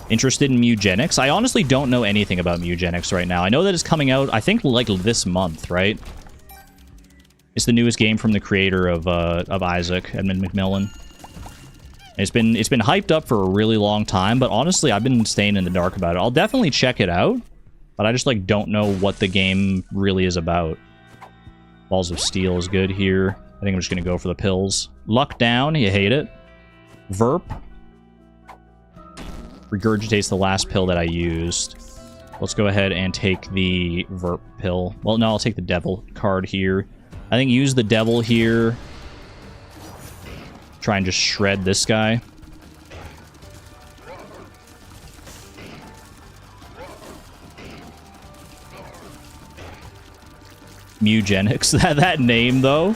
Interested in Mugenics? I honestly don't know anything about Mugenics right now. I know that it's coming out, I think, like this month, right? It's the newest game from the creator of Isaac, Edmund McMillan. It's been hyped up for a really long time, but honestly, I've been staying in the dark about it. I'll definitely check it out, but I just like don't know what the game really is about. Balls of Steel is good here. I think I'm just gonna go for the pills. Luck Down, you hate it. Verp. Regurgitates the last pill that I used. Let's go ahead and take the Verp pill. Well, no, I'll take the Devil card here. I think use the Devil here. Try and just shred this guy. Mugenics. That name, though.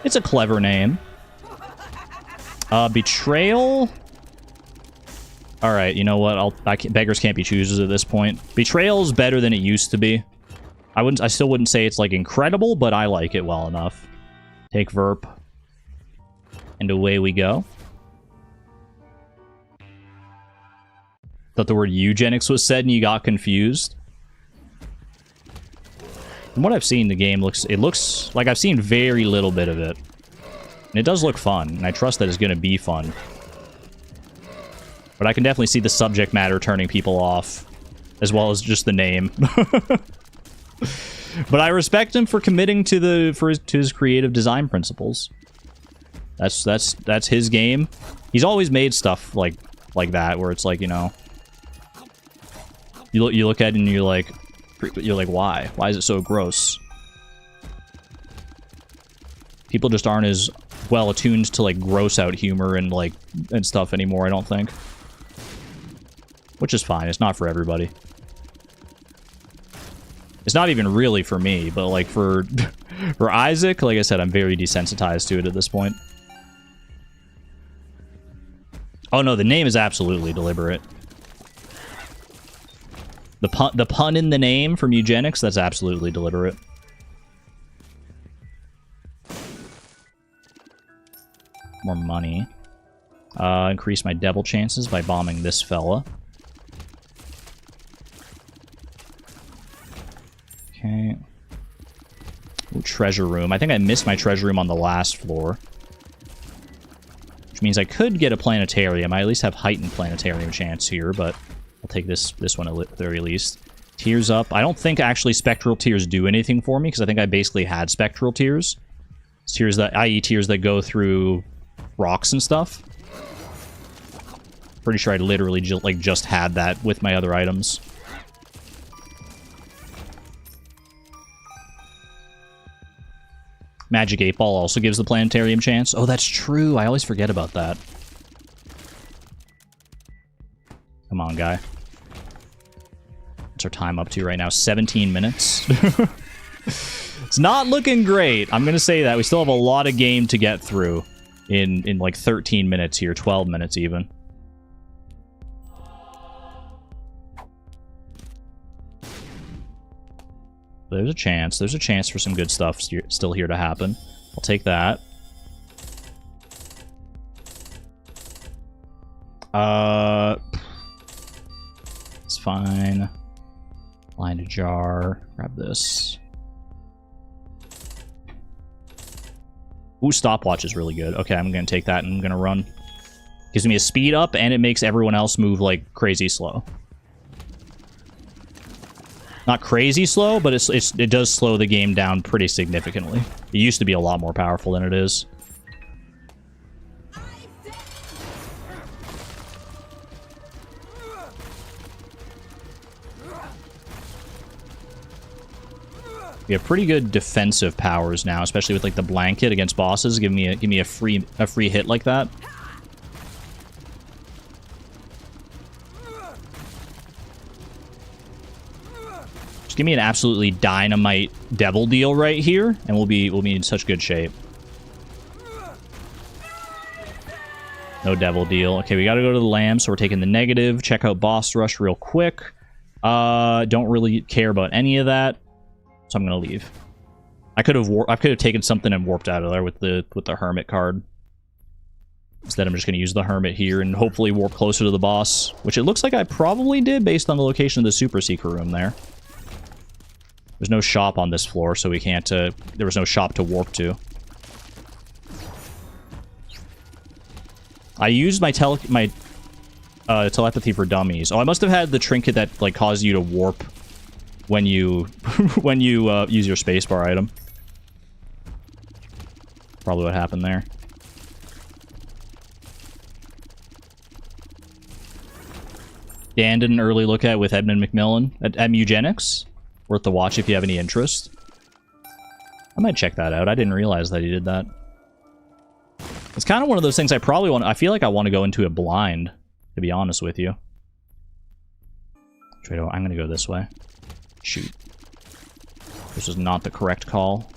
It's a clever name. Betrayal. Alright, you know what? Beggars can't be choosers at this point. Betrayal is better than it used to be. I still wouldn't say it's, like, incredible, but I like it well enough. Take Verp. And away we go. Thought the word eugenics was said and you got confused. From what I've seen, the game looks like I've seen very little bit of it. And it does look fun, and I trust that it's going to be fun. But I can definitely see the subject matter turning people off, as well as just the name. But I respect him for committing to his creative design principles. That's his game. He's always made stuff like that, where it's like, you know, you look at it and you're like, why? Why is it so gross? People just aren't as well attuned to like gross out humor and stuff anymore, I don't think. Which is fine. It's not for everybody. It's not even really for me, but like for Isaac, like I said, I'm very desensitized to it at this point. Oh no, the name is absolutely deliberate. The pun in the name from eugenics, that's absolutely deliberate. More money. Increase my devil chances by bombing this fella. Okay. Ooh, treasure room. I think I missed my treasure room on the last floor. Which means I could get a planetarium. I at least have heightened planetarium chance here, but I'll take this one at the very least. Tears Up. I don't think actually spectral tears do anything for me, because I think I basically had spectral tears. Tears that, i.e. tears that go through rocks and stuff. Pretty sure I literally just had that with my other items. Magic 8 Ball also gives the planetarium chance. Oh, that's true. I always forget about that. Come on, guy. What's our time up to right now? 17 minutes. It's not looking great. I'm going to say that. We still have a lot of game to get through in like 13 minutes here. 12 minutes even. There's a chance. There's a chance for some good stuff still here to happen. I'll take that. It's fine. Line a jar. Grab this. Ooh, stopwatch is really good. Okay, I'm going to take that and I'm going to run. Gives me a speed up and it makes everyone else move like crazy slow. Not crazy slow, but it does slow the game down pretty significantly. It used to be a lot more powerful than it is. We have pretty good defensive powers now, especially with like the blanket against bosses. Give me a free hit like that. Just give me an absolutely dynamite devil deal right here, and we'll be in such good shape. No devil deal. Okay, we got to go to the lamb, so we're taking the negative. Check out boss rush real quick. Don't really care about any of that. So I'm gonna leave. I could have taken something and warped out of there with the hermit card. Instead, I'm just gonna use the hermit here and hopefully warp closer to the boss, which it looks like I probably did based on the location of the super secret room there. There's no shop on this floor, so we can't. There was no shop to warp to. I used my telepathy for dummies. Oh, I must have had the trinket that like caused you to warp when you use your spacebar item. Probably what happened there. Dan did an early look at with Edmund McMillan at Eugenics. Worth the watch if you have any interest. I might check that out. I didn't realize that he did that. It's kind of one of those things I probably want. I feel like I want to go into it blind, to be honest with you. I'm going to go this way. Shoot. This is not the correct call.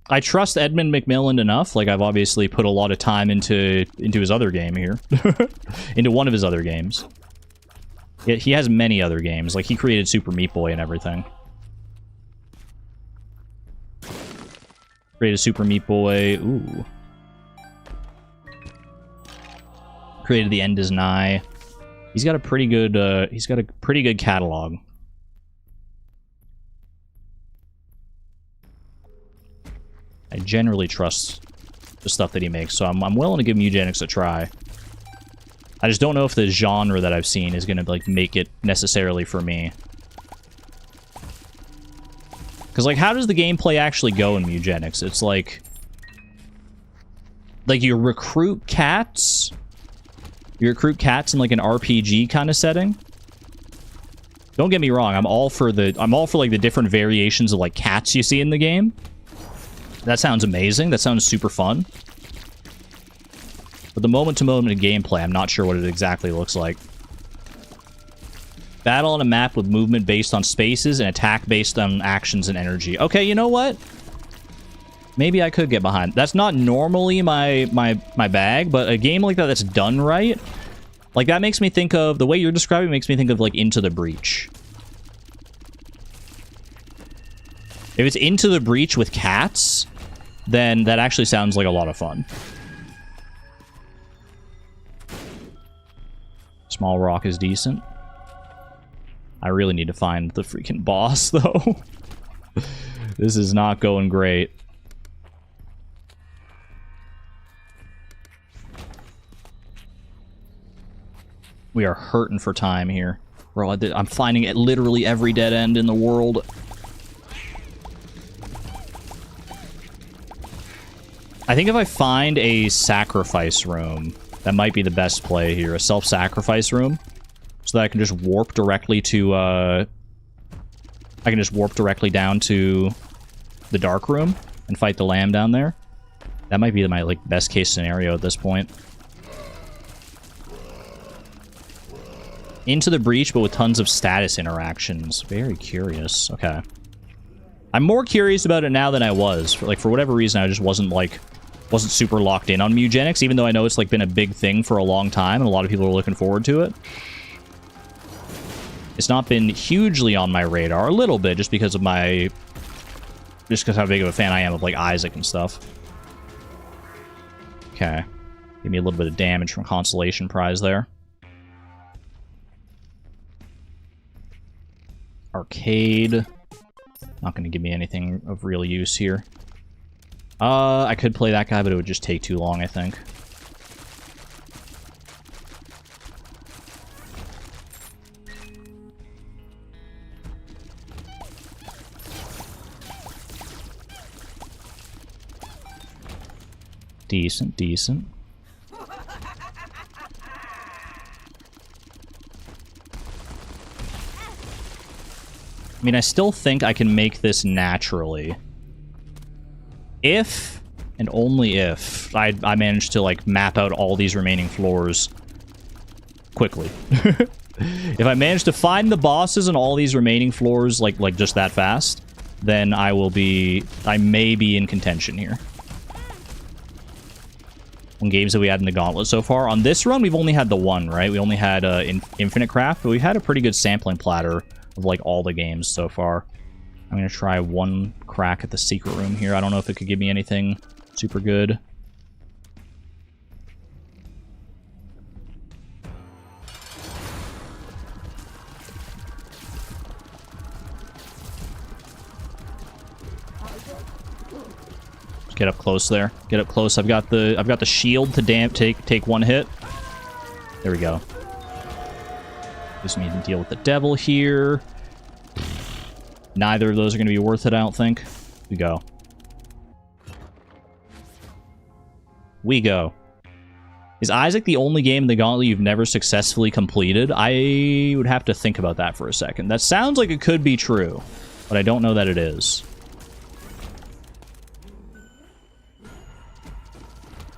I trust Edmund McMillan enough. Like, I've obviously put a lot of time into his other game here. Into one of his other games. He has many other games. Like, he created Super Meat Boy and everything. Created Super Meat Boy. Ooh. Created The End Is Nigh. He's got a pretty good catalog. I generally trust the stuff that he makes, so I'm willing to give Eugenics a try. I just don't know if the genre that I've seen is gonna like make it necessarily for me. Because like, how does the gameplay actually go in Eugenics? It's like you recruit cats. You recruit cats in like an RPG kind of setting. Don't get me wrong, I'm all for like the different variations of like cats you see in the game. That sounds amazing. That sounds super fun. But the moment-to-moment gameplay, I'm not sure what it exactly looks like. Battle on a map with movement based on spaces and attack based on actions and energy. Okay, you know what? Maybe I could get behind. That's not normally my bag, but a game like that that's done right, like that makes me think of, the way you're describing it makes me think of like Into the Breach. If it's Into the Breach with cats, then that actually sounds like a lot of fun. Small rock is decent. I really need to find the freaking boss, though. This is not going great. We are hurting for time here. Bro, I'm finding it literally every dead end in the world. I think if I find a sacrifice room, that might be the best play here. A self-sacrifice room. So that I can just warp directly to, I can just warp directly down to the dark room and fight the lamb down there. That might be my, like, best case scenario at this point. Into the breach, but with tons of status interactions. Very curious. Okay. I'm more curious about it now than I was. For whatever reason, I just wasn't super locked in on Mugenics, even though I know it's, like, been a big thing for a long time, and a lot of people are looking forward to it. It's not been hugely on my radar. A little bit, just because of my... Just because how big of a fan I am of, like, Isaac and stuff. Okay. Give me a little bit of damage from Consolation Prize there. Arcade. Not going to give me anything of real use here. I could play that guy, but it would just take too long, I think. Decent, decent. I mean, I still think I can make this naturally. If, and only if, I manage to, like, map out all these remaining floors quickly. If I manage to find the bosses in all these remaining floors, like just that fast, then I may be in contention here. On games that we had in the Gauntlet so far. On this run, we've only had the one, right? We only had Infinite Craft, but we've had a pretty good sampling platter of, like, all the games so far. I'm going to try one crack at the secret room here. I don't know if it could give me anything super good. Just get up close there. Get up close. I've got the shield to take one hit. There we go. Just need to deal with the devil here. Neither of those are going to be worth it, I don't think. We go. We go. Is Isaac the only game in the Gauntlet you've never successfully completed? I would have to think about that for a second. That sounds like it could be true, but I don't know that it is.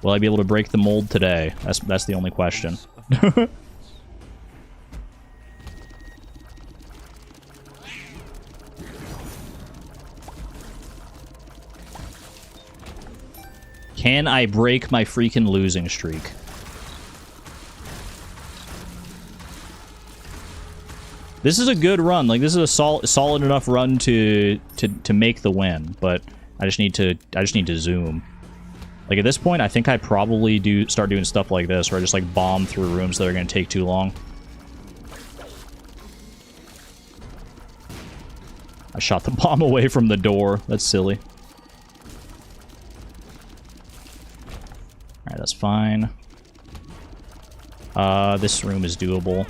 Will I be able to break the mold today? That's the only question. Can I break my freaking losing streak? This is a good run. Like, this is a solid enough run to make the win, but I just need to zoom. Like, at this point, I think I probably start doing stuff like this, where I just, like, bomb through rooms that are going to take too long. I shot the bomb away from the door. That's silly. Alright, that's fine. This room is doable.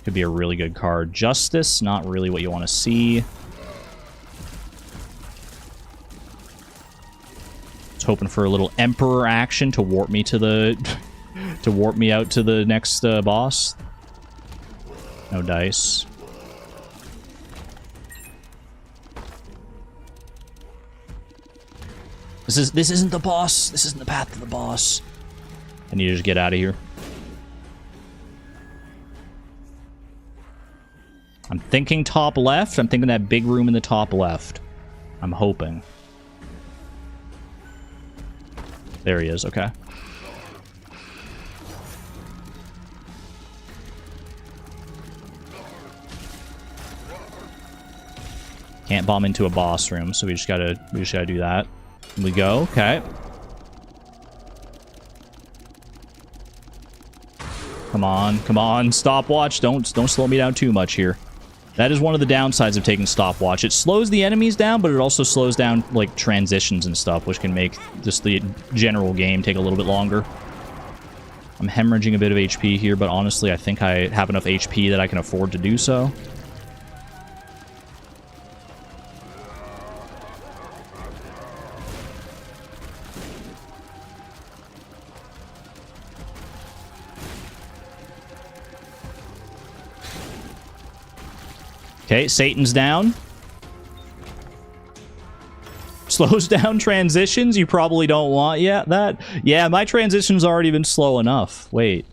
Could be a really good card. Justice, not really what you want to see. Just hoping for a little Emperor action to warp me to the... to warp me out to the next boss. No dice. This isn't the boss. This isn't the path to the boss. I need to just get out of here. I'm thinking top left. I'm thinking that big room in the top left. I'm hoping. There he is. Okay. Can't bomb into a boss room, so we just gotta do that. We go. Okay. Come on, come on, stopwatch. Don't slow me down too much here. That is one of the downsides of taking stopwatch. It slows the enemies down, but it also slows down, like, transitions and stuff, which can make just the general game take a little bit longer. I'm hemorrhaging a bit of HP here, but honestly, I think I have enough HP that I can afford to do so. Okay, Satan's down. Slows down transitions. You probably don't want that. Yeah, my transition's already been slow enough. Wait,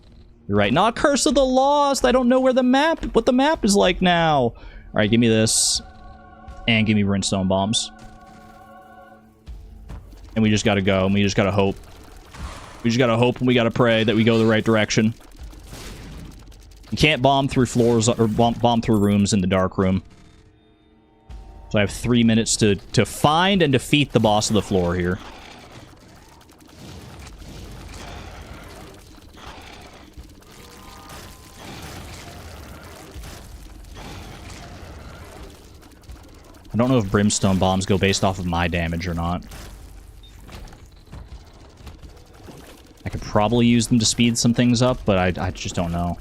you're right. Not Curse of the Lost. I don't know where what the map is like now. All right, give me this, and give me brimstone bombs. And we just gotta go, and we just gotta hope. We just gotta hope, and we gotta pray that we go the right direction. You can't bomb through floors or bomb through rooms in the dark room. So I have 3 minutes to find and defeat the boss of the floor here. I don't know if brimstone bombs go based off of my damage or not. I could probably use them to speed some things up, but I just don't know.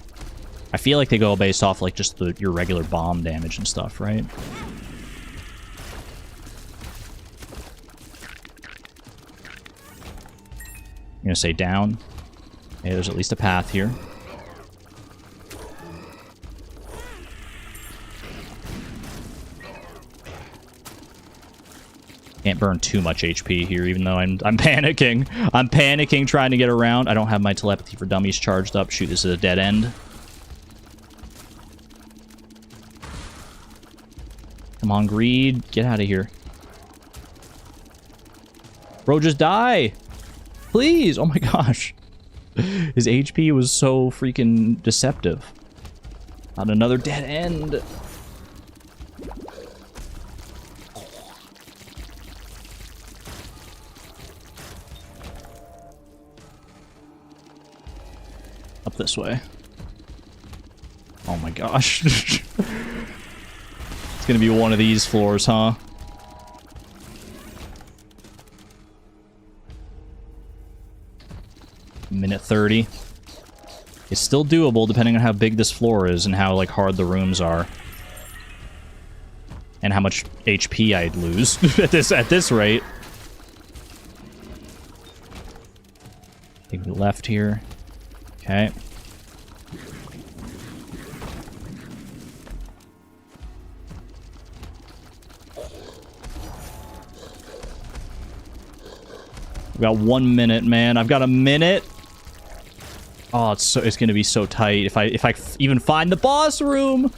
I feel like they go based off like just your regular bomb damage and stuff, right? I'm gonna say down. Okay, there's at least a path here. Can't burn too much HP here, even though I'm panicking. I'm panicking trying to get around. I don't have my telepathy for dummies charged up. Shoot, this is a dead end. Come on, Greed. Get out of here. Bro, just die. Please. Oh my gosh. His HP was so freaking deceptive. Not another dead end. Up this way. Oh my gosh. It's gonna be one of these floors, huh? Minute 30. It's still doable depending on how big this floor is and how like hard the rooms are. And how much HP I'd lose at this rate. Take the left here. Okay. I've got 1 minute, man. I've got a minute. Oh, it's gonna be so tight if I even find the boss room.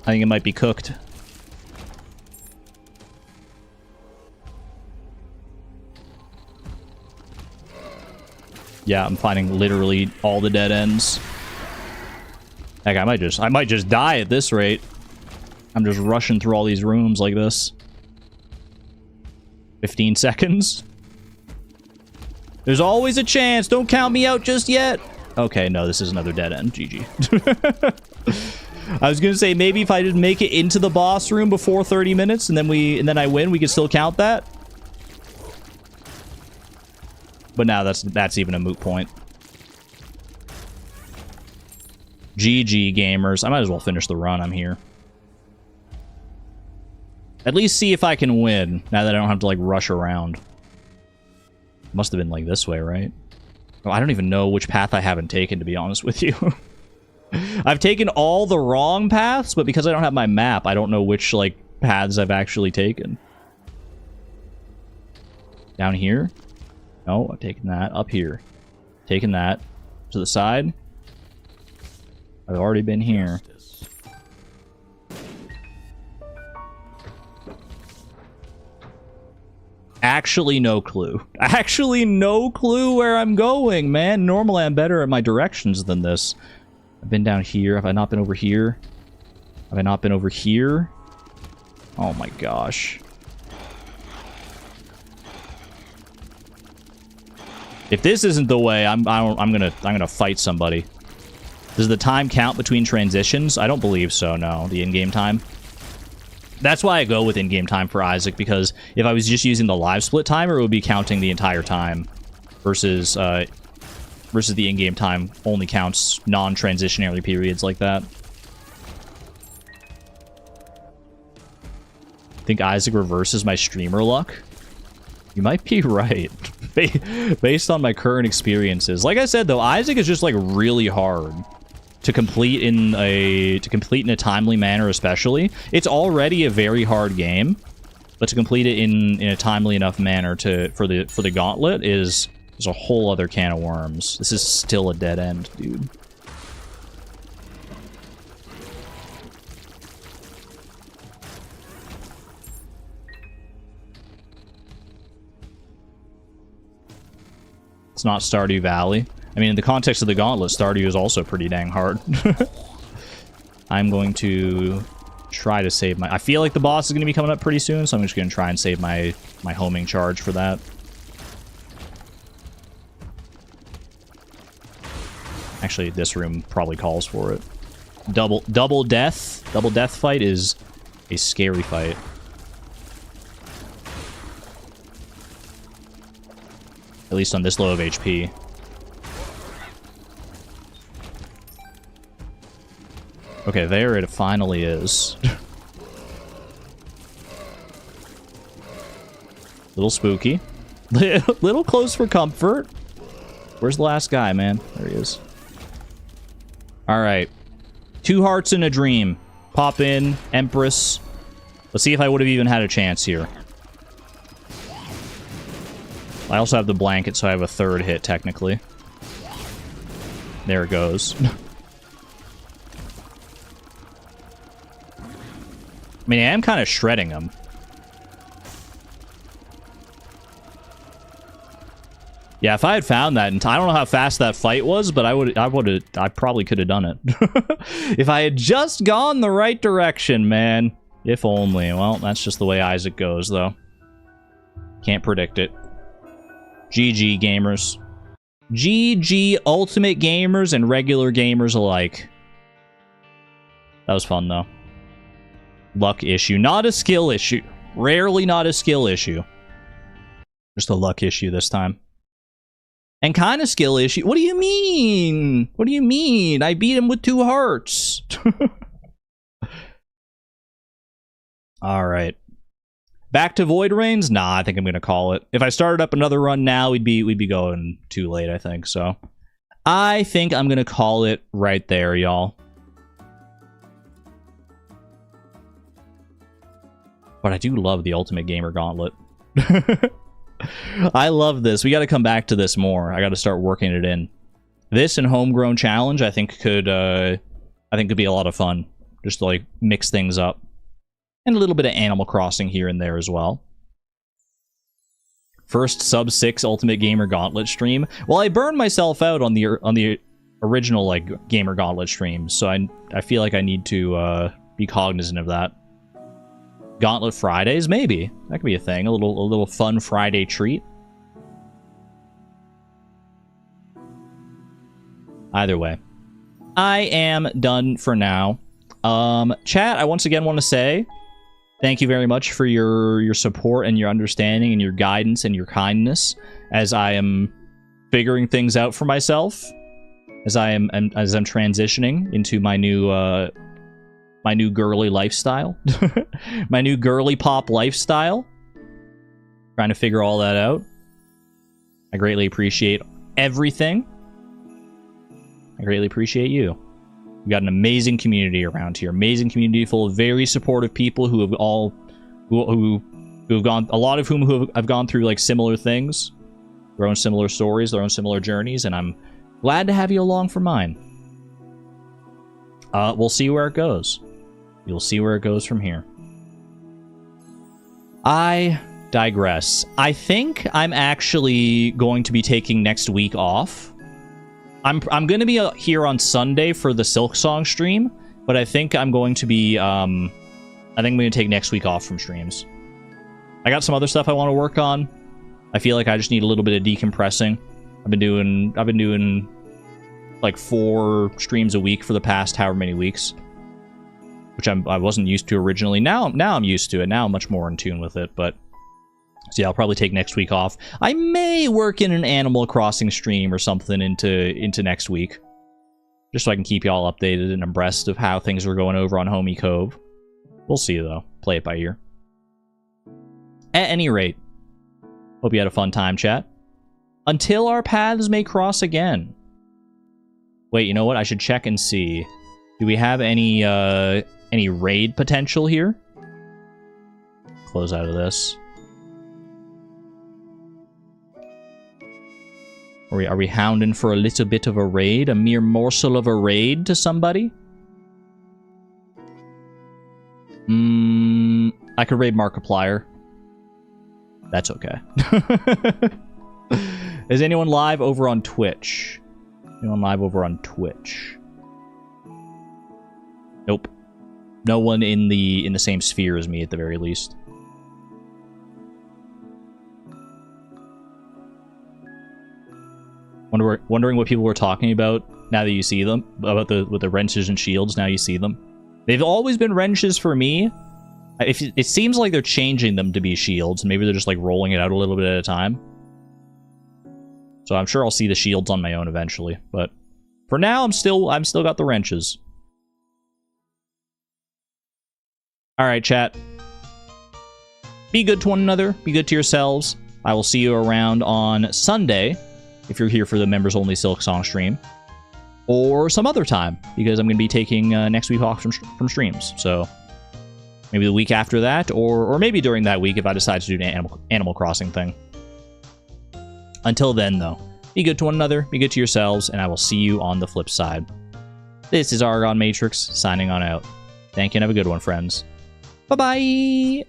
I think it might be cooked. Yeah, I'm finding literally all the dead ends. Heck, I might just die at this rate. I'm just rushing through all these rooms like this. 15 seconds. There's always a chance. Don't count me out just yet. Okay, no, this is another dead end. GG. I was gonna say maybe if I didn't make it into the boss room before 30 minutes and then I win, we could still count that. But now that's even a moot point. GG gamers. I might as well finish the run. I'm here. At least see if I can win now that I don't have to like rush around. Must have been like this way, right? Oh, I don't even know which path I haven't taken, to be honest with you. I've taken all the wrong paths, but because I don't have my map, I don't know which like paths I've actually taken. Down here? No, I've taken that. Up here. Taken that. To the side. I've already been here. Actually, no clue. Actually, no clue where I'm going, man. Normally, I'm better at my directions than this. I've been down here. Have I not been over here? Have I not been over here? Oh my gosh. If this isn't the way, I'm gonna fight somebody. Does the time count between transitions? I don't believe so. No, the in-game time. That's why I go with in-game time for Isaac, because if I was just using the live split timer, it would be counting the entire time, versus the in-game time only counts non-transitionary periods like that. think Isaac reverses my streamer luck? You might be right. Based on my current experiences. Like I said, though, Isaac is just, like, really hard to complete in a timely manner, especially. It's already a very hard game, but to complete it in a timely enough manner for the Gauntlet is a whole other can of worms. This is still a dead end, dude. It's not Stardew Valley. I mean, in the context of the Gauntlet, Stardew is also pretty dang hard. I'm going to try to save my... I feel like the boss is going to be coming up pretty soon, so I'm just going to try and save my homing charge for that. Actually, this room probably calls for it. Double death fight is a scary fight. At least on this low of HP. Okay, there it finally is. Little spooky. Little close for comfort. Where's the last guy, man? There he is. Alright. 2 hearts in a dream. Pop in, Empress. Let's see if I would have even had a chance here. I also have the blanket, so I have a 3rd hit, technically. There it goes. I mean, I am kind of shredding him. Yeah, if I had found that, and I don't know how fast that fight was, but I probably could have done it. If I had just gone the right direction, man. If only. Well, that's just the way Isaac goes, though. Can't predict it. GG, gamers. GG, ultimate gamers and regular gamers alike. That was fun, though. Luck issue. Not a skill issue. Rarely not a skill issue. Just a luck issue this time. And kind of skill issue. What do you mean? What do you mean? I beat him with 2 hearts. Alright. Back to Void Rains? Nah, I think I'm gonna call it. If I started up another run now, we'd be going too late, I think, so. I think I'm gonna call it right there, y'all. But I do love the Ultimate Gamer Gauntlet. I love this. We gotta come back to this more. I gotta start working it in. This and Homegrown Challenge, I think could be a lot of fun. Just to, like, mix things up. And a little bit of Animal Crossing here and there as well. First sub-6 Ultimate Gamer Gauntlet stream. Well, I burned myself out on the original, like, Gamer Gauntlet stream, so I feel like I need to be cognizant of that. Gauntlet Fridays, maybe. That could be a thing. A little fun Friday treat. Either way. I am done for now. Chat, I once again want to say thank you very much for your support and your understanding and your guidance and your kindness as I am figuring things out for myself, as I'm transitioning into my new girly lifestyle, my new girly pop lifestyle. Trying to figure all that out. I greatly appreciate everything. I greatly appreciate you. We've got an amazing community around here. Amazing community full of very supportive people who have gone, a lot of whom who have gone through like similar things, their own similar stories, their own similar journeys, and I'm glad to have you along for mine. We'll see where it goes. You'll see where it goes from here. I digress. I think I'm actually going to be taking next week off. I'm going to be here on Sunday for the Silksong stream, but I think I'm going to be, I think I'm going to take next week off from streams. I got some other stuff I want to work on. I feel like I just need a little bit of decompressing. I've been doing like 4 streams a week for the past however many weeks, which I wasn't used to originally. Now I'm used to it. Now I'm much more in tune with it, but so yeah, I'll probably take next week off. I may work in an Animal Crossing stream or something into next week, just so I can keep y'all updated and abreast of how things are going over on Homie Cove. We'll see, though. Play it by ear. At any rate, hope you had a fun time, chat. Until our paths may cross again. Wait, you know what? I should check and see. Do we have any raid potential here? Close out of this. Are we hounding for a little bit of a raid? A mere morsel of a raid to somebody? I could raid Markiplier. That's okay. Is anyone live over on Twitch? Anyone live over on Twitch? Nope. No one in the same sphere as me at the very least. Wondering what people were talking about now that you see them, about with the wrenches and shields. Now you see them. They've always been wrenches for me. It seems like they're changing them to be shields. Maybe they're just like rolling it out a little bit at a time. So I'm sure I'll see the shields on my own eventually. But for now, I'm still got the wrenches. All right, chat. Be good to one another. Be good to yourselves. I will see you around on Sunday, if you're here for the members-only Silksong stream, or some other time, because I'm going to be taking next week off from streams. So maybe the week after that, or maybe during that week if I decide to do an Animal Crossing thing. Until then, though, be good to one another, be good to yourselves, and I will see you on the flip side. This is Argon Matrix, signing on out. Thank you and have a good one, friends. Bye-bye!